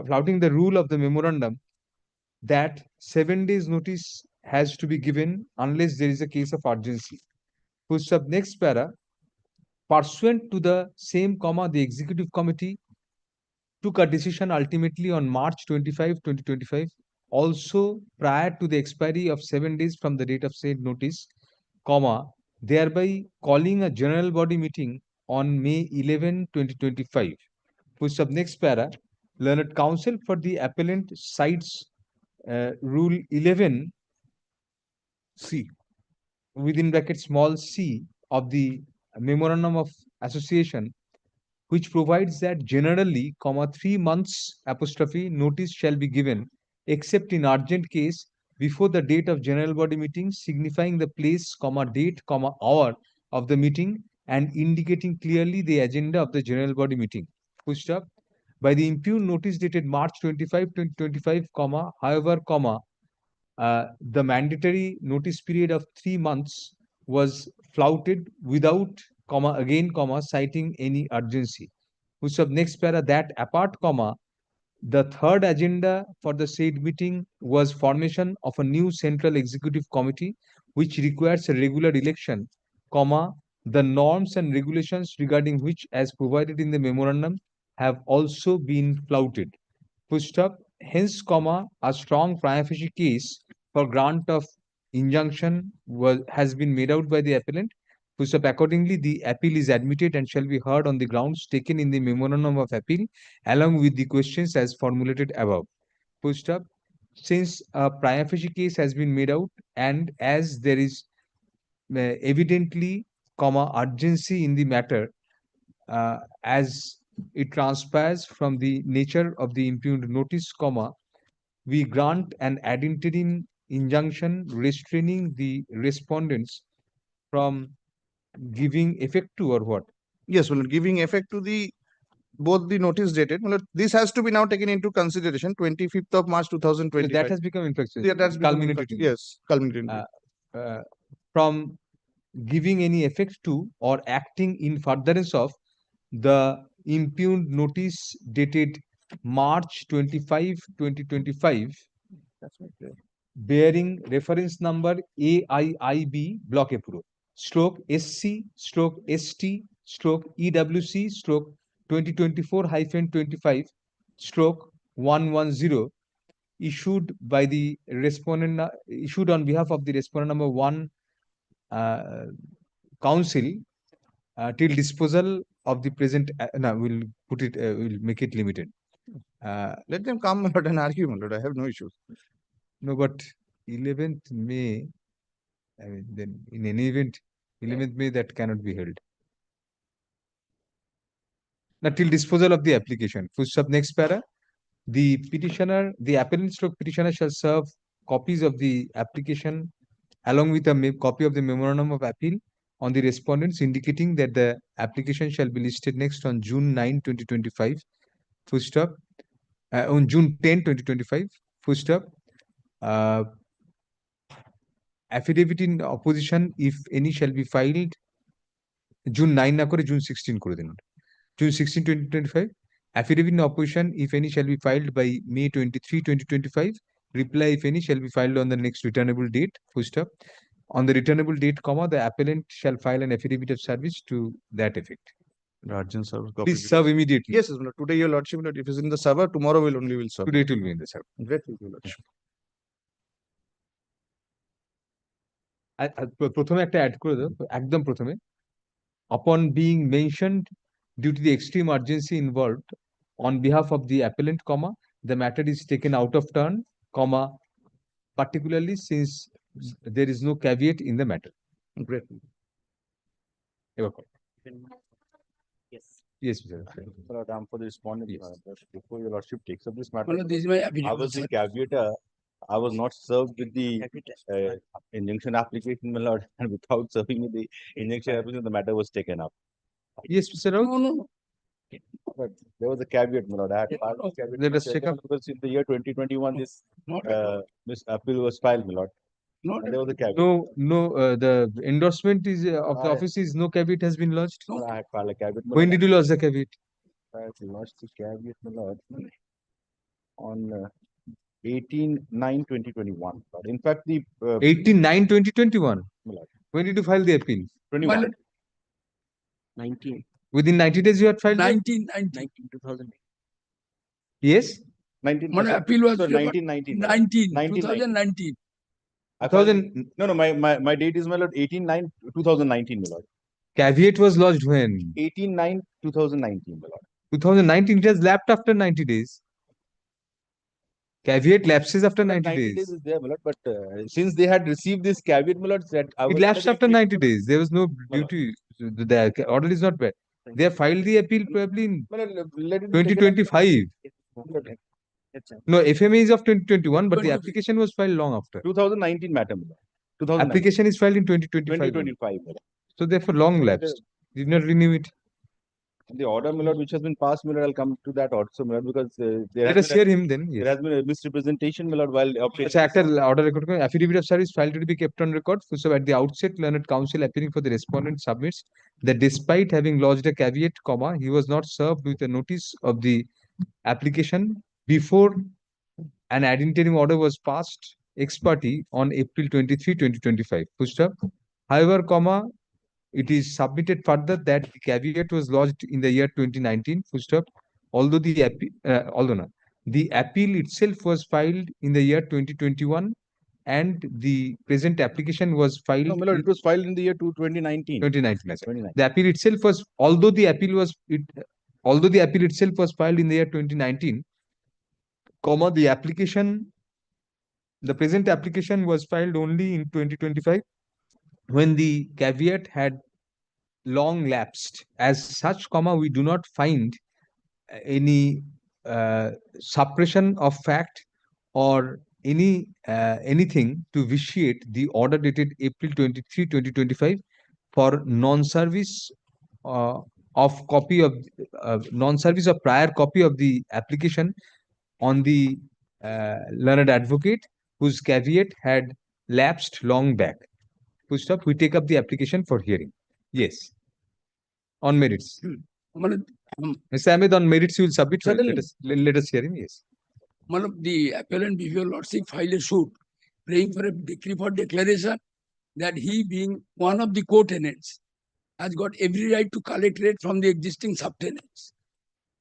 flouting the rule of the memorandum that 7 days notice has to be given unless there is a case of urgency. Full stop. Next para, pursuant to the same, the Executive Committee took a decision ultimately on March 25, 2025, also prior to the expiry of 7 days from the date of said notice, thereby calling a general body meeting on May 11, 2025. Full stop. Next para, learned counsel for the appellant cites Rule 11 C within bracket small c of the Memorandum of Association, which provides that generally, 3 months apostrophe notice shall be given except in urgent case before the date of general body meeting, signifying the place, date, hour of the meeting and indicating clearly the agenda of the general body meeting. Full stop. By the impugned notice dated March 25, 2025, however, the mandatory notice period of 3 months was flouted without, citing any urgency. Which of next para, that apart, The third agenda for the said meeting was formation of a new central executive committee which requires a regular election, comma, the norms and regulations regarding which as provided in the memorandum have also been flouted. Full stop. Hence, comma, a strong prima facie case for grant of injunction has been made out by the appellant. Full stop. Accordingly, the appeal is admitted and shall be heard on the grounds taken in the memorandum of appeal, along with the questions as formulated above. Full stop. Since a prima facie case has been made out, and as there is evidently, comma, urgency in the matter, as it transpires from the nature of the impugned notice, comma, we grant an ad interim injunction restraining the respondents from giving effect to, or what? Yes, well, giving effect to the both the notice dated. Well, this has to be now taken into consideration. 25th of March So 2025. that has become infectious. Yeah, that's become culminated. yes, culminated. From giving any effect to or acting in furtherance of the impugned notice dated March 25, 2025, bearing reference number AIIB Block Apuro, stroke SC, stroke ST, stroke EWC, stroke 2024-25, stroke 110, issued by the respondent, issued on behalf of the respondent number 1 council till disposal of the present. No, we'll put it, we'll make it limited. Let them come and argue, my lord. I have no issues. No, but 11th May, I mean, then in any event, 11th May that cannot be held. Now, till disposal of the application. Full stop. Next para. The petitioner, the appellant stroke petitioner shall serve copies of the application along with a copy of the memorandum of appeal on the respondents, indicating that the application shall be listed next on June 9, 2025. Full stop. On June 10, 2025. Full stop. Affidavit in opposition, if any, shall be filed June 9 na kore June 16 করে দিন. June 16, 2025. Affidavit in opposition, if any, shall be filed by May 23, 2025. Reply, if any, shall be filed on the next returnable date. Full stop. On the returnable date, comma, the appellant shall file an affidavit of service to that effect. Urgent server copy. Please serve immediately. Yes, yes, today your lordship, if it's in the server, tomorrow will only will serve. Today it will be in the server. Great, your lordship. প্রথমে একটা add করে দাও, একদম প্রথমে, upon being mentioned due to the extreme urgency involved on behalf of the appellant, comma, the matter is taken out of turn, comma, particularly since there is no caveat in the matter. Great. Yes. Yes, Mr. For the respondent, before your lordship takes up this matter, Well, this is my I was the caveat. I was not served with the injunction application, my lord, and without serving me the injunction application, the matter was taken up. Yes, Mr. Rao. No. But there was a caveat, my lord. I had part of the caveat Let us check up. because in the year 2021, this appeal was filed, my lord. And there was a caveat. No, the endorsement is of the office is no caveat has been lodged. I had filed a caveat. my When lord. did you lodge the caveat? I had lodged the caveat, my lord, on 18/9/2021. In fact, the 18/9/2021. my lord, When did you file the appeal? 21. 19. Within 90 days you had filed? 2000. Yes. 19. My appeal was so given 1919. 2019. I filed- No, my date is, my lord, 18/9/2019, my lord. Caveat was lodged when? 18/9/2019, my lord. 2019, it has lapsed after 90 days. Caveat lapses after 90 90 days. days is there, my lord, but since they had received this caveat, my lord, that I It was lapsed after 90 days. There was no duty. The order is not bad. They have filed the appeal probably in My lord, let it be taken up. 2025. No, FMA is of 2021, but the application was filed long after. 2019 matter, my lord. 2019. Application is filed in 2025. 2025, my lord. So therefore long lapsed. Did not renew it. The order, my lord, which has been passed, my lord, I'll come to that also, my lord, because Let us hear him then. there Yes. has been a misrepresentation, my lord, while obtaining. আচ্ছা, একটা order record করে affidavit of service filed to be kept on record. So at the outset, learned counsel appearing for the respondent submits that despite having lodged a caveat, comma, he was not served with a notice of the application before an ad interim order was passed ex parte on April 23, 2025. Full stop. However, comma, it is submitted further that the caveat was lodged in the year 2019. Full stop. Although the appeal itself was filed in the year 2021, and the present application was filed. No, my lord, it was filed in the year 2019. 2019. Yes, 2019. The appeal itself was, although the appeal itself was filed in the year 2019, comma, the present application was filed only in 2025 when the caveat had long lapsed. As such, comma, we do not find any suppression of fact or anything to vitiate the order dated April 23, 2025 for non-service of copy of non-service of prior copy of the application on the learned advocate whose caveat had lapsed long back. Full stop. We take up the application for hearing. Yes. On merits. Mr. Ahmed, on merits you will submit. Let us hear him. Yes. One of the appellant before Lordship filed a suit praying for a decree for declaration that he, being one of the co-tenants, has got every right to collect rent from the existing subtenants.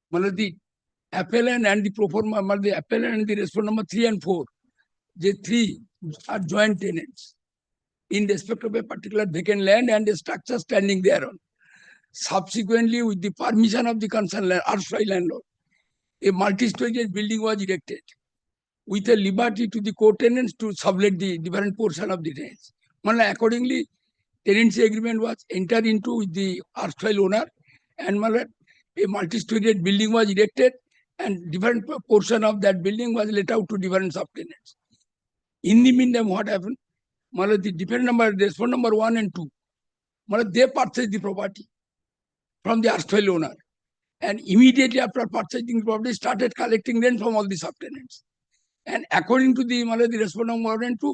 One of the appellant and the proforma, the appellant and the respondent number 3 and 4, the three are joint tenants in respect of a particular vacant land and a structure standing thereon. Subsequently, with the permission of the concerned erstwhile landlord, a multi-storied building was erected with a liberty to the co-tenants to sublet the different portion of the tenants. Accordingly, tenancy agreement was entered into with the erstwhile owner, and a multi-storied building was erected, and different portion of that building was let out to different subtenants. In the meantime, what happened? The different number, respondent number 1 and 2, they purchased the property from the erstwhile owner, and immediately after purchasing the property, started collecting rent from all the subtenants. And according to the respondent number 1 and 2,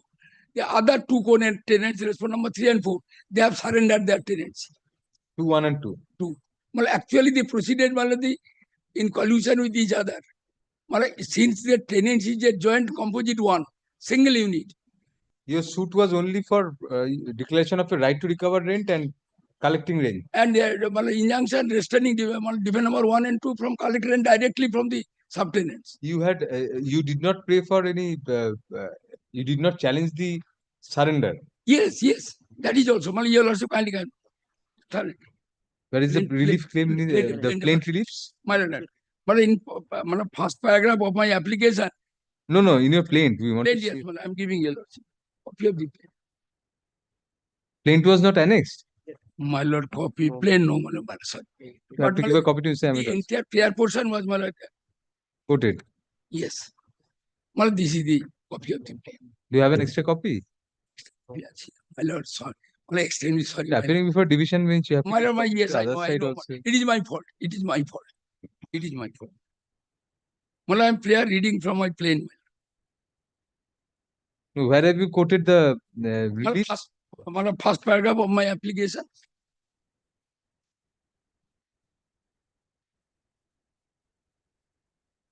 the other two tenants, respondent number 3 and 4, they have surrendered their tenancy. 2, 1 and 2. Actually, they proceeded in collusion with each other. Since the tenancy is a joint composite one, single unit. Your suit was only for declaration of a right to recover rent and collecting rent. And injunction restraining different number 1 and 2 from collecting rent directly from the subtenants. You had you did not pray for any you did not challenge the surrender. Yes, that is also you will also kindly where is the relief claim, the plaint reliefs? But in first paragraph of my application. No, in your plaint we want plaint, to yes, see. I'm giving you copy of the plaint. Plaint was not annexed. My lord, copy plain no, sorry. You have to give a copy to Mr. Ahmed. The entire clear portion was quoted. Yes. This is the copy of the plain. Do you have an extra copy? Yes, my lord, sorry. Extremely sorry. Appearing before division bench, you have to My lord, yes, the I other know, side I know. also. It is my fault. It is my fault. It is my fault. I'm reading from my plain. No, where have you quoted the release? First paragraph of my application.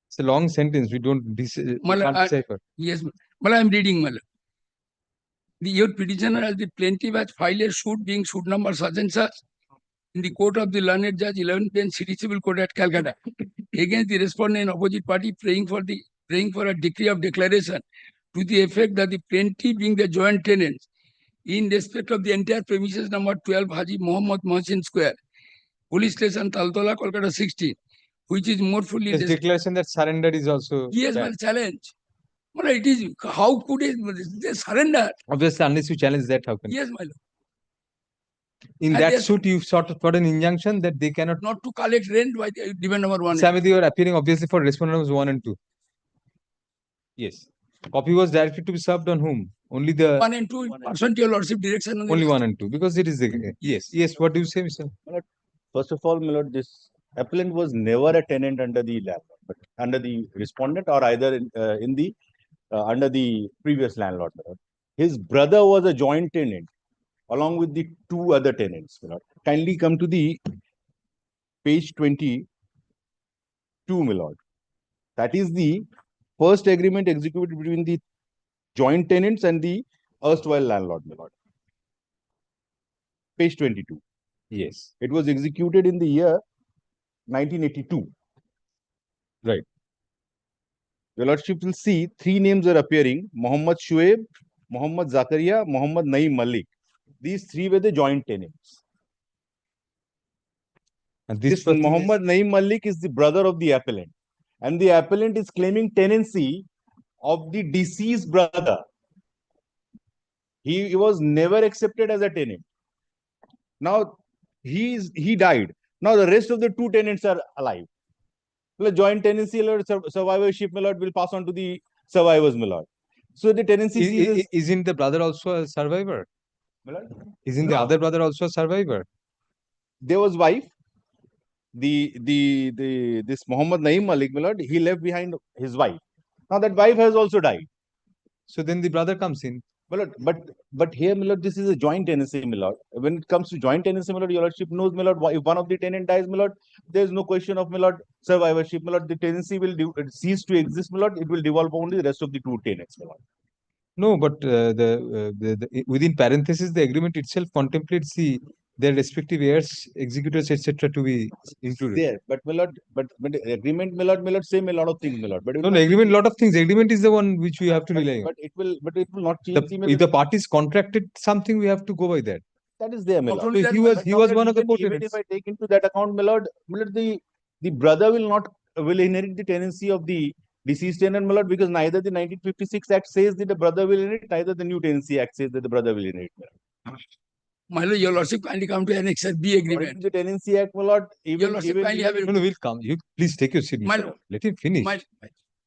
It's a long sentence. We can't decipher. Yes, but I'm reading. Your petitioner as the plaintiff has filed a suit being suit number such and such in the court of the learned judge 11th bench city civil court at Calcutta against the respondent in opposite party praying for a decree of declaration to the effect that the plaintiff being the joint tenants in respect of the entire premises number 12 Haji Muhammad Mohsin Square, Police Station Taltola, Kolkata 16, which is more fully This declaration that surrender is also. Yes, my challenge. It is how could they surrender? Obviously, unless you challenge that, how can? Yes, my lord. In that suit, you sort of got an injunction that they cannot. Not to collect rent by the demand number 1. Samedi, you are appearing obviously for respondents 1 and 2. Yes. Copy was directed to be served on whom? Only the 1 and 2 pursuant to your lordship direction. Only 1 and 2 because it is the yes. What do you say, Mr.? First of all, my lord, this appellant was never a tenant under the landlord, but under the respondent or either in the under the previous landlord. My lord. His brother was a joint tenant along with the 2 other tenants. My lord. Kindly come to the page 22, my lord. That is the first agreement executed between the joint tenants and the erstwhile landlord, my lord. Page 22. Yes. It was executed in the year 1982. Right. Your lordship will see three names are appearing: Muhammad Shuaib, Muhammad Zakaria, Muhammad Naeem Malik. These three were the joint tenants. And this Muhammad Naeem Malik is the brother of the appellant. And the appellant is claiming tenancy of the deceased brother. He was never accepted as a tenant. Now, he died. Now, the rest of the two tenants are alive. The joint tenancy, survivorship, my lord, will pass on to the survivors, my lord. So the tenancy isn't the brother also a survivor? My lord? Isn't the other brother also a survivor? There was wife. This Muhammad Naeem Malik, my lord, he left behind his wife. Now that wife has also died. So then the brother comes in. My lord, but here, my lord, this is a joint tenancy, my lord. When it comes to joint tenancy, my lord, your lordship knows, my lord, if one of the tenant dies, my lord, there is no question of, my lord, survivorship, my lord. The tenancy will cease to exist, my lord. It will devolve only the rest of the two tenants, my lord. No, but within parentheses, the agreement itself contemplates their respective heirs, executors, etc., to be included. There, but my lord, but agreement, my lord, say a lot of things, my lord. But no, agreement, lot of things. Agreement is the one which we have to rely on. But it will not change. If the parties contracted something, we have to go by that. That is there, my lord. So he was one of the Even if I take into that account, my lord, the brother will inherit the tenancy of the deceased tenant, my lord, because neither the 1956 Act says that the brother will inherit, neither the new Tenancy Act says that the brother will inherit. My lord, your lordship kindly come to Annexure B agreement. The Tenancy Act, my lord, Your lordship kindly have a No, we'll come. You please take your seat. My Mr. lord. Let him finish.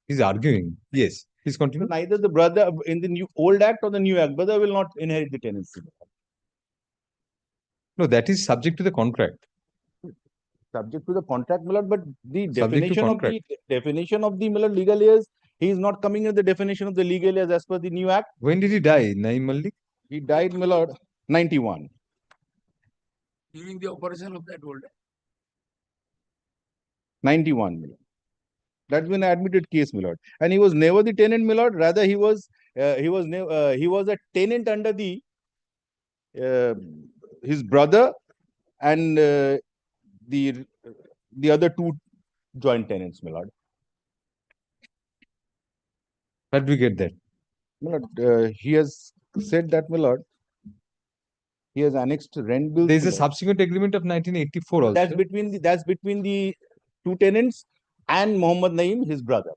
He's arguing. Yes, please continue. So neither the brother in the old act or the new act, brother will not inherit the tenancy. No, that is subject to the contract. Subject to the contract, my lord, but the Subject to definition of the legal heirs, he is not coming in the definition of the legal heirs as per the new act. When did he die, Naeem Malik? He died, my lord, 91. During the operation of that old act. 91, my lord. That's been an admitted case, my lord. And he was never the tenant, my lord. Rather, he was a tenant under the his brother and the other two joint tenants, my lord. How did we get that? My lord, he has said that, my lord. He has annexed rent bills. There is a subsequent agreement of 1984 also. That's between the two tenants and Muhammad Naeem, his brother.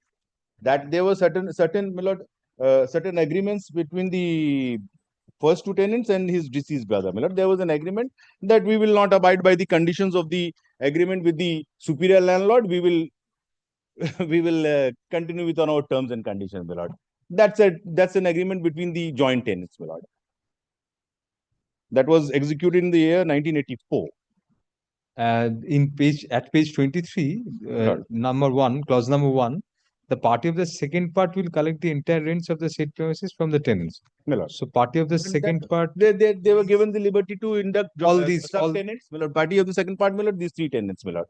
That there were certain my lord, certain agreements between the first two tenants and his deceased brother. My lord, there was an agreement that we will not abide by the conditions of the agreement with the superior landlord. We will continue with on our terms and conditions, my lord. That's an agreement between the joint tenants, my lord. That was executed in the year 1984. At page 23, number 1, clause number 1, the party of the second part will collect the entire rents of the said premises from the tenants. So party of the second part, they were given the liberty to induct all these tenants, my lord. Party of the second part, my lord, these three tenants, my lord.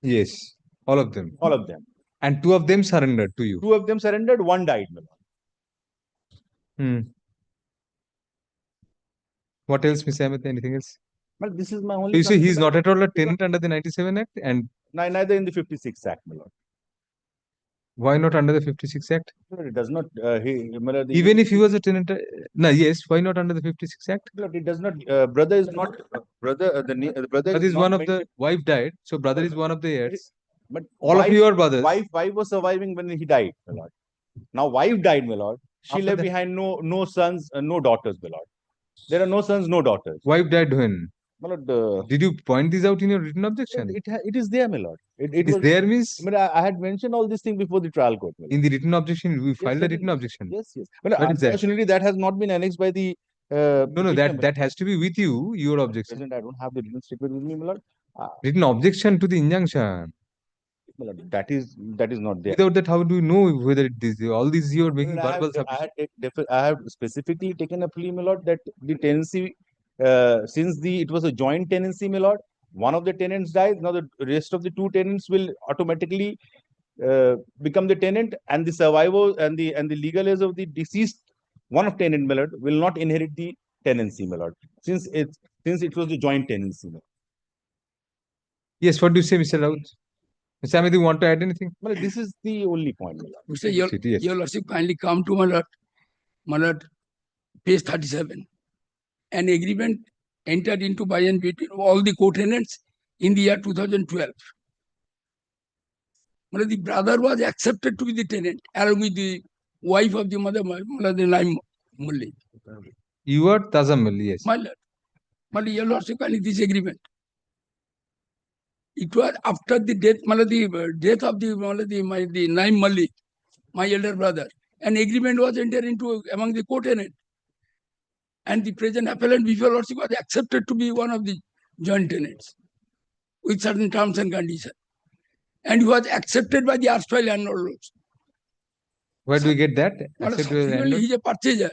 Yes, all of them. All of them. And two of them surrendered to you. Two of them surrendered, one died, my lord. What else, Mr. Ahmed? Anything else? Well, this is my only. So you say he's not at all a tenant under the 97 Act, and neither in the 56 Act, my lord. Why not under the 56 Act? It does not. Even if he was a tenant, yes. Why not under the 56 Act? It does not. Brother is not brother. The brother is one of the wife died, so brother is one of the heirs. But all of you are brothers. Wife was surviving when he died, my lord. Now wife died, my lord. She left behind no sons, no daughters, my lord. There are no sons, no daughters. Wife died when? My lord, did you point this out in your written objection? It is there, my lord. It is there means? I had mentioned all these things before the trial court. In the written objection, we filed a written objection. Yes. Well, unfortunately, that has not been annexed by the. No, that has to be with you. Your objection. Present, I don't have the written statement with me, my lord. Written objection to the injunction. That is not there. Without that, how do you know whether it is all these you are making verbal submission? I have specifically taken a plea, my lord, that the tenancy, since it was a joint tenancy, my lord, one of the tenants dies. Now the rest of the two tenants will automatically become the tenant, and the survivor and the legal heirs of the deceased one of tenant, my lord, will not inherit the tenancy, my lord, since it was the joint tenancy. My lord. Yes, what do you say, Mr. Raut? Mr. Ahmed, you want to add anything? Well, this is the only point, my lord. Mr. Your Lordship, kindly come to my lord, page 37. An agreement entered into by and between all the co-tenants in the year 2012. The brother was accepted to be the tenant along with the wife of the mother, the Naim Mulli. You are Tazammul, yes. My lord, your Lordship, kindly this agreement. It was after the death, the death of the Naim Mulli, my elder brother. An agreement was entered into among the co-tenants. And the present appellant before Lordship was accepted to be one of the joint tenants with certain terms and conditions. And he was accepted by the erstwhile landlord. Where do we get that? He is a purchaser.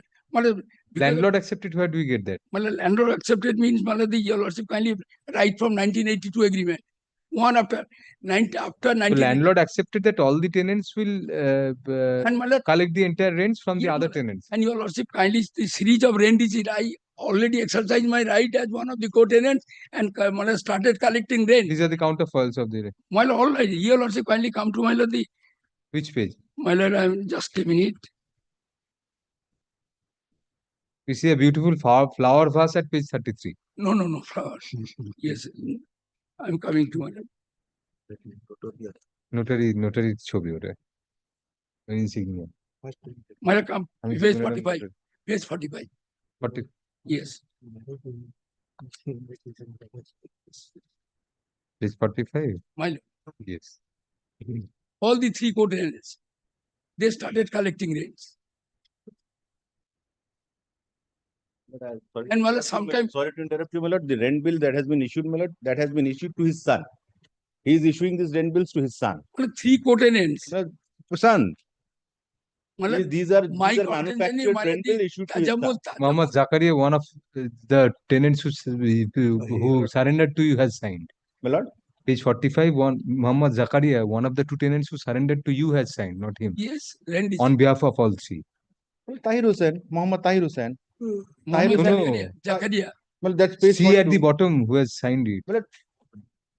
Landlord accepted, where do we get that? Landlord accepted means your Lordship kindly right from 1982 agreement. One after 19. Landlord accepted that all the tenants will collect the entire rents from the other tenants. And your Lordship kindly the series of rent is it. I already exercised my right as one of the co-tenants and started collecting rent. These are the counterfoils of the rent. My lord, all right. Your Lordship kindly come to my lord the. Which page? My lord, I'm just a minute. We see a beautiful flower vase at page 33. No, flowers. Yes, I'm coming to my lord. Notary chobi ore. Insignia. My lord, come. Page 45. Page 45. 40. Yes. Page 45. My lord. Yes. All the three co-tenants, they started collecting rents. And sometimes, sorry to interrupt you, my lord. The rent bill that has been issued, my lord, that has been issued to his son. He is issuing these rent bills to his son. Three co-tenants. Son. These are manufactured rent bill issued to his son. Muhammad Zakaria, one of the tenants who surrendered to you, has signed. My lord. Page 45, Muhammad Zakaria, one of the two tenants who surrendered to you, has signed, not him. Yes, rent is on behalf of all three. Tahir Hussain, Muhammad Tahir Hussain. Zakaria. Well, that's page See 42. at the bottom who has signed it. Well,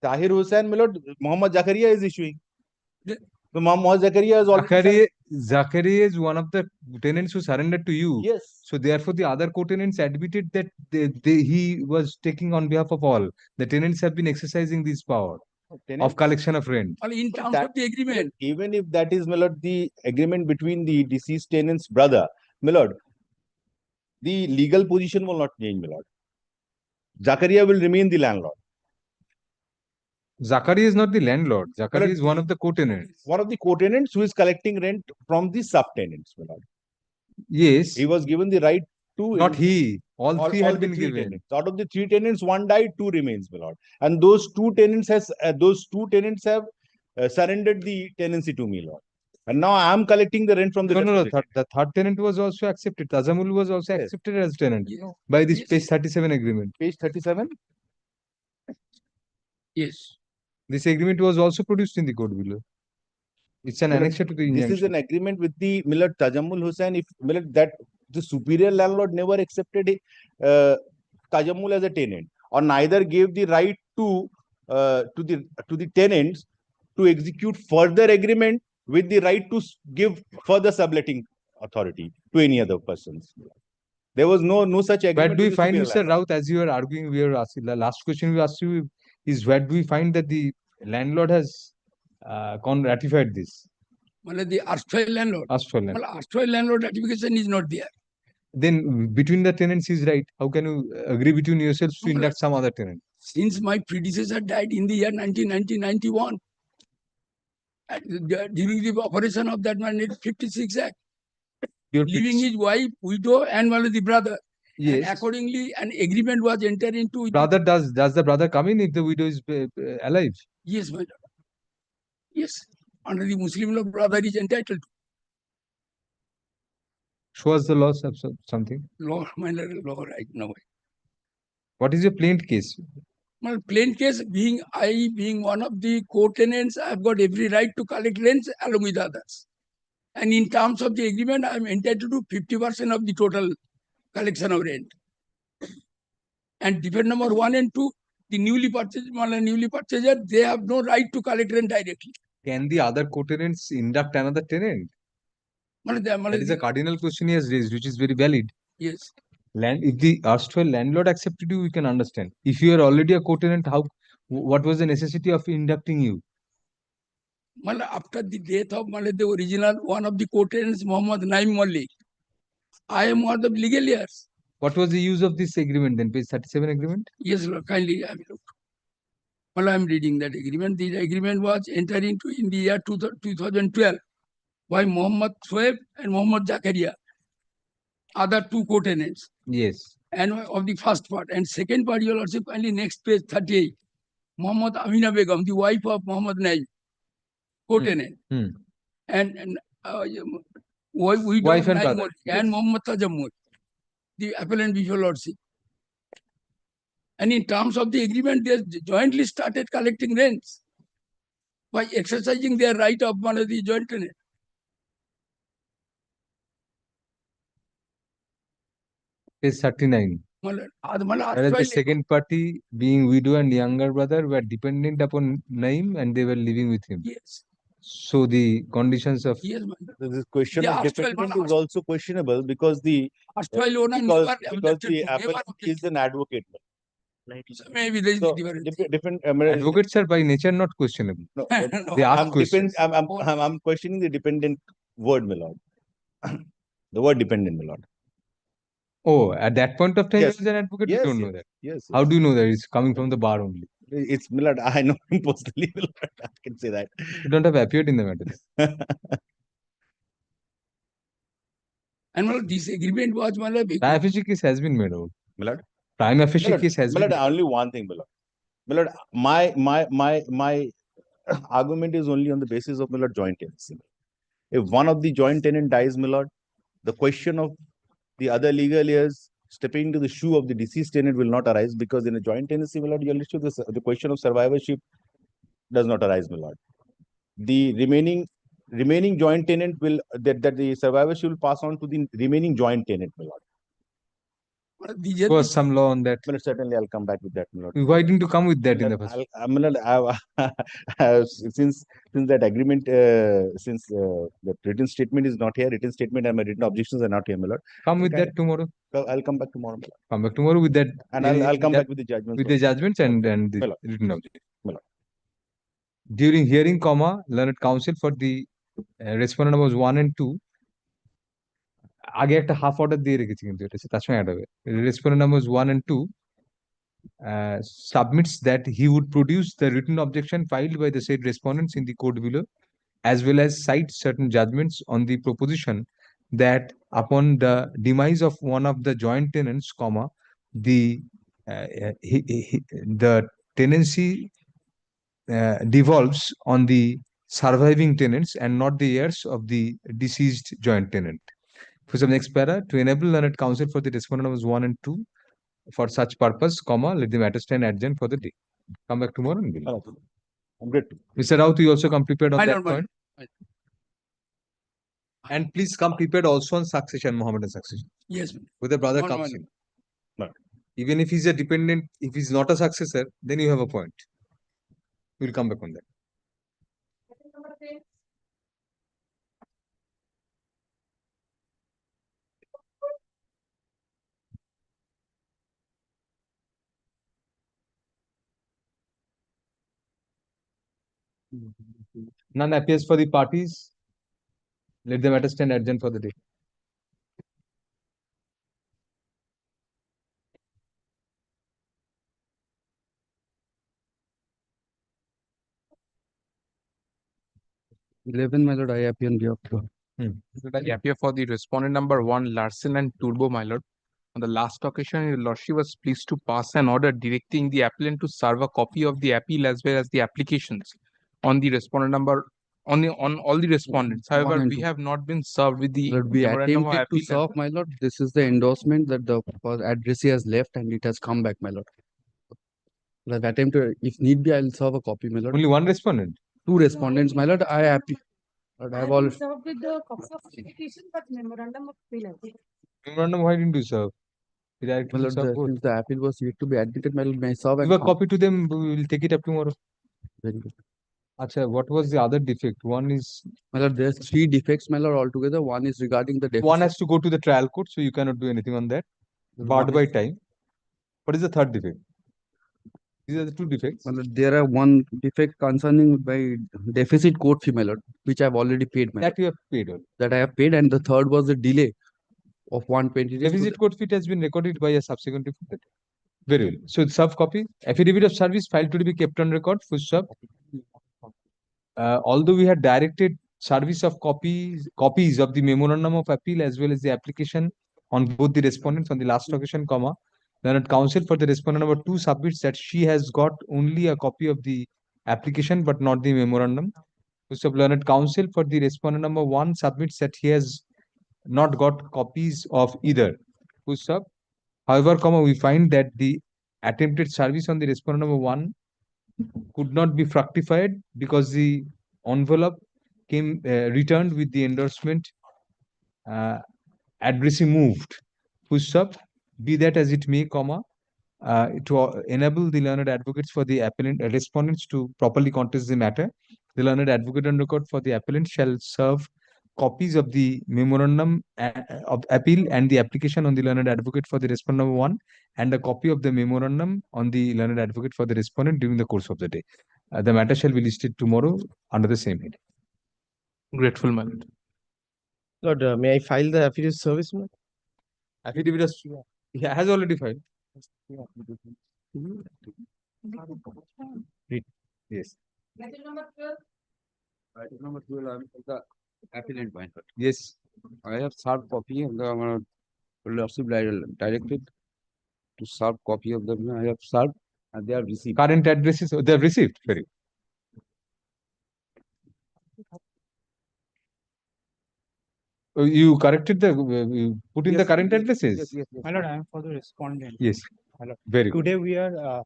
Tahir Hussain, my lord, Muhammad Zakaria is issuing. So Muhammad Zakaria is already. Zakaria is one of the tenants who surrendered to you. Yes. So therefore, the other co-tenants admitted that he was taking on behalf of all. The tenants have been exercising this power of collection of rent. In terms of the agreement. Even if that is, my lord, the agreement between the deceased tenant's brother, my lord, the legal position will not change, my lord. Zakaria will remain the landlord. Zakaria is not the landlord. Zakaria is one of the co-tenants. One of the co-tenants who is collecting rent from the subtenants, my lord. Yes. He was given the right to. Not he. All three had been given. Tenants. Out of the three tenants, one died, two remains, my lord. And those two tenants have surrendered the tenancy to me, lord. And now I am collecting the rent from the. No. The third tenant was also accepted. Tazammul was also accepted as tenant by this page 37 agreement. Page 37. Yes. This agreement was also produced in the court below. It's an annexure to the injunction. This is an agreement with the Millard Tajammul Hussain. If Millard, that the superior landlord never accepted Tajammul as a tenant, or neither gave the right to the tenants to execute further agreement with the right to give further subletting authority to any other persons. There was no such agreement. Where do we find, Mr. Raut, as you are arguing, we are asking, the last question we asked you is, where do we find that the landlord has ratified this? The erstwhile landlord. Erstwhile landlord ratification is not there. Then between the tenants is right. How can you agree between yourselves to induct some other tenant? Since my predecessor died in the year 1991, during the operation of that 1956 Act, leaving his wife, widow, and one of the brother. Yes. And accordingly, an agreement was entered into. Brother, does the brother come in if the widow is alive? Yes, my lord. Yes, under the Muslim law, brother is entitled to. Show us the law something. Law, my lord, law right now. What is your plaint case? Well, plain case, being one of the co-tenants, I've got every right to collect rents along with others. And in terms of the agreement, I'm entitled to 50% of the total collection of rent. And defendant number 1 and 2, the newly purchaser, they have no right to collect rent directly. Can the other co-tenants induct another tenant? That is a cardinal question he has raised, which is very valid. Yes. If the erstwhile landlord accepted you, we can understand. If you are already a co-tenant, what was the necessity of inducting you? After the death of the original one of the co-tenants, Muhammad Naim Malik, I am one of the legal heirs. What was the use of this agreement then? Page 37 agreement? Yes, Lord, kindly have a look. Well, I am reading that agreement. The agreement was entered into in the year 2012 by Muhammad Shoaib and Muhammad Zakaria, other two co-tenants. Yes. And of the first part. And second part, you will also kindly next page 38. Muhammad Amina Begum, the wife of Muhammad Naim, co-tenant. And Wife and brother. And Muhammad Tajammul, the appellant before Lordship. And in terms of the agreement, they jointly started collecting rents by exercising their right of one of the joint tenant. Page 39. Whereas the second party, being widow and younger brother, were dependent upon Naim and they were living with him. Yes. So the conditions of This question of dependent is also questionable because the appellant is an advocate. So maybe there is a difference. Different advocates are by nature not questionable. No, they ask questions. I'm questioning the dependent word, my lord. The word dependent, my lord. Oh, at that point of time, Yes. as an advocate, Yes, you don't know yes, that. yes, How yes. do you know that it's coming from the bar only? It's Millard. I know him personally, Millard. I can say that. You don't have appeared in the matter. And this agreement was Prima facie case has been made out. Millard? Prima facie Millard, case has Millard, been made. only one thing, Millard. Millard, my argument is only on the basis of Millard joint tenancy. If one of the joint tenant dies, Millard, the question of the other legal heirs stepping into the shoe of the deceased tenant will not arise because in a joint tenancy, Millard, the question of survivorship does not arise, Millard. The remaining joint tenant will that the survivorship will pass on to the remaining joint tenant, Millard. Was some law on that? Millard, certainly I'll come back with that, Millard. Why didn't you come with that in the first? Since that agreement, since the written statement is not here, written statement and my written objections are not here, Millard. Come with that tomorrow. I'll come back tomorrow, Millard. Come back tomorrow with that. And I'll come back with the judgments. With the judgments and the Millard. written objections. Millard. During hearing, learned counsel for the respondent numbers 1 and 2. আগে একটা half order দিয়ে রেখেছি কিন্তু এটা তার সঙ্গে add হবে respondent numbers 1 and 2 submits that he would produce the written objection filed by the said respondents in the court below as well as cite certain judgments on the proposition that upon the demise of one of the joint tenants the tenancy devolves on the surviving tenants and not the heirs of the deceased joint tenant. For some next para, to enable learned counsel for the respondent numbers 1 and 2 for such purpose, let the matter stand adjourned for the day. Come back tomorrow and we'll. I'm good. Mr. Raut, you also come prepared on that point. And please come prepared also on succession, Mohammedan succession. Yes. With the brother comes in. Even if he's a dependent, if he's not a successor, then you have a point. We'll come back on that. None appears for the parties. Let the matter stand adjourned for the day. My lord, I appear on behalf of I appear for the respondent number 1, Larsen and Turbo, my lord. On the last occasion, your lordship was pleased to pass an order directing the appellant to serve a copy of the appeal as well as the applications on the respondent number on all the respondents. However, we have not been served with the Lord, we memorandum of attempted to appeal. serve, my lord. This is the endorsement that the addressee has left and it has come back, my lord. I've attempted, if need be, I'll serve a copy, my lord. Only one respondent? Two respondents, my lord. I happy. But I have all. Served with the copy of application, but memorandum of appeal. Memorandum, why didn't you serve? My lord, since the appeal was yet to be admitted, my lord, may I serve Give a copy to them, we will take it up tomorrow. Very good. Acha, what was the other defect? One is... My lord, there's 3 defects, my lord, altogether. One is regarding the deficit. One has to go to the trial court, so you cannot do anything on that. Barred by time. What is the third defect? These are the 2 defects. My lord, there are one defect concerning by deficit court fee, my lord, which I've already paid, my lord. That you have paid. That I have paid, and the third was the delay of 120 days. Deficit court fee has been recorded by a subsequent report. Very well. So the sub copy, affidavit of service filed to be kept on record, full stop. Although we had directed service of copies of the memorandum of appeal as well as the application on both the respondents on the last occasion, comma, learned counsel for the respondent number 2 submits that she has got only a copy of the application but not the memorandum. Full stop. Learned counsel for the respondent number 1 submits that he has not got copies of either. Full stop. However, comma, we find that the attempted service on the respondent number 1 could not be fructified because the envelope came returned with the endorsement addressee moved. Full stop. Be that as it may, comma, to enable the learned advocates for the appellant respondents to properly contest the matter, the learned advocate on record for the appellant shall serve copies of the memorandum of appeal and the application on the learned advocate for the respondent number 1 and a copy of the memorandum on the learned advocate for the respondent during the course of the day. The matter shall be listed tomorrow under the same head. Grateful, my lord. Lord, may I file the affidavit of service, my lord? Affidavit of... He has already filed. Yes. Item number 12. Item number 12, I'm the appellant, my lord. Yes. I have served copy of the lordship directed to serve copy of the. I have served and they have received. Current addresses, they have received. Very. You corrected the, you put in the current addresses? Yes. My lord, I am for the respondent. Yes. My lord. Very good. Today we are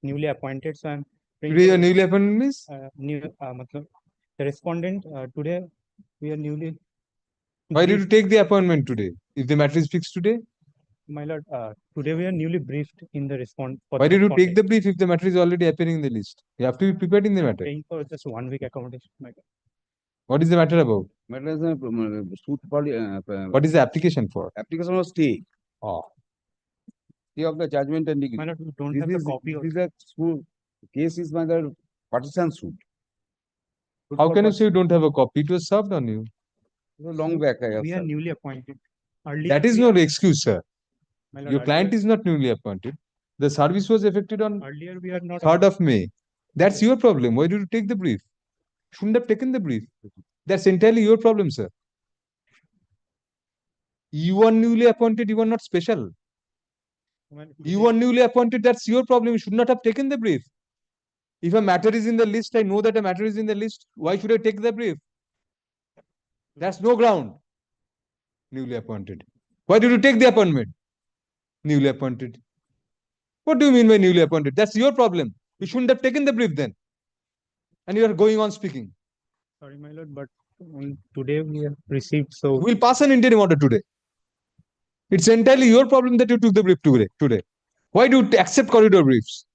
newly appointed, so I am. Today you are newly appointed means? The respondent, today we are newly. Why did you take the appointment today? If the matter is fixed today? My lord, today we are newly briefed in the response. Why did you take the brief if the matter is already appearing in the list? You have to be prepared in the matter. Paying for just 1 week accommodation, my lord. What is the matter about? Matter is a suit for What is the application for? application of stay. Oh. Stay of the judgment and degree. My lord, we don't This have the is copy of. this is a suit. Case is my lord partisan suit. How can you say you don't have a copy? It was served on you. Long back I have We are served. newly appointed. Earlier That is we no are- excuse, sir. My lord, Your client earlier- is not newly appointed. The service was effected on Earlier we are not. 3rd of May. That's your problem. Why did you take the brief? Shouldn't have taken the brief. That's entirely your problem, sir. You are newly appointed, you are not special. You are newly appointed, that's your problem. You should not have taken the brief. If a matter is in the list, I know that a matter is in the list. Why should I take the brief? That's no ground. Newly appointed. Why did you take the appointment? Newly appointed. What do you mean by newly appointed? That's your problem. You shouldn't have taken the brief then. And you are going on speaking. Sorry, my lord, but today we have received, so. We'll pass an interim order today. It's entirely your problem that you took the brief today. Why do you accept corridor briefs?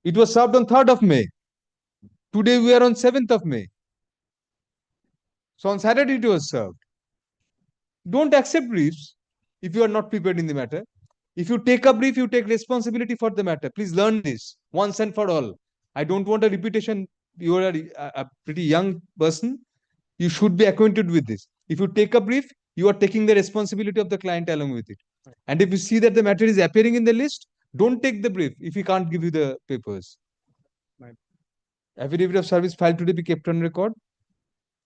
It was served on 3rd of May. Today we are on 7th of May. So on Saturday it was served. Don't accept briefs if you are not prepared in the matter. If you take a brief, you take responsibility for the matter. Please learn this once and for all. I don't want a repetition. You are a pretty young person. You should be acquainted with this. If you take a brief, you are taking the responsibility of the client along with it. And if you see that the matter is appearing in the list, don't take the brief if he can't give you the papers. Right. Affidavit of service filed today be kept on record.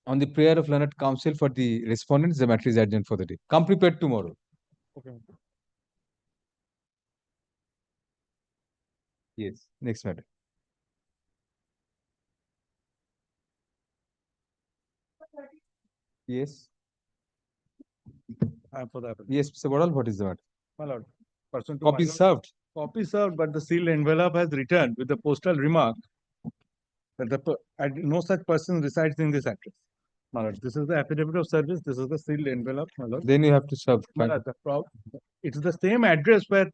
On the prayer of learned counsel for the respondents, the matter is adjourned for the day. Come prepared tomorrow. Okay. Yes. Next matter. Yes. For the Yes, Mr. Bodal, what is the matter? my lord. Person to Copy my lord. served. Copy served, but the sealed envelope has returned with the postal remark that no such person resides in this address. My lord, this is the affidavit of service. This is the sealed envelope, my lord. Then you have to serve. My lord, it's the same address where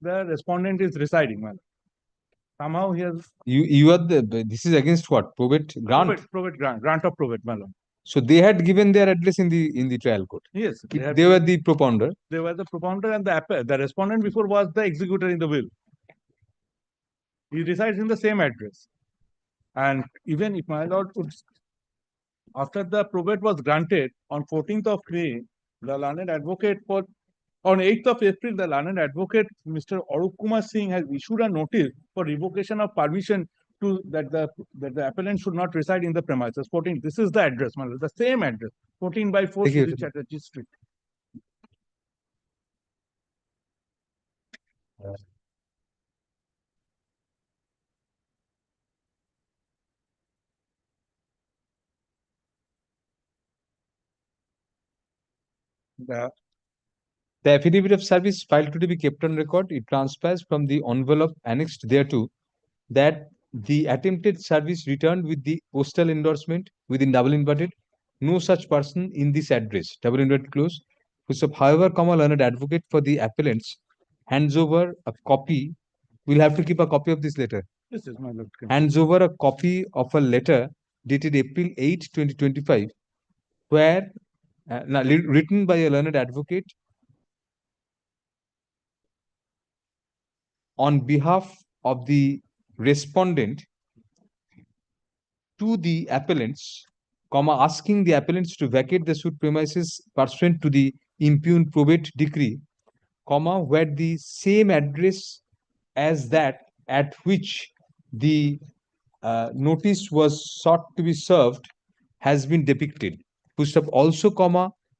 the respondent is residing, my lord. Somehow he has You are this is against what? Probate grant? probate grant of probate, my lord. So they had given their address in the trial court. Yes, They were the propounder. They were the propounder, and the respondent before was the executor in the will. He resides in the same address. And even if my lord would, after the probate was granted on 14th of May, the learned advocate on 8th of April, the learned advocate, Mr. Arup Kumar Singh, has issued a notice for revocation of permission that the appellant should not reside in the premises. 14. This is the address, my lord, the same address, 14/4 Sri Chatterjee Street. The affidavit of service filed to be kept on record. It transpires from the envelope annexed thereto that the attempted service returned with the postal endorsement within double inverted, no such person in this address, double inverted close, however, learned advocate for the appellants hands over a copy. We'll have to keep a copy of this letter. This is my lord. Hands over a copy of a letter dated April 8, 2025, where written by a learned advocate on behalf of the respondent to the appellants, asking the appellants to vacate the suit premises pursuant to the impugned probate decree, where the same address as that at which the notice was sought to be served has been depicted. Also,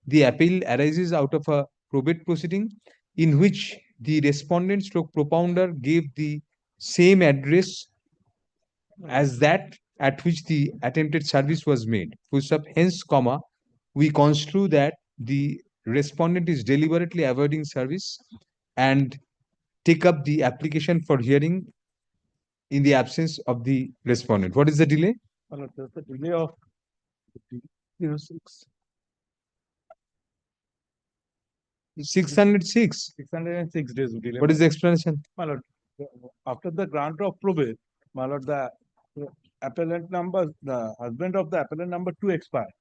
the appeal arises out of a probate proceeding in which the respondent stroke propounder gave the same address as that at which the attempted service was made. Hence, we construe that the respondent is deliberately avoiding service and take up the application for hearing in the absence of the respondent. What is the delay? There's the delay of 06. 606. 606 days delay. What is the explanation? My lord, after the grant of probate, my lord, the appellant number, the husband of the appellant number 2 expired.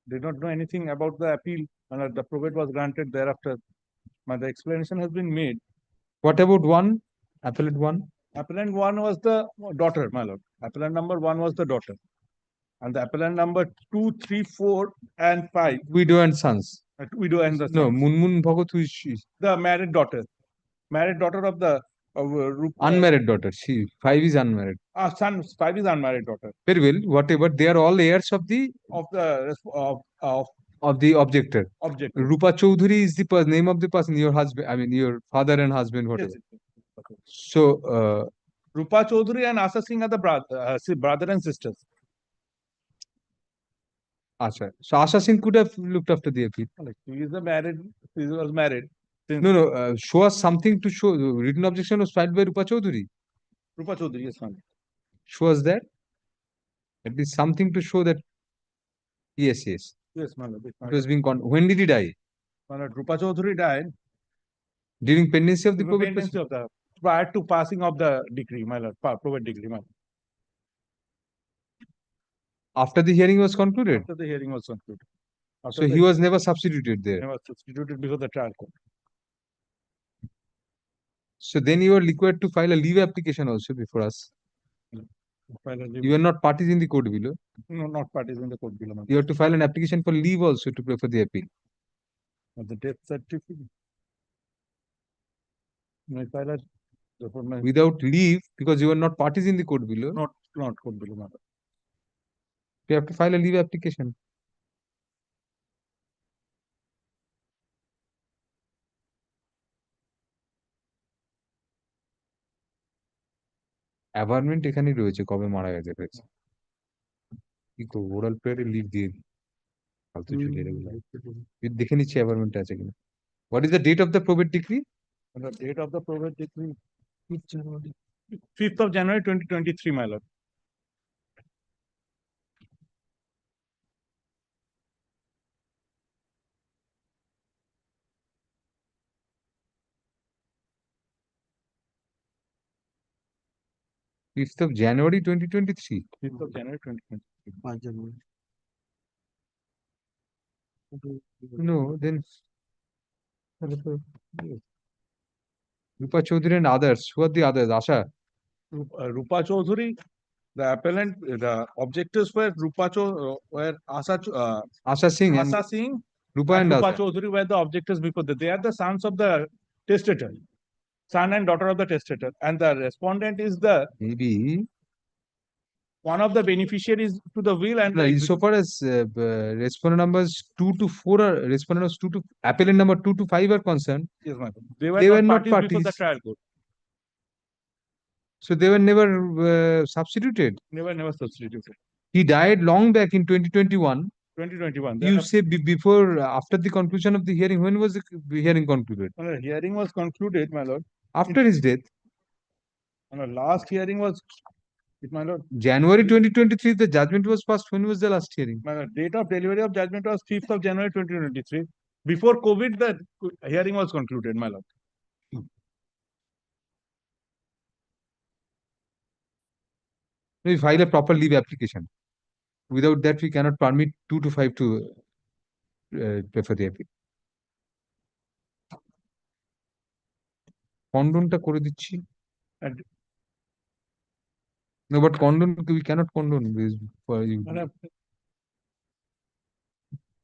Did not know anything about the appeal, and the probate was granted thereafter. The explanation has been made. What about one? Appellant 1? Appellant 1 was the daughter, my lord. Appellant number 1 was the daughter. And the appellant number 2, 3, 4, and 5. Widow and sons. Widow and the sons. No, Munmun Bhagat, who is she? The married daughter. Married daughter of the unmarried daughter. 5 is unmarried. Son, 5 is unmarried daughter. Very well. Whatever. They are all heirs of the objector. Rupa Chaudhary is the name of the person. Your husband. I mean, your father and husband. Whatever. Yes. So Rupa Chaudhary and Asha Singh are the brother and sisters. Asha. So Asha Singh could have looked after the appeal. She is married. She was married. No. Show us something to show. The written objection was filed by Rupa Chaudhary. Rupa Chaudhary, yes, ma'am. Show us that. At least something to show that. Yes. Yes, ma'am. It was being when did he die? Rupa Chaudhary died during pendency of the probate prior to passing of the decree, my lord, probate decree, my lord. After the hearing was concluded? After the hearing was concluded. So he was never substituted there? Never substituted before the trial court. So then you are required to file a leave application also before us. You are not parties in the court below? No, not parties in the court below. You have to file an application for leave also to prefer the appeal. The death certificate. Without leave, because you are not parties in the court below? Not court below. You have to file a leave application. অ্যাভারমেন্ট এখানেই রয়েছে কবে মারা গেছে রয়েছে কি করবো oral প্রেয়ারে leave দিয়ে ফালতু চলে দেখে নিচ্ছি অ্যাভারমেন্ট আছে কিনা What is the date of the probate decree? And the date of the probate decree, 5th of January 2023, my lord. Fifth of January 2023. 5th of January 2023. No, then Rupa Chaudhary and others. Who are the others? Asha. Rupa Chaudhary, the appellant, the objectors were Asha Singh and Asha Singh Rupa and and Rupa Asha. Chaudhary were the objectors before that. They are the sons of the testator, son and daughter of the testator, and the respondent is the Maybe. one of the beneficiaries to the will and No, the so far as respondent numbers 2 to 4 are respondent numbers 2 to appellant number 2 to 5 are concerned. yes, my lord. They were not parties before the trial court. So they were never substituted. Never substituted. He died long back in 2021. 2021. You say before, after the conclusion of the hearing. When was the hearing concluded? The hearing was concluded, my lord. After his death. The last hearing was, my lord. January 2023, the judgment was passed. When was the last hearing? My lord, date of delivery of judgment was 5th of January 2023. Before COVID, the hearing was concluded, my lord. We file a proper leave application. Without that, we cannot permit 2 to 5 to prefer the appeal. Condonটা করে দিচ্ছি. No, but condone, we cannot condone this for you.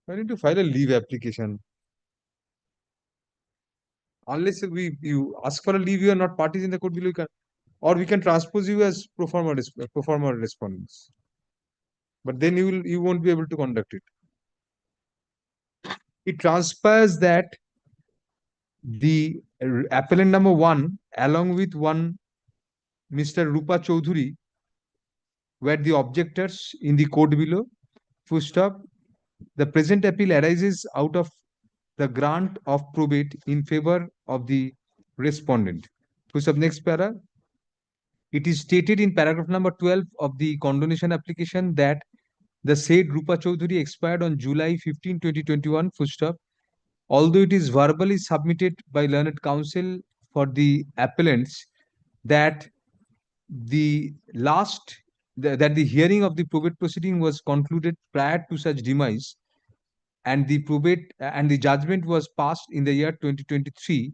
I need to file a leave application. Unless you ask for a leave, you are not parties in the court below, or we can transpose you as pro forma respondents. But then you won't be able to conduct it. It transpires that the appellant number 1, along with one Mr. Rupa Chaudhary, were the objectors in the court below. Full stop. The present appeal arises out of the grant of probate in favor of the respondent. Full stop. Next para. It is stated in paragraph number 12 of the condonation application that the said Rupa Chaudhary expired on July 15, 2021. Full stop. Although it is verbally submitted by learned counsel for the appellants that the hearing of the probate proceeding was concluded prior to such demise, and the probate and the judgment was passed in the year 2023,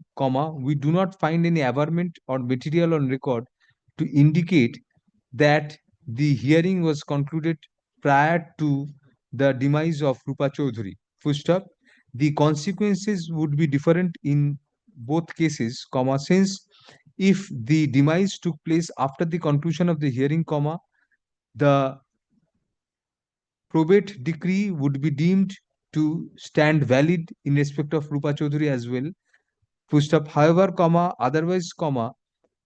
we do not find any averment or material on record to indicate that the hearing was concluded prior to the demise of Rupa Chaudhary. Full stop. The consequences would be different in both cases, since if the demise took place after the conclusion of the hearing, the probate decree would be deemed to stand valid in respect of Rupa Chaudhary as well. Full stop. However, otherwise,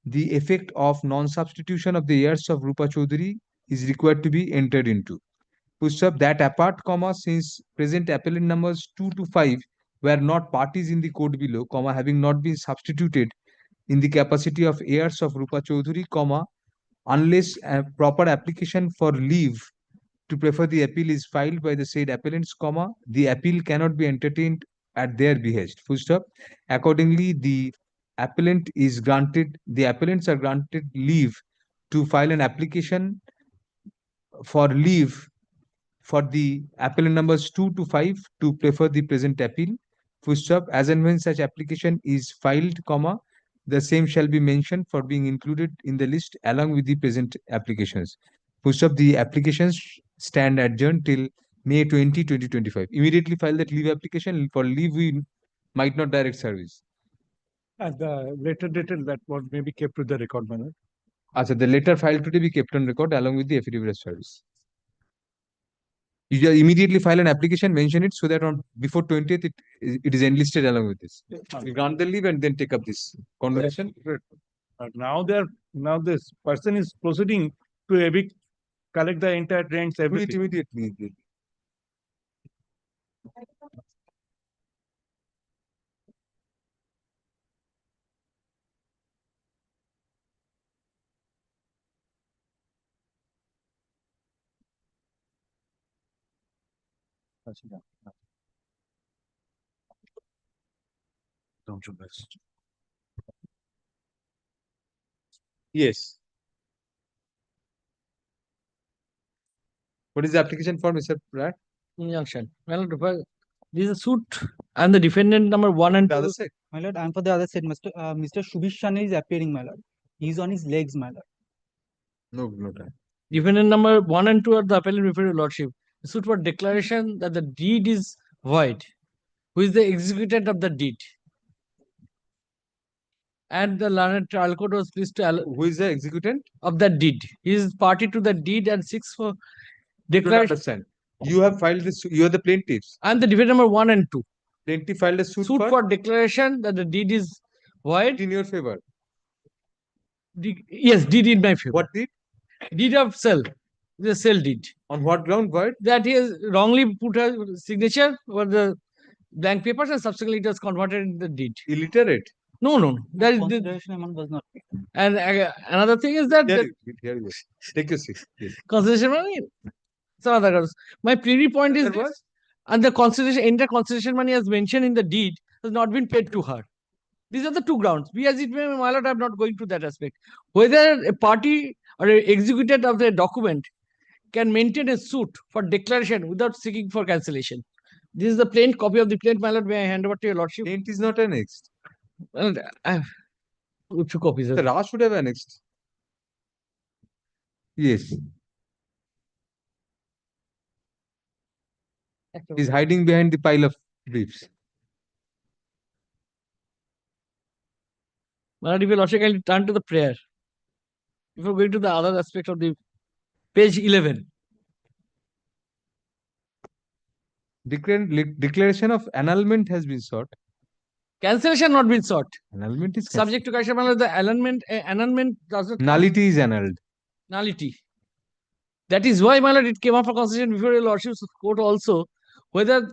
the effect of non-substitution of the heirs of Rupa Chaudhary is required to be entered into. Full stop. That apart, since present appellant numbers 2 to 5 were not parties in the court below, having not been substituted in the capacity of heirs of Rupa Chaudhary, unless a proper application for leave to prefer the appeal is filed by the said appellants, the appeal cannot be entertained at their behest. Full stop. Accordingly, the appellants are granted leave to file an application for leave for the appellant numbers 2 to 5 to prefer the present appeal. Full stop. As and when such application is filed, the same shall be mentioned for being included in the list along with the present applications. Full stop. The applications stand adjourned till May 20, 2025. Immediately file that leave application. For leave, we might not direct service. And the later dated that was maybe kept to the record, my lord. So the letter filed today be kept on record along with the affidavit of service. You just immediately file an application, mention it so that on before 20th it is enlisted along with this. You grant the leave and then take up this condonation. Now this person is proceeding to evict, collect the entire rents, everything. Immediately. Yes. What is the application for, Mr. Pratt? Injunction. Well, this is a suit and the defendant number 1 and The 2. other side. My lord, and for the other side, Mr. Shubhish Shana is appearing, my lord. He's on his legs, my lord. No time. Defendant number 1 and 2 are the appellant before your lordship. The suit for declaration that the deed is void. Who is the executant of the deed? And the learned trial court was pleased to Who is the executant of that deed. He is party to the deed and seeks for I don't declaration. understand. You have filed this. You are the plaintiffs. And the defendant number 1 and 2. Plaintiff filed a suit for declaration that the deed is void. in your favor. Yes, deed in my favor. What deed? Deed of sale. The sale deed. On what ground void? That he has wrongly put a signature for the blank papers and subsequently it was converted in the deed. Illiterate. No. That is the, Consideration amount was not paid. and another thing is that Here you go. Take your seat. Yes. consideration money. Some other grounds. My primary point is There this, and the consideration, entire consideration money as mentioned in the deed has not been paid to her. These are the two grounds. Be as it may, my lord, I'm not going to that aspect. Whether a party or an executant of the document can maintain a suit for declaration without seeking for cancellation. This is the plain copy of the plaint, my lord. May I hand over to your lordship? Plaint is not annexed. Well, I have two copies. The Raj should have annexed. Yes. He's hiding behind the pile of briefs. My lord, if your lordship can turn to the prayer. Before going to the other aspect of the page 11. Declaration of annulment has been sought. Cancellation not been sought. Annulment is Subject to question, my lord, the annulment does not nullity is annulled. nullity. That is why, my lord, it came up for consideration before your lordship's court also, whether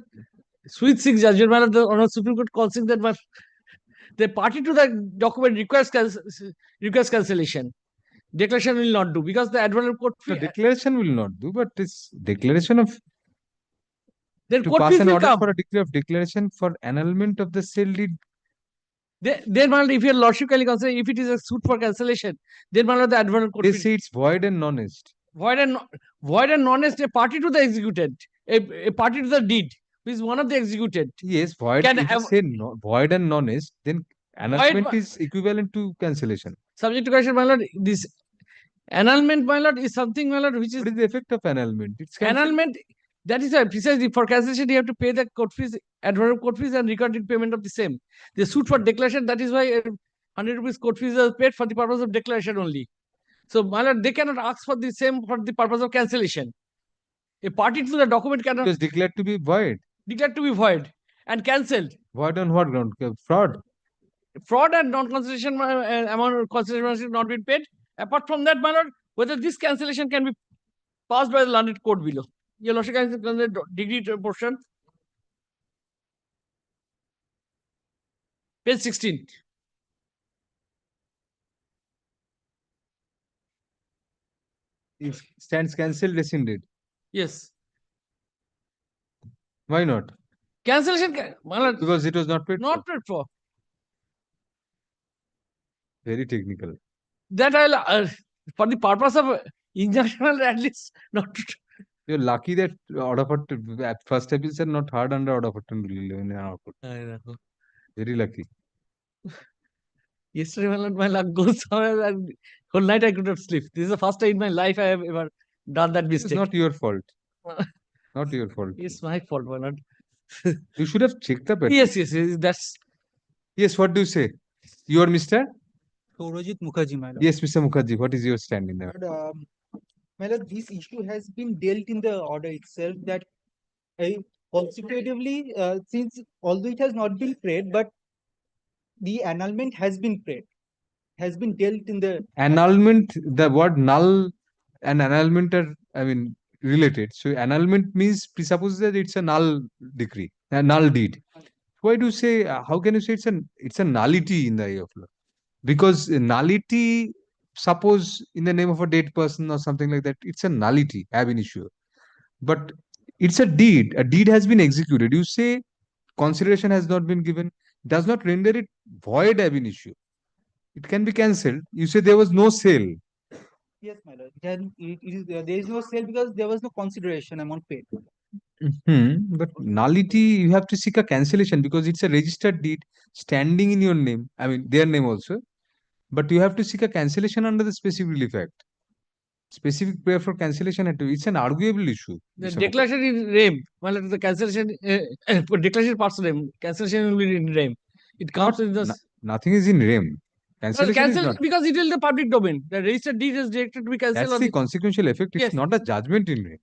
Sweet Six judgment, my lord, the Honorable Supreme Court considers that the party to the document requires cancellation. Declaration will not do because the advocate court The fee. declaration will not do, but this declaration of Then to court pass fees an will order come. for a decree of declaration for annulment of the sale deed. Then, my lord, if your lordship can consider if it is a suit for cancellation, then, my lord, the advocate court They fee. say it's void and non-est. Void and non-est, a party to the executant, a party to the deed, who is one of the executed. Yes, void. Can If you have- say no, void and non-est, then annulment is equivalent to cancellation. Subject to question, my lord, this annulment, my lord, is something, my lord, which is What is the effect of annulment? It's cancelled. annulment. That is precisely for cancellation, you have to pay the court fees, advocate court fees, and recorded payment of the same. The suit for declaration, that is why 100 rupees court fees are paid for the purpose of declaration only. So, my lord, they cannot ask for the same for the purpose of cancellation. A party to the document cannot It was declared to be void. declared to be void and cancelled. Void on what ground? Fraud. Fraud and non-consideration amount of consideration has not been paid. Apart from that, my lord, whether this cancellation can be passed by the learned court below. Your lordship can consider the degree portion. Page 16. If stands cancelled, rescinded. Yes. Why not? Cancellation, my lord, Because it was not paid not for. paid for. Very technical. That I'll, for the purpose of injunction, at least not to. You're lucky that order for at first episode not hard under order for very lucky. Yesterday, my luck goes somewhere and whole night I could not sleep. This is the first time in my life I have ever done that It's mistake. not your fault. Not your fault. It's my fault, my lord. You should have checked up. Yes, that's. Yes, what do you say? You are Mr. Saurajit Mukherjee, my lord. Yes, Mr. Mukherjee. What is your stand in there? My lord, this issue has been dealt in the order itself that consecutively, since although it has not been prayed, but the annulment has been prayed, has been dealt in the Annulment, the word null and annulment are, related. So annulment means presupposes that it's a null decree, a null deed. Why do you say, how can you say it's a nullity in the eye of law? Because nullity, suppose in the name of a dead person or something like that, it's a nullity ab initio. But It's a deed. A deed has been executed. You say consideration has not been given, does not render it void ab initio. It can be cancelled. You say there was no sale. Yes, my lord. There is no sale because there was no consideration amount paid. But nullity, you have to seek a cancellation because it's a registered deed standing in your name. I mean, their name also. But you have to seek a cancellation under the specific relief act. Specific prayer for cancellation, it's an arguable issue. The Mr. Mukherjee. declaration is REM. Well, the cancellation, declaration parts REM. Cancellation will be in REM. It comes in the. Nothing is in REM. Well, Cancellation is cancel not. because it is the public domain. The registered deed is directed to be cancelled. That's the consequential effect. It's Yes. not a judgment in REM.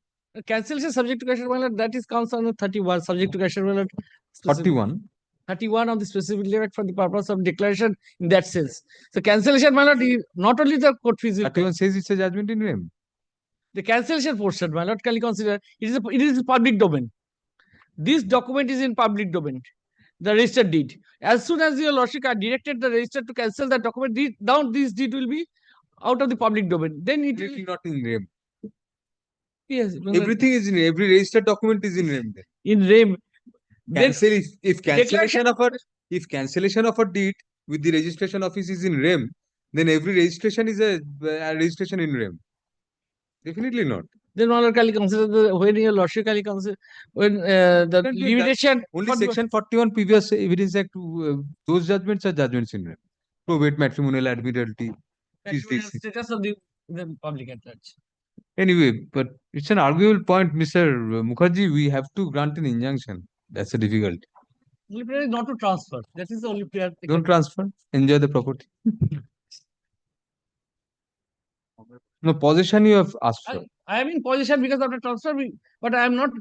Cancellation subject to question, that is comes under 31, subject to question. 41. 31 of the specific limit for the purpose of declaration in that sense. So cancellation, not only the court fees. 31 says it's a judgment in REM. The cancellation portion, my lord, can you consider it is a public domain. This document is in public domain, the registered deed. As soon as your lordship are directed the register to cancel that document, now this deed will be out of the public domain. Then it will not in REM. Yes, Everything is in every registered document is in REM. In REM. Cancel if cancellation of a deed with the registration office is in REM, then every registration is a registration in REM. Definitely not. Then one can consider when your lordship can consider when the limitation. Only section 41 previous evidence act, those judgments are judgments in REM. Probate, matrimonial, admiralty. Status of the public at large. Anyway, but it's an arguable point, Mr. Mukherjee. We have to grant an injunction. That's a difficulty. Only prayer is not to transfer. That is the only prayer. Don't transfer. Enjoy the property. No, possession you have asked for. I am in possession because of the transfer, but I am not.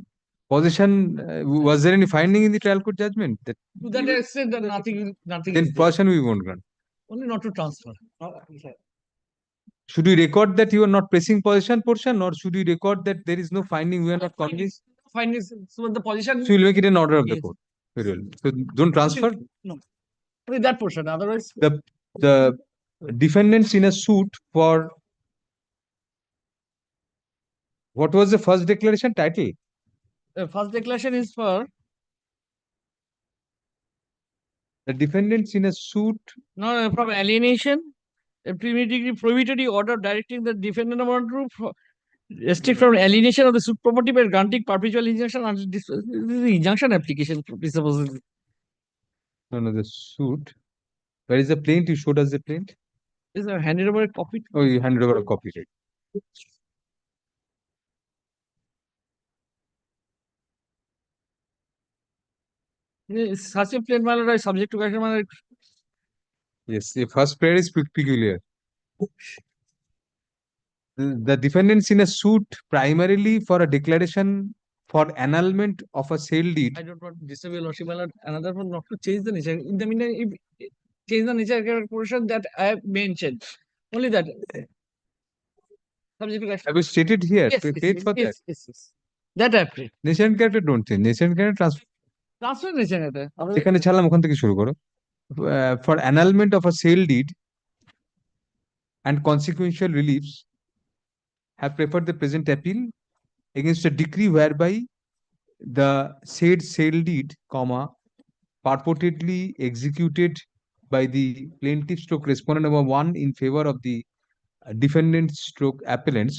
Possession, was there any finding in the trial court judgment? That To that extent, that nothing. then possession we won't grant. Only not to transfer. Should we record that you are not pressing possession portion, or should we record that there is no finding, we are not convinced? Findings. So the possession. So we'll make it an order of the court. Very well. So don't transfer. No. Only that portion. Otherwise. The defendants in a suit for what was the first declaration title? The first declaration is for the defendants in a suit. No, from alienation, a prohibitory order directing the defendant to restrict from alienation of the suit property by granting perpetual injunction. And this is the injunction application. Presupposed. No, the suit. Where is the plaint? You showed us the plaint. Is handed over a copy. Oh, you handed over a copy, right? Such a plain matter is subject to question. Yes, the first prayer is peculiar. The defendants in a suit primarily for a declaration for annulment of a sale deed. I don't want to disturb your lordship, another one not to change the nature. In the meantime, change the nature of portion that I have mentioned. Only that. Subject to question. Have you stated here? Yes, Paid for that. Yes. That I have prayed. Nature and character don't change. Nature and character transfer. Transfer nature. এখানে ছাড়লাম ওখান থেকে শুরু করো for annulment of a sale deed and consequential reliefs have preferred the present appeal against a decree whereby the said sale deed, purportedly executed by the plaintiff stroke respondent number 1 in favor of the defendant stroke appellants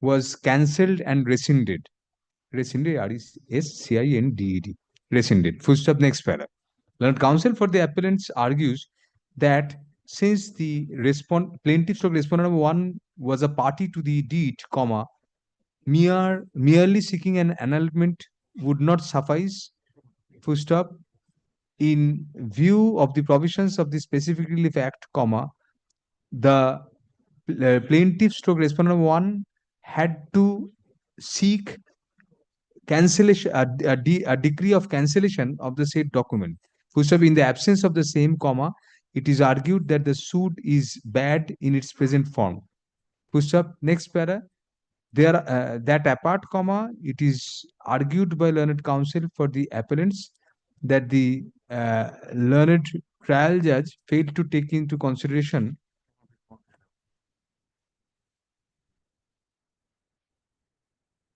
was cancelled and rescinded. Rescinded, RESCINDED. Rescinded. Full stop, next para. Learned counsel for the appellants argues that since the plaintiff stroke respondent number 1 was a party to the deed, merely seeking an annulment would not suffice, full stop, in view of the provisions of the Specific Relief Act, the plaintiff stroke respondent number 1 had to seek cancellation, a decree of cancellation of the said document. Full stop, in the absence of the same, it is argued that the suit is bad in its present form. Full stop, next para. There, that apart, it is argued by learned counsel for the appellants that the learned trial judge failed to take into consideration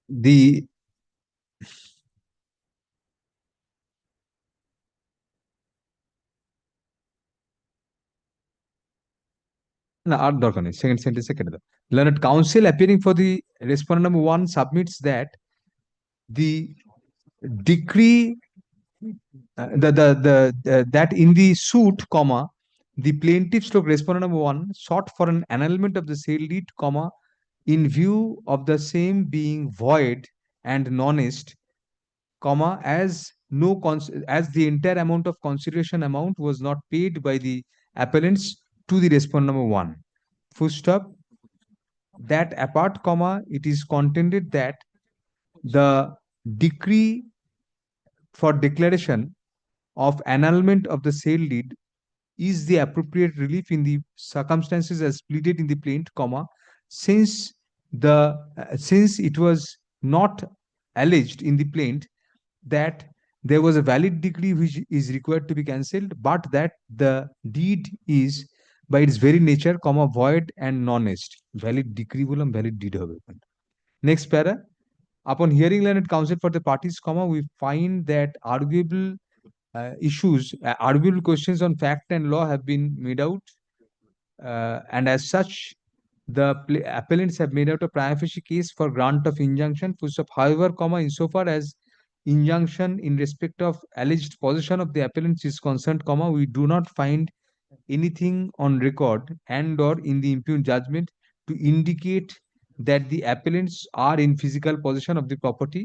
the না আর দরকার নেই, second সেন্টেন্সে কেটে দাও। Learned counsel appearing for the respondent number 1 submits that the decree that in the suit, comma, the plaintiff stroke respondent number 1 sought for an annulment of the sale deed, comma, in view of the same being void and non-est, comma, as the entire amount of consideration amount was not paid by the appellants to the respondent number 1. Full stop. That apart, comma, it is contended that the decree for declaration of annulment of the sale deed is the appropriate relief in the circumstances as pleaded in the plaint, comma, since it was not alleged in the plaint that there was a valid decree which is required to be cancelled, but that the deed is by its very nature, comma, void and non-est. Valid decree bolam, valid deed hobe. Next para. Upon hearing learned counsel for the parties, comma, we find that arguable arguable questions on fact and law have been made out, and as such, the appellants have made out a prima facie case for grant of injunction. Full stop. However, comma, insofar as injunction in respect of alleged possession of the appellants is concerned, comma, we do not find anything on record and or in the impugned judgment to indicate that the appellants are in physical possession of the property,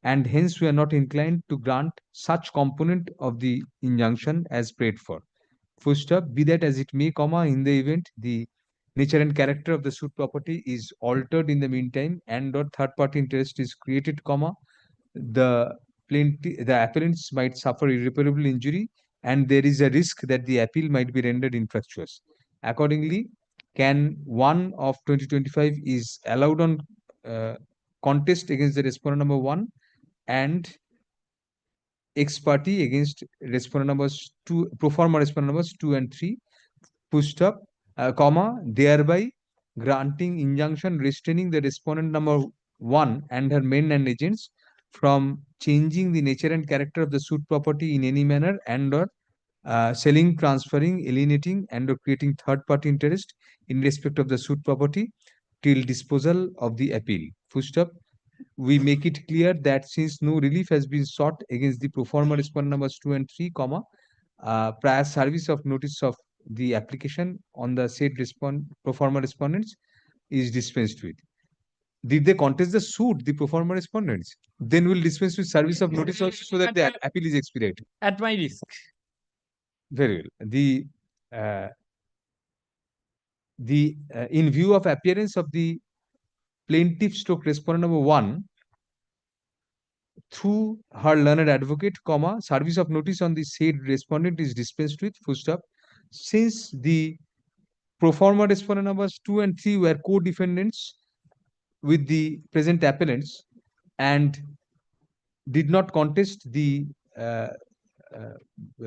and hence we are not inclined to grant such component of the injunction as prayed for. Full stop. Be that as it may, comma, in the event the nature and character of the suit property is altered in the meantime and or third party interest is created, comma, the appellants might suffer irreparable injury and there is a risk that the appeal might be rendered infructuous. Accordingly, can 1 of 2025 is allowed on contest against the respondent number 1 and ex parte against respondent numbers 2, pro forma respondent numbers 2 and 3, pushed up, comma, thereby granting injunction restraining the respondent number 1 and her men and agents from changing the nature and character of the suit property in any manner and or selling, transferring, alienating and or creating third party interest in respect of the suit property till disposal of the appeal. Full stop. We make it clear that since no relief has been sought against the pro forma respondent numbers 2 and 3, comma, prior service of notice of the application on the said pro forma respondents is dispensed with. Did they contest the suit, the pro forma respondents? Then we'll dispense with service of notice also so that the appeal is expedited. At my risk. Very well. In view of appearance of the plaintiff stroke respondent number 1 through her learned advocate, comma, service of notice on the said respondent is dispensed with, full stop. Since the pro forma respondent numbers 2 and 3 were co-defendants with the present appellants and did not contest the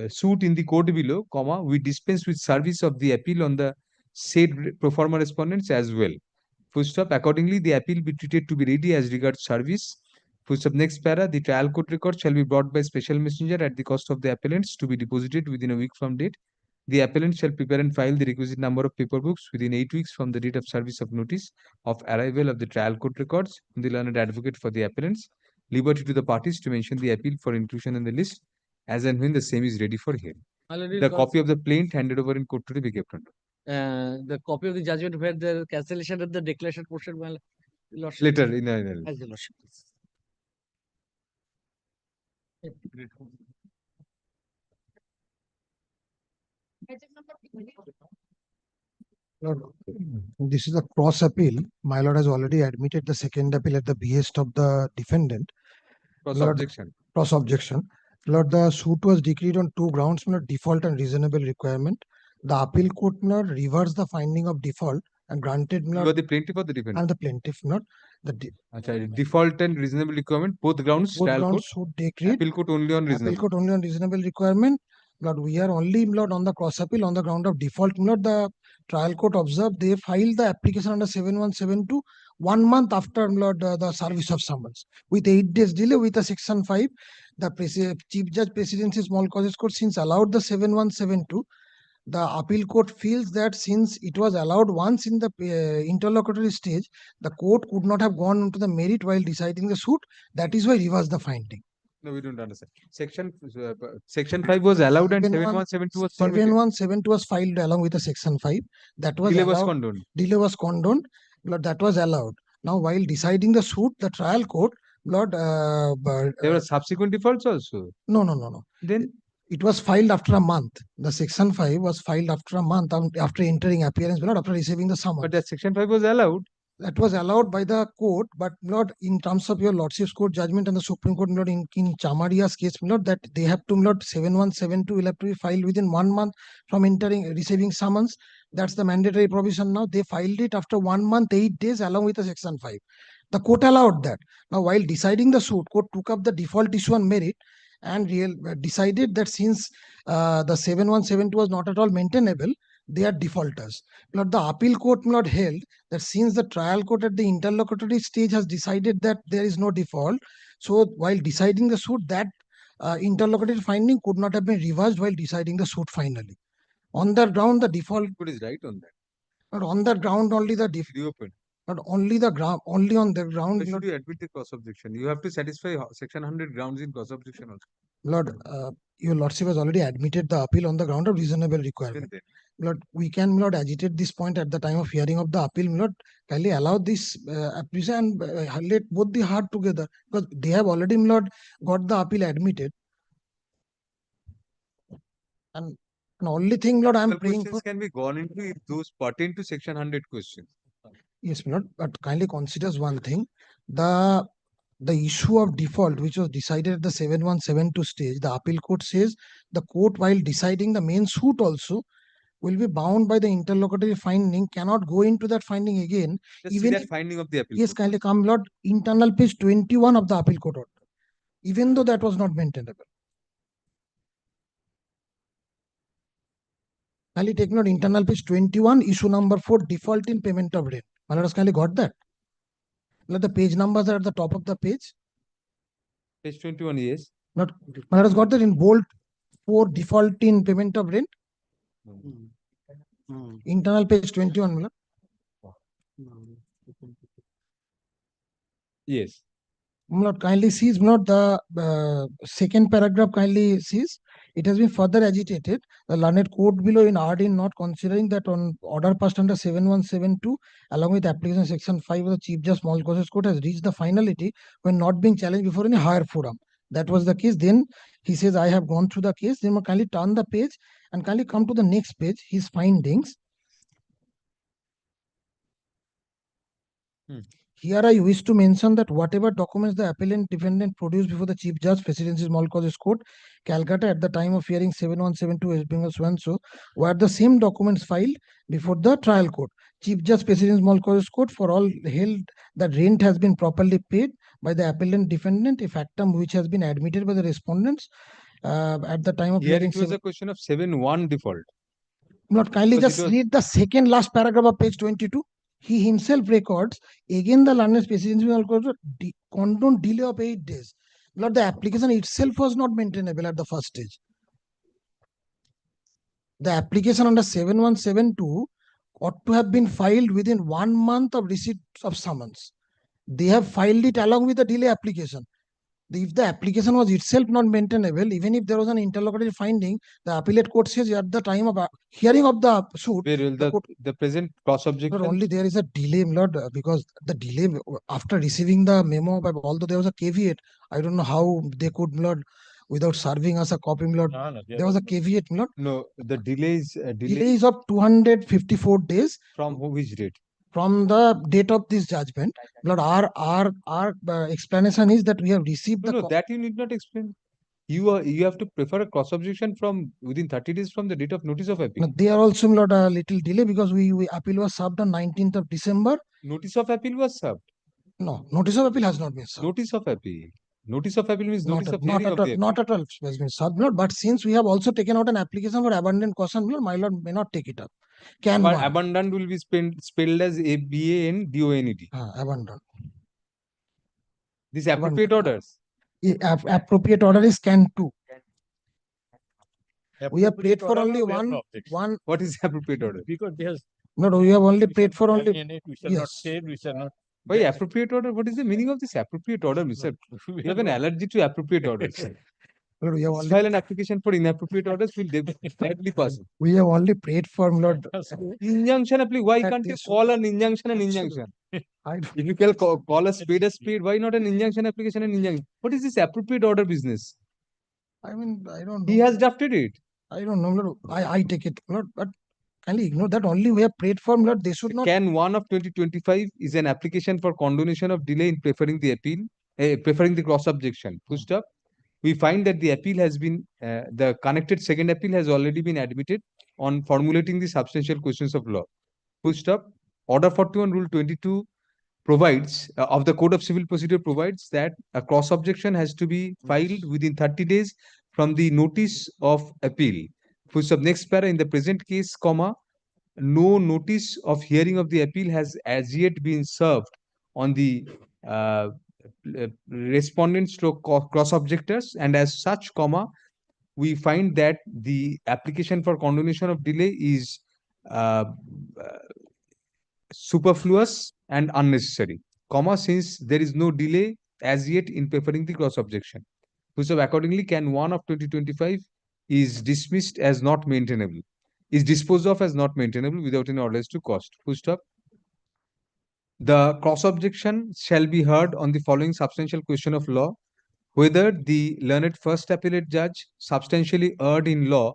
suit in the court below, comma, we dispense with service of the appeal on the said pro forma respondents as well. Full stop. Accordingly, the appeal be treated to be ready as regards service. Full stop. Next para. The trial court record shall be brought by special messenger at the cost of the appellants to be deposited within a week from date. The appellant shall prepare and file the requisite number of paper books within 8 weeks from the date of service of notice of arrival of the trial court records from the learned advocate for the appellants. Liberty to the parties to mention the appeal for inclusion in the list as and when the same is ready for hearing. The copy of the plaint handed over in court to be kept under. The copy of the judgment where the cancellation of the declaration portion, well, Later in the as the lordship. Lord, this is a cross appeal. My lord has already admitted the second appeal at the behest of the defendant. Cross Lord, objection. Cross objection. Lord, the suit was decreed on 2 grounds: Lord, default and reasonable requirement. The appeal court, Lord, reversed the finding of default and granted, Lord. You are the plaintiff or the defendant? I'm the plaintiff, not the default and reasonable requirement, both grounds. both Trial grounds court. suit decreed. Appeal court only on reasonable. Appeal court only on reasonable requirement. Lord, we are only, Lord, on the cross appeal on the ground of default. Lord, the trial court observed they filed the application under 7172 1 month after, Lord, the service of summons with 8 days delay with a section 5. The Chief Judge Presidency Small Causes Court since allowed the 7172. the appeal court feels that since it was allowed once in the interlocutory stage, the court could not have gone into the merit while deciding the suit. That is why reversed the finding. No, we don't understand. Section 5 was allowed and 7172 was permitted. 7172 was filed along with the section 5. That was Delay was allowed. condoned. Delay was condoned, but that was allowed. Now, while deciding the suit, the trial court, Lord, There were subsequent defaults also. no. Then it was filed after a month. The section 5 was filed after a month after entering appearance, not after receiving the summons. But that section 5 was allowed. That was allowed by the court, but not in terms of your lordship's court judgment and the Supreme Court, not in Chamaria's case, not that they have to, not 7172 will have to be filed within 1 month from receiving summons. That's the mandatory provision now. They filed it after 1 month, 8 days along with the section 5. The court allowed that. Now, while deciding the suit, court took up the default issue on merit and decided that since the 7172 was not at all maintainable, they are defaulters. But the appeal court not held that since the trial court at the interlocutory stage has decided that there is no default, so while deciding the suit, that interlocutory finding could not have been reversed while deciding the suit finally. On that ground, the default court is right on that. But on that ground only the Reopen. not only the ground, only on the ground. Why should you admit the cause objection? You have to satisfy section 100 grounds in cause objection also. Lord, your lordship has already admitted the appeal on the ground of reasonable requirement. Lord, we can not agitate this point at the time of hearing of the appeal. Lord, kindly allow this appeal and let both the heart together, because they have already, Lord, got the appeal admitted. And only thing, Lord, I am praying for. Can be gone into if those pertain to section 100 questions. Yes, Lord, but kindly considers one thing. The issue of default, which was decided at the 7172 stage, the appeal court says the court, while deciding the main suit also, will be bound by the interlocutory finding, cannot go into that finding again. Just see that finding of the appeal Yes, court. kindly come, Lord, internal page 21 of the appeal court order, even though that was not maintainable. Kindly take note, internal page 21, issue number 4, default in payment of rent. Malaras kindly got that? Let the page numbers are at the top of the page. Page 21, yes. Not Malaras got that in bold 4, default in payment of rent. Internal page 21. Malad. Yes. Malad, kindly sees, Malad, the second paragraph kindly sees. It has been further agitated. The learned court below in Ardin not considering that on order passed under 7172 along with application section 5 of the Chief Justice Small Causes Court has reached the finality when not being challenged before any higher forum. That was the case. Then he says, I have gone through the case. Then kindly turn the page and kindly come to the next page, his findings. Here I wish to mention that whatever documents the appellant defendant produced before the Chief Judge, Presidency Small Causes Court, Calcutta at the time of hearing 7172 West Bengal so were the same documents filed before the trial court. Chief Judge, Presidency Small Causes Court for all held that rent has been properly paid by the appellant defendant, a factum which has been admitted by the respondents at the time of Here hearing. it was a question of 7-1 default. Not kindly just read the second last paragraph of page 22. He himself records, again the learned presidency condoned delay of 8 days. Lord, the application itself was not maintainable at the first stage. The application under 7172 ought to have been filed within 1 month of receipt of summons. They have filed it along with the delay application. If the application was itself not maintainable, even if there was an interlocutory finding, the appellate court says at the time of hearing of the suit, the present cross objection. Only there is a delay, Lord, because the delay after receiving the memo, although there was a caveat, I don't know how they could, Lord, without serving us a copy, Lord. There was a caveat, Lord. No, the delay is of 254 days. From which date? From the date of this judgment. Lord, our explanation is that we have received No, that you need not explain. You have to prefer a cross objection from within 30 days from the date of notice of appeal. No, they are also, Lord, a little delay because we appeal was served on 19th of December. Notice of appeal was served. No, notice of appeal has not been served. Notice of appeal. Notice of appeal means notice of not hearing of the appeal. Not at all has been served, Lord. But since we have also taken out an application for abundant caution, Lord, my Lord may not take it up. But abundant will be spelled as ABANDONED. Abundant. These appropriate orders. Appropriate order is can 2. We have prayed for order only or we have no one, objection? one. What is appropriate order? Because there's No, we have only we prayed shall for not only. alienate, we shall not Yes. shade, we shall not. Why appropriate order? What is the meaning of this appropriate order, Mr.? You have an allergy to appropriate orders. Lord, we have Just only, file an application for inappropriate orders will definitely pass. we have only prayed for Lord. Injunction apply. Why That can't you they should- call an injunction an injunction? I If you can call a speed, why not an injunction application an injunction? What is this appropriate order business? I mean, I don't know. He has drafted it. I don't know, Lord. I take it, Lord, but kindly ignore that. Only we have prayed for Lord. They should not. Can 1 of 2025 is an application for condonation of delay in preferring the appeal, preferring the cross objection. Full stop. We find that the appeal has been, the connected second appeal has already been admitted on formulating the substantial questions of law. Full stop. Order 41 Rule 22 provides, of the Code of Civil Procedure provides that a cross objection has to be filed within 30 days from the notice of appeal. Full stop. Next para, in the present case, comma, no notice of hearing of the appeal has as yet been served on the respondents stroke cross objectors, and as such, comma, we find that the application for condonation of delay is uh, superfluous and unnecessary, comma, since there is no delay as yet in preferring the cross objection. So accordingly, can 1 of 2025 is dismissed as not maintainable, is disposed of as not maintainable without any orders to cost. Full stop. The cross objection shall be heard on the following substantial question of law: whether the learned first appellate judge substantially erred in law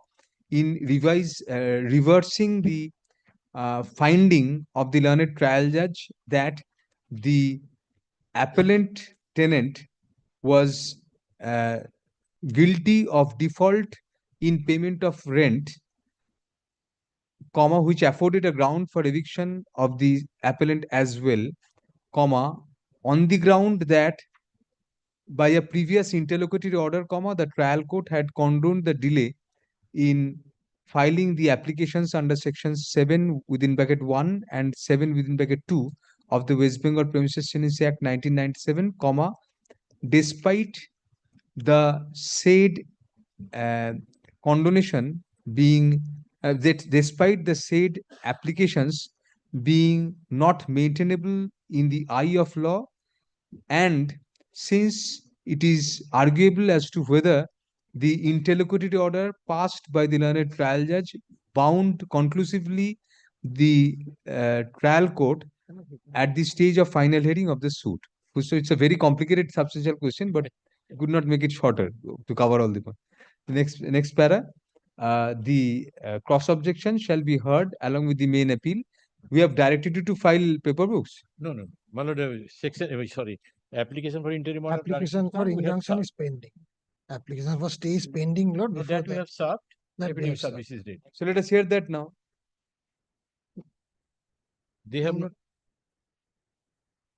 in reversing the finding of the learned trial judge that the appellant tenant was guilty of default in payment of rent, comma, which afforded a ground for eviction of the appellant as well, comma, on the ground that by a previous interlocutory order, comma, the trial court had condoned the delay in filing the applications under section 7 within bracket 1 and 7 within bracket 2 of the West Bengal Premises Tenancy Act 1997, comma, despite the said condonation being that despite the said applications being not maintainable in the eye of law, and since it is arguable as to whether the interlocutory order passed by the learned trial judge bound conclusively the trial court at the stage of final hearing of the suit. So it's a very complicated substantial question, but could not make it shorter to cover all the points. The next para, the cross objection shall be heard along with the main appeal. We have directed you to file paper books. No, my lord, sorry, application for interim order. Application for injunction is pending. Application for stay is pending, Lord. No, Before that we have served. that we have served. Service is date. So let us hear that now. They have not.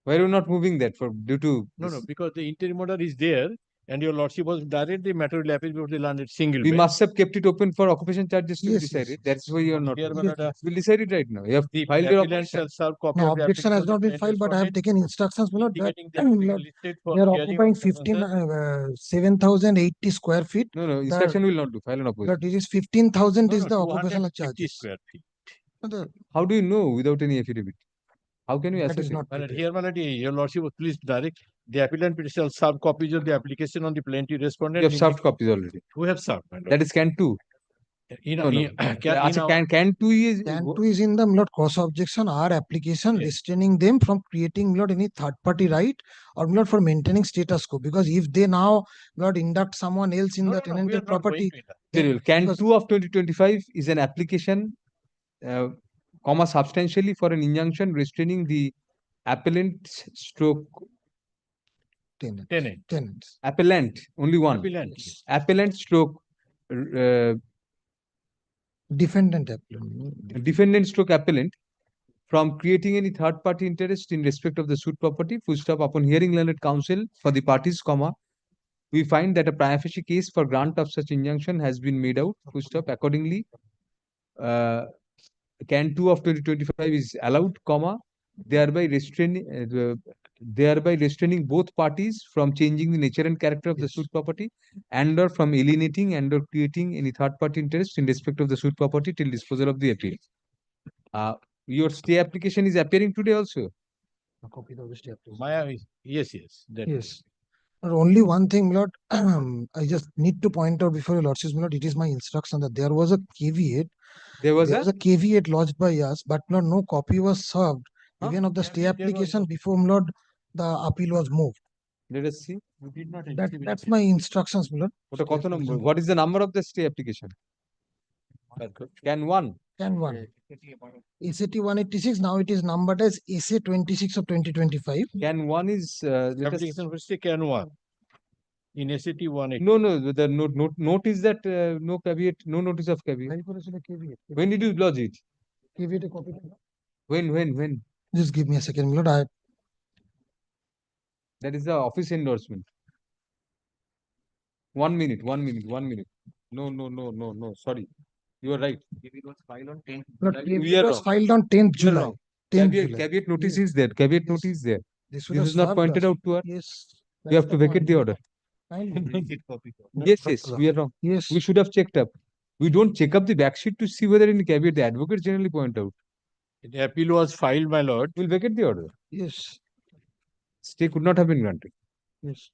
Why are you not moving that for due to No, because the interim order is there, and your lordship was directly material appeal before the landed single. We bench. must have kept it open for occupation charges to be Yes, decided. That's why you are not. Here, my lord, We'll decide it right now. You have the filed your appellant objection. shall serve copy No, of the objection has application not been to filed, but I have respondent, taken instructions, my Lord, that indicating the application Lord, listed for they are hearing occupying of the 7,080 square feet. No, instruction will not do. File an opposition. Lord, it is 15,000 No, is no, the 250 occupational charges. square feet. How do you know without any affidavit? How can you That assess is it? not My lord, prepared. here, my lord, your lordship, please direct the appellant shall serve copies of the application on the plaintiff respondent. You have served copies already. Who have served, my lord? That is can 2. No. Can 2 is Can 2 is in the Lord cross objection, our application restraining them from creating Lord any third party right or Lord for maintaining status quo. Because if they now Lord induct someone else in the tenanted property, Very well. Can 2 of 2025 is an application, comma, substantially for an injunction restraining the appellant stroke tenants. Appellant, only one. Appellant. Appellant stroke Defendant appellant from creating any third party interest in respect of the suit property. Full stop. Upon hearing learned counsel for the parties, comma, we find that a prima facie case for grant of such injunction has been made out. Full stop. Accordingly, can 2 of 2025 is allowed, comma, thereby restraining thereby restraining both parties from changing the nature and character of the suit property and or from alienating and or creating any third party interest in respect of the suit property till disposal of the appeal. Your stay application is appearing today also. A copy of the stay application. Maya, yes, that Yes. But only one thing, my lord, I just need to point out before your lordship, my lord, it is my instruction that there was a caveat. There was a caveat lodged by us, but no copy was served, even of the stay application before, my lord, the appeal was moved. Let us see. That's my instructions, my lord. What is the number of the stay application? Can 1. Can 1. SAT 186, now it is numbered as SA 26 of 2025. Can 1 is application for stay can 1 in SAT 180. No, the note is that no caveat, no notice of caveat. When did you lodge it? Caveat a copy. When? Just give me a second, my lord. That is the office endorsement. 1 minute. No. Sorry. You are right. It was filed on 10th July. 10th July. Caveat notice is there. Caveat notice is there. This is not pointed out to us. Yes. We have to vacate the order. Yes, we are wrong. Yes. We should have checked up. We don't check up the back sheet to see whether any caveat the advocates generally point out. The appeal was filed, my lord. We'll vacate the order. Yes. Stay could not have been granted. Yes.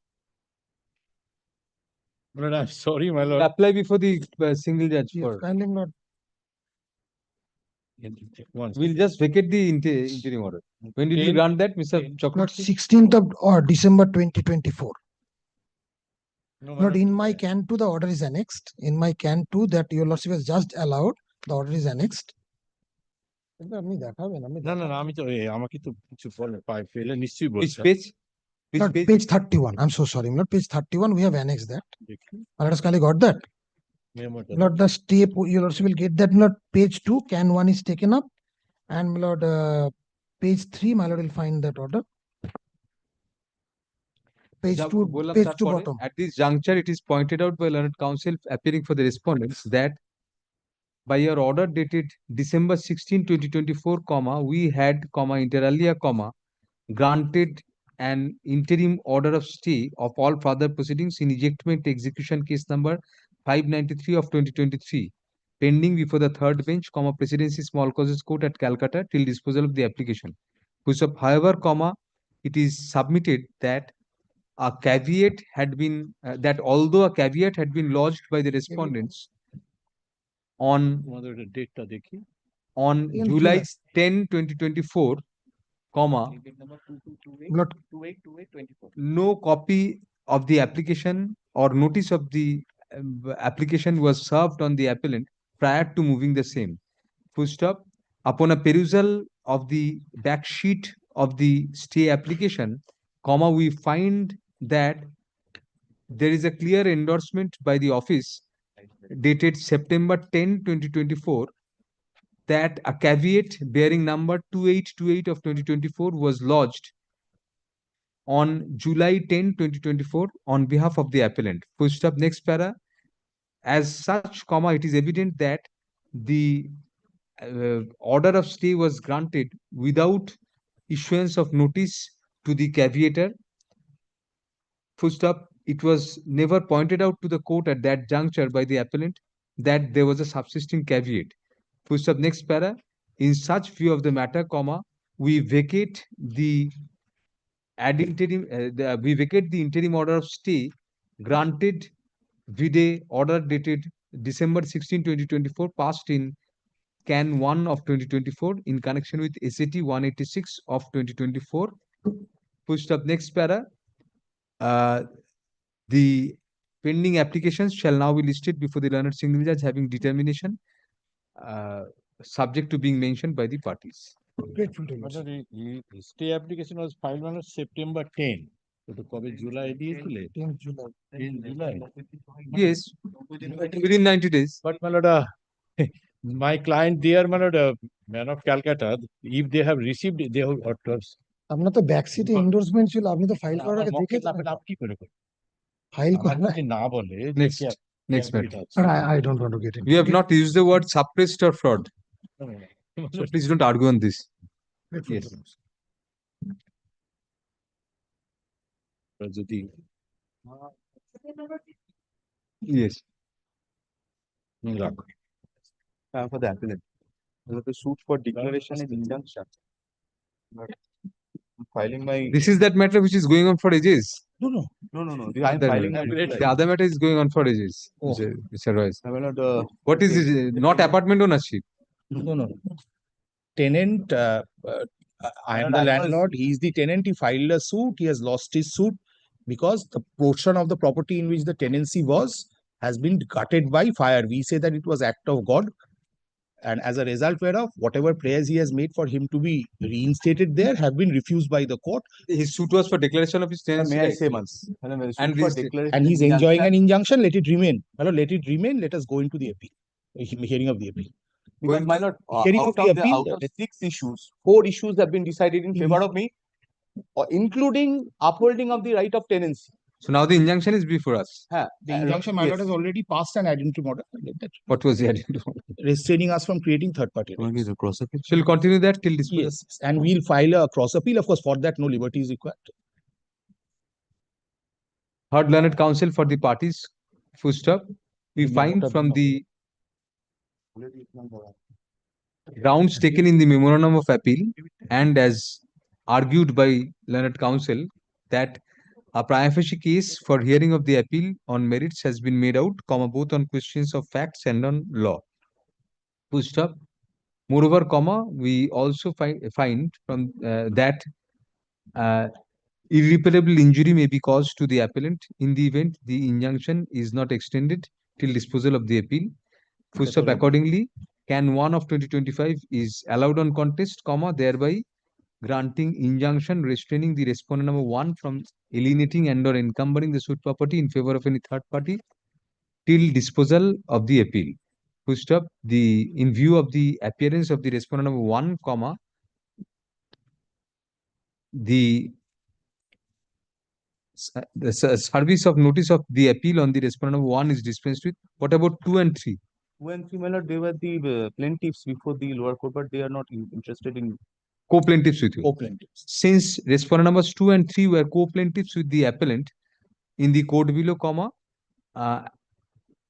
But I'm sorry, my lord. Apply before the single judge Yes, for. kindly not. We'll just vacate the interim order. When did you grant that, Mr. Not Chakraborty? 16th of December 2024. No, Lord, in my can 2, the order is annexed. In my can 2 that your lordship has just allowed, the order is annexed. আপনি দেখাবেন না আমি তো আমাকে তো কিছু ফেলে নিশ্চয়ই Which বলছেন page? Not page 31. I'm so sorry. Not page 31. We have annexed that. Let us kindly got that. Lord, the stay, your lordship will get that. Lord, page 2, can 1 is taken up. And my lord, page 3, my lord will find that order. Page 2, bottom. At this juncture, it is pointed out by learned counsel appearing for the respondents that by your order dated December 16, 2024, we had, inter alia, granted an interim order of stay of all further proceedings in ejectment execution case number 593 of 2023, pending before the third bench, Presidency Small Causes Court at Calcutta till disposal of the application. However, it is submitted that a caveat had been, although a caveat had been lodged by the respondents on July 10, 2024, no copy of the application or notice of the application was served on the appellant prior to moving the same. Full stop. Upon a perusal of the back sheet of the stay application, we find that there is a clear endorsement by the office dated September 10, 2024, that a caveat bearing number 2828 of 2024 was lodged on July 10, 2024 on behalf of the appellant. Full stop. Next para. As such, it is evident that the order of stay was granted without issuance of notice to the caveator. Full stop. It was never pointed out to the court at that juncture by the appellant that there was a subsisting caveat. Full stop. Next para. In such view of the matter, we vacate the interim order of stay granted vide order dated December 16, 2024, passed in can 1 of 2024 in connection with SAT 186 of 2024. Pushed up. Next para. The pending applications shall now be listed before the learned single judge having determination subject to being mentioned by the parties. Grateful to you. The stay application was filed on September 10. তো কবে জুলাই দিয়েছিলে 10th July. 10 July. Yes, within 90 days. But my lord, my client there, my lord, man of Calcutta, if they have received, they have আপনার তো back সিটে endorsement ছিল, আপনি তো file করার আগে দেখেছেন কি করে ফাইল করা না বলে Next matter. I don't want to get it. We have not used the word suppressed or fraud. So please don't argue on this. Grateful Yes. to you. Yes. For the appellant. The suit for declaration and injunction. But I'm filing my. This is that matter which is going on for ages. No. I'm That filing matter. my. The other matter is going on for ages. Oh. Mr. Royce. I will not, What is this? Not apartment ownership. No. Tenant, I am the landlord, he is the tenant, he filed a suit, he has lost his suit because the portion of the property in which the tenancy was has been gutted by fire. We say that it was act of God. And as a result whereof, whatever prayers he has made for him to be reinstated there have been refused by the court. His suit was for declaration of his tenancy. May I say once? And he's enjoying an injunction, let it remain. Let it remain, let us go into the appeal, hearing of the appeal. Because my lord, Hearing out of the of appeal, 6 issues, 4 issues have been decided in favor of me, including upholding of the right of tenancy. So now the injunction is before us. The injunction, my lord, has already passed an addendum order. What was the addendum? Restraining us from creating third party rights. Shall continue that till disposal? Yes, and we'll file a cross appeal. Of course, for that, no liberty is required. Third learned counsel for the parties. Full stop. We find from the grounds taken in the memorandum of appeal and as argued by learned counsel that a prima facie case for hearing of the appeal on merits has been made out, both on questions of facts and on law. Full stop. Moreover, we also find from that irreparable injury may be caused to the appellant in the event the injunction is not extended till disposal of the appeal. Full stop. Accordingly, can 1 of 2025 is allowed on contest, thereby granting injunction restraining the respondent number 1 from alienating and or encumbering the suit property in favor of any third party till disposal of the appeal. Full stop. In view of the appearance of the respondent number 1, the service of notice of the appeal on the respondent number 1 is dispensed with. What about 2 and 3? 2 and 3, my lord, they were the plaintiffs before the lower court, but they are not interested in co-plaintiffs with you. Co-plaintiffs. Since respondent numbers 2 and 3 were co-plaintiffs with the appellant in the court below,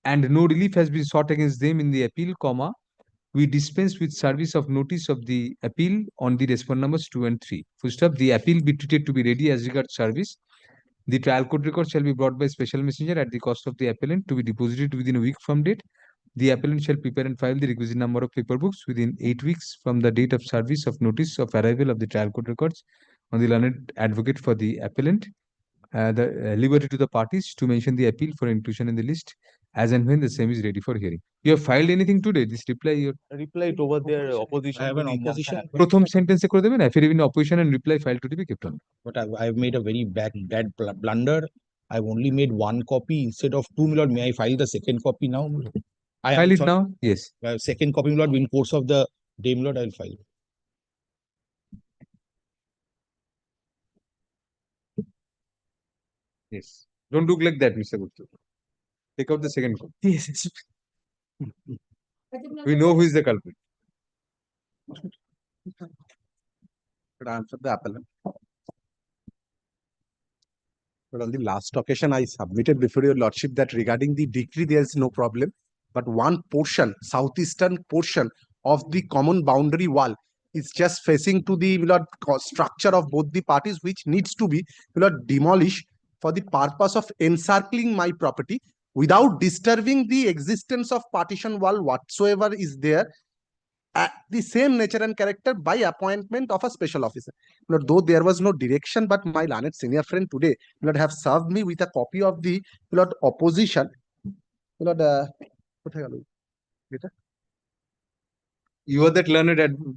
and no relief has been sought against them in the appeal, we dispense with service of notice of the appeal on the respondent numbers 2 and 3. Full stop. The appeal be treated to be ready as regards service. The trial court record shall be brought by special messenger at the cost of the appellant to be deposited within a week from date. The appellant shall prepare and file the requisite number of paper books within 8 weeks from the date of service of notice of arrival of the trial court records on the learned advocate for the appellant. The liberty to the parties to mention the appeal for inclusion in the list as and when the same is ready for hearing. You have filed anything today? This reply reply over their opposition. I have an opposition. Prothom sentence করে দেবেন affidavit opposition and reply filed to be kept on. But I've made a very bad blunder. I've only made 1 copy instead of 2, my lord. May I file the second copy now? File it now? Yes. Second copy, my lord, in course of the day, my lord, I'll file. Yes. Don't look like that, Mr. Gupta. Take out the second copy. Yes. We know who is the culprit. But answer the appellant. But on the last occasion, I submitted before your lordship that regarding the decree, there is no problem. But one portion, southeastern portion of the common boundary wall is just facing to the structure of both the parties, which needs to be demolished for the purpose of encircling my property without disturbing the existence of partition wall whatsoever is there at the same nature and character by appointment of a special officer. Though there was no direction, but my learned senior friend today have served me with a copy of the opposition. You are that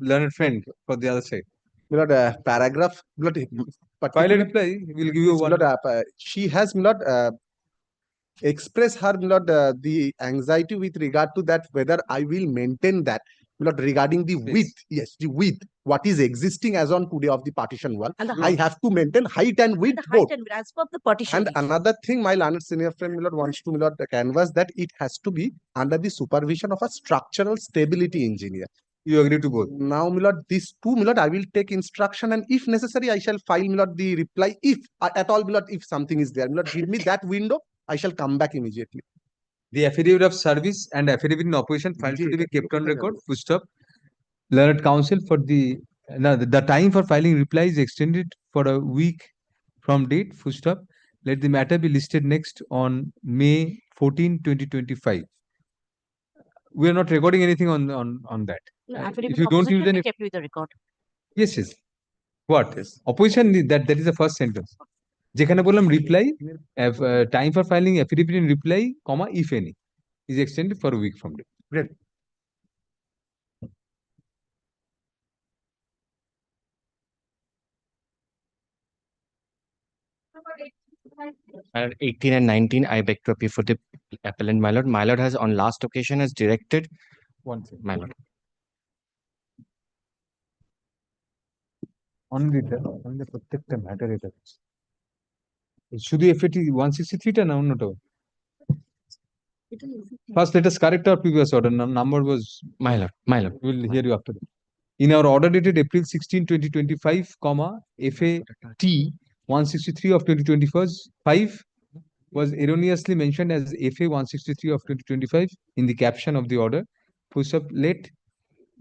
learned friend for the other side. Paragraph. File a reply. We'll give you one. She has expressed her the anxiety with regard to that whether I will maintain that regarding the width. Yes, the width. What is existing as on today of the partition wall. And the I height. have to maintain height and width both. As per the partition. And another thing, my learned senior friend wants to canvas that it has to be under the supervision of a structural stability engineer. You agree to both? Now, my lord, these two, my lord, I will take instruction, and if necessary, I shall file, my lord, the reply. If at all, my lord, if something is there, my lord, give me that window. I shall come back immediately. The affidavit of service and affidavit in opposition filed to be kept on record. Full stop. Learned counsel for the time for filing reply is extended for a week from date. Full stop. Let the matter be listed next on May 14, 2025. We are not recording anything on that. If you don't use any, kept with the record. yes, yes. What? Opposition, that is the first sentence. যেখানে বললাম reply, time for filing affidavit in reply, comma, if any, is extended for a week from date. Great. And 18 and 19, I beg to appeal for the appellant, my lord. My lord has on last occasion has directed. One second. My lord. On the প্রত্যেকটা matter এটা শুধু FAT 163 টা না অন্যটাও first let us correct our previous order. Number was my lord, we will hear you after that. In our order dated April 16, 2025, comma, FAT 163 of 2025 was erroneously mentioned as FA 163 of 2025 in the caption of the order. Push up, let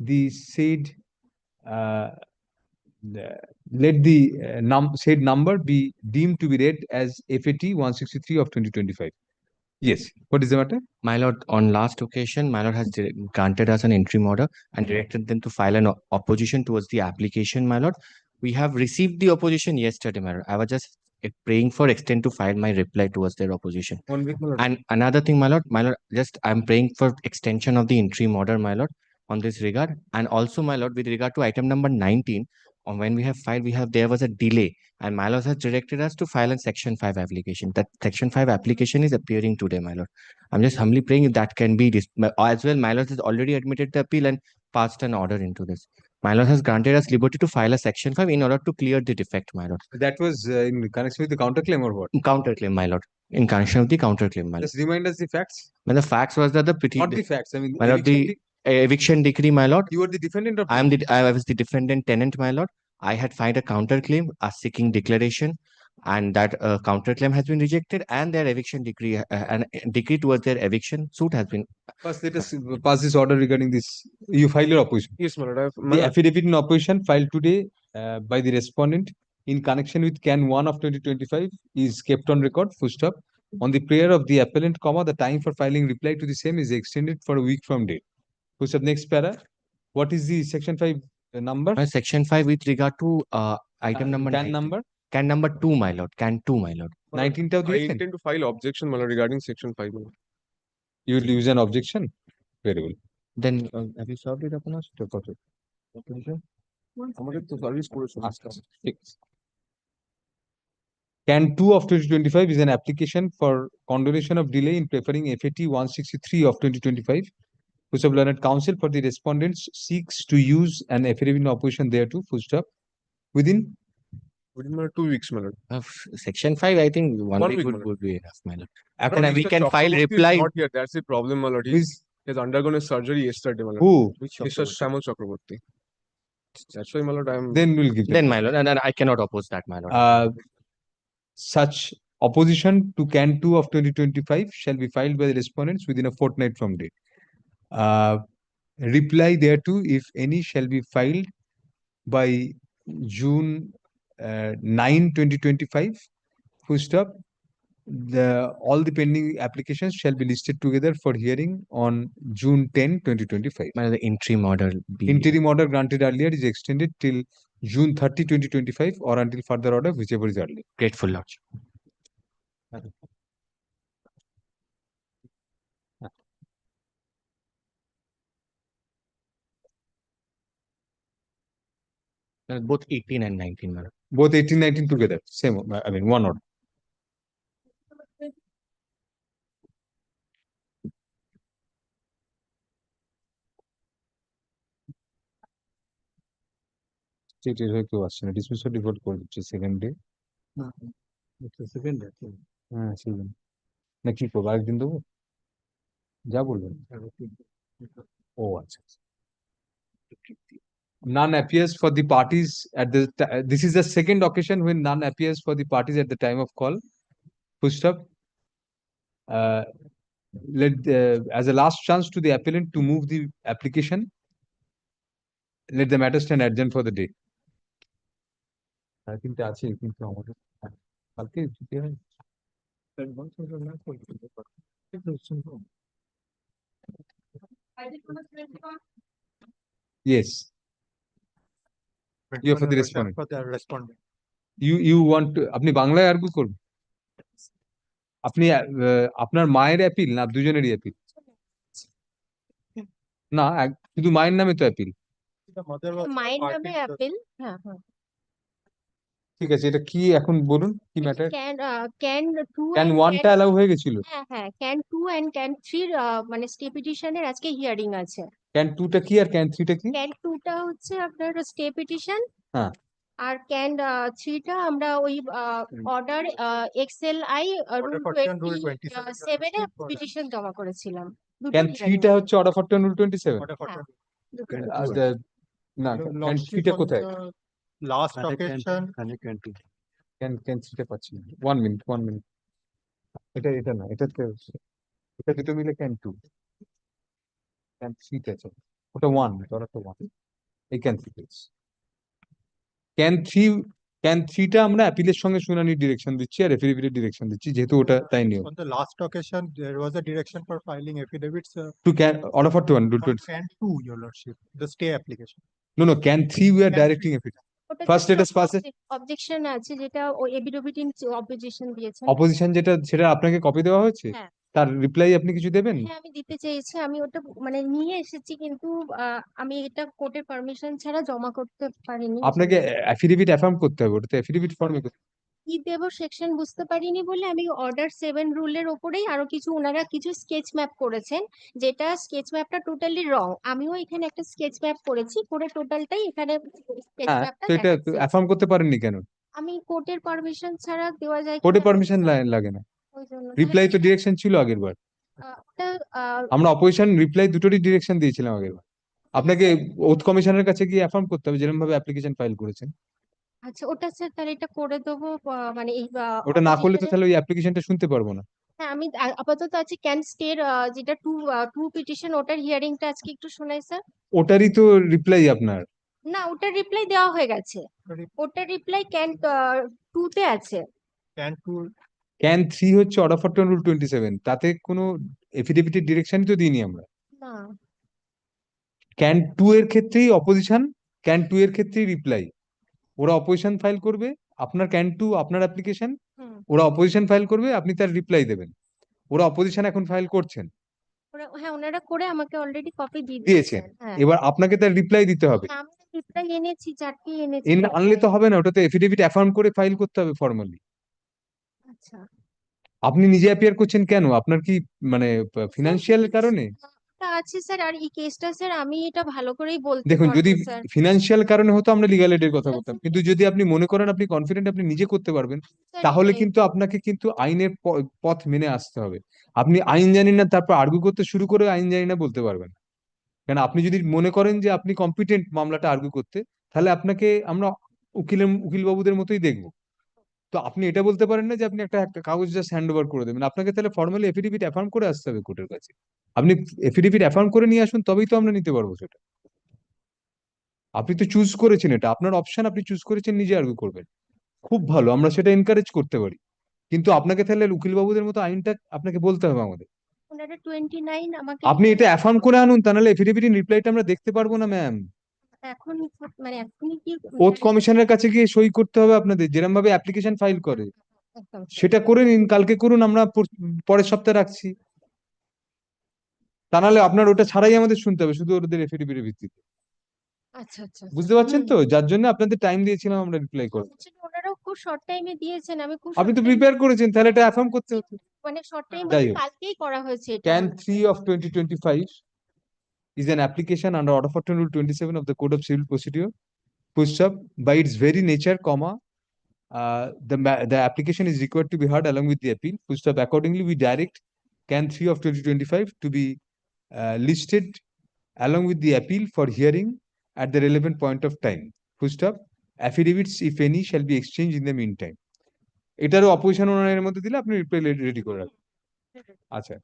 the said said number be deemed to be read as FAT 163 of 2025. Yes. What is the matter? My lord, on last occasion, my lord has granted us an interim order and directed them to file an opposition towards the application, my lord. We have received the opposition yesterday, my lord. I was just praying for extent to file my reply towards their opposition. 1 week, my lord. And another thing, my lord, just I'm praying for extension of the interim order, my lord, on this regard. And also, my lord, with regard to item number 19, on when we have filed, there was a delay, and my lord has directed us to file a section 5 application. That section 5 application is appearing today, my lord. I'm just humbly praying if that can be as well. My lord has already admitted the appeal and passed an order into this. My lord has granted us liberty to file a section 5 in order to clear the defect, my lord. That was in connection with the counterclaim or what? Counterclaim, my lord. In connection with the counterclaim, my lord. Just remind us the facts. When the facts was that Not the facts. I mean, my lord, the eviction decree, my lord. You are the defendant of. I was the defendant tenant, my lord. I had filed a counterclaim, seeking declaration, and that counterclaim has been rejected, and their eviction decree, and decree towards their eviction suit has been. First, let us pass this order regarding this. You filed your opposition. Yes, my lord. The affidavit in opposition filed today by the respondent in connection with CAN 1 of 2025 is kept on record. Full stop. On the prayer of the appellant, comma, the time for filing reply to the same is extended for a week from date. Full stop. Next para. What is the section 5 number? Section 5 with regard to item number. CAN number? CAN number 2, my lord. CAN 2, my lord. 19th of the I intend to file objection, my lord, regarding section 5. My lord. You will use an objection? Very well. Then have you served it upon us? Opposition? CAN 2 of 2025 is an application for condonation of delay in preferring FAT 163 of 2025. Which of learned counsel for the respondents seeks to use an affidavit in opposition thereto. Full stop. Within 2 weeks, my lord. Section 5, I think 1 week would be enough, my lord. After that, we can file reply. Not yet. That's the problem, my lord. He has undergone a surgery yesterday, my lord. Who? Mr. Samal Chakraborty. That's why, my lord, I am. Then we'll give. Then, my lord, and I cannot oppose that, my lord. Such opposition to CAN 2 of 2025 shall be filed by the respondents within a fortnight from date. Reply thereto, if any, shall be filed by June 9, 2025. Full stop. All the pending applications shall be listed together for hearing on June 10, 2025. The interim order. Interim order granted earlier is extended till June 30, 2025 or until further order, whichever is early. Grateful, lordship. Both 18 and 19, madam. Both 18, 19 together. Same, I mean, one order. Stated here to us. Dismissal default code. Second day. Second day. হ্যাঁ সেদিন না কি করবো আরেকদিন দেবো যা বলবেন ও আচ্ছা None appears for the parties at the this is the second occasion when none appears for the parties at the time of call. Full stop. As a last chance to the appellant to move the application, let the matter stand adjourned for the day. I think that's it. Okay. Yes. You are for the respondent. For the respondent. You want to আপনি বাংলায় argue করুন আপনি আপনার মায়ের appeal না দুজনেরই appeal না শুধু মায়ের নামে তো অ্যাপিল মায়ের নামে অ্যাপিল হ্যাঁ হ্যাঁ ঠিক আছে এটা কি এখন বলুন কি ম্যাটার ক্যান 2 ক্যান 1 টা অ্যালাউ হয়ে গেছিল হ্যাঁ হ্যাঁ ক্যান 2 এন্ড ক্যান 3 মানে স্টে পিটিশনের আজকে হিয়ারিং আছে ক্যান 2 টা কি আর ক্যান 3 টা কি ক্যান 2 টা হচ্ছে আপনার স্টে পিটিশন হ্যাঁ আর ক্যান 3 টা আমরা ওই অর্ডার এক্সএলআই রুল 27 এ পিটিশন জমা করেছিলাম ক্যান 3 টা হচ্ছে অর্ডার ফর রুল 27 না ক্যান 3 টা কোথায় লাস্ট অকেশন ক্যান 3 টা পাচ্ছি 1 মিনিট এটা না এটা দুটো মিলে ক্যান 2 ক্যান 3 টা আছে ওটা 1 ওটা তো 1 এই ক্যান 3 ক্যান 3 টা আমরা অ্যাপিলের সঙ্গে শুনানির ডিরেকশন দিচ্ছি আর এফিডেভিটের ডিরেকশন দিচ্ছি যেহেতু ওটা তাই নিয়ম on the last occasion there was a direction for filing affidavits to can order for 2 can 2 your lordship the stay application no can 3 we are directing affidavit first let us pass it objection আছে যেটা ওই affidavit opposition দিয়েছেন opposition যেটা সেটা আপনাকে copy দেওয়া হয়েছে তার রিপ্লাই আপনি কিছু দেবেন হ্যাঁ আমি দিতে চেয়েছি আমি ওটা মানে নিয়ে এসেছি কিন্তু আমি এটা কোর্টের পারমিশন ছাড়া জমা করতে পারিনি আপনাকে এফিডেভিট অ্যাফার্ম করতে হবে ওটাতে এফিডেভিট ফর্মে কি দেব সেকশন বুঝতে পারিনি বলে আমি অর্ডার 7 রুলের উপরেই আরো কিছু ওনারা কিছু স্কেচ ম্যাপ করেছেন যেটা স্কেচ ম্যাপটা টোটালি রং আমিও এখানে একটা স্কেচ ম্যাপ করেছি পুরো টোটালটাই এখানে স্কেচ ম্যাপটা তো এটা অ্যাফার্ম করতে পারেননি কেন আমি কোর্টের পারমিশন ছাড়া দেওয়া যায় কোর্টের পারমিশন লাগে না রিপ্লাই তো ডিরেকশন ছিল আগের বার আমরা অপোজিশন রিপ্লাই দুটোরই ডিরেকশন দিয়েছিলাম আগের বার আপনাকে ওথ কমিশনের কাছে গিয়ে অ্যাফার্ম করতে হবে যেরকম ভাবে অ্যাপ্লিকেশন ফাইল করেছেন আচ্ছা ওটা স্যার তাহলে এটা করে দেবো মানে এই ওটা না করলে তো তাহলে ওই অ্যাপ্লিকেশনটা শুনতে পারবো না হ্যাঁ আমি আপাতত আছে ক্যান স্টের যেটা টু পিটিশন ওটার হিয়ারিংটা আজকে একটু শোনাই স্যার ওটারই তো রিপ্লাই আপনার না ওটার রিপ্লাই দেওয়া হয়ে গেছে ওটার রিপ্লাই ক্যান 2 তে আছে ক্যান 3 হচ্ছে অর্ডার ফর রুল 27 তাতে কোনো এফিডেভিটের ডিরেকশনই তো দিইনি আমরা না ক্যান 2 এর ক্ষেত্রেই অপোজিশন ক্যান 2 এর ক্ষেত্রেই রিপ্লাই ওরা অপোজিশন ফাইল করবে আপনার ক্যান 2 আপনার অ্যাপ্লিকেশন ওরা অপোজিশন ফাইল করবে আপনি তার রিপ্লাই দেবেন ওরা অপোজিশন এখন ফাইল করছেন হ্যাঁ ওনারা করে আমাকে অলরেডি কপি দিয়েছেন এবার আপনাকে তার রিপ্লাই দিতে হবে আমি রিপ্লাই এনেছি 4টি এনেছি আনলে তো হবে না ওটাতে এফিডেভিট অ্যাফার্ম করে ফাইল করতে হবে ফর্মালি আচ্ছা আপনি নিজে অ্যাপিয়ার করছেন কেন আপনার কি মানে ফিনান্সিয়াল কারণে আছে স্যার আর এই কেসটা স্যার আমি এটা ভালো করেই বলতে দেখুন পারবো যদি স্যার ফিনান্সিয়াল কারণে হতো আমরা লিগ্যাল এডের কথা বলতাম কিন্তু যদি আপনি মনে করেন আপনি কনফিডেন্ট আপনি নিজে করতে পারবেন তাহলে কিন্তু আপনাকে কিন্তু আইনের পথ মেনে আসতে হবে আপনি আইন জানেন না তারপর আর্গু করতে শুরু করে আইন জানি না বলতে পারবেন কারণ আপনি যদি মনে করেন যে আপনি কম্পিটেন্ট মামলাটা আর্গু করতে তাহলে আপনাকে আমরা উকিল বাবুদের মতোই দেখবো তো আপনি এটা বলতে পারেন না যে আপনি একটা কাগজ জাস্ট হ্যান্ড ওভার করে দেবেন আপনাকে তাহলে ফর্মালি এফিডেভিট অ্যাফার্ম করে আসতে হবে কোর্টের কাছে আপনি এফিডেভিট অ্যাফার্ম করে নিয়ে আসুন তবেই তো আমরা নিতে পারবো সেটা আপনি তো চুজ করেছেন এটা আপনার অপশন আপনি চুজ করেছেন নিজে আর্গু করবেন খুব ভালো আমরা সেটা এনকারেজ করতে পারি কিন্তু আপনাকে তাহলে উকিল বাবুদের মতো আইনটা আপনাকে বলতে হবে আমাদের ওনারা 29 আমাকে আপনি এটা অ্যাফার্ম করে আনুন তাহলে এফিডেভিট রিপ্লাইটা আমরা দেখতে পারবো না ম্যাম এখন মানে এখনই কি ওথ কমিশনের কাছে গিয়ে সই করতে হবে আপনাদের যেরকম ভাবে অ্যাপ্লিকেশন ফাইল করে সেটা করে নিন কালকে করুন আমরা পরের সপ্তাহে রাখছি তা নাহলে আপনার ওটা ছাড়াই আমাদের শুনতে হবে শুধু ওদের এফিডেভিটের ভিত্তিতে আচ্ছা আচ্ছা বুঝতে পারছেন তো যার জন্য আপনাদের টাইম দিয়েছিলাম আমরা রিপ্লাই করব ওনারাও খুব শর্ট টাইমে দিয়েছেন আমি খুব আপনি তো প্রিপেয়ার করেছেন তাহলে এটা অ্যাফার্ম করতে হতো মানে শর্ট টাইম যাই হোক কালকেই করা হয়েছে এটা can 3 of 2025 is an application under order for rule 27 of the code of civil procedure pushed up by its very nature comma the application is required to be heard along with the appeal pushed up accordingly we direct can 3 of 2025 to be listed along with the appeal for hearing at the relevant point of time. Full stop. Affidavits, if any, shall be exchanged in the meantime. এটারও opposition ওনার মধ্যে দিলে আপনি reply ready করে রাখবেন। আচ্ছা,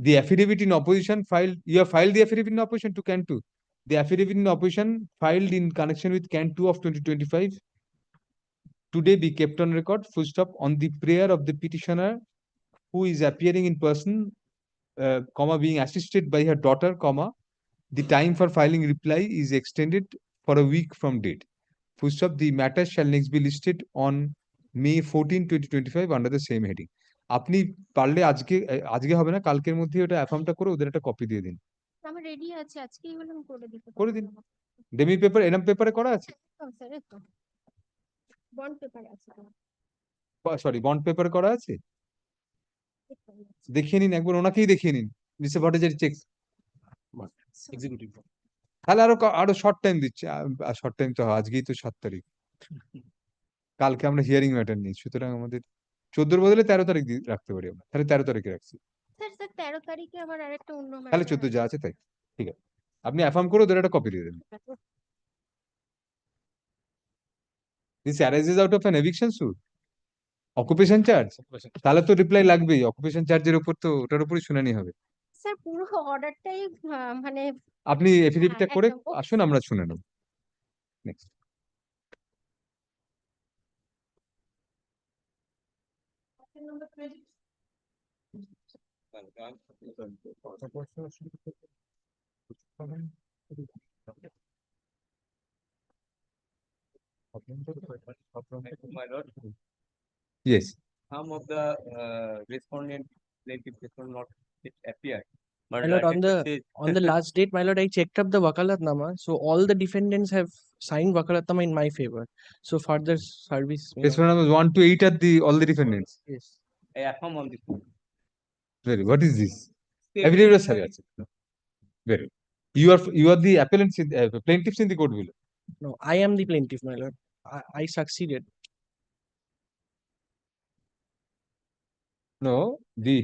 the affidavit in opposition filed, you have filed the affidavit in opposition to Can 2. The affidavit in opposition filed in connection with Can 2 of 2025 today be kept on record, full stop, on the prayer of the petitioner who is appearing in person, comma, being assisted by her daughter, comma, the time for filing reply is extended for a week from date. Full stop, the matter shall next be listed on May 14, 2025 under the same heading. আপনি পারলে আজকে হবে না, কালকের মধ্যে ওটা অ্যাফার্মটা করে ওদের একটা কপি দিয়ে দিন। আমি রেডি আছি, আজকেই হলাম করে দিতে করে দিন। ডেমি পেপার, এনাম পেপারে করা আছে? স্যার তো বন্ড পেপার আছে, সরি বন্ড পেপার করা আছে, দেখিয়ে নিন একবার, ওনাকেই দেখিয়ে নিন, মিস্টার ভট্টাচার্য চেক এক্সিকিউটিভ। তাহলে আরো শর্ট টাইম দিচ্ছে, শর্ট টাইম তো আজকেই তো 7 তারিখ, কালকে আমরা হিয়ারিং ম্যাটার নিই, সুতরাং আমাদের 14 বদলে 13 তারিখ রাখতে পারি আমরা, তাহলে 13 তারিখে রাখছি। স্যার 13 তারিখে আমার আরেকটা অন্য তাহলে 14 যা আছে তাই ঠিক আছে, আপনি অ্যাফার্ম করে ওদের একটা কপি দিয়ে দেন। This arises out of an eviction suit, occupation charge, তাহলে তো রিপ্লাই লাগবেই, অকুপেশন চার্জের উপর তো ওটার উপরই শুনানি হবে। স্যার পুরো অর্ডারটাই মানে আপনি এফিডেভিটটা করে আসুন, আমরা শুনে নেব। Next. My lord. Yes. Some of the respondent plaintiff will not appear. My lord, on the last date, my lord, I checked up the wakalatnama. So all the defendants have signed wakalatnama in my favor. So further service. Respondent numbers 1 to 8 are all the defendants. Yes. I affirm on this. Very. What is this? Affidavit of service. Very. You are the appellants in plaintiffs in the court below. No, I am the plaintiff, my lord. I succeeded. No, the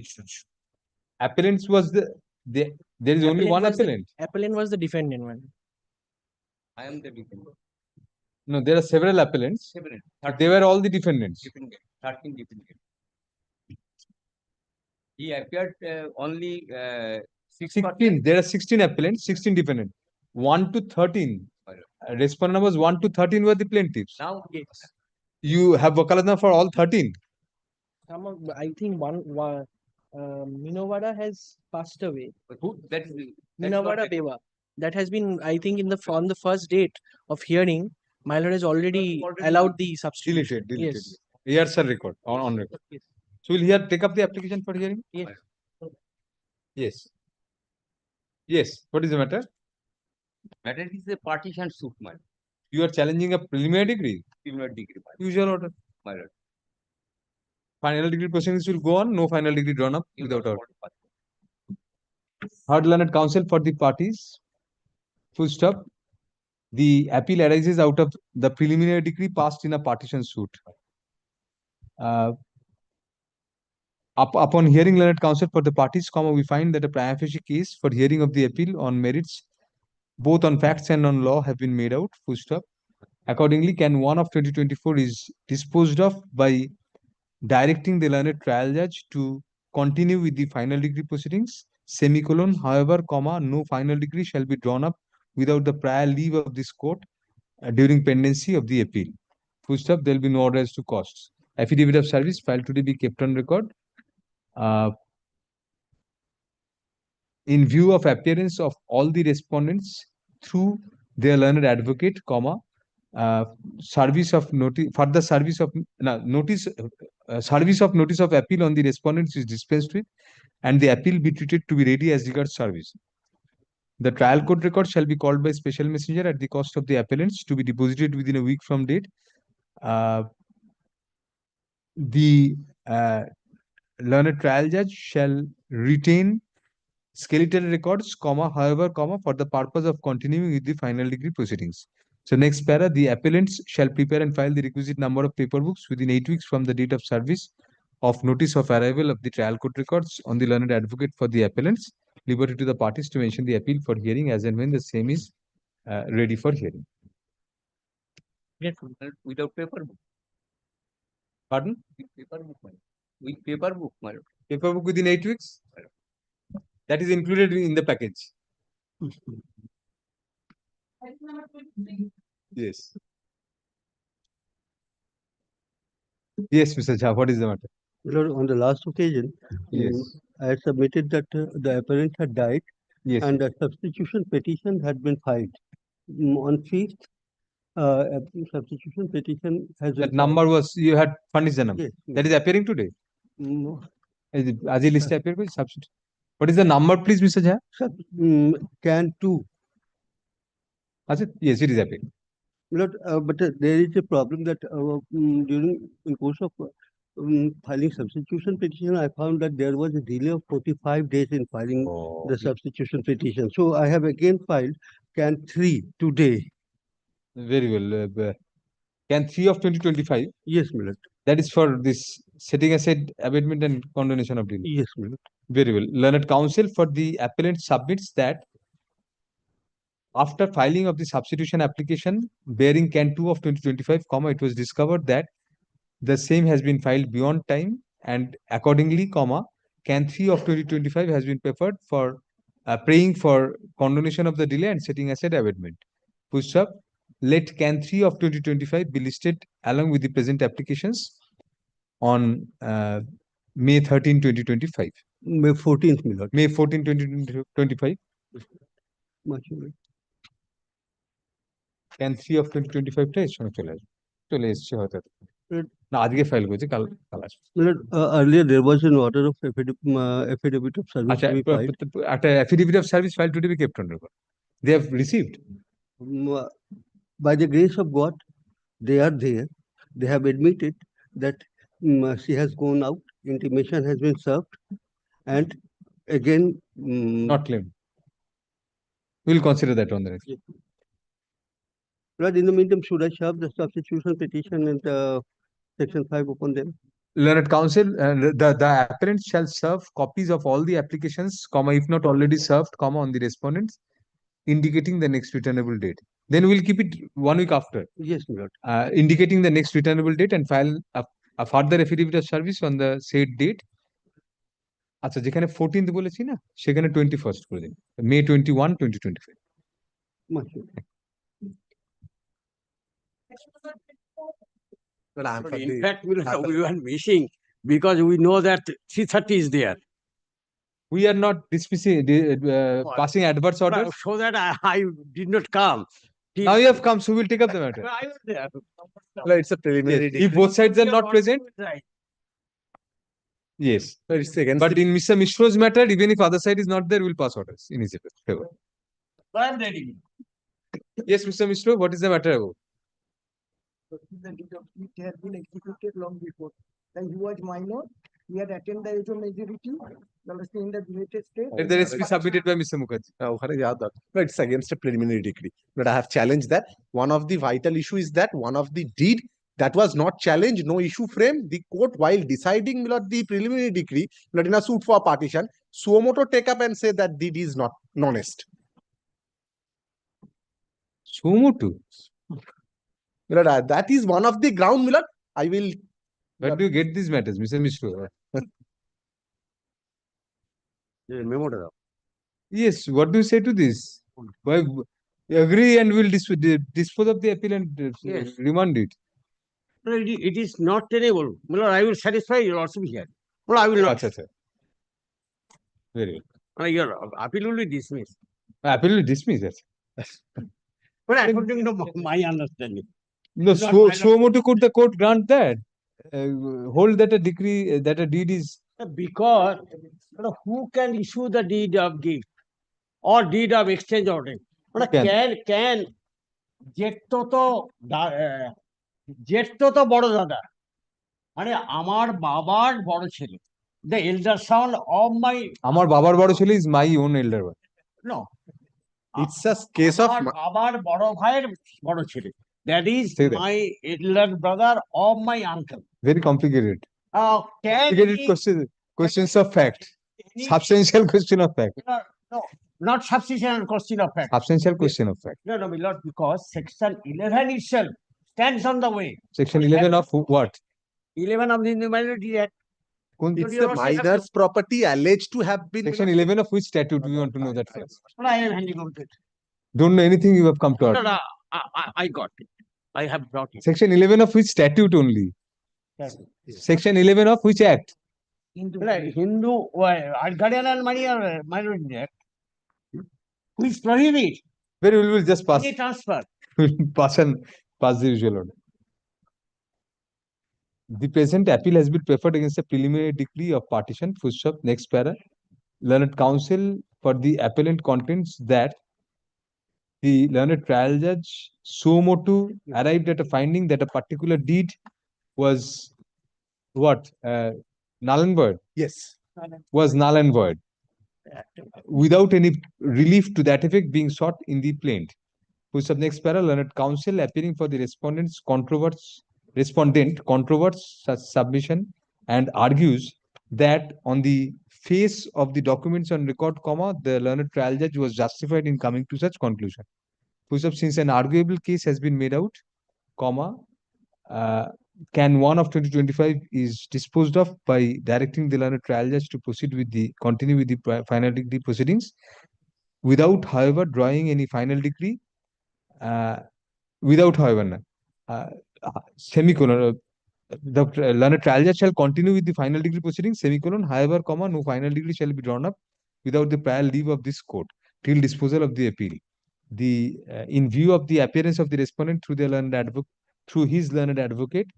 appellants was there is only one appellant. Appellant was the defendant, man. I am the defendant. No, there are several appellants. They were all the defendants. 13 defendants. He appeared only 16. There are 16 appellants, 16 defendants. 1 to 13. Respondent numbers 1 to 13 were the plaintiffs. Now, yes. You have wakalatnama for all 13. Some of, I think Minovada has passed away. But who? That is Minovada Beva. That has been, I think, on the first date of hearing, my lord has already allowed the substitution. Deleted. Yes. Here's a record, on record. Yes. So will here take up the application for hearing? Yes. Yes. Yes. What is the matter? Matter is a partition suit, my lord. You are challenging a preliminary degree? Preliminary degree, my lord. Usual order. My lord. Final degree proceedings will go on, no final degree drawn up without order. Heard learned counsel for the parties. Full stop. The appeal arises out of the preliminary decree passed in a partition suit. Upon hearing learned counsel for the parties, we find that a prima facie case for hearing of the appeal on merits, both on facts and on law, have been made out. Full stop. Accordingly, Can 1 of 2024 is disposed of by directing the learned trial judge to continue with the final degree proceedings, semicolon, however, comma, no final degree shall be drawn up without the prior leave of this court during pendency of the appeal. Full stop. There will be no order as to costs. Affidavit of service filed today be kept on record. In view of appearance of all the respondents through their learned advocate, comma, service of notice, further service of notice, service of notice of appeal on the respondents is dispensed with, and the appeal be treated to be ready as regards service. The trial court record shall be called by special messenger at the cost of the appellants to be deposited within a week from date. The learned trial judge shall retain skeletal records, comma, however, comma, for the purpose of continuing with the final degree proceedings. So next para, the appellants shall prepare and file the requisite number of paper books within 8 weeks from the date of service of notice of arrival of the trial court records on the learned advocate for the appellants, liberty to the parties to mention the appeal for hearing as and when the same is ready for hearing. Yes, without paper book. Pardon? With paper book, my lord. With paper book, my lord. Paper book within 8 weeks? That is included in the package. Yes. Yes, Mr. Jha, what is the matter? Lord, on the last occasion, Yes. I had submitted that the appellant had died Yes. and a substitution petition had been filed. On 5th, substitution petition has been That number was, you had furnished the number. Yes, That is appearing today. No. Aji list appear koi substitute. What is the number, please, Mr. Jha? Can 2. Yes, it is appearing. Lord, but there is a problem that during in course of filing substitution petition, I found that there was a delay of 45 days in filing the substitution petition. So I have again filed can 3 today. Very well. Can 3 of 2025? Yes, my lord. That is for this setting aside abatement and condonation of delay. Yes, my lord. Very well. Learned counsel for the appellant submits that after filing of the substitution application bearing can 2 of 2025, it was discovered that the same has been filed beyond time and accordingly, can 3 of 2025 has been preferred for praying for condonation of the delay and setting aside abatement. Push up. Let can 3 of 2025 be listed along with the present applications on May 13, 2025. May 14th, my lord. May 14, 2025. Much obliged. Can 3 of 2025 টা এর সঙ্গে চলে এসছে হয়তো না আজকে file করেছে কাল আসবে My lord, earlier there was an order of affidavit of service আচ্ছা to be filed. একটা affidavit of service file to be kept on record. They have received. By the grace of God, they are there. They have admitted that she has gone out, intimation has been served, and again. Not claimed. We'll consider that on the next. Right, in the meantime, should I serve the substitution petition and section 5 upon them? Learned counsel, the appellant shall serve copies of all the applications, if not already served, on the respondents, indicating the next returnable date. Then we'll keep it 1 week after. Yes, my lord. Indicating the next returnable date and file a further affidavit of service on the said date. আচ্ছা যেখানে 14th বলেছি না সেখানে 21st করে দিন May 21, 2025. Much obliged. In fact, we were missing because we know that 3:30 is there. We are not dismissing, passing adverse orders. So that I did not come. Now you have come, so we will take up the matter. I was there. No, it's a preliminary. If both sides are not present, Right. yes. It's against But in Mr. Mishro's matter, even if other side is not there, we'll pass orders in his favor. So I am ready. Yes, Mr. Mishro, what is the matter about? The deed of it had been executed long before. Then he was minor. He had attained the age of majority. In the United States. Let the rest be submitted by Mr. Mukherjee. No, it's against a preliminary decree. But I have challenged that. One of the vital issue is that one of the deed that was not challenged, no issue frame. The court, while deciding the preliminary decree, in a suit for partition, Suomoto take up and say that deed is not honest. Suomoto? That is one of the ground, Milord. I will. Where do you get these matters, Mr. Mishro? Yes, what do you say to this? Why agree and we'll dispose of the appeal and Yes. remand it. No, it is not tenable. Well, I will satisfy you also here. Well, I will not. Achha. Very well. Your appeal will be dismissed. Appeal will dismiss it. But according to my understanding. No, Not my Suomoto could the court grant that? Hold that a decree, that a deed is. Because who can issue the deed of gift or deed of exchange order? Can জেঠতো তো বড় দাদা মানে আমার বাবার বড় ছেলে the elder son of my আমার বাবার বড় ছেলে is my own elder brother. No, it's a case of বাবার বড় ভাইয়ের বড় ছেলে, that is my elder brother of my uncle. Very complicated. Can complicated questions of fact. Substantial question of fact. No, not substantial question of fact. Substantial question of fact. No, my lord, because section 11 itself stands on the way. Section 11 of what? 11 of the Minority Act. It's the minor's property alleged to have been. Section 11 of which statute? We want to know that first. I am handing over it. Don't know anything, you have come to No, us. no, I got it. I have brought it. Section 11 of which statute only? Yes. Section 11 of which act? Hindu Guardian and Minority Act, which prohibit Very well, we'll just pass. any transfer. pass the usual order. The present appeal has been preferred against a preliminary decree of partition. Full stop. Next para. Learned counsel for the appellant contends that the learned trial judge suo motu arrived at a finding that a particular deed was what? Null and void? Yes. Was null and void, without any relief to that effect being sought in the plaint. Full stop. Next para. Learned counsel appearing for the respondent controverts such submission and argues that on the face of the documents on record, the learned trial judge was justified in coming to such conclusion. Full stop. Since an arguable case has been made out, can 1 of 2025 is disposed of by directing the learned trial judge to continue with the final degree proceedings without, however, drawing any final decree. Without, however, semicolon. The learned trial judge shall continue with the final degree proceedings, semicolon, however, no final degree shall be drawn up without the prior leave of this court till disposal of the appeal. In view of the appearance of the respondent through his learned advocate,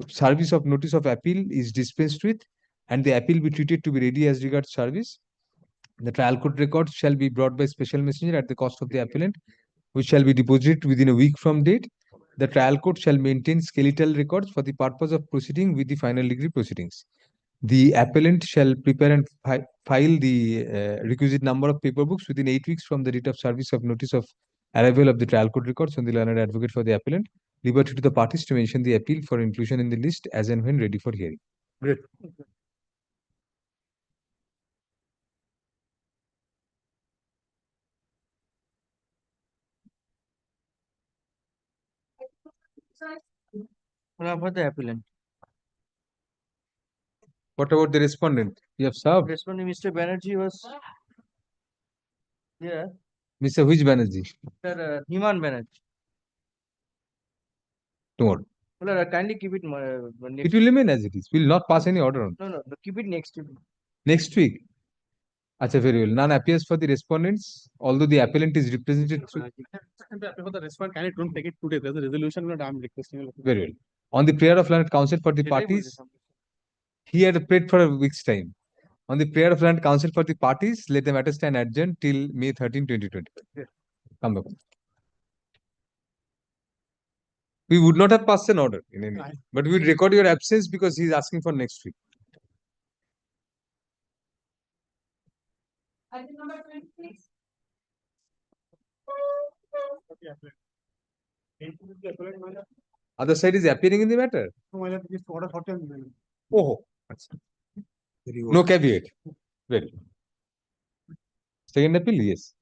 service of notice of appeal is dispensed with, and the appeal be treated to be ready as regards service. The trial court records shall be brought by special messenger at the cost of the appellant, which shall be deposited within a week from date. The trial court shall maintain skeletal records for the purpose of proceeding with the final degree proceedings. The appellant shall prepare and file the requisite number of paper books within 8 weeks from the date of service of notice of arrival of the trial court records on the learned advocate for the appellant. Liberty to the parties to mention the appeal for inclusion in the list as and when ready for hearing. Great. What about the appellant? What about the respondent? You have served. Responding, Mr. Banerjee was there. Mr. Which Banerjee? Mr. Himan Banerjee. Tomorrow. Well, kindly keep it. It will remain as it is. We will not pass any order on. No, keep it next week. Next week. Achha, very well. None appears for the respondents, although the appellant is represented through. For the respondent, can it don't take it today? There's a resolution that I'm requesting. Very well. On the prayer of learned counsel for the parties, he had prayed for a week's time. On the prayer of learned counsel for the parties, let the matter stand adjourned till May 13, 2025. Yeah. Come back. We would not have passed an order in any way, but we would record your absence because he is asking for next week. Item number 26. Other side is appearing in the matter. Oh, no caveat. Very. Second appeal, yes.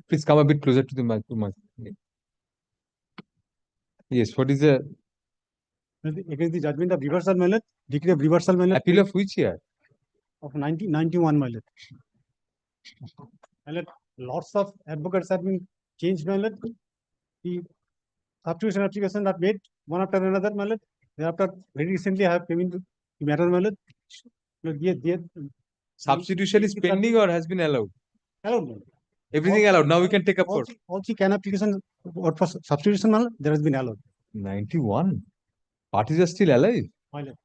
Please come a bit closer to the mic. Yes, what is the against the judgment of reversal, my lord, decree of reversal, my lord. appeal of which year? Of 1991, my lord. My lord, lots of advocates have been changed, my lord. The substitution applications are made one after another, my lord. Thereafter, very recently, I have came into the matter, my lord. Substitution is pending or has been allowed? Allowed, my lord. Everything allowed. Now we can take up court. Also, can application what for substitution, my lord, there has been allowed. 91. Parties are still alive. My lord.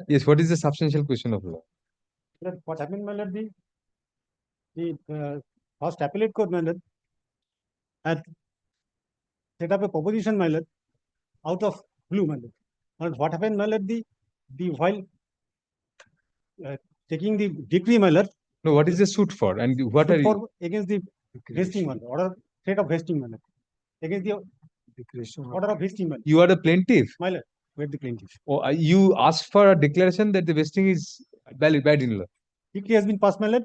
Yes, what is the substantial question of law? What happened, my lord? The first appellate court, my lord, had set up a proposition, my lord, out of blue, my lord. And what happened, my lord? While taking the decree, my lord. No, what is the suit for? And what are you? Against the vesting, my lord. Order threat of vesting, my lord. Against the order of vesting, my lord. You are the plaintiff. My lord. with the plaintiff. Oh, you asked for a declaration that the vesting is valid, bad in law. Decree has been passed, my lord.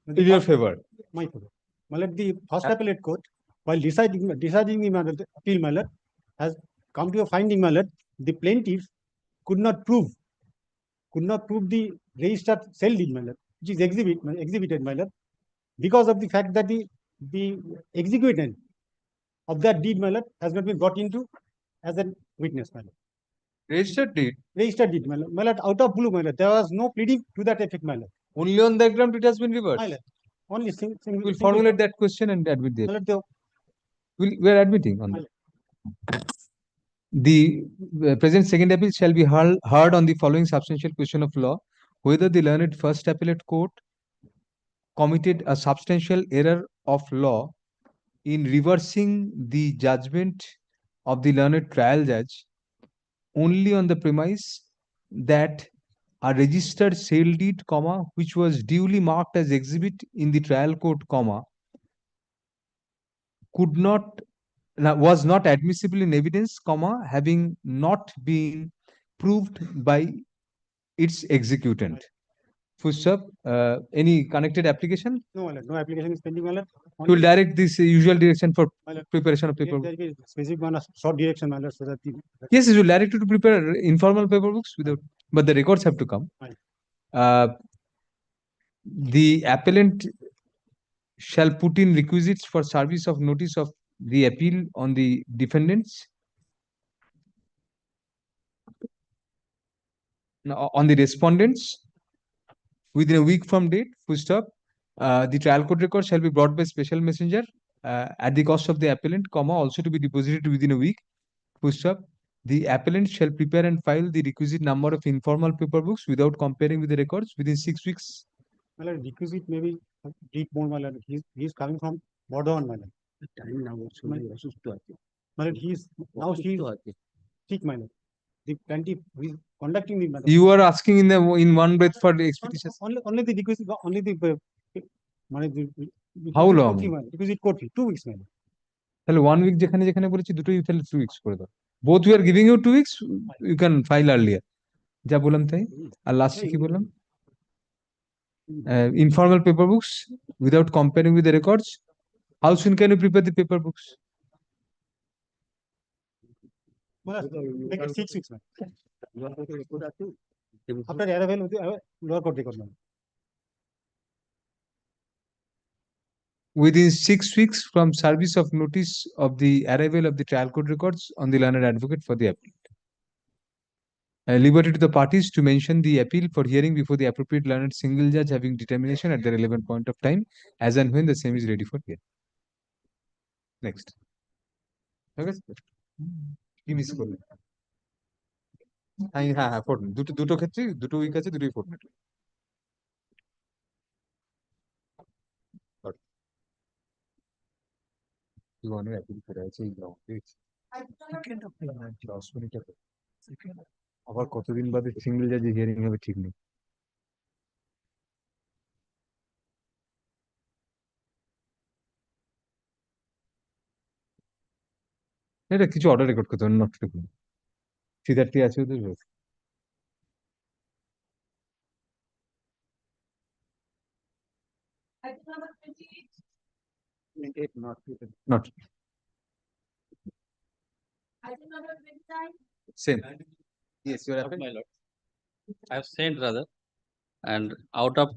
In your favor. My favor. My lord, the first appellate court, while deciding the matter, the appeal, my lord, has come to a finding, my lord, the plaintiff could not prove the registered sale deed, my lord, which is exhibited, my lord, because of the fact that the executant of that deed, my lord, has not been brought into as a witness, my lord. Registered deed? Registered deed, my lord. My lord, out of blue, my lord. There was no pleading to that effect, my lord. Only on that ground it has been reversed. My lord. Only single. We'll formulate that question and admit the. My lord, We're admitting on that. The present second appeal shall be heard on the following substantial question of law: whether the learned first appellate court committed a substantial error of law in reversing the judgment of the learned trial judge only on the premise that a registered sale deed, which was duly marked as exhibit in the trial court, was not admissible in evidence, having not been proved by its executant. Any connected application? No, my lord. No application is pending, my lord. You will direct this usual direction for preparation of paper. There is specific one, a short direction, my lord, so that the. Yes, you will direct you to prepare informal paper books without, but the records have to come. The appellant shall put in requisites for service of notice of the appeal on the defendants. Now, on the respondents, within a week from date, the trial court record shall be brought by special messenger at the cost of the appellant, also to be deposited within a week. The appellant shall prepare and file the requisite number of informal paper books without comparing with the records within 6 weeks. My lord, requisite maybe deep more, my lord. He's coming from Bordon, my lord. Time now also My lord, he's sick, my lord. The plaintiff is conducting the matter. You are asking in one breath for the expeditious. Only the requisite, only the. How long? Requisite court fee, 2 weeks, my lord. তাহলে 1 week যেখানে বলেছি দুটোই তাহলে 2 weeks করে দাও। Both we are giving you 2 weeks, you can file earlier. যা বললাম তাই। আর লাস্টে কি বললাম? Informal paper books without comparing with the records. How soon can you prepare the paper books? Make it 6 weeks, man. After arrival of the lower court record, man. Within 6 weeks from service of notice of the arrival of the trial court records on the learned advocate for the appeal. Liberty to the parties to mention the appeal for hearing before the appropriate learned single judge having determination at the relevant point of time as and when the same is ready for hearing. Next. Okay. কি miss করলে? হ্যাঁ দুটো ক্ষেত্রে দুটো week আছে, দুটোই fortnight. আবার কতদিন বাদে সিঙ্গেল জাজে হিয়ারিং হবে ঠিক নেই। এটা কিছু অর্ডার রেকর্ড করতে হবে, নট টু সিদ্ধার্থী আছে ওদের। Not same. Yes, you are my lord. I have sent rather, and out of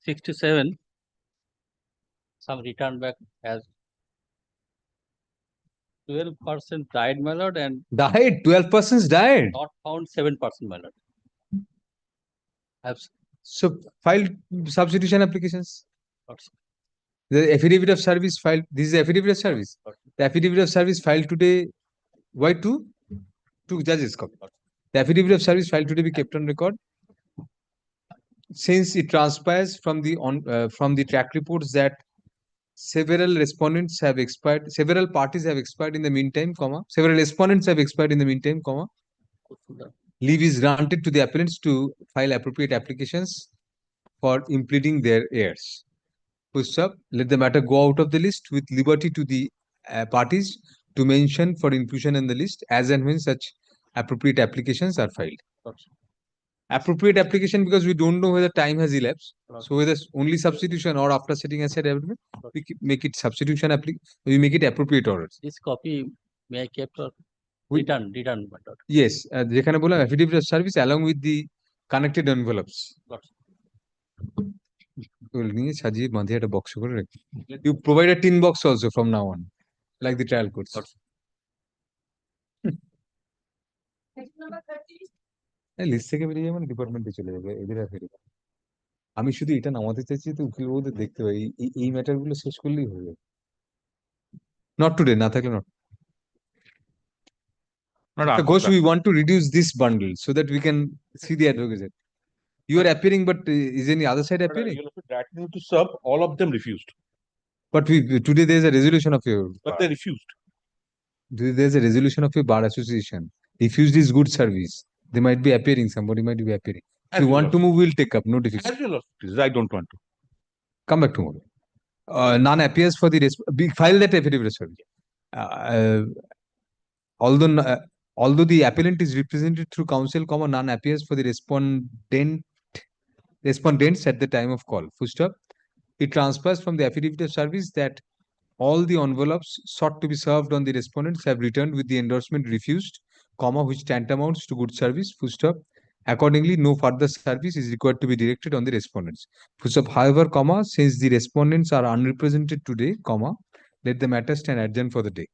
67, some return back as 12% died, my lord, and died. 12 persons died. Not found 7%, my lord. So filed substitution applications. The affidavit of service filed. This is the affidavit of service. The affidavit of service filed today. Why two judges copy? The affidavit of service filed today be kept on record. Since it transpires from the track reports that several respondents have expired, several parties have expired in the meantime, several respondents have expired in the meantime, leave is granted to the appellants to file appropriate applications for impleading their heirs. Let the matter go out of the list with liberty to the parties to mention for inclusion in the list as and when such appropriate applications are filed. Appropriate application because we don't know whether time has elapsed. So whether only substitution or after setting aside everything, make it substitution we make it appropriate orders. This copy may I kept or return my daughter. Yes, যেখানে বললাম affidavit of service along with the connected envelopes. নিয়ে সাজিয়ে বাঁধিয়ে একটা box করে রাখি. You provide a tin box also from now on, like the trial courts. List থেকে বেরিয়ে যাবে ডিপার্টমেন্টে চলে যাবে এদের আর ফেরবে আমি শুধু এটা নামাতে চাইছি তো উকিল বাবুদের দেখতে পাই এই ম্যাটার গুলো শেষ করলেই হয়ে যাবে নট টুডে না থাকলে not Ghosh, we want to reduce this bundle so that we can see the advocate. You are appearing, but is any other side appearing? To serve, all of them refused. But today there is a resolution of your. But they refused. There is a resolution of your bar association. Refused is good service. They might be appearing. Somebody might be appearing. If you want to move, we'll take up. No difficulty. I don't want to. Come back tomorrow. None appears for the file that affidavit of service. Although the appellant is represented through counsel, none appears for the respondents at the time of call. Full stop. It transpires from the affidavit of service that all the envelopes sought to be served on the respondents have returned with the endorsement refused, which tantamounts to good service. Full stop. Accordingly, no further service is required to be directed on the respondents. Full stop. However, since the respondents are unrepresented today, let the matter stand adjourned for the day.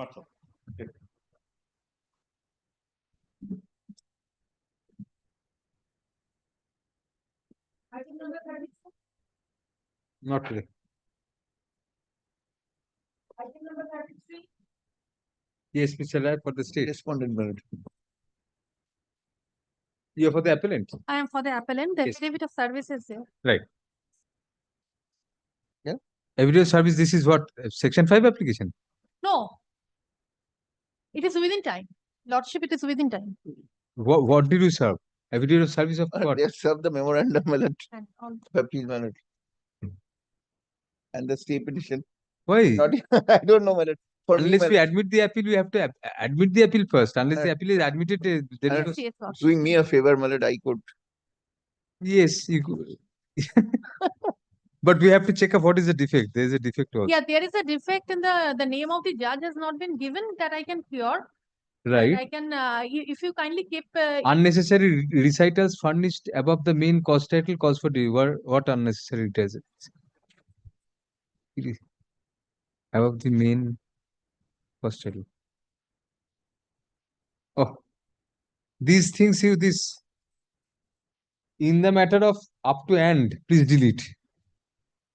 Okay. Item number 34. Not today. Item number 33. Yes, Mr. Rai, for the state. Respondent minute. You are for the appellant? I am for the appellant. The Yes. affidavit of service is there. Right. Yeah. Affidavit of service, this is what? Section 5 application? No. It is within time. Lordship, it is within time. What did you serve? Affidavit of service of what? They have served the memorandum ballot, And all. appeal ballot. And the stay petition. Why? I don't know, ballot. For me, Unless we ballot. admit the appeal, we have to admit the appeal first. Unless the appeal is admitted, then And it was- Yes, Lordship. doing me a favor, ballot, I could. yes, you could. But we have to check up what is the defect. There is a defect also. Yeah, there is a defect in the name of the judge has not been given that I can cure. Right. I can, if you kindly keep. Unnecessary recitals furnished above the main cause title calls for what unnecessary recitals? Above the main cause title. Oh, these things in the matter of up to and, please delete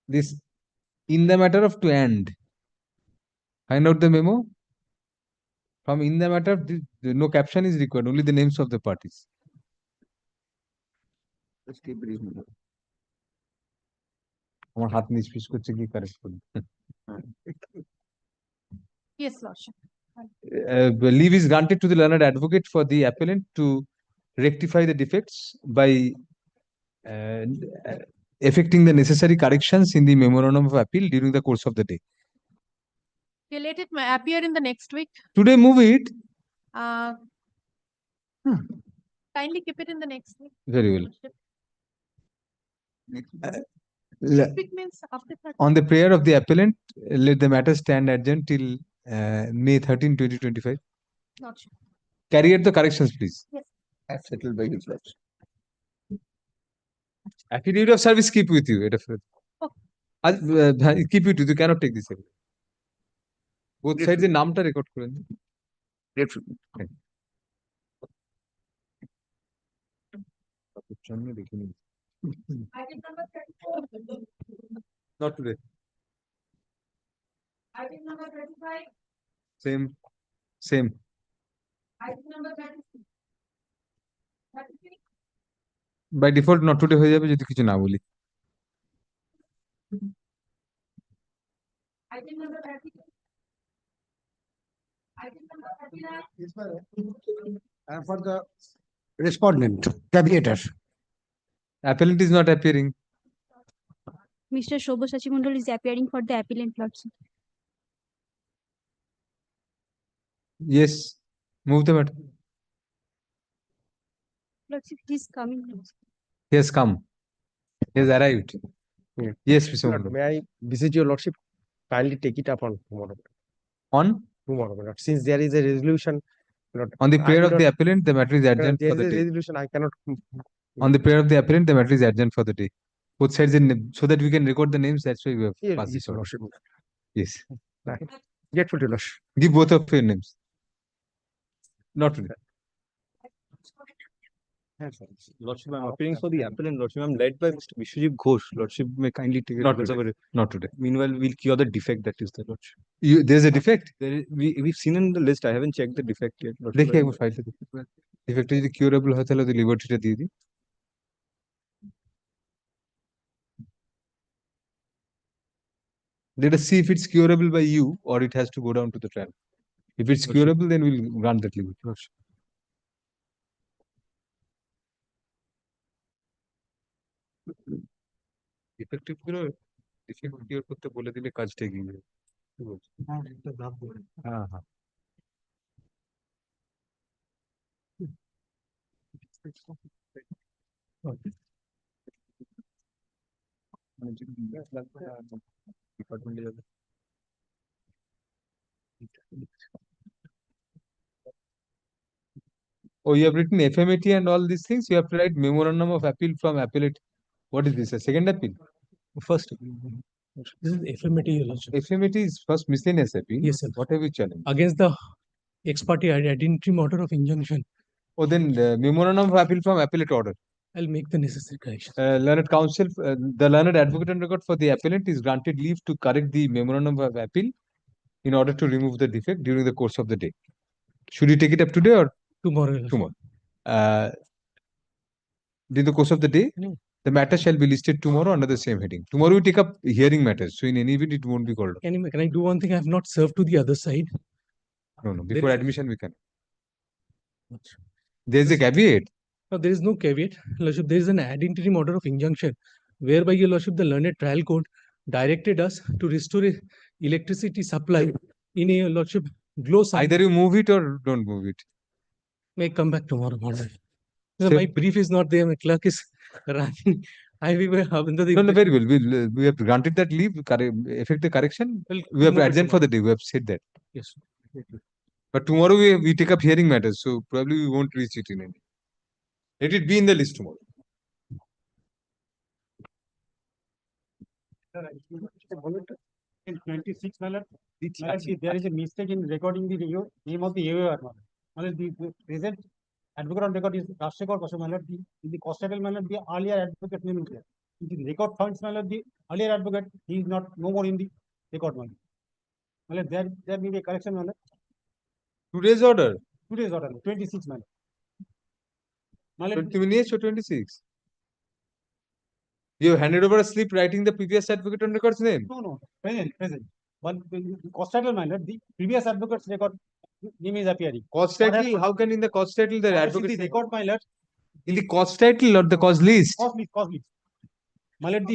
this in the matter of to and. Find out the memo. From in the matter of no caption is required, only the names of the parties. Let's keep it reasonable. আমার হাত নিষ্পিস করছে কি correct করি Yes, Lordship. Leave is granted to the learned advocate for the appellant to rectify the defects by effecting the necessary corrections in the memorandum of appeal during the course of the day. Okay, let it appear in the next week. Today, move it. Kindly keep it in the next week. Very well. Lordship. Le- Next week means after 30. On the prayer of the appellant, let the matter stand adjourned till May 13, 2025. Lordship. Carry out the corrections, please. Yes. As settled by his lordship. Affidavit of service keep with you. Keep it with you. Cannot take this away. Both sides the নামটা record করেন। Thank you. Item number 34. Not today. Item number 35. Same. Item number 36. 33. By default not today হয়ে যাবে যদি কিছু না বলি। Item number 32. Item number 39. Yes, for the respondent, tabulator. Appellant is not appearing. Mr. Shobhasachi Mandal is appearing for the appellant, Lordship. Yes. Move the matter. Lordship, he's coming. He has come. He has arrived. Yes, Mr. Lord, Mundal. may I visit your lordship? Kindly take it up on tomorrow. On? Tomorrow, my lord. Since there is a resolution, Lord, On the I prayer will of the not- appellant, the matter is adjourned there for is the a day. resolution, I cannot. On the prayer of the appellant, the matter is adjourned for the day. Both sides in so that we can record the names. That's why we have passed Yes, this order. lordship. Yes. Grateful to lordship. Give both of your names. Not today. Lordship, I'm appearing for the appellant. Lordship, I'm led by Mr. Vishwajit Ghosh. Lordship, may kindly take it Not because of today. Not today. Meanwhile, we'll cure the defect that is there, Lordship. There's a defect. We've seen in the list. I haven't checked the defect yet. Lordship. দেখি একবার ফাইলটা দেখি defect যদি curable হয় তাহলে ওদের লিবার্টিটা দিয়ে দিই let us see if it's curable by you or it has to go down to the trial. If it's curable, then we'll grant that liberty. Effective গুলো defect cure করতে বলে দিলে কাজটা এগিয়ে যাবে কি বলছো? হ্যাঁ হ্যাঁ ডিপার্টমেন্টে যাবে Oh, you have written FMAT and all these things. You have to write memorandum of appeal from appellate. What is this? A second appeal? First appeal. This is FMAT, Your Lordship. FMAT is first miscellaneous appeal. Yes, sir. What have you challenged? Against the ex parte identity order of injunction. Oh, then the memorandum of appeal from appellate order. I'll make the necessary corrections. Learned counsel, the learned advocate and record for the appellant is granted leave to correct the memorandum of appeal in order to remove the defect during the course of the day. Should you take it up today or tomorrow? Your Lordship. Tomorrow. During the course of the day, No. the matter shall be listed tomorrow under the same heading. Tomorrow we take up hearing matters, so in any event it won't be called. Can I do one thing? I have not served to the other side. No, no. Before admission we can. Achha. There is a caveat. No, there is no caveat. Lordship, there is an ad interim order of injunction whereby, Your Lordship, the learned trial court directed us to restore electricity supply in a, Your Lordship, glow sign. Either you move it or don't move it. May come back tomorrow morning. So- My brief is not there. My clerk is running. We were under the No, no, very well. We have granted that leave, effective correction. Well, We have tomorrow- adjourned for the day. We have said that. Yes. But tomorrow we take up hearing matters, so probably we won't reach it in any. Let it be in the list tomorrow. In 26, my lord, there is a mistake in recording the name of the AOR. My lord, the present advocate on record is Rashekar Kasha, my lord. In the constable, my lord, the earlier advocate name is there. In the record funds, my lord, the earlier advocate, he is not no more in the record, my lord. My lord, there may be a correction, my lord. Today's order. Today's order, 26, my lord. My lord, 20 minutes or 26. You have handed over a slip writing the previous advocate on record's name. no, present. But the constable, my lord, the previous advocate's record name is appearing. Cause title, how can in the cause title the advocate The record, my lord, in the cause title or the cause list? cause list. My lord,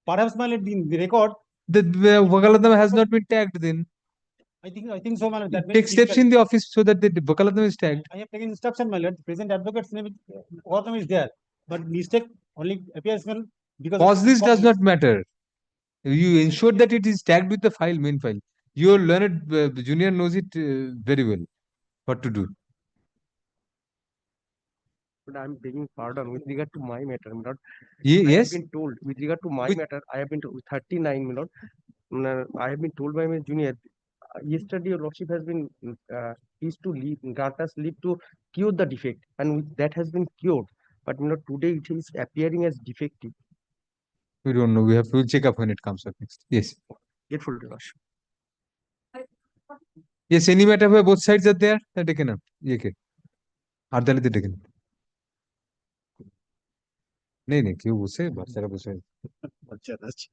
perhaps, my lord, the record, The Vakalatnama has not been tagged then. I think so, my lord. That may Take be steps difficult. in the office so that the Vakalatnama is tagged. I have taken instruction, my lord. The present advocate's name is there, but mistake only appears when because Cause list does not matter. You ensure that it is tagged with the file, main file. Your learned junior knows it very well what to do. But I'm begging pardon with regard to my matter, my lord. Yes. I have been told with regard to my With- matter, I have been told 39, my lord. I have been told by my junior. Yesterday, your lordship has been is to leave, grant us leave to cure the defect, and that has been cured. But my lord, today it is appearing as defective. We don't know. We'll check up when it comes up next. Yes. Grateful to lordship. Yes, any matter where both sides are there, they're taken up. Okay. Ardalite taken up. नहीं क्यों বসে বাচ্চারা বসে বাচ্চারা আছে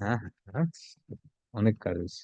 হ্যাঁ অনেক কাজ হয়েছে